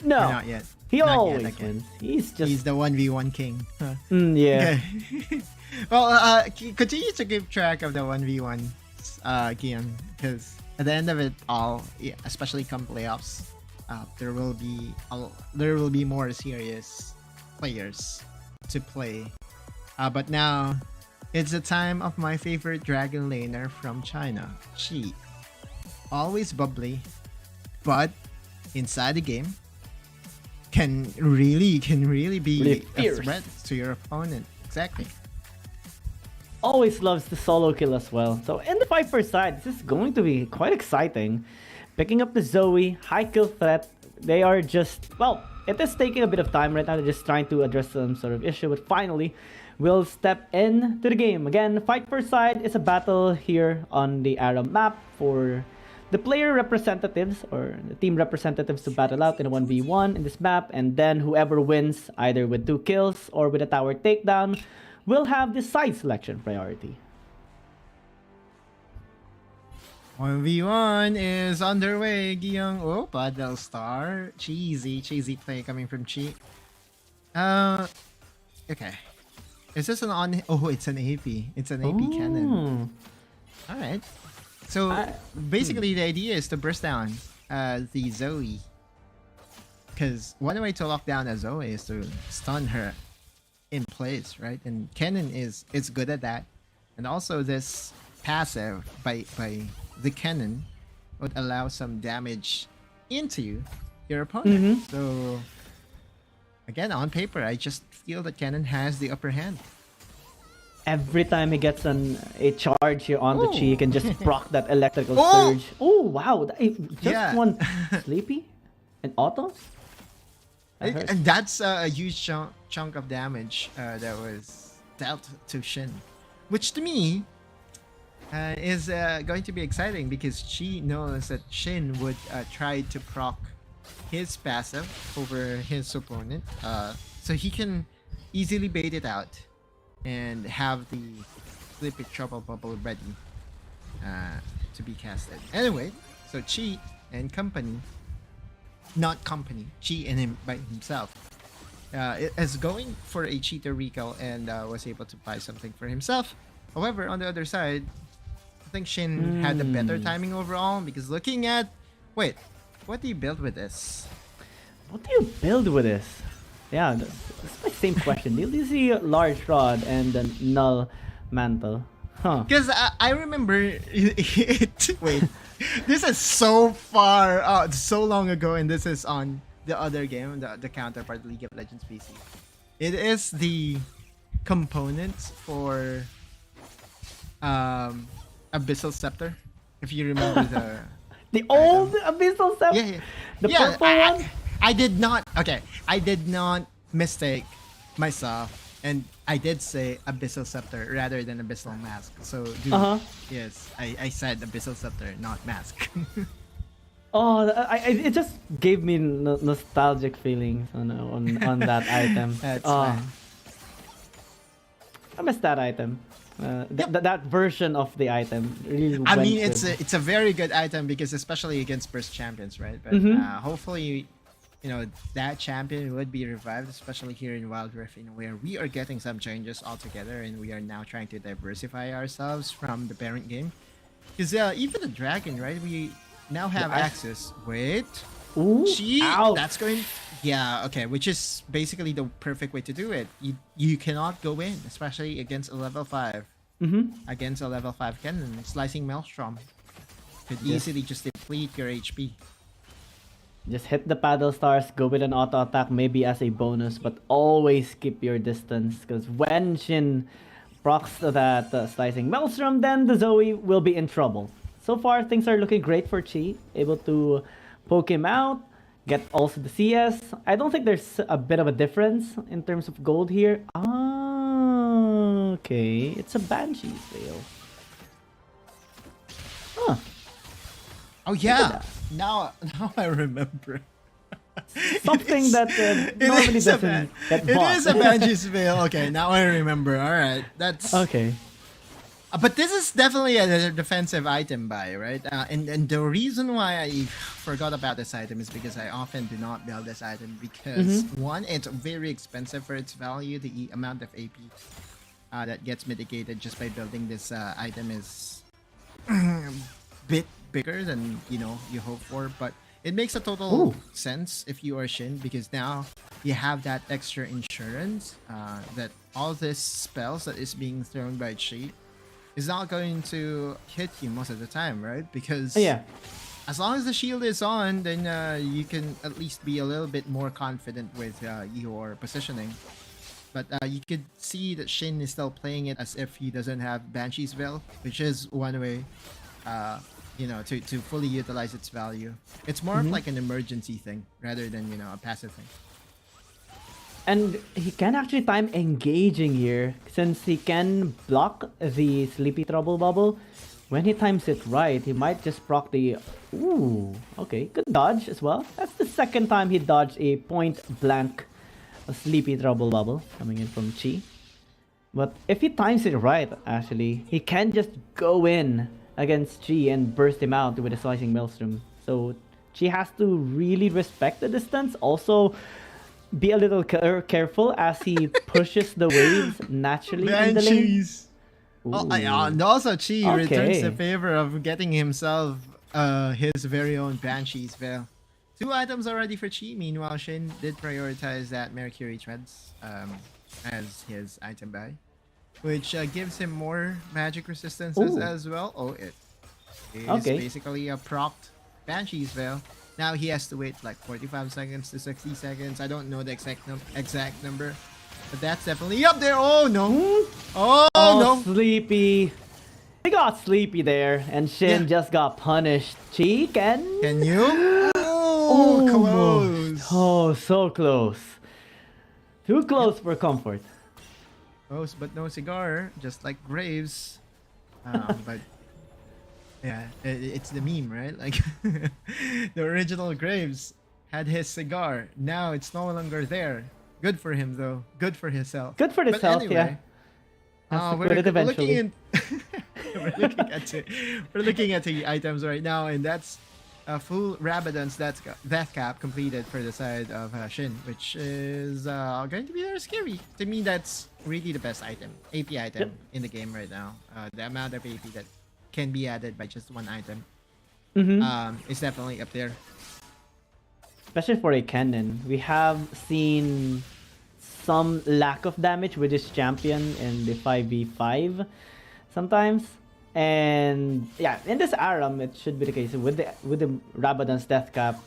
No, or not yet. He not always yet, okay. wins. He's the 1v1 king. Huh. Yeah. Okay. Well, continue to keep track of the 1v1 game, because at the end of it all, especially come playoffs, there will be more serious players to play. But now it's the time of my favorite dragon laner from China, Chi. Always bubbly, but inside the game can really be a threat to your opponent. Exactly. Always loves the solo kill as well. So in the fight for side, this is going to be quite exciting. Picking up the Zoe, high kill threat. They are just, well, it is taking a bit of time right now. They're just trying to address some sort of issue, but finally we'll step into the game. Again, fight for side is a battle here on the Aram map for the player representatives or the team representatives to battle out in a 1v1 in this map, and then whoever wins either with 2 kills or with a tower takedown will have the side selection priority. 1v1 is underway, Giyang. Oh, Battle Star. Cheesy play coming from Chi. Okay. Is this an on... Oh, it's an AP. It's an AP cannon. Alright. So, basically the idea is to burst down the Zoe. Because one way to lock down a Zoe is to stun her in place, right? And Kennen is good at that. And also this passive by the Kennen would allow some damage into your opponent. So again, on paper, I just feel that Kennen has the upper hand. Every time he gets a charge here on the Chi, he can just proc that electrical surge. Oh wow, just one sleepy and autos. And that's a huge chunk of damage that was dealt to Shin, which to me is going to be exciting, because she knows that Shin would try to proc his passive over his opponent, so he can easily bait it out and have the Sleepy Trouble Bubble ready to be casted. Anyway, so Chi and company, not company, Chi and him by himself, is going for a cheater recall and was able to buy something for himself. However, on the other side, I think Shin had the better timing overall, because looking at... Wait, what do you build with this? What do you build with this? Yeah, that's my same question. Do you see a large rod and a null mantle? Huh. Because I remember it... Wait, this is so far... so long ago, and this is on the other game, the counterpart League of Legends PC. It is the components for Abyssal Scepter. If you remember the old Abyssal Scepter? Yeah. The purple one? I did not mistake myself, and I did say Abyssal Scepter rather than Abyssal Mask. So, yes, I said Abyssal Scepter, not Mask. Oh, it just gave me nostalgic feelings on that item. That's fine. I miss that item. That version of the item really. I mean, it's a very good item because especially against burst champions, right? But hopefully, that champion would be revived, especially here in Wild Rift, where we are getting some changes altogether, and we are now trying to diversify ourselves from the parent game. Because even the dragon, right? We now have access. Wait. Ooh, that's going. Yeah, okay, which is basically the perfect way to do it. You cannot go in, especially against a level 5. Against a level 5 cannon, Slicing Maelstrom could easily just deplete your HP. Just hit the paddle stars, go with an auto attack maybe as a bonus, but always keep your distance, because when Shin procs that Slicing Maelstrom, then the Zoe will be in trouble. So far, things are looking great for Chi, able to poke him out, get also the CS. I don't think there's a bit of a difference in terms of gold here. Okay, it's a Banshee's Veil. Huh. Oh yeah, now I remember. Something that normally doesn't get bought. It is a Banshee's Veil. Okay, now I remember. All right, that's okay. But this is definitely a defensive item buy, right? And the reason why I forgot about this item is because I often do not build this item because one, it's very expensive for its value. The amount of AP that gets mitigated just by building this item is a bit bigger than you hope for. But it makes a total sense if you are Shin, because now you have that extra insurance that all these spells that is being thrown by Chi is not going to hit you most of the time, right? Because as long as the shield is on, then you can at least be a little bit more confident with your positioning. But you could see that Shin is still playing it as if he doesn't have Banshee's Veil, which is one way, to fully utilize its value. It's more of like an emergency thing rather than a passive thing. And he can actually time engaging here, since he can block the Sleepy Trouble Bubble. When he times it right, he might just proc the... Ooh, okay, good dodge as well. That's the second time he dodged a point-blank Sleepy Trouble Bubble coming in from Chi. But if he times it right, actually, he can just go in against Chi and burst him out with a Slicing Maelstrom. So Chi has to really respect the distance. Also, be a little careful as he pushes the waves naturally in the lane. And also Chi returns the favor of getting himself his very own Banshee's Veil. 2 items already for Chi. Meanwhile, Shin did prioritize that Mercury Treads as his item buy, which gives him more magic resistances as well. Oh, it is basically a procced Banshee's Veil. Now he has to wait like 45 seconds to 60 seconds. I don't know the exact number, but that's definitely up there. Oh no! Oh no! Sleepy. He got sleepy there, and Shin just got punished. Chi, can you? Oh, close. Oh, so close. Too close for comfort. Close, but no cigar, just like Graves. But yeah, it's the meme, right? Like the original Graves had his cigar. Now it's no longer there. Good for him, though. Good for his health. Good for his health, anyway, we're looking at the items right now, and that's a full Rabadon's death cap completed for the side of Shin, which is going to be very scary. To me, that's really the best item, AP item in the game right now. The amount of AP that can be added by just one item is definitely up there. Especially for a cannon. We have seen some lack of damage with this champion in the 5v5 sometimes. And yeah, in this Aram, it should be the case with the Rabadon's death cap.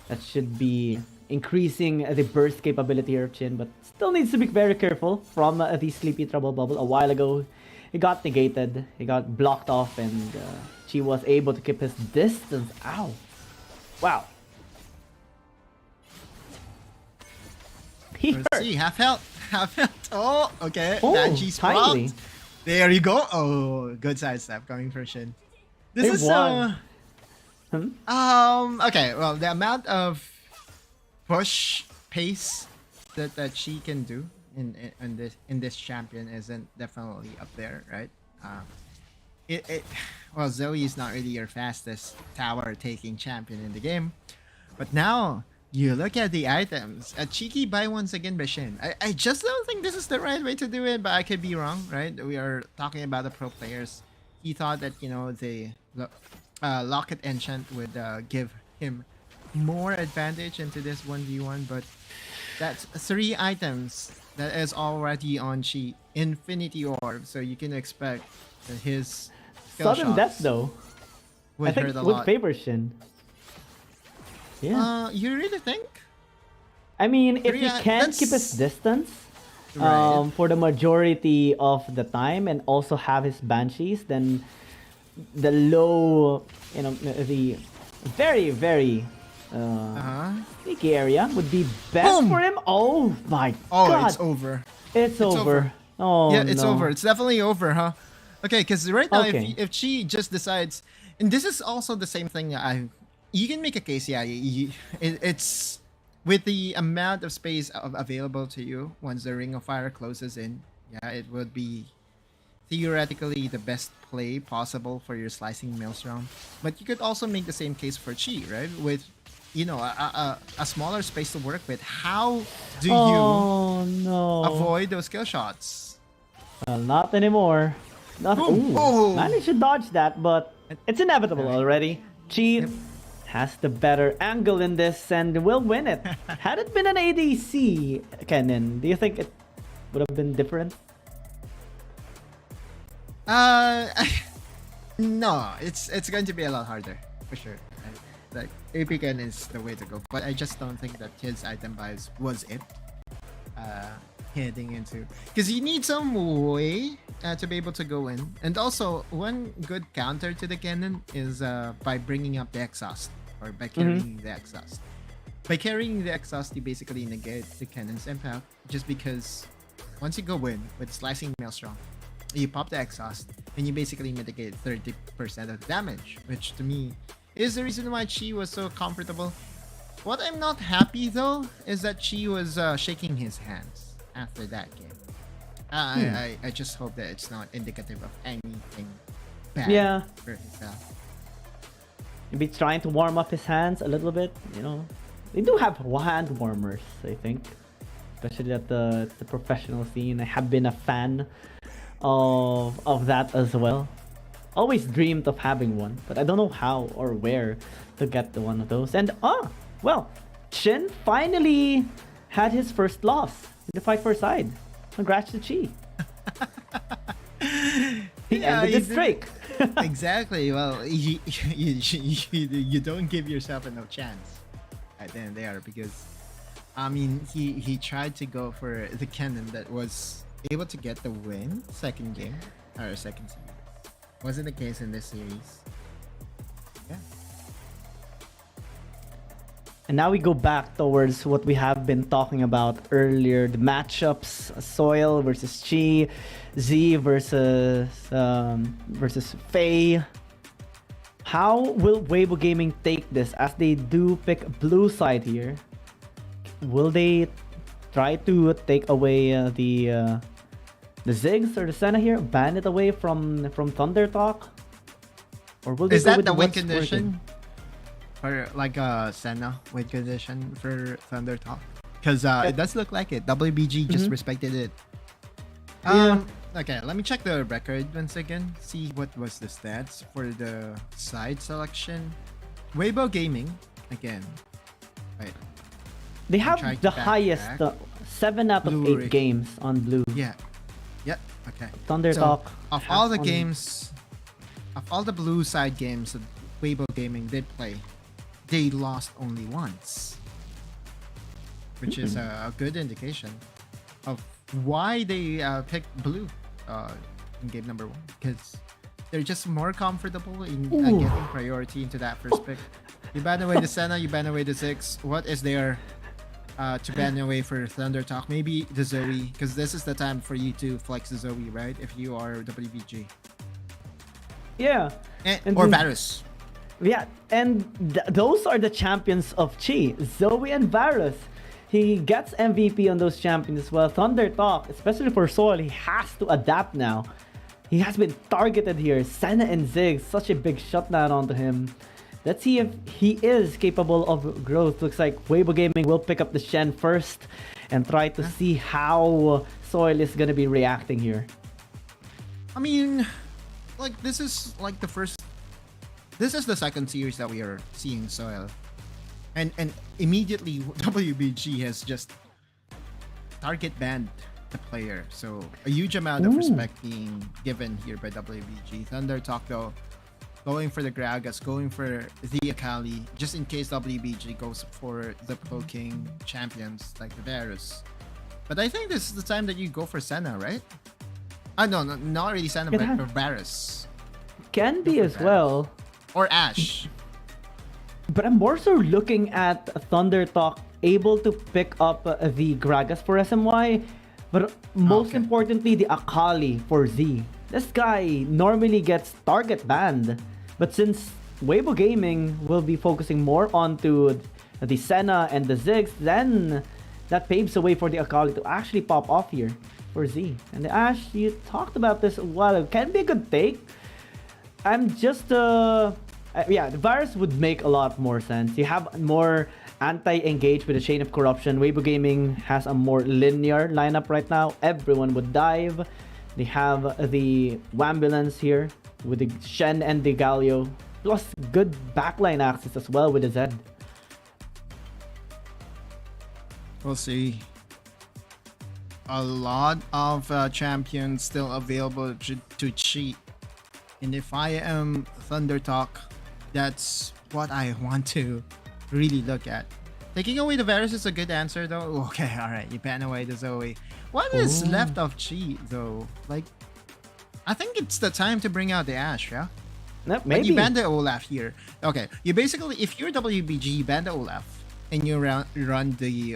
That should be increasing the burst capability here of Chin, but still needs to be very careful from the Sleepy Trouble Bubble. A while ago, he got negated, he got blocked off, and Chi was able to keep his distance. Ow. Wow. Let's see, half health. Oh, okay. Oh, Banshee timely. Sprout. There you go. Oh, good sidestep coming from Shin. This They is won. okay. Well, the amount of push pace that she can do in this champion isn't definitely up there, right? Well, Zoe is not really your fastest tower taking champion in the game, but now you look at the items. A cheeky buy once again by Shin. I just don't think this is the right way to do it, but I could be wrong, right? We are talking about the pro players. He thought that, you know, the Locket Enchant would give him more advantage into this 1v1, but that's 3 items that is already on Chi. Infinity Orb, so you can expect that his Sudden death though. I would think hurt a would lot. favor Shin. Yeah. You really think? I mean, if he Yeah, can keep his that's- distance Right. for the majority of the time and also have his banshees, then the low, you know, the very, very sneaky area would be best Boom! for him. Oh my Oh, god. it's over. It's over. Oh, yeah, it's no. over. It's definitely over, huh? Okay, because right now, Okay. if she just decides, and this is also the same thing. You can make a case. Yeah, it's with the amount of space available to you once the Ring of Fire closes in. Yeah, it would be theoretically the best play possible for your slicing maelstrom. But you could also make the same case for Chi, right? With, you know, a smaller space to work with. How do Oh, you no. avoid those kill shots? Well, not anymore. Not, Boom. ooh, Oh. managed to dodge that, but it's inevitable already. Chi has the better angle in this and will win it. Had it been an ADC, Kennen, do you think it would have been different? No, it's going to be a lot harder for sure. Like APCN is the way to go, but I just don't think that his item buys was it. Heading into, because you need some way to be able to go in, and also one good counter to the cannon is by bringing up the exhaust or by carrying the exhaust. By carrying the exhaust, you basically negate the cannon's impact, just because once you go in with slicing maelstrom, you pop the exhaust and you basically mitigate 30% of the damage, which to me is the reason why Chi was so comfortable. What I'm not happy though is that Chi was shaking his hands after that game. I just hope that it's not indicative of anything bad for himself. Maybe trying to warm up his hands a little bit, you know. They do have hand warmers, I think. Especially at the professional scene. I have been a fan of that as well. Always dreamed of having one, but I don't know how or where to get the one of those. And well, Shin finally had his first loss in the fight for side. Congrats to Chi. He ended the streak. Exactly. Well, you don't give yourself no chance at the end there, because I mean he tried to go for the cannon that was able to get the win second game or second series. Wasn't the case in this series. Yeah. And now we go back towards what we have been talking about earlier, the matchups: Soil versus Chi, Z versus Faye. How will Weibo Gaming take this as they do pick blue side here? Will they try to take away the Ziggs or the Senna here, ban it away from Thunder Talk? Or will they Is go that with the win what's condition? Or like a Senna win condition for Thunder Talk? Because it does look like it. WBG just respected it. Okay, let me check the record once again. See what was the stats for the side selection. Weibo Gaming, again. Wait. They I'm have trying the to highest, backtrack. 7 out of Blue 8 games on blue. Yeah. Yep. Okay. Thunder So, Talk of has all the only- games, of all the blue side games that Weibo Gaming did play, they lost only once. which is a good indication of why they picked blue in game number 1, because they're just more comfortable in getting priority into that first pick. You ban away the Senna, you ban away the Ziggs. What is there to ban away for Thunder Talk? Maybe the Zoe, because this is the time for you to flex the Zoe, right? If you are WBG. Yeah. Or Varus. Yeah, and those are the champions of Chi, Zoe and Varus. He gets MVP on those champions as well. Thunder Talk, especially for Soil, he has to adapt now. He has been targeted here. Senna and Ziggs, such a big shutdown onto him. Let's see if he is capable of growth. Looks like Weibo Gaming will pick up the Shen first and try to see how Soil is going to be reacting here. I mean, like, this is like the first... This is the second series that we are seeing Soil. And immediately, WBG has just target banned the player. So, a huge amount of respect being given here by WBG. Thunder Talk, though, going for the Gragas, going for the Akali, just in case WBG goes for the poking champions like the Varus. But I think this is the time that you go for Senna, right? No, not really Senna, but for Varus. Can be as well. Or Ashe. But I'm more so looking at Thunder Talk able to pick up the Gragas for SMY, but most importantly, the Akali for Z. This guy normally gets target banned, but since Weibo Gaming will be focusing more onto the Senna and the Ziggs, then that paves the way for the Akali to actually pop off here for Z. And the Ashe, you talked about this a while ago, can be a good take. I'm just yeah, the Varus would make a lot more sense. You have more anti-engage with the Chain of Corruption. Weibo Gaming has a more linear lineup right now. Everyone would dive. They have the Wambulance here with the Shen and the Galio. Plus good backline access as well with the Zed. We'll see. A lot of champions still available to cheat. And if I am Thunder Talk, that's what I want to really look at. Taking away the Varus is a good answer though. Okay, alright, you ban away the Zoe. What is left of Chi though? Like, I think it's the time to bring out the Ashe, yeah? Maybe. But you ban the Olaf here. Okay, you basically, if you're WBG, you ban the Olaf and you run the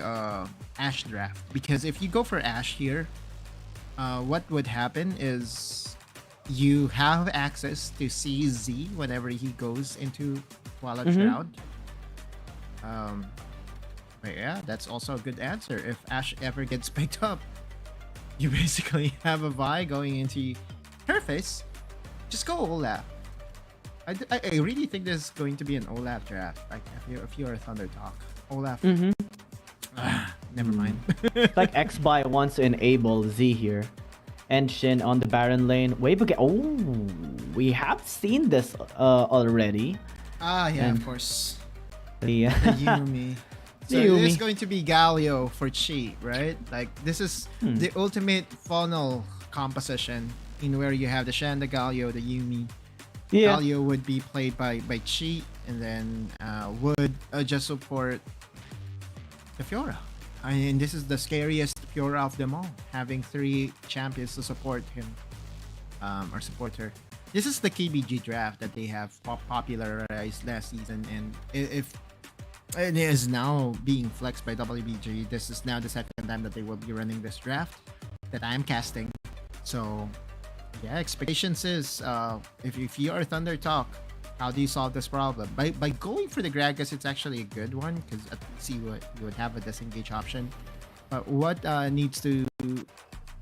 Ashe draft. Because if you go for Ashe here, what would happen is you have access to see Z whenever he goes into Twilight Shroud. But yeah, that's also a good answer. If Ashe ever gets picked up, you basically have a Vi going into her face. Just go Olaf. I really think this is going to be an Olaf draft. Like if you're a Thunder Talk, Olaf. Never mind. Like X-Buy wants to enable Z here. And Shin on the Baron lane. We have seen this already. Yeah, and of course. The Yumi. So it is going to be Galio for Chi, right? Like this is the ultimate funnel composition in where you have the Shen, the Galio, the Yumi. Yeah. Galio would be played by Chi, and then would just support the Fiora. I mean, this is the scariest Fiora of them all, having 3 champions to support him or support her. This is the KBG draft that they have popularized last season, and if it is now being flexed by WBG, this is now the second time that they will be running this draft that I'm casting. So yeah, expectations is if you are Thunder Talk, how do you solve this problem? By going for the Gragas, it's actually a good one because at C you would have a disengage option. But what needs to...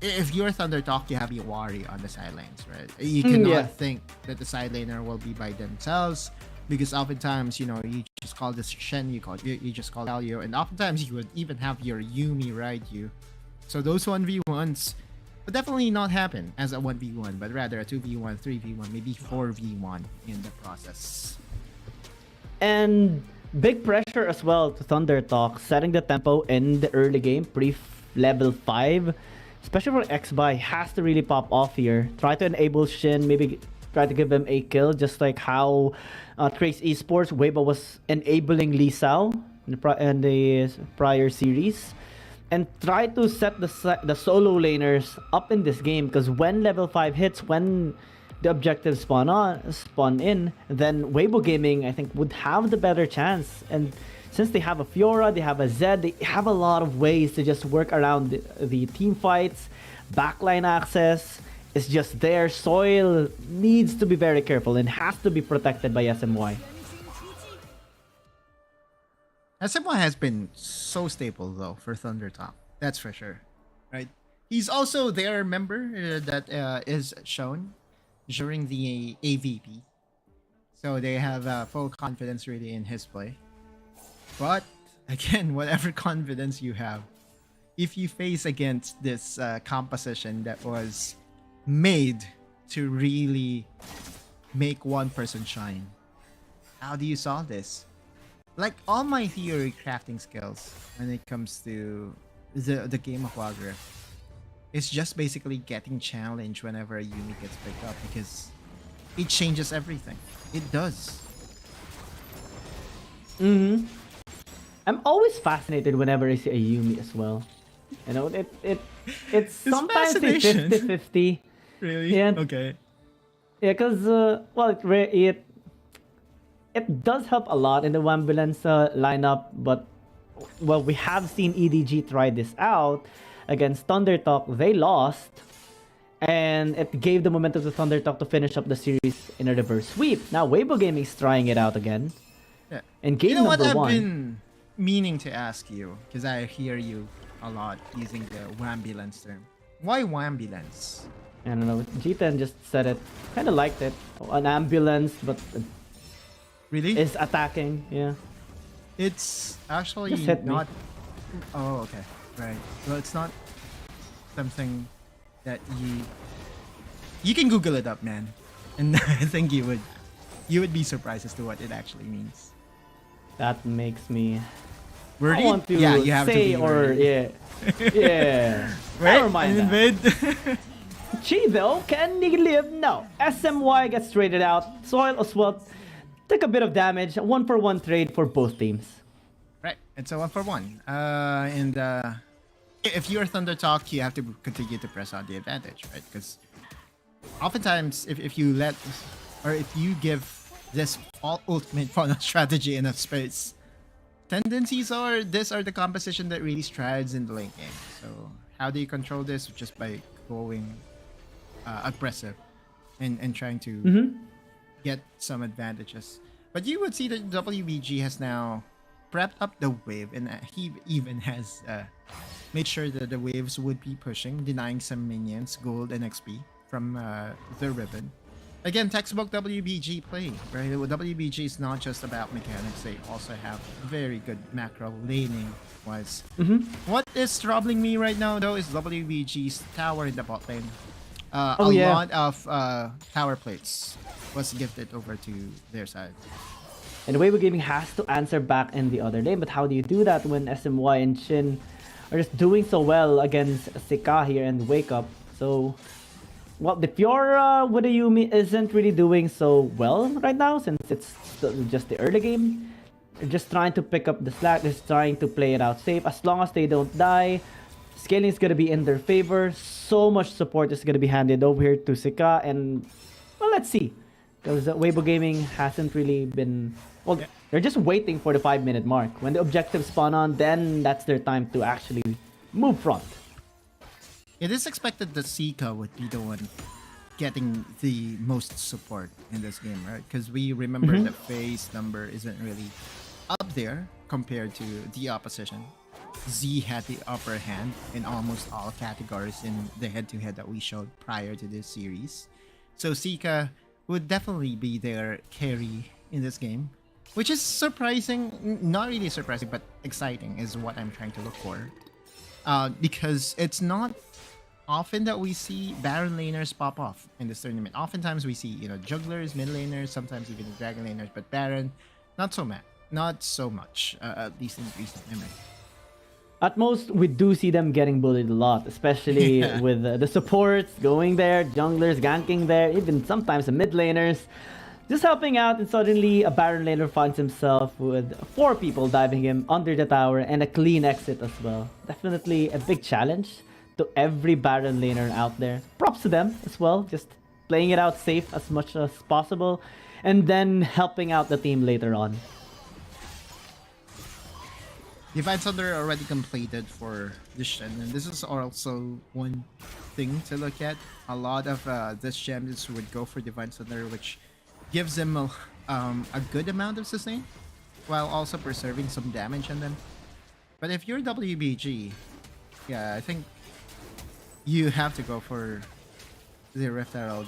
If you're Thunder Talk, you have your Wari on the side lanes, right? You cannot think that the side laner will be by themselves because oftentimes, you know, you just call this Shen, you just call Galio, and oftentimes you would even have your Yumi ride you. So those 1v1s would definitely not happen as a 1v1, but rather a 2v1, 3v1, maybe 4v1 in the process. And big pressure as well to Thunder Talk, setting the tempo in the early game, pre-level 5. Especially for X-Buy, has to really pop off here. Try to enable Shin, maybe try to give him a kill, just like how Trace Esports, Weibo was enabling Lee Sao in the prior series, and try to set the solo laners up in this game, because when level 5 hits, when the objectives spawn in, then Weibo Gaming, I think, would have the better chance. And since they have a Fiora, they have a Zed, they have a lot of ways to just work around the team fights. Backline access is just there. Soil needs to be very careful and has to be protected by SMY. SMY has been so stable though for Thundertop. That's for sure, right? He's also their member that is shown during the AVP, so they have full confidence really in his play. But again, whatever confidence you have, if you face against this composition that was made to really make one person shine, how do you solve this? Like, all my theory crafting skills when it comes to the game of Wild Rift, it's just basically getting challenged whenever a Yumi gets picked up, because it changes everything. It does. I'm always fascinated whenever I see a Yumi as well. You know, it's sometimes 50-50. Really? Yeah. Okay. Yeah, because well, it does help a lot in the Wambulance lineup, but well, we have seen EDG try this out against Thundertalk. They lost, and it gave the momentum to Thundertalk to finish up the series in a reverse sweep. Now Weibo Gaming is trying it out again. Yeah. And game you know number what I've one. been meaning to ask you, because I hear you a lot using the Wambulance term. Why Wambulance? I don't know. G10 just said it. Kind of liked it. An ambulance, but really is attacking. Yeah. It's actually Just hit me. not. Oh, okay, right. Well, it's not something that you can Google it up, man, and I think you would be surprised as to what it actually means. That makes me. Worried? I want to Yeah, you have to say be or worried. yeah. Never mind that. Mid. Chido, can he live? No. SMY gets traded out. Soil as well took a bit of damage. 1-for-1 trade for both teams. Right, it's a 1-for-1. And if you're Thundertalk, you have to continue to press on the advantage, right? Because oftentimes, if you let, or if you give this ultimate funnel strategy enough space, tendencies are these are the composition that really strides in the late game. So how do you control this? Just by going aggressive and trying to get some advantages. But you would see that WBG has now prepped up the wave, and he even has made sure that the waves would be pushing, denying some minions gold and XP from the ribbon. Again, textbook WBG play, right? WBG is not just about mechanics, they also have very good macro laning wise. What is troubling me right now though is WBG's tower in the bot lane. A lot of tower plates was gifted over to their side. And Weibo Gaming has to answer back in the other lane, but how do you do that when SMY and Shin are just doing so well against Sika here and Wake Up? So, well, the Fiora with the Yumi isn't really doing so well right now since it's just the early game. They're just trying to pick up the slack, just trying to play it out safe. As long as they don't die, scaling is going to be in their favor. So much support is going to be handed over here to Sika, and well, let's see. Because Weibo Gaming hasn't really been... Well, they're just waiting for the 5-minute mark. When the objectives spawn on, then that's their time to actually move front. It is expected that Sika would be the one getting the most support in this game, right? Because we remember the phase number isn't really up there compared to the opposition. Z had the upper hand in almost all categories in the head-to-head that we showed prior to this series. So Sika would definitely be their carry in this game, which is surprising, not really surprising, but exciting is what I'm trying to look for. Because it's not often that we see Baron laners pop off in this tournament. Oftentimes we see, jugglers, mid laners, sometimes even dragon laners, but Baron, not so much, at least in recent memory. At most, we do see them getting bullied a lot, especially with the supports going there, junglers ganking there, even sometimes the mid laners. just helping out, and suddenly a Baron laner finds himself with 4 people diving him under the tower and a clean exit as well. Definitely a big challenge to every Baron laner out there. Props to them as well, just playing it out safe as much as possible and then helping out the team later on. Divine Thunder already completed for this Shen, and this is also one thing to look at. A lot of this champions would go for Divine Thunder, which gives them a good amount of sustain, while also preserving some damage on them. But if you're WBG, yeah, I think you have to go for the Rift Herald.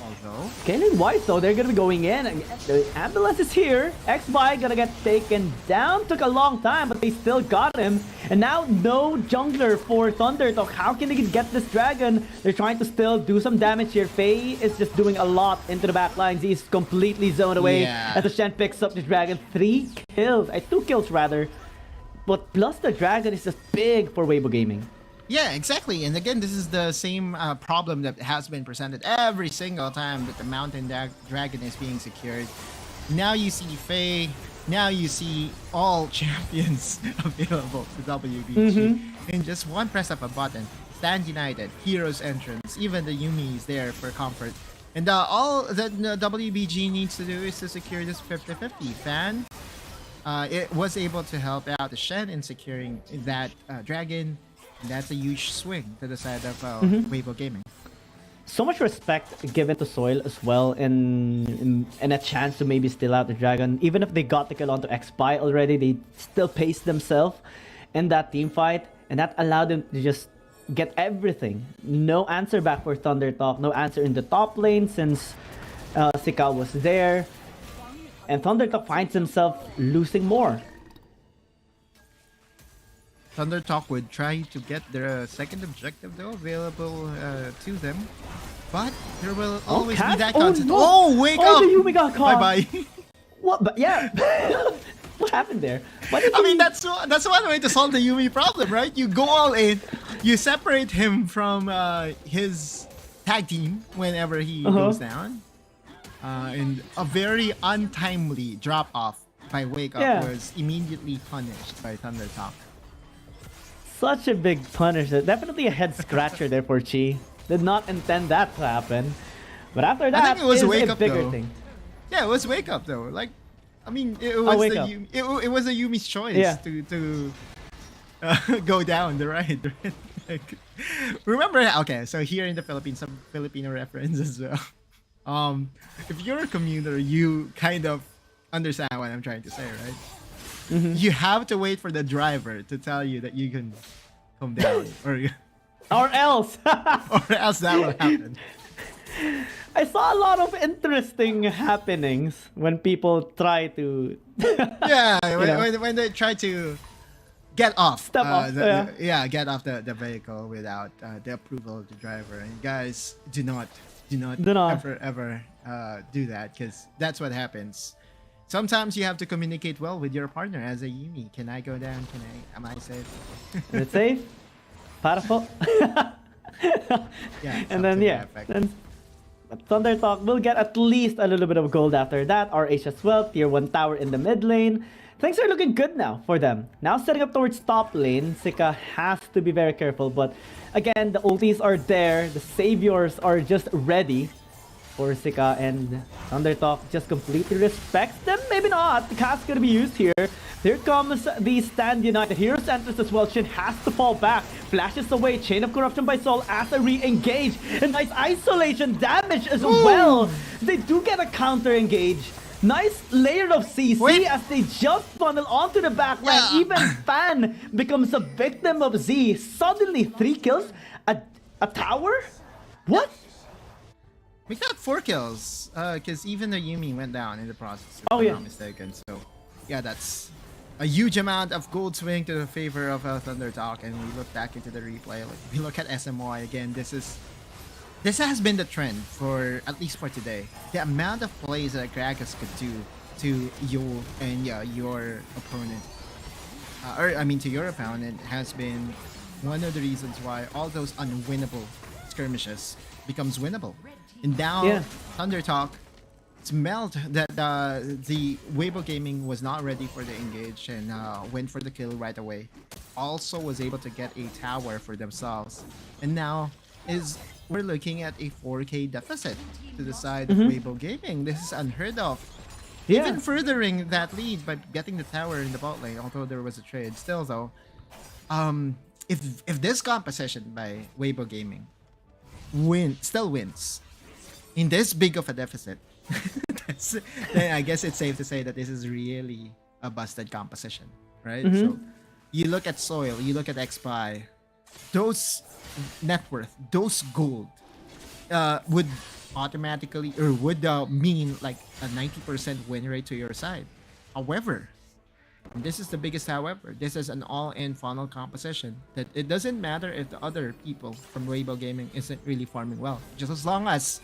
Although Kaylin White though, they're gonna be going in. The ambulance is here. X-By gonna get taken down. Took a long time, but they still got him. And now no jungler for Thundertalk. How can they get this dragon? They're trying to still do some damage here. Faye is just doing a lot into the back lines. He's completely zoned away as the Shen picks up the dragon. 3 kills, 2 kills rather. But plus the dragon is just big for Weibo Gaming. yeah, exactly. And again, this is the same problem that has been presented every single time that the Mountain Dragon is being secured. Now you see Faye. Now you see all champions available to WBG. In just one press of a button. Stand United, Heroes Entrance, even the Yumi is there for comfort. And all that WBG needs to do is to secure this 50-50. Fan it was able to help out the Shen in securing that dragon. That's a huge swing to the side of Weibo Gaming. So much respect given to Soil as well, and a chance to maybe steal out the dragon. Even if they got the kill onto X-Spy already, they still paced themselves in that team fight, and that allowed them to just get everything. No answer back for Thundertalk, no answer in the top lane since Sika was there, and Thundertalk finds himself losing more. Thundertalk would try to get their second objective though available to them, but there will always be that concept. No. Oh, wake up! The Yumi got caught. Bye bye. What? But yeah, what happened there? I mean, that's one way to solve the Yumi problem, right? You go all in, you separate him from his tag team whenever he goes down, and a very untimely drop off by Wake Up was immediately punished by Thundertalk. Such a big punish. Definitely a head scratcher there for Chi. Did not intend that to happen. But after that, I think it was Wake a Up bigger though. thing. Yeah, it was Wake Up though. Like, I mean, it was it was a Yumi's choice to go down the ride. Right? Like, remember? Okay, so here in the Philippines, some Filipino reference as well. If you're a commuter, you kind of understand what I'm trying to say, right? You have to wait for the driver to tell you that you can come down, or else that will happen. I saw a lot of interesting happenings when people try to when they try to get off get off the vehicle without the approval of the driver. And guys, do not ever do that, because that's what happens. Sometimes you have to communicate well with your partner as a Yumi. Can I go down? Am I safe? Is it safe? Parafo? And then then Thundertalk will get at least a little bit of gold after that. RH as well, tier 1 tower in the mid lane. Things are looking good now for them. Now setting up towards top lane, Sika has to be very careful, but again, the ultis are there, the saviors are just ready for Sika, and Thundertalk just completely respects them. Maybe not. The cast gonna be used here. Here comes the Stand United. Heroes enters as well. Shin has to fall back. Flashes away. Chain of Corruption by Sol as a re-engage. And nice isolation damage as well. They do get a counter engage. Nice layer of CC as they just funnel onto the back line. Even Fan becomes a victim of Z. Suddenly 3 kills? A tower? What? We got 4 kills, because even the Yumi went down in the process, if I'm not mistaken. So, yeah, that's a huge amount of gold swing to the favor of Thundertalk. And we look back into the replay. Like, we look at SMY again. This has been the trend for at least for today. The amount of plays that Gragas could do to you and your opponent, to your opponent, has been one of the reasons why all those unwinnable skirmishes becomes winnable. And now Thundertalk smelled that the Weibo Gaming was not ready for the engage and went for the kill right away. Also was able to get a tower for themselves, and now we're looking at a 4K deficit to the side of Weibo Gaming. This is unheard of. Yeah. Even furthering that lead by getting the tower in the bot lane, although there was a trade. Still though, if this composition by Weibo Gaming still wins in this big of a deficit, then I guess it's safe to say that this is really a busted composition, right? So you look at Soil, you look at XPI, those net worth, those gold would automatically or would mean like a 90% win rate to your side. However, and this is the biggest however, this is an all-in funnel composition that it doesn't matter if the other people from Weibo Gaming isn't really farming well. Just as long as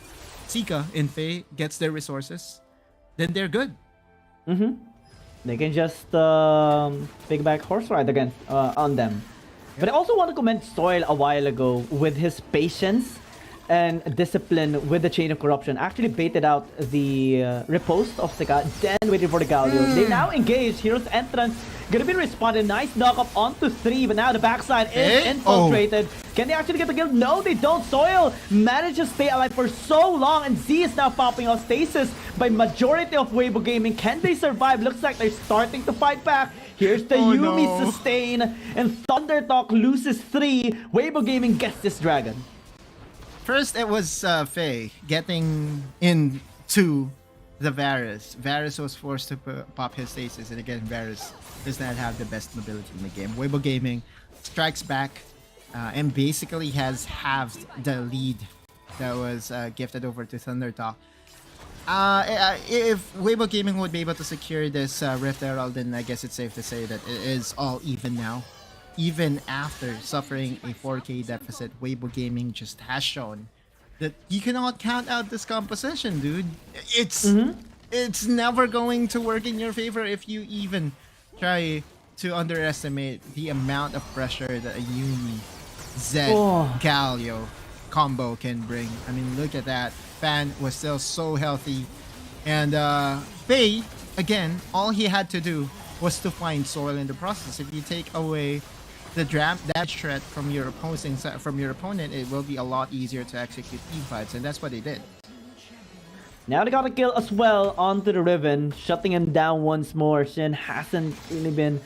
Sika and Faye gets their resources, then they're good. They can just piggyback horse ride again on them. But I also want to commend Soil a while ago with his patience and discipline with the chain of corruption. Actually baited out the riposte of Sika, then waited for the Galio. They now engage. Hero's entrance gonna be responded. Nice knock up onto 3, but now the backside is infiltrated. Can they actually get the kill? No, they don't. Soil managed to stay alive for so long, and Z is now popping out stasis by majority of Weibo Gaming. Can they survive? Looks like they're starting to fight back. Here's the Yumi sustain, and Thundertalk loses 3. Weibo Gaming gets this dragon. First, it was Faye getting into the Varus. Varus was forced to pop his stasis, and again, Varus does not have the best mobility in the game. Weibo Gaming strikes back and basically has halved the lead that was gifted over to Thundertalk. If Weibo Gaming would be able to secure this Rift Herald, then I guess it's safe to say that it is all even now. Even after suffering a 4K deficit, Weibo Gaming just has shown that you cannot count out this composition, dude. It's never going to work in your favor if you even try to underestimate the amount of pressure that a Yumi Zed Galio combo can bring. I mean, look at that. Fan was still so healthy, and Faye, again, all he had to do was to find Soil in the process. If you take away the damage threat from your opponent, it will be a lot easier to execute team fights, and that's what they did. Now they got a kill as well onto the Riven, shutting him down once more. Shin hasn't really been,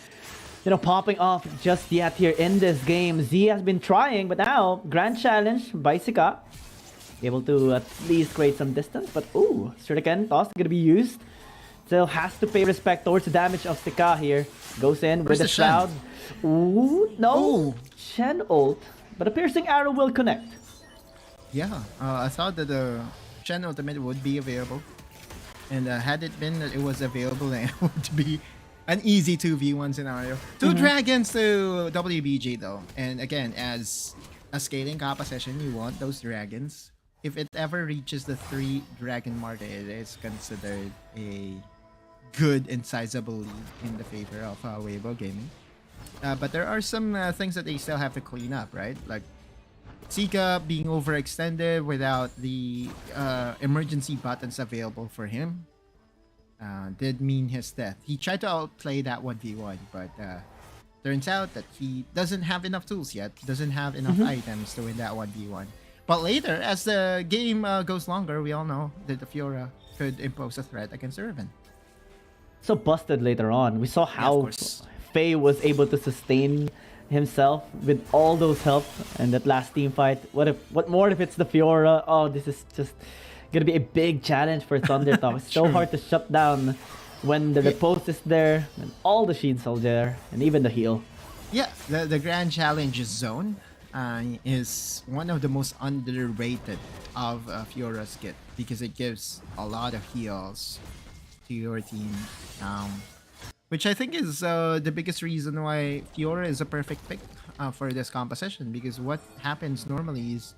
popping off just yet here in this game. Z has been trying, but now grand challenge by Sika, able to at least create some distance. But Shuriken toss gonna be used. Still has to pay respect towards the damage of Sika here. Goes in with the shroud. Shen ult, but a piercing arrow will connect. Yeah, I thought that the Shen ultimate would be available, and had it been that it was available, then it would be an easy 2v1 scenario. 2 dragons to WBG though, and again, as a scaling composition, you want those dragons. If it ever reaches the 3 dragon mark, it is considered a good and sizable lead in the favor of Weibo Gaming. But there are some things that they still have to clean up, right? Like Sika being overextended without the emergency buttons available for him did mean his death. He tried to outplay that 1v1, but turns out that he doesn't have enough tools yet, doesn't have enough items to win that 1v1. But later, as the game goes longer, we all know that the Fiora could impose a threat against the Riven. So busted later on. We saw how Faye was able to sustain himself with all those help and that last team fight. What more if it's the Fiora? Oh, this is just gonna be a big challenge for Thundertalk. It's so hard to shut down when the post is there and all the shields are there and even the heal. Yeah, the Grand Challenge zone is one of the most underrated of Fiora's kit because it gives a lot of heals to your team, which I think is the biggest reason why Fiora is a perfect pick for this composition, because what happens normally is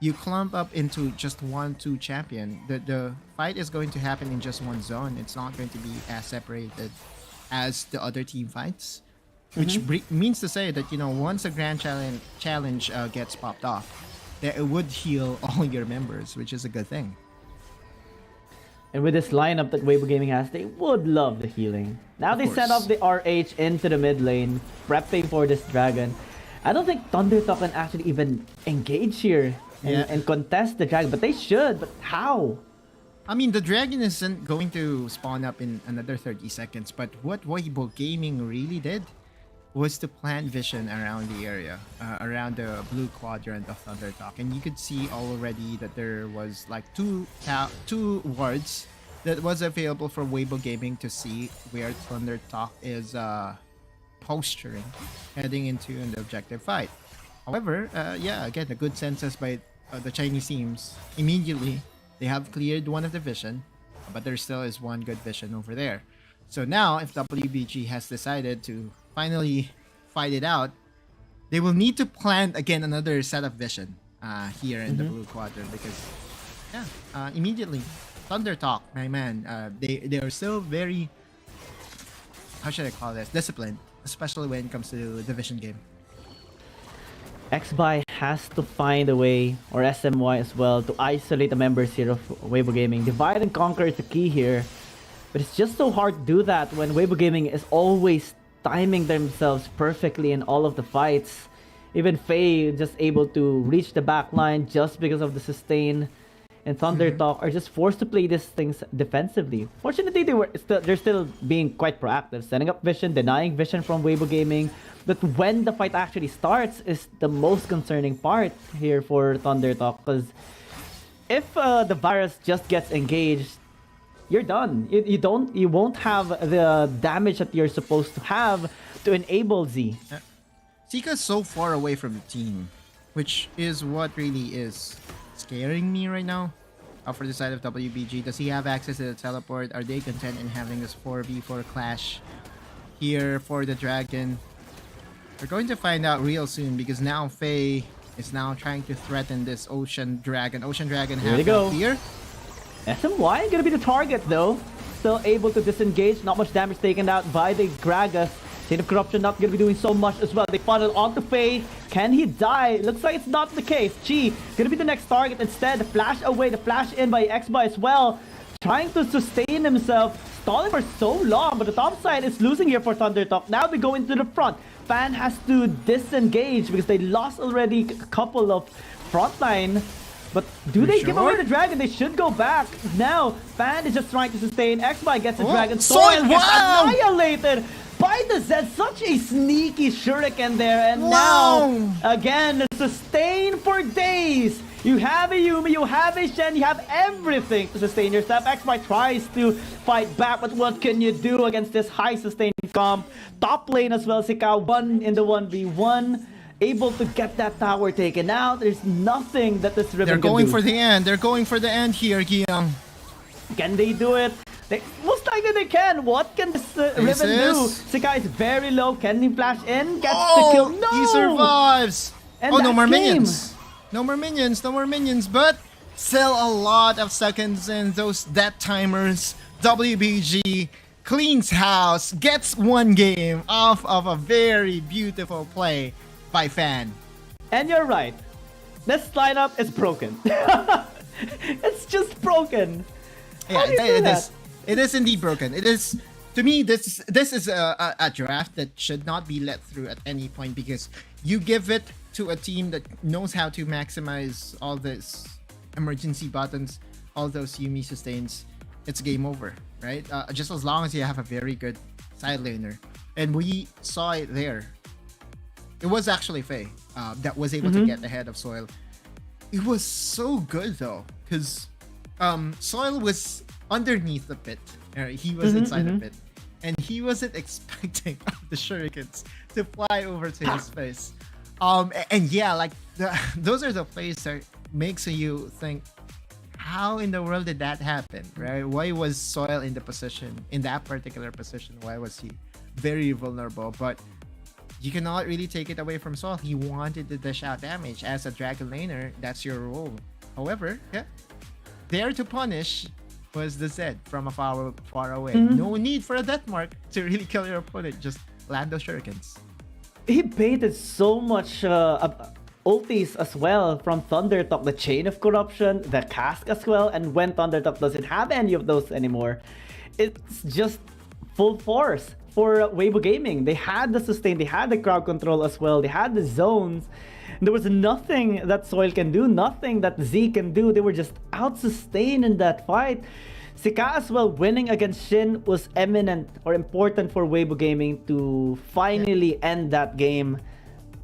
you clump up into just 1-2 champion. The fight is going to happen in just one zone. It's not going to be as separated as the other team fights, which means to say that, once a Grand Challenge gets popped off, that it would heal all your members, which is a good thing. And with this lineup that Weibo Gaming has, they would love the healing. Now they set up the RH into the mid lane, prepping for this dragon. I don't think Thundertalk can actually even engage here and contest the dragon, but they should. But how? I mean, the dragon isn't going to spawn up in another 30 seconds, but what Weibo Gaming really did was to plant vision around the area, around the blue quadrant of Thundertalk. And you could see already that there was like two wards that was available for Weibo Gaming to see where Thundertalk is posturing, heading into an objective fight. However, again, a good census by the Chinese teams. Immediately, they have cleared one of the vision, but there still is one good vision over there. So now, if WBG has decided to finally fight it out, they will need to plant again another set of vision here in the blue quadrant because, immediately, Thundertalk, my man, they are still very, how should I call this, disciplined, especially when it comes to the vision game. XBuy has to find a way, or SMY as well, to isolate the members here of Weibo Gaming. Divide and conquer is the key here. But it's just so hard to do that when Weibo Gaming is always timing themselves perfectly in all of the fights. Even Faye just able to reach the back line just because of the sustain. And Thundertalk are just forced to play these things defensively. Fortunately, they're still being quite proactive, setting up vision, denying vision from Weibo Gaming. But when the fight actually starts is the most concerning part here for Thundertalk, because if the virus just gets engaged, you're done. You won't have the damage that you're supposed to have to enable Z. Sika's so far away from the team, which is what really is scaring me right now. For the side of WBG, does he have access to the teleport? Are they content in having this 4v4 clash here for the dragon? We're going to find out real soon because now Faye is now trying to threaten this Ocean Dragon. Ocean Dragon has no fear. SMY gonna be the target though. Still able to disengage. Not much damage taken out by the Gragas. Chain of Corruption not gonna be doing so much as well. They funnel onto Faye. Can he die? Looks like it's not the case. Chi gonna be the next target instead. The flash away, the flash in by XBuy as well. Trying to sustain himself. Stalling for so long, but the top side is losing here for Thundertalk. Now they go into the front. Fan has to disengage because they lost already a couple of frontline. But do they give away the dragon? They should go back. Now, Fan is just trying to sustain. XBuy gets the dragon. Soil gets annihilated by the Zed. Such a sneaky shuriken there. And now, again, sustain for days. You have a Yumi, you have a Shen, you have everything to sustain yourself. XBuy tries to fight back, but what can you do against this high sustain comp? Top lane as well, Sika won in the 1v1. Able to get that tower taken out. There's nothing that this Riven can do. They're going for the end. They're going for the end here, Giyang. Can they do it? Most likely they can. What can this Riven do? Sika is very low. Can he flash in? Gets the kill. No! He survives. And no more minions. No more minions. No more minions. But still a lot of seconds in those death timers. WBG cleans house. Gets one game off of a very beautiful play by Fan. And you're right. This lineup is broken. It's just broken. Yeah, it is indeed broken. It is, to me, this is a draft that should not be let through at any point because you give it to a team that knows how to maximize all this emergency buttons, all those Yumi sustains, it's game over, right? Just as long as you have a very good side laner. And we saw it there. It was actually Faye that was able to get ahead of Soil. It was so good though, because Soil was underneath the pit. He was inside the pit. And he wasn't expecting the shurikens to fly over to his face. And yeah, like those are the plays that makes you think, how in the world did that happen, right? Why was Soil in the position, in that particular position? Why was he very vulnerable? But you cannot really take it away from Soil. He wanted to dish out damage. As a dragon laner, that's your role. However, there to punish was the Zed from far away. No need for a death mark to really kill your opponent. Just land those shurikens. He baited so much ultis as well from ThunderTalk, the Chain of Corruption, the Cask as well, and when ThunderTalk doesn't have any of those anymore, it's just full force for Weibo Gaming. They had the sustain, they had the crowd control as well, they had the zones. There was nothing that Soil can do, nothing that Z can do. They were just out-sustained in that fight. Sika as well, winning against Shin was eminent or important for Weibo Gaming to finally end that game.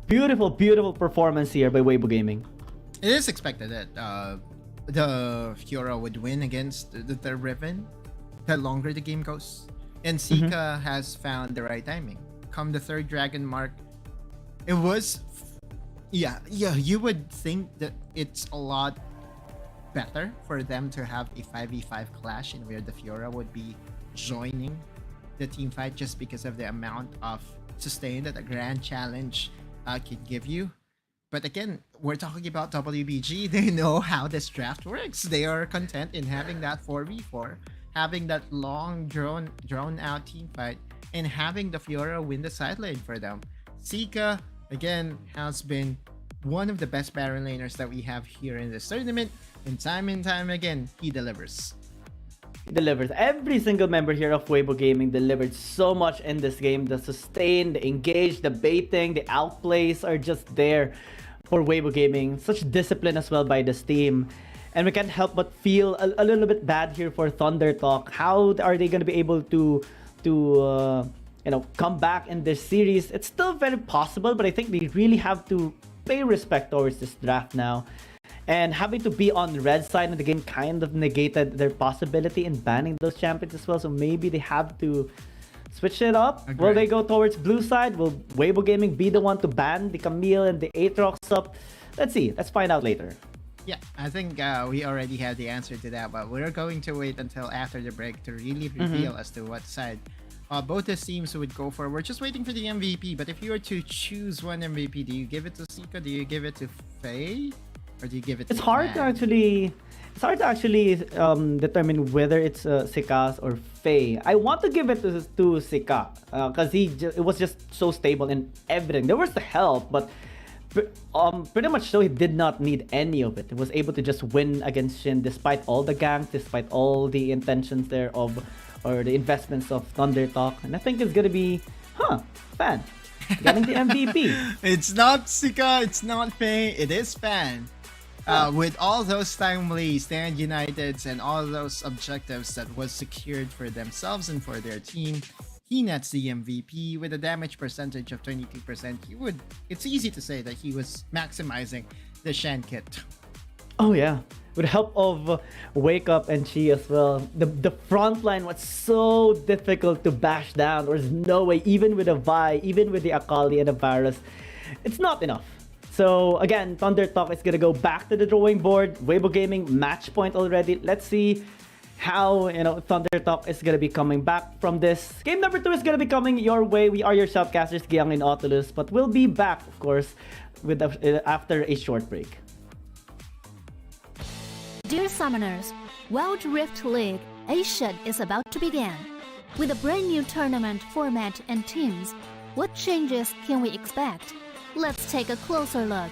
Beautiful, beautiful performance here by Weibo Gaming. It is expected that the Fiora would win against the Riven the longer the game goes. And Sika has found the right timing. Come the third Dragon Mark, it was... Yeah, you would think that it's a lot better for them to have a 5v5 clash in where the Fiora would be joining the team fight just because of the amount of sustain that a Grand Challenge can give you. But again, we're talking about WBG. They know how this draft works. They are content in having that 4v4, having that long drawn out team fight, and having the Fiora win the side lane for them. Sika, again, has been one of the best Baron laners that we have here in this tournament, and time again, he delivers. He delivers. Every single member here of Weibo Gaming delivered so much in this game. The sustain, the engage, the baiting, the outplays are just there for Weibo Gaming. Such discipline as well by this team. And we can't help but feel a little bit bad here for ThunderTalk. How are they going to be able to come back in this series? It's still very possible, but I think they really have to pay respect towards this draft now. And having to be on the red side of the game kind of negated their possibility in banning those champions as well. So maybe they have to switch it up. Agreed. Will they go towards blue side? Will Weibo Gaming be the one to ban the Camille and the Aatrox up? Let's see. Let's find out later. Yeah, I think we already have the answer to that, but we're going to wait until after the break to really reveal as to what side both the teams would go for. We're just waiting for the MVP, but if you were to choose one MVP, do you give it to Sika? Do you give it to Faye? Or do you give it to hard to actually determine whether it's Sika's or Faye. I want to give it to Sika because it was just so stable in everything. There was the help, but pretty much so he did not need any of it. He was able to just win against Shin despite all the ganks, despite all the intentions there or the investments of ThunderTalk. And I think it's gonna be Fan getting the MVP. It's not Sika, it's not Faye, it is Fan. With all those timely Stand Uniteds and all those objectives that was secured for themselves and for their team, he nets the MVP with a damage percentage of 22%. It's easy to say that he was maximizing the Shen kit. Oh yeah, with the help of Wake Up and Chi as well. The front line was so difficult to bash down. There's no way, even with a Vi, even with the Akali and the Varus, it's not enough. So again, ThunderTalk is gonna go back to the drawing board. Weibo Gaming match point already. Let's see how ThunderTalk is gonna be coming back from this. Game number 2 is gonna be coming your way. We are your shoutcasters, Giang and Autulus, but we'll be back, of course, with after a short break. Dear Summoners, Wild Rift League Asia is about to begin. With a brand new tournament format and teams, what changes can we expect? Let's take a closer look.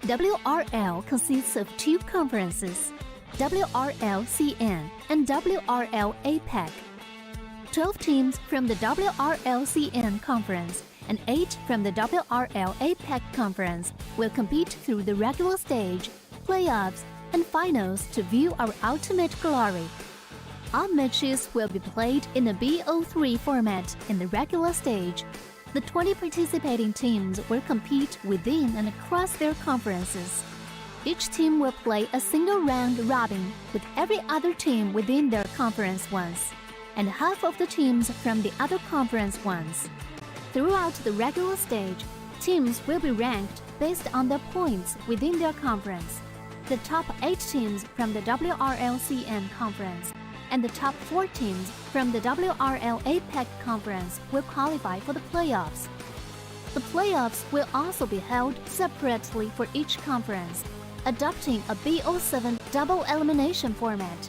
WRL consists of 2 conferences, WRL CN and WRL APAC. 12 teams from the WRL CN conference and 8 from the WRL APAC conference will compete through the regular stage, playoffs, and finals to view our ultimate glory. All matches will be played in the BO3 format in the regular stage. The 20 participating teams will compete within and across their conferences. Each team will play a single round robin with every other team within their conference once, and half of the teams from the other conference once. Throughout the regular stage, teams will be ranked based on their points within their conference. The top 8 teams from the WRLCN conference and the top 4 teams from the WRL APAC conference will qualify for the playoffs. The playoffs will also be held separately for each conference, adopting a BO7 double elimination format.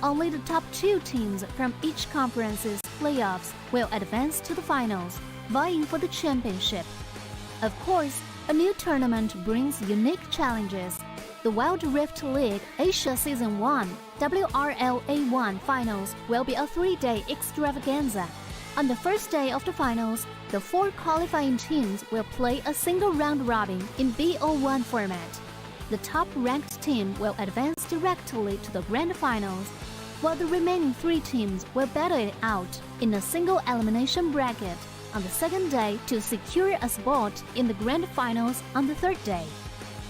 Only the top 2 teams from each conference's playoffs will advance to the finals, vying for the championship. Of course, A new tournament brings unique challenges. The Wild Rift League Asia Season 1 WRL A1 Finals will be a 3-day extravaganza. On the first day of the finals, the 4 qualifying teams will play a single round robin in BO1 format. The top-ranked team will advance directly to the grand finals, while the remaining 3 teams will battle it out in a single elimination bracket on the second day to secure a spot in the grand finals on the third day.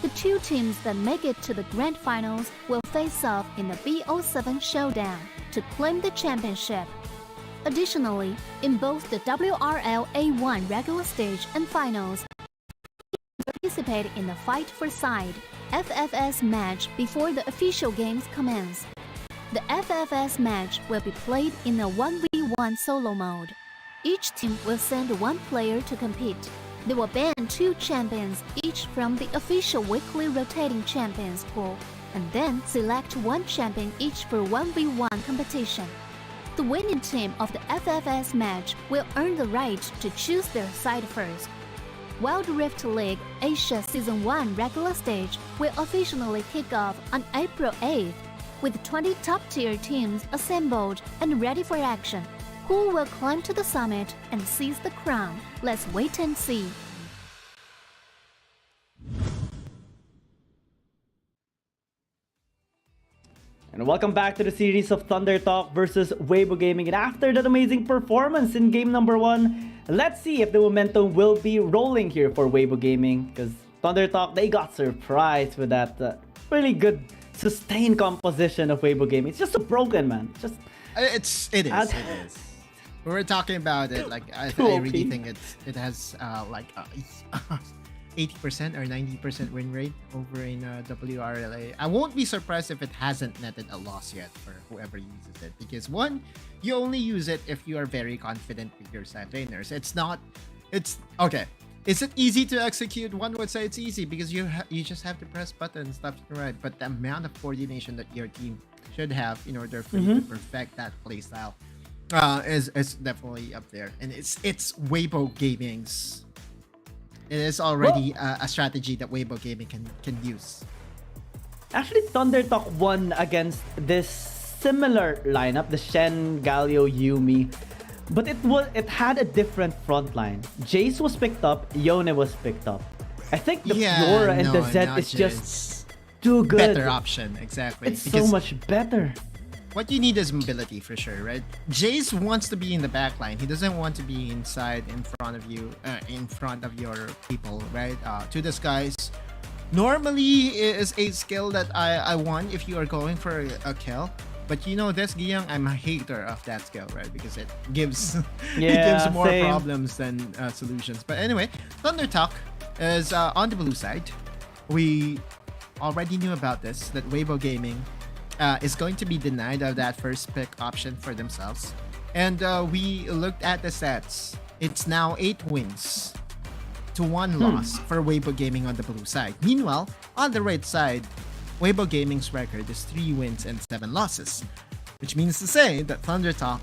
The 2 teams that make it to the grand finals will face off in the BO7 showdown to claim the championship. Additionally, in both the WRL A1 regular stage and finals, participate in the Fight for Side FFS match before the official games commence. The FFS match will be played in a 1v1 solo mode. Each team will send 1 player to compete. They will ban 2 champions each from the official weekly rotating champions pool, and then select 1 champion each for 1v1 competition. The winning team of the FFS match will earn the right to choose their side first. Wild Rift League Asia Season 1 regular stage will officially kick off on April 8th, with 20 top-tier teams assembled and ready for action. Who will climb to the summit and seize the crown? Let's wait and see. And welcome back to the series of Thunder Talk versus Weibo Gaming. And after that amazing performance in game number 1, let's see if the momentum will be rolling here for Weibo Gaming. Because Thunder Talk, they got surprised with that really good sustained composition of Weibo Gaming. It's just so broken, man. It is. We were talking about it. Like I really think it has 80% or 90% win rate over in WRLA. I won't be surprised if it hasn't netted a loss yet for whoever uses it, because one, you only use it if you are very confident with your side laners. It's okay. Is it easy to execute? One would say it's easy because you just have to press buttons left and right. But the amount of coordination that your team should have in order for you to perfect that playstyle is definitely up there. And it's Weibo Gaming's. It is already a strategy that Weibo Gaming can use. Actually, Thunder Talk won against this similar lineup, the Shen, Galio, Yumi. But it had a different front line. Jace was picked up, Yone was picked up. I think the Fiora and the Zed is just too good. Better option, exactly. It's so much better. What you need is mobility for sure, right? Jace wants to be in the back line. He doesn't want to be inside, in front of you, in front of your people, right? To the skies. Normally is a skill that I want if you are going for a kill. But you know this, Giyang, I'm a hater of that skill, right? Because it gives more problems than solutions. But anyway, Thunder Talk is on the blue side. We already knew about this, that Weibo Gaming is going to be denied of that first pick option for themselves. And we looked at the stats. It's now 8 wins to 1 loss for Weibo Gaming on the blue side. Meanwhile, on the red side, Weibo Gaming's record is 3 wins and 7 losses, which means to say that Thunder Talk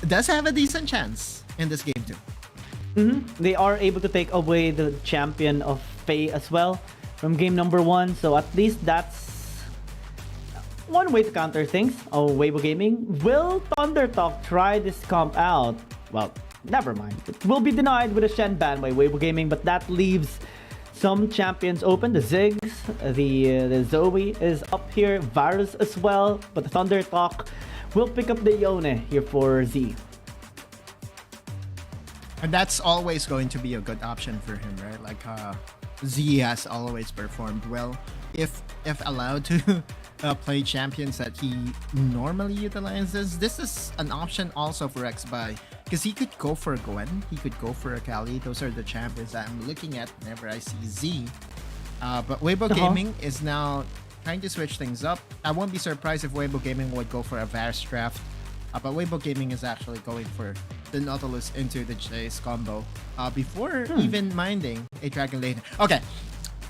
does have a decent chance in this game too. They are able to take away the champion of Faye as well from game number 1, so at least that's one way to counter things. Weibo Gaming. Will Thunder Talk try this comp out? Well, never mind. It will be denied with a Shen ban by Weibo Gaming, but that leaves some champions open. The Ziggs, the Zoe is up here, Varus as well, but the Thunder Talk will pick up the Yone here for Z. And that's always going to be a good option for him, right? Like Z has always performed well if allowed to play champions that he normally utilizes. This is an option also for XBuy, because he could go for a Gwen, he could go for a Kali. Those are the champions that I'm looking at whenever I see Z. But Weibo Gaming is now trying to switch things up. I won't be surprised if Weibo Gaming would go for a Varus draft. But Weibo Gaming is actually going for the Nautilus into the Jace combo before even minding a Dragon Lane. Okay,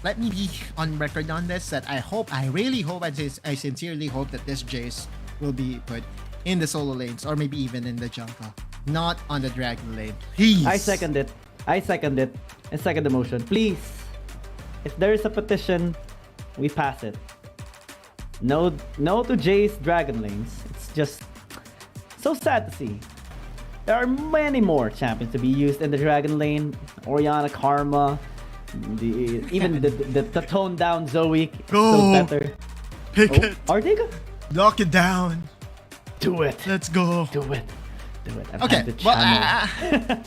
let me be on record on this, that I really hope, I sincerely hope that this Jace will be put in the solo lanes, or maybe even in the jungle, not on the Dragon Lane. Please. I second it. I second the motion. Please. if there is a petition, we pass it. No to Jay's Dragon Lanes. It's just so sad to see. There are many more champions to be used in the Dragon Lane. Orianna, Karma, even the toned down Zoe is still better. Pick it. Artiga? Knock it down. Do it. Let's go. Do it. Do it. I've Okay. had the channel.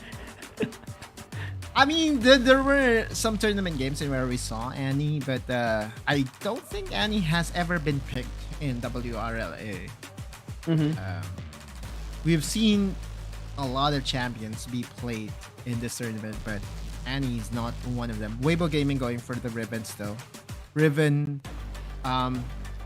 I mean, there were some tournament games in where we saw Annie, but I don't think Annie has ever been picked in WRLA. We've seen a lot of champions be played in this tournament, but Annie is not one of them. Weibo Gaming going for the Rivens though. Riven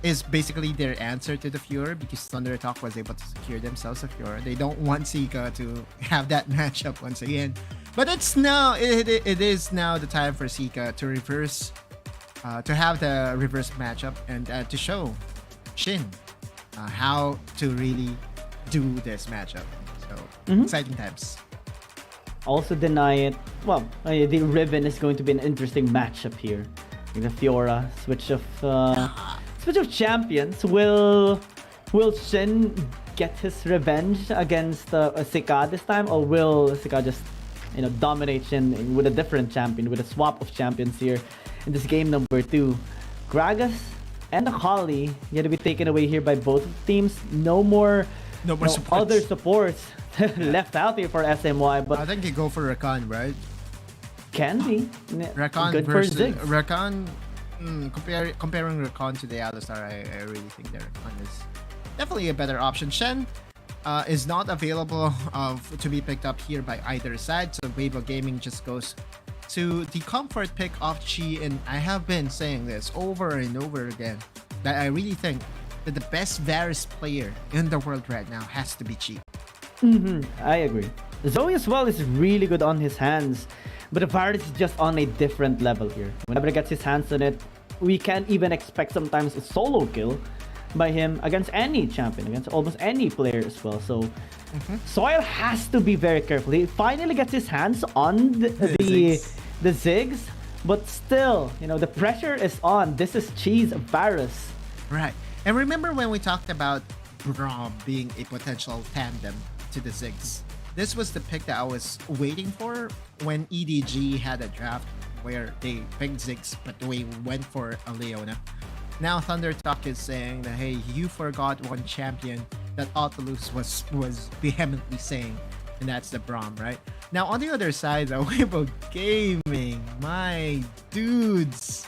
is basically their answer to the Fiora because Thunder Talk was able to secure themselves a Fiora. They don't want Sika to have that matchup once again. But it's now it is now the time for Sika to reverse to have the reverse matchup and to show Shin how to really do this matchup. So exciting times. Also deny it. Well, the Riven is going to be an interesting matchup here. In the Fiora switch of champions. Will Shin get his revenge against Sika this time, or will Sika just dominate Shin with a different champion, with a swap of champions here in this game number 2? Gragas and Akali yet to be taken away here by both teams. No more other supports left out here for SMY. But I think you go for Rakan, right? Can be. Rakan Good versus for Ziggs. Rakan. Comparing Rakan to the Alistar, I really think that Rakan is definitely a better option. Shen is not available to be picked up here by either side, so Weibo Gaming just goes to the comfort pick of Chi. And I have been saying this over and over again that I really think that the best Varus player in the world right now has to be Chi. I agree. Zoe as well is really good on his hands, but the Varus is just on a different level here. Whenever he gets his hands on it, we can't even expect sometimes a solo kill by him against any champion, against almost any player as well. So Soil has to be very careful. He finally gets his hands on the Ziggs, but still, the pressure is on. This is Chi's Varus. Right. And remember when we talked about Braum being a potential tandem to the Ziggs? This was the pick that I was waiting for when EDG had a draft where they picked Ziggs, but they went for a Leona. Now Thunder Talk is saying that, hey, you forgot one champion that Autolus was vehemently saying, and that's the Braum, right? Now on the other side, the Weibo Gaming, my dudes,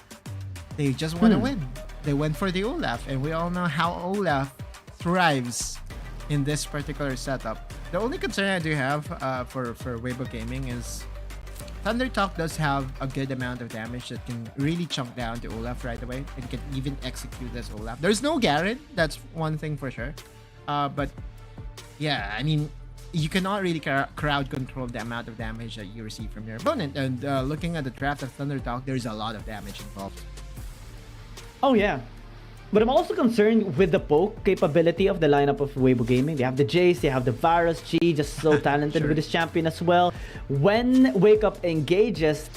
they just want to win. They went for the Olaf, and we all know how Olaf thrives in this particular setup. The only concern I do have for Weibo Gaming is Thunder Talk does have a good amount of damage that can really chunk down the Olaf right away and can even execute this Olaf. There's no Garen, that's one thing for sure. But yeah, I mean, you cannot really crowd control the amount of damage that you receive from your opponent. And looking at the draft of Thunder Talk, there's a lot of damage involved. Oh yeah. But I'm also concerned with the poke capability of the lineup of Weibo Gaming. They have the Jace, they have the Varus, Chi, just so talented with this champion as well. When Wake Up engages,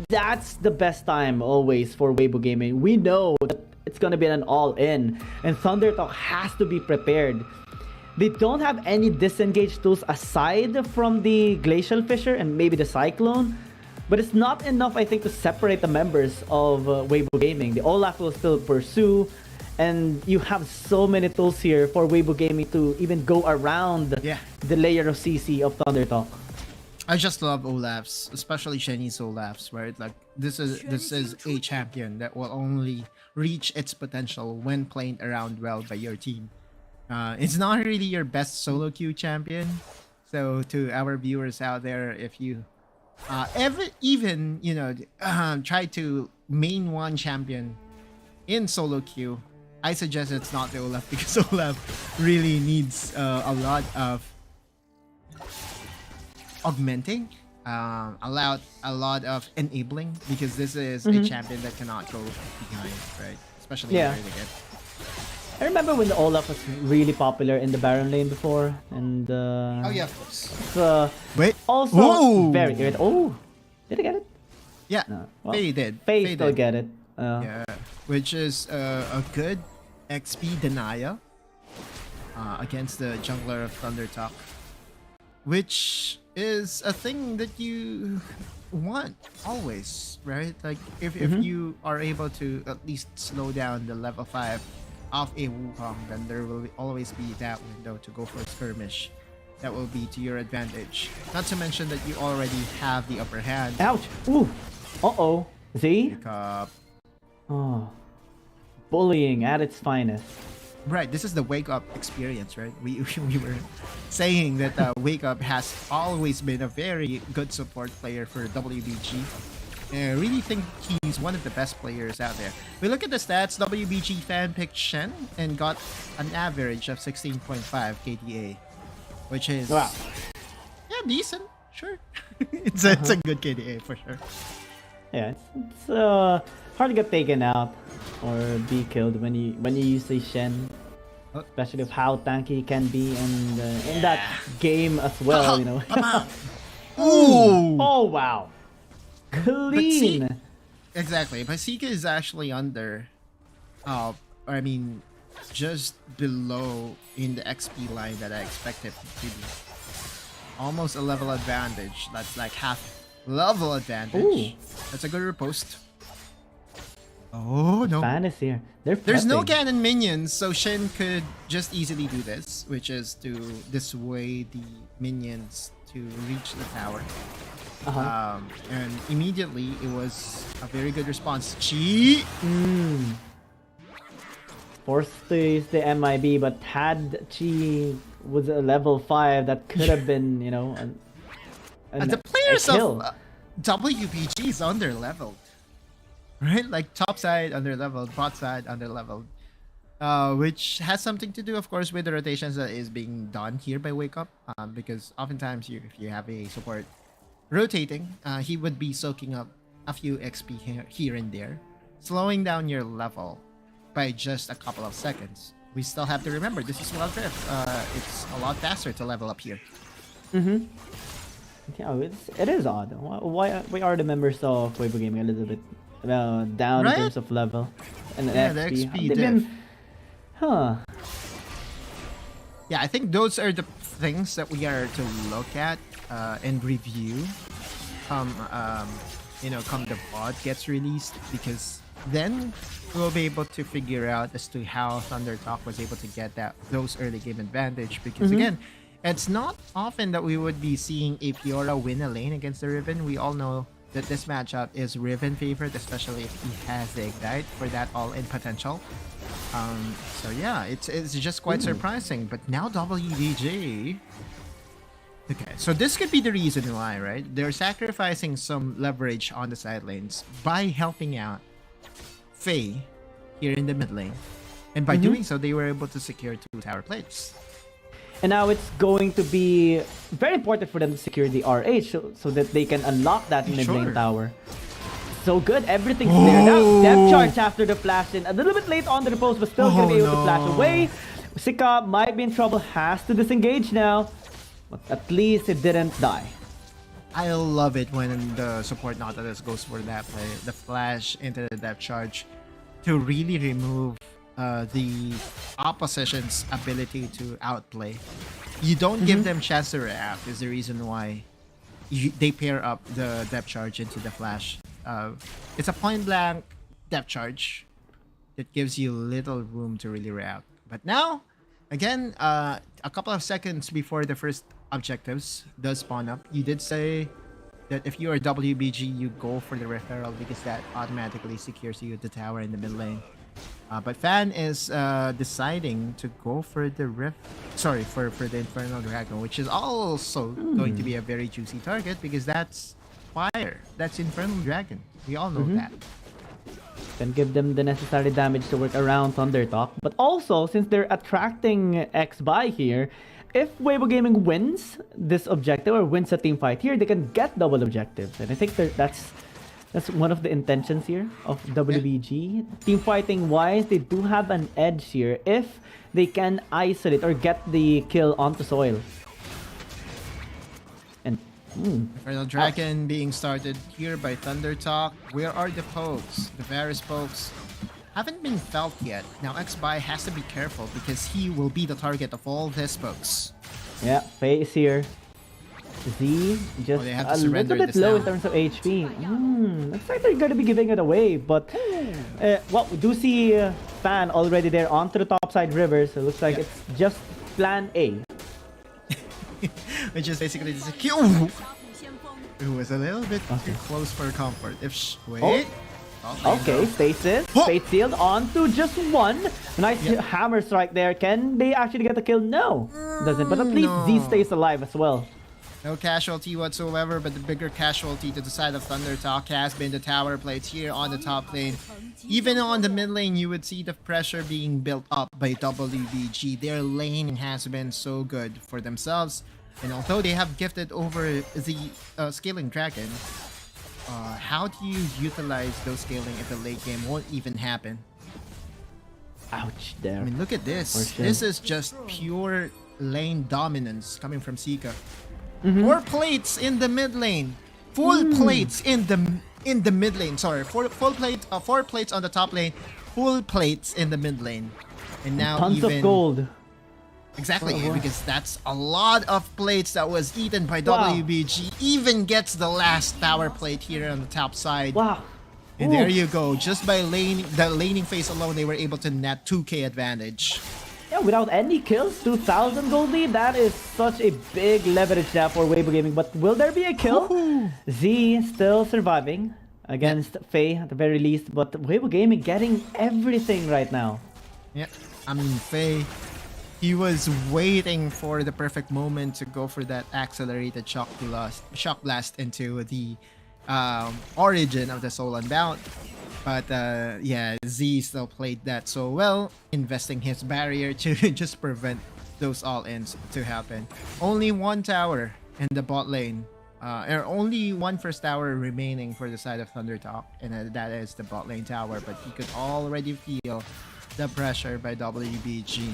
that's the best time always for Weibo Gaming. We know that it's gonna be an all-in, and Thunder Talk has to be prepared. They don't have any disengage tools aside from the Glacial Fissure and maybe the Cyclone. But it's not enough, I think, to separate the members of Weibo Gaming. The Olaf will still pursue, and you have so many tools here for Weibo Gaming to even go around the layer of CC of Thunder Talk. I just love Olafs, especially Shenny's Olafs, right? Like this is a champion that will only reach its potential when played around well by your team. It's not really your best solo queue champion. So to our viewers out there, if you try to main one champion in solo queue, I suggest it's not the Olaf, because Olaf really needs a lot of augmenting, a lot of enabling, because this is a champion that cannot go behind, right? Especially in early game. I remember when the Olaf was really popular in the Baron lane before, and oh yeah, of course. Wait, also very good. Oh, did I get it? Yeah, well, Faye did. Faye still get it. Yeah, which is a good XP denial against the jungler of Thunder Talk, which is a thing that you want always, right? Like if you are able to at least slow down the level 5 of a Wukong, then there will always be that window to go for a skirmish that will be to your advantage. Not to mention that you already have the upper hand. Ouch! Ooh! Uh-oh. See? Wake up. Oh. Bullying at its finest. Right, this is the Wake Up experience, right? We were saying that Wake Up has always been a very good support player for WBG. And I really think he's one of the best players out there. We look at the stats, WBG fan picked Shen and got an average of 16.5 KDA, which is... Wow. Yeah, decent, sure. it's a good KDA for sure. Yeah, it's hard to get taken out or be killed when you use a Shen, especially of how tanky he can be and in that game as well, you know. Ooh! Oh wow, clean. Exactly, but Sika is actually under, I mean, just below in the XP line that I expected to be. Almost a level advantage. That's like half level advantage. Ooh. That's a good riposte. Oh no. Fan is here. There's no cannon minions, so Shen could just easily do this, which is to dissuade the minions to reach the tower. And immediately it was a very good response. Chi! Forced to use the MIB, but had Chi was a level 5, that could have been, you know, the players of WBG is under-leveled. Right? Like top side under-leveled, bot side under-leveled. Which has something to do, of course, with the rotations that is being done here by Wake Up. Because oftentimes, if you have a support rotating, he would be soaking up a few XP here and there, slowing down your level by just a couple of seconds. We still have to remember, this is Wild Rift. It's a lot faster to level up here. Yeah, it is odd. Why are the members of Weibo Gaming a little bit down in terms of level and the XP diff. Yeah, I think those are the things that we are to look at and review come the VOD gets released, because then we'll be able to figure out as to how Thunder Talk was able to get those early game advantage, because again, it's not often that we would be seeing a Fiora win a lane against the Riven. We all know that this matchup is Riven favored, especially if he has the Ignite for that all-in potential. So yeah, it's just quite surprising. But now WBG... Okay, so this could be the reason why, right? They're sacrificing some leverage on the side lanes by helping out Faye here in the mid lane. And by doing so, they were able to secure 2 tower plates. And now it's going to be very important for them to secure the RH so that they can unlock that mid lane tower. So good, everything's there now. Depth charge after the flash in. A little bit late on the post, but still going to be able to flash away. Sika might be in trouble, has to disengage now. But at least it didn't die. I love it when the support Nautilus goes for that play. The flash into the depth charge to really remove the opposition's ability to outplay. You don't give them chance to react is the reason why they pair up the depth charge into the flash. It's a point blank depth charge that gives you little room to really react. But now, again, a couple of seconds before the first objectives does spawn up, you did say that if you are WBG, you go for the referral because that automatically secures you the tower in the mid lane. But Fan is deciding to go for the for the Infernal Dragon, which is also going to be a very juicy target because that's fire. That's Infernal Dragon. We all know that. Can give them the necessary damage to work around Thunder Talk. But also, since they're attracting X-Buy here, if Weibo Gaming wins this objective or wins a team fight here, they can get double objectives. And I think that's one of the intentions here of WBG. Team fighting wise, they do have an edge here if they can isolate or get the kill onto soil. And Infernal Dragon being started here by Thunder Talk. Where are the pokes? The various pokes haven't been felt yet. Now XBuy has to be careful because he will be the target of all these pokes. Yeah, Faye is here. Z just a little bit low in terms of HP. Looks like they're going to be giving it away, but well, we do see Fan already there onto the top side river, so it looks like it's just plan A. Which is basically just a kill. It was a little bit too close for comfort. Wait. Okay, Stasis, Fate sealed onto just one. Nice hammer strike there. Can they actually get the kill? No, doesn't. But at least Z stays alive as well. No casualty whatsoever, but the bigger casualty to the side of Thunder Talk has been the tower plates here on the top lane. Even on the mid lane, you would see the pressure being built up by WBG. Their lane has been so good for themselves. And although they have gifted over the Scaling Dragon, how do you utilize those scaling if the late game won't even happen? Ouch there. I mean, look at this. This is just pure lane dominance coming from Sika. 4 plates in the mid lane. Full plates in the mid lane. Sorry, 4 plates on the top lane. Full plates in the mid lane. And now tons of gold. Exactly, because that's a lot of plates that was eaten by WBG. Even gets the last tower plate here on the top side. Wow. And there you go. Just by the laning phase alone, they were able to net 2k advantage. Yeah, without any kills, 2,000 gold lead. That is such a big leverage there for Weibo Gaming. But will there be a kill? Z still surviving against Faye at the very least. But Weibo Gaming getting everything right now. Yeah, I mean, Faye, he was waiting for the perfect moment to go for that accelerated shock blast into the origin of the Soul Unbound. But yeah, Z still played that so well, investing his barrier to just prevent those all-ins to happen. Only one tower in the bot lane, or only one first tower remaining for the side of Thunder Talk, and that is the bot lane tower. But you could already feel the pressure by WBG.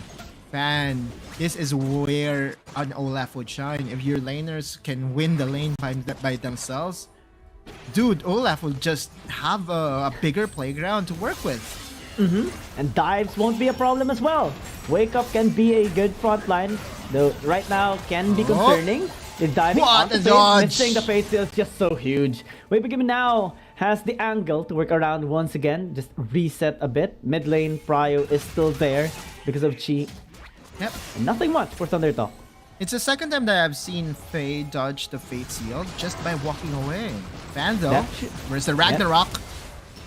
Fan, this is where an Olaf would shine. If your laners can win the lane by themselves, dude, Olaf will just have a bigger playground to work with. And dives won't be a problem as well. Wake Up can be a good front line, though right now can be concerning. Is diving onto Fate, missing the Fate Seal is just so huge. Weibo Gaming now has the angle to work around once again. Just reset a bit. Mid lane Prio is still there because of Chi. Yep. Nothing much for Thunder Talk. It's the second time that I've seen Faye dodge the Fate Seal just by walking away. Fan though, where's the Ragnarok?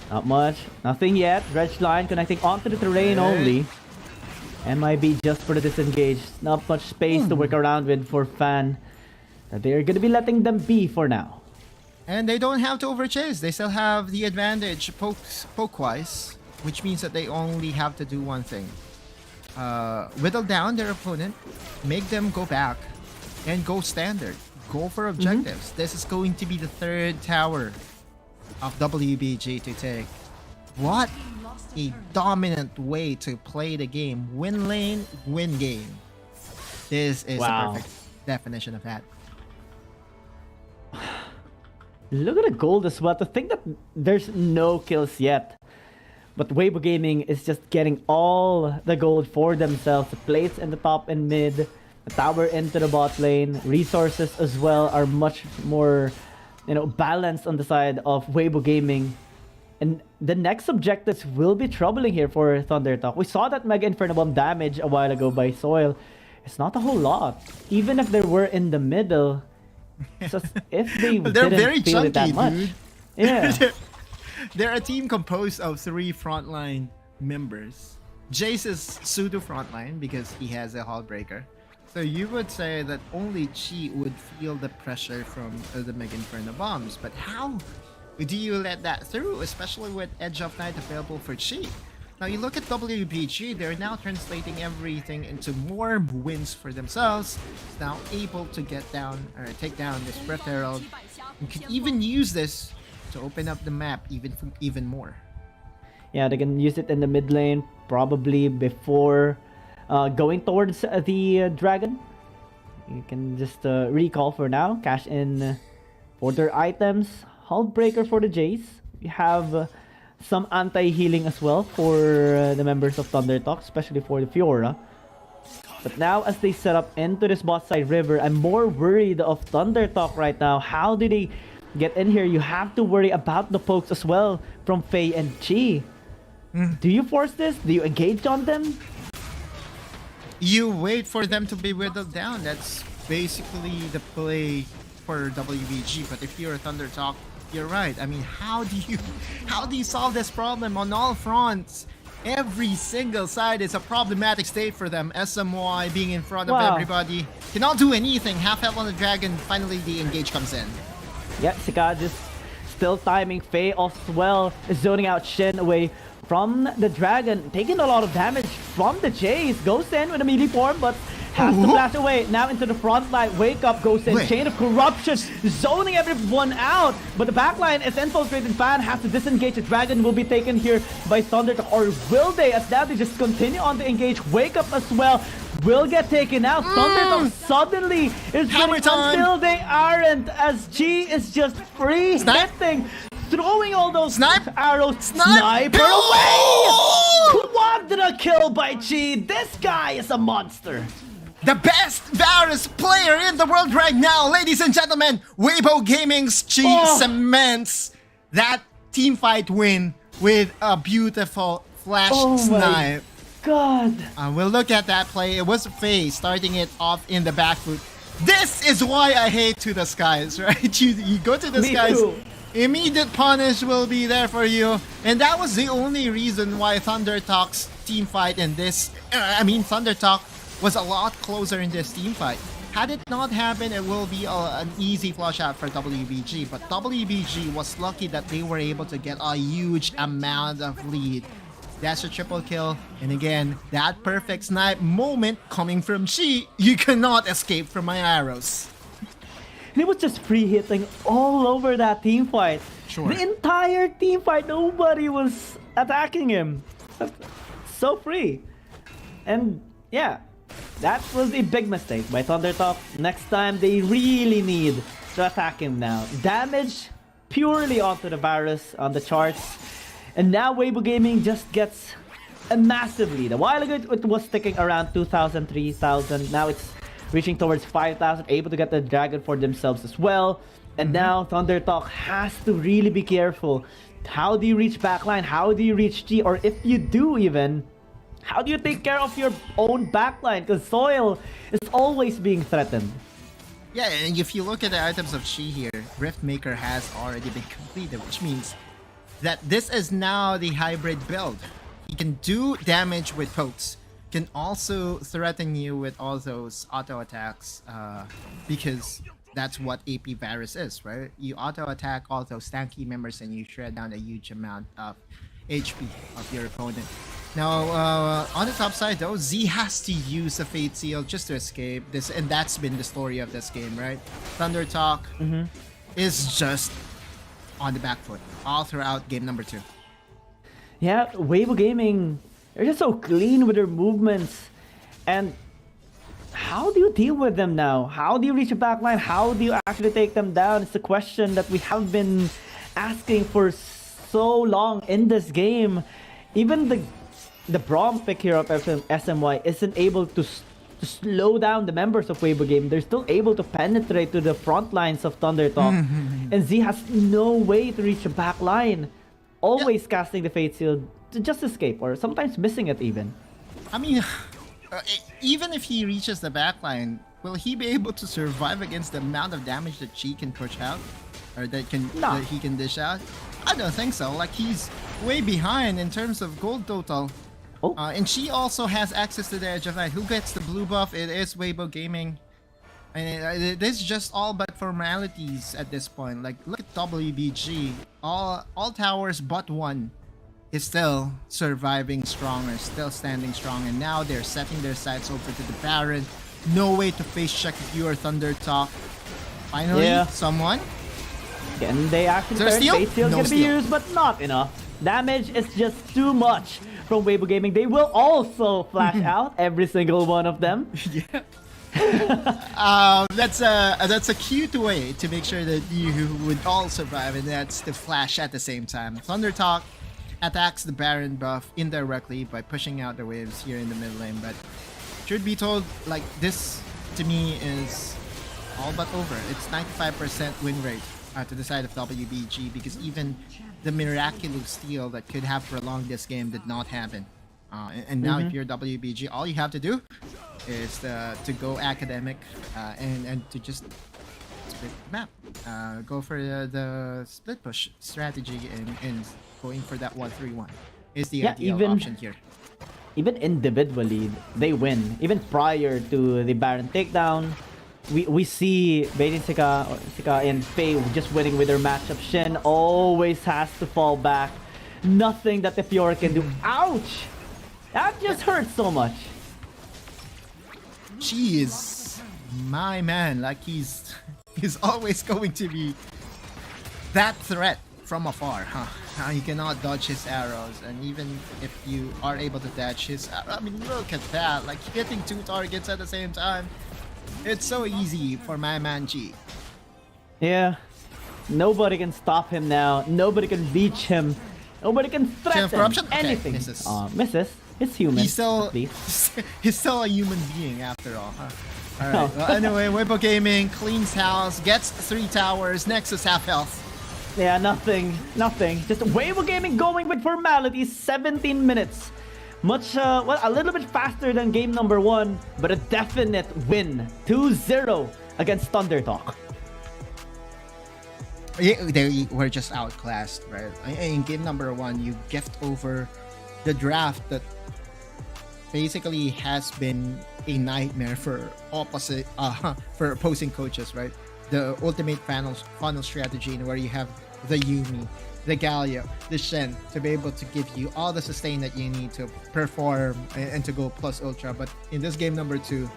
Not much. Nothing yet. Dredge line connecting onto the terrain only. MIB just for the disengage. Not much space to work around with for Fan. They're gonna be letting them be for now. And they don't have to overchase. They still have the advantage poke-wise, which means that they only have to do one thing. Whittle down their opponent, make them go back, and go standard. Go for objectives. This is going to be the third tower of WBG to take. What a dominant way to play the game. Win lane, win game. This is the perfect definition of that. Look at the gold as well. To think that there's no kills yet. But Weibo Gaming is just getting all the gold for themselves. The plates in the top and mid, the tower into the bot lane, resources as well are much more, balanced on the side of Weibo Gaming. And the next objectives will be troubling here for Thunder Talk. We saw that Mega Inferno Bomb damage a while ago by Soil. It's not a whole lot. Even if they were in the middle, just if they they're didn't very feel chunky, it that much. dude. Yeah. They're a team composed of 3 frontline members. Jace is pseudo frontline because he has a hull breaker. So you would say that only Chi would feel the pressure from the Mega Inferno bombs. But how do you let that through, especially with Edge of Night available for Chi? Now you look at WBG, they're now translating everything into more wins for themselves. Now able to get down or take down this Breath Herald. You could even use this to open up the map even more. Yeah, they can use it in the mid lane probably before going towards the dragon. You can just recall for now, cash in For their items, Hull Breaker for the Jays. We have some anti-healing as well for the members of Thunder Talk, especially for the Fiora. But now as they set up into this bot side river, I'm more worried of Thunder Talk right now. How do they get in here? You have to worry about the pokes as well from Faye and Chi. Do you force this? Do you engage on them? You wait for them to be whittled down. That's basically the play for WBG. But if you're a Thunder Talk, you're right. I mean, how do you solve this problem on all fronts? Every single side is a problematic state for them. SMY being in front of everybody. Cannot do anything. Half health on the dragon. Finally, the engage comes in. Yeah, Sika just still timing. Faye as well is zoning out Shin away from the dragon. Taking a lot of damage from the Jays. Goes in with a melee form, but has to flash away. Now into the front line. Wake up goes in. Chain of Corruption. Zoning everyone out. But the backline is infiltrated. Fan has to disengage. The dragon will be taken here by Thunder. Or will they? As now they just continue on to engage. Wake up as well. Will get taken out. Thunder suddenly is winning until they aren't. As G is just free hitting. Throwing all those arrows. Sniper away! Quadra kill by Chi. This guy is a monster. The best Varus player in the world right now, ladies and gentlemen. Weibo Gaming's Chi cements that team fight win with a beautiful flash snipe. God. We'll look at that play. It was Faye starting it off in the back foot. This is why I hate To The Skies, right? You go to the skies. Too. Immediate punish will be there for you. And that was the only reason why Thunder Talk's team fight in this... Thunder Talk was a lot closer in this team fight. Had it not happened, it will be an easy flush out for WBG. But WBG was lucky that they were able to get a huge amount of lead. That's a triple kill. And again, that perfect snipe moment coming from Chi. You cannot escape from my arrows. And it was just free hitting all over that team fight. Sure. The entire team fight, nobody was attacking him. So free. And yeah, that was a big mistake by Thunder Talk. Next time, they really need to attack him now. Damage purely onto the Varus on the charts. And now Weibo Gaming just gets a massive lead. A while ago, it was sticking around 2,000, 3,000. Now it's reaching towards 5,000, able to get the dragon for themselves as well. And now Thunder Talk has to really be careful. How do you reach backline? How do you reach G? Or if you do even, how do you take care of your own backline? Because Soil is always being threatened. Yeah, and if you look at the items of Chi here, Riftmaker has already been completed, which means that this is now the hybrid build. He can do damage with pokes, can also threaten you with all those auto attacks, because that's what AP Varus is, right? You auto attack all those tanky members and you shred down a huge amount of HP of your opponent. Now, on the top side though, Z has to use a Fate Seal just to escape this, and that's been the story of this game, right? Thunder Talk is just on the back foot all throughout game number 2. Yeah, Weibo Gaming, they're just so clean with their movements. And how do you deal with them now? How do you reach a backline? How do you actually take them down? It's a question that we have been asking for so long in this game. Even the Braum pick here of SMY isn't able to slow down the members of Weibo Gaming. They're still able to penetrate to the front lines of Thunder Talk. And Z has no way to reach the back line. Always casting the Fate Seal to just escape, or sometimes missing it even. I mean, even if he reaches the back line, will he be able to survive against the amount of damage that Chi can push out? Or that he can dish out? I don't think so. Like, he's way behind in terms of gold total. And she also has access to the Edge of Night. Who gets the blue buff? It is Weibo Gaming. And this is just all but formalities at this point. Like, look at WBG. All towers but one is still surviving strong, or still standing strong. And now they're setting their sights over to the Baron. No way to face check if you are Thunder Talk. Finally, someone. Can they actually turn Fate Seal gonna be used, but not enough. Damage is just too much from Weibo Gaming. They will also flash out every single one of them. That's a cute way to make sure that you would all survive, and that's the flash at the same time. Thundertalk attacks the Baron buff indirectly by pushing out the waves here in the mid lane, but truth be told, like, this to me is all but over. It's 95% win rate to the side of WBG, because even the miraculous steal that could have prolonged this game did not happen. And now if you're WBG, all you have to do is to go academic and to just split the map. Go for the split push strategy and going for that 1-3-1 is the ideal option here. Even individually, they win. Even prior to the Baron takedown, we see Baiting Sika and Faye just winning with their matchup. Shen always has to fall back. Nothing that the Fiora can do. Ouch! That just hurts so much. She is my man. Like, he's always going to be that threat from afar, huh? You cannot dodge his arrows, and even if you are able to dodge his arrow, I mean, look at that, like hitting 2 targets at the same time. It's so easy for my man G. Yeah, nobody can stop him now. Nobody can reach him. Nobody can threaten anything. Misses. Misses. It's human. He's still, at least. he's still a human being after all, huh? Alright, well, anyway, Weibo Gaming cleans house, gets 3 towers, Nexus half health. Yeah, nothing. Just Weibo Gaming going with formalities, 17 minutes. Much, well, a little bit faster than game number 1, but a definite win. 2-0 against Thundertalk. Yeah, they were just outclassed, right? In game number 1, you gift over the draft that basically has been a nightmare for opposing coaches, right? The ultimate funnel strategy, where you have the Yuumi, the Galio, the Shen to be able to give you all the sustain that you need to perform and to go plus ultra. But in this game number 2,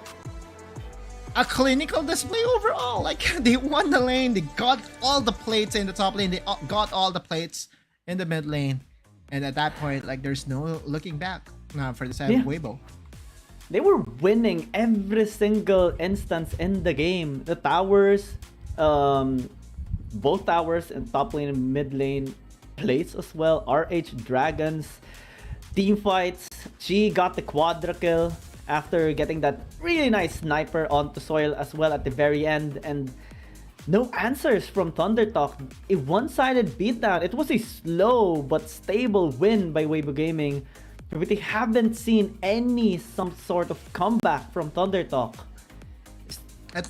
a clinical display overall. Like, they won the lane, they got all the plates in the top lane, they got all the plates in the mid lane, and at that point, like, there's no looking back for the side of Weibo. They were winning every single instance in the game. The towers, both towers in top lane and mid lane plates as well. RH Dragons, team fights. She got the quadra kill after getting that really nice sniper onto soil as well at the very end, and no answers from Thundertalk. A one-sided beatdown. It was a slow but stable win by Weibo Gaming. But they haven't seen some sort of comeback from Thundertalk. It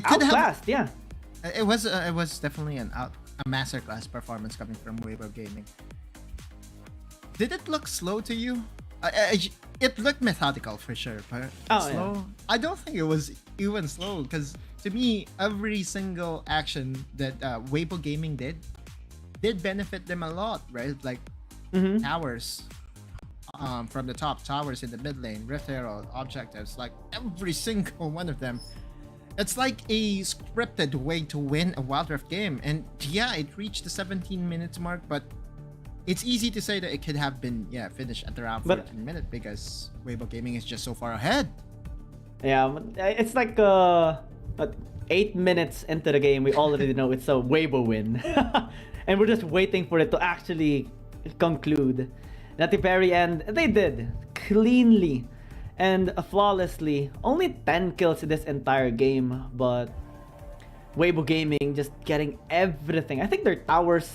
could outclassed, yeah. It was definitely a masterclass performance coming from Weibo Gaming. Did it look slow to you? It looked methodical for sure, but slow. Yeah. I don't think it was even slow, because to me, every single action that Weibo Gaming did benefit them a lot, right? Like towers. From the top, towers in the mid lane, Rift Herald, objectives, like every single one of them. It's like a scripted way to win a Wild Rift game. And yeah, it reached the 17 minutes mark, but it's easy to say that it could have been finished at around 14 minutes, because Weibo Gaming is just so far ahead. Yeah, it's like 8 minutes into the game, we already know it's a Weibo win. And we're just waiting for it to actually conclude. And at the very end, they did cleanly and flawlessly. Only 10 kills in this entire game, but Weibo Gaming just getting everything. I think their towers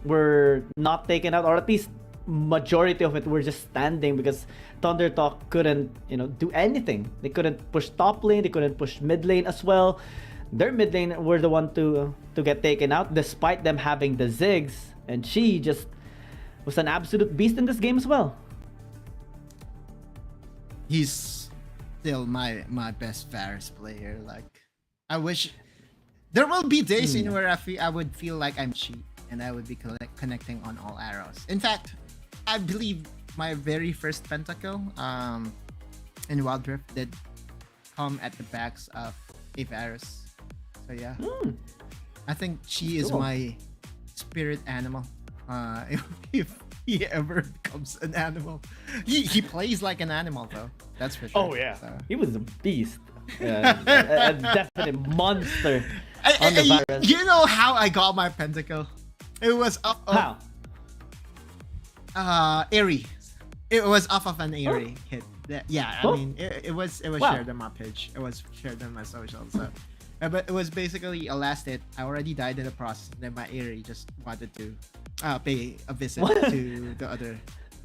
were not taken out, or at least majority of it were just standing, because Thundertalk couldn't, do anything. They couldn't push top lane, they couldn't push mid lane as well. Their mid lane were the one to get taken out, despite them having the Ziggs, and she just was an absolute beast in this game as well. He's still my best Varus player. Like, I wish there will be days in where I would feel like I'm cheap and I would be connecting on all arrows. In fact, I believe my very first pentakill in Wild Rift did come at the backs of a Varus. So yeah, I think she is my spirit animal. he ever becomes an animal. He plays like an animal though. That's for sure. Oh yeah, So. he was a beast. A definite monster on the virus. You know how I got my pentacle? It was up of Airy. It was off of an Airy hit. Yeah, I mean it was shared on my page. It was shared on my social. So, but it was basically a last hit. I already died in the process. And then my Airy just wanted to pay a visit to the other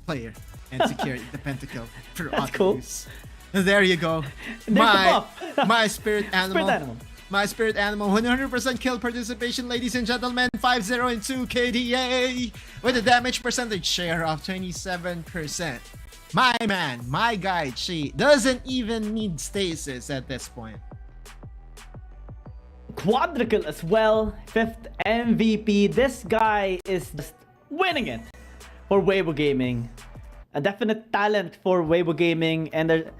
player and secure the pentacle for auto use. And there you go. My spirit animal. My spirit animal. 100% kill participation, ladies and gentlemen. 5-0 and 2 KDA with a damage percentage share of 27%. My man, my guy, Chi doesn't even need stasis at this point. Quadruple as well. 5th MVP. This guy is just winning it for Weibo Gaming. A definite talent for Weibo Gaming, and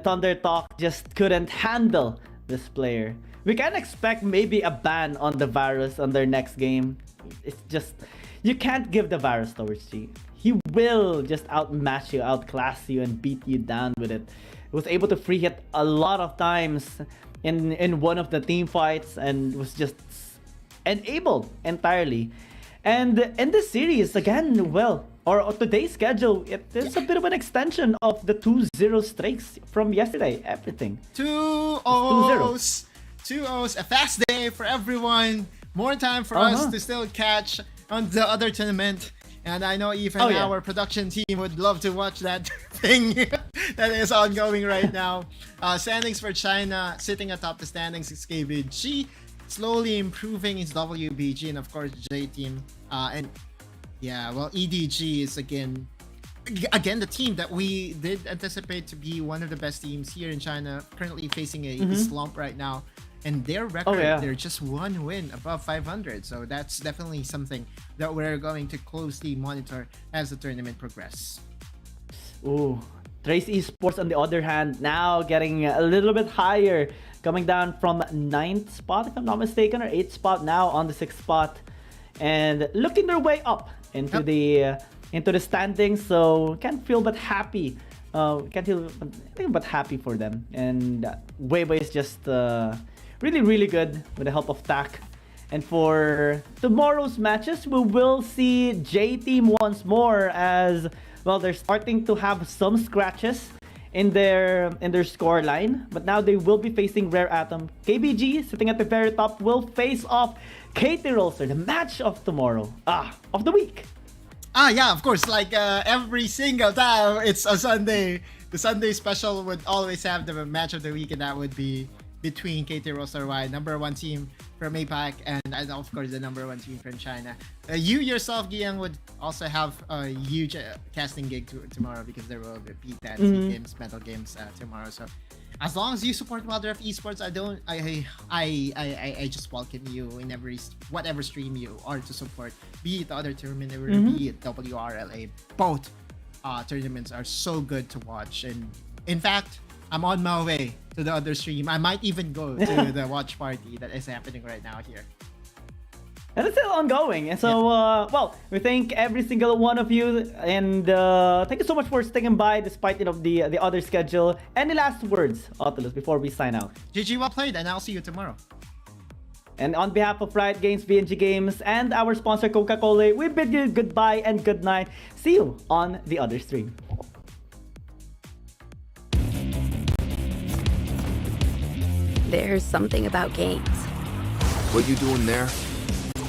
Thunder Talk just couldn't handle this player. We can expect maybe a ban on the virus on their next game. It's just, you can't give the virus towards G. He will just outmatch you, outclass you, and beat you down with it. He was able to free hit a lot of times in one of the team fights and was just enabled entirely. And in this series, again, well, or today's schedule, it is a bit of an extension of the 2-0 streaks from yesterday. Everything. 2-0s. 2-0s. A fast day for everyone. More time for us to still catch on the other tournament. And I know even our production team would love to watch that thing that is ongoing right now. Standings for China, sitting atop the standings is WHG, slowly improving his WBG, and of course J team. And yeah, well, EDG is again the team that we did anticipate to be one of the best teams here in China, currently facing a slump right now. And their record, they're just one win above 500. So that's definitely something that we're going to closely monitor as the tournament progresses. Ooh, Trace Esports on the other hand, now getting a little bit higher, coming down from 9th spot, if I'm not mistaken, or 8th spot, now on the 6th spot, and looking their way up into the standings. So can't feel but happy. Can't feel anything but happy for them. And Weibo is just really good with the help of TAC. And for tomorrow's matches, we will see J Team once more, as well, they're starting to have some scratches in their score line, but now they will be facing Rare Atom. KBG, sitting at the very top, will face off KT Rolster, the match of tomorrow, of the week. Yeah, of course, like every single time it's a Sunday, the Sunday special would always have the match of the week, and that would be between KT Rolster Y, number 1 team from APAC, and of course the number 1 team from China. You yourself, Guiyang, would also have a huge casting gig tomorrow, because there will be fantasy games, metal games tomorrow. So as long as you support WildRef Esports, I just welcome you in whatever stream you are to support, be it the other tournament or be it WRLA. Both tournaments are so good to watch, and in fact, I'm on my way to the other stream. I might even go to the watch party that is happening right now here. And it's still ongoing. And so, well, we thank every single one of you, and thank you so much for sticking by despite the other schedule. Any last words, Oculus, before we sign out? GG, well played, and I'll see you tomorrow. And on behalf of Riot Games, BNG Games, and our sponsor Coca-Cola, we bid you goodbye and good night. See you on the other stream. There's something about games. What you doing there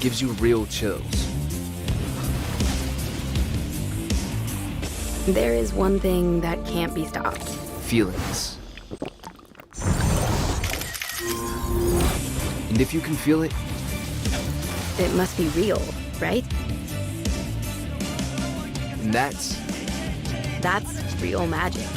gives you real chills. There is one thing that can't be stopped. Feelings. And if you can feel it, it must be real, right? And that's real magic.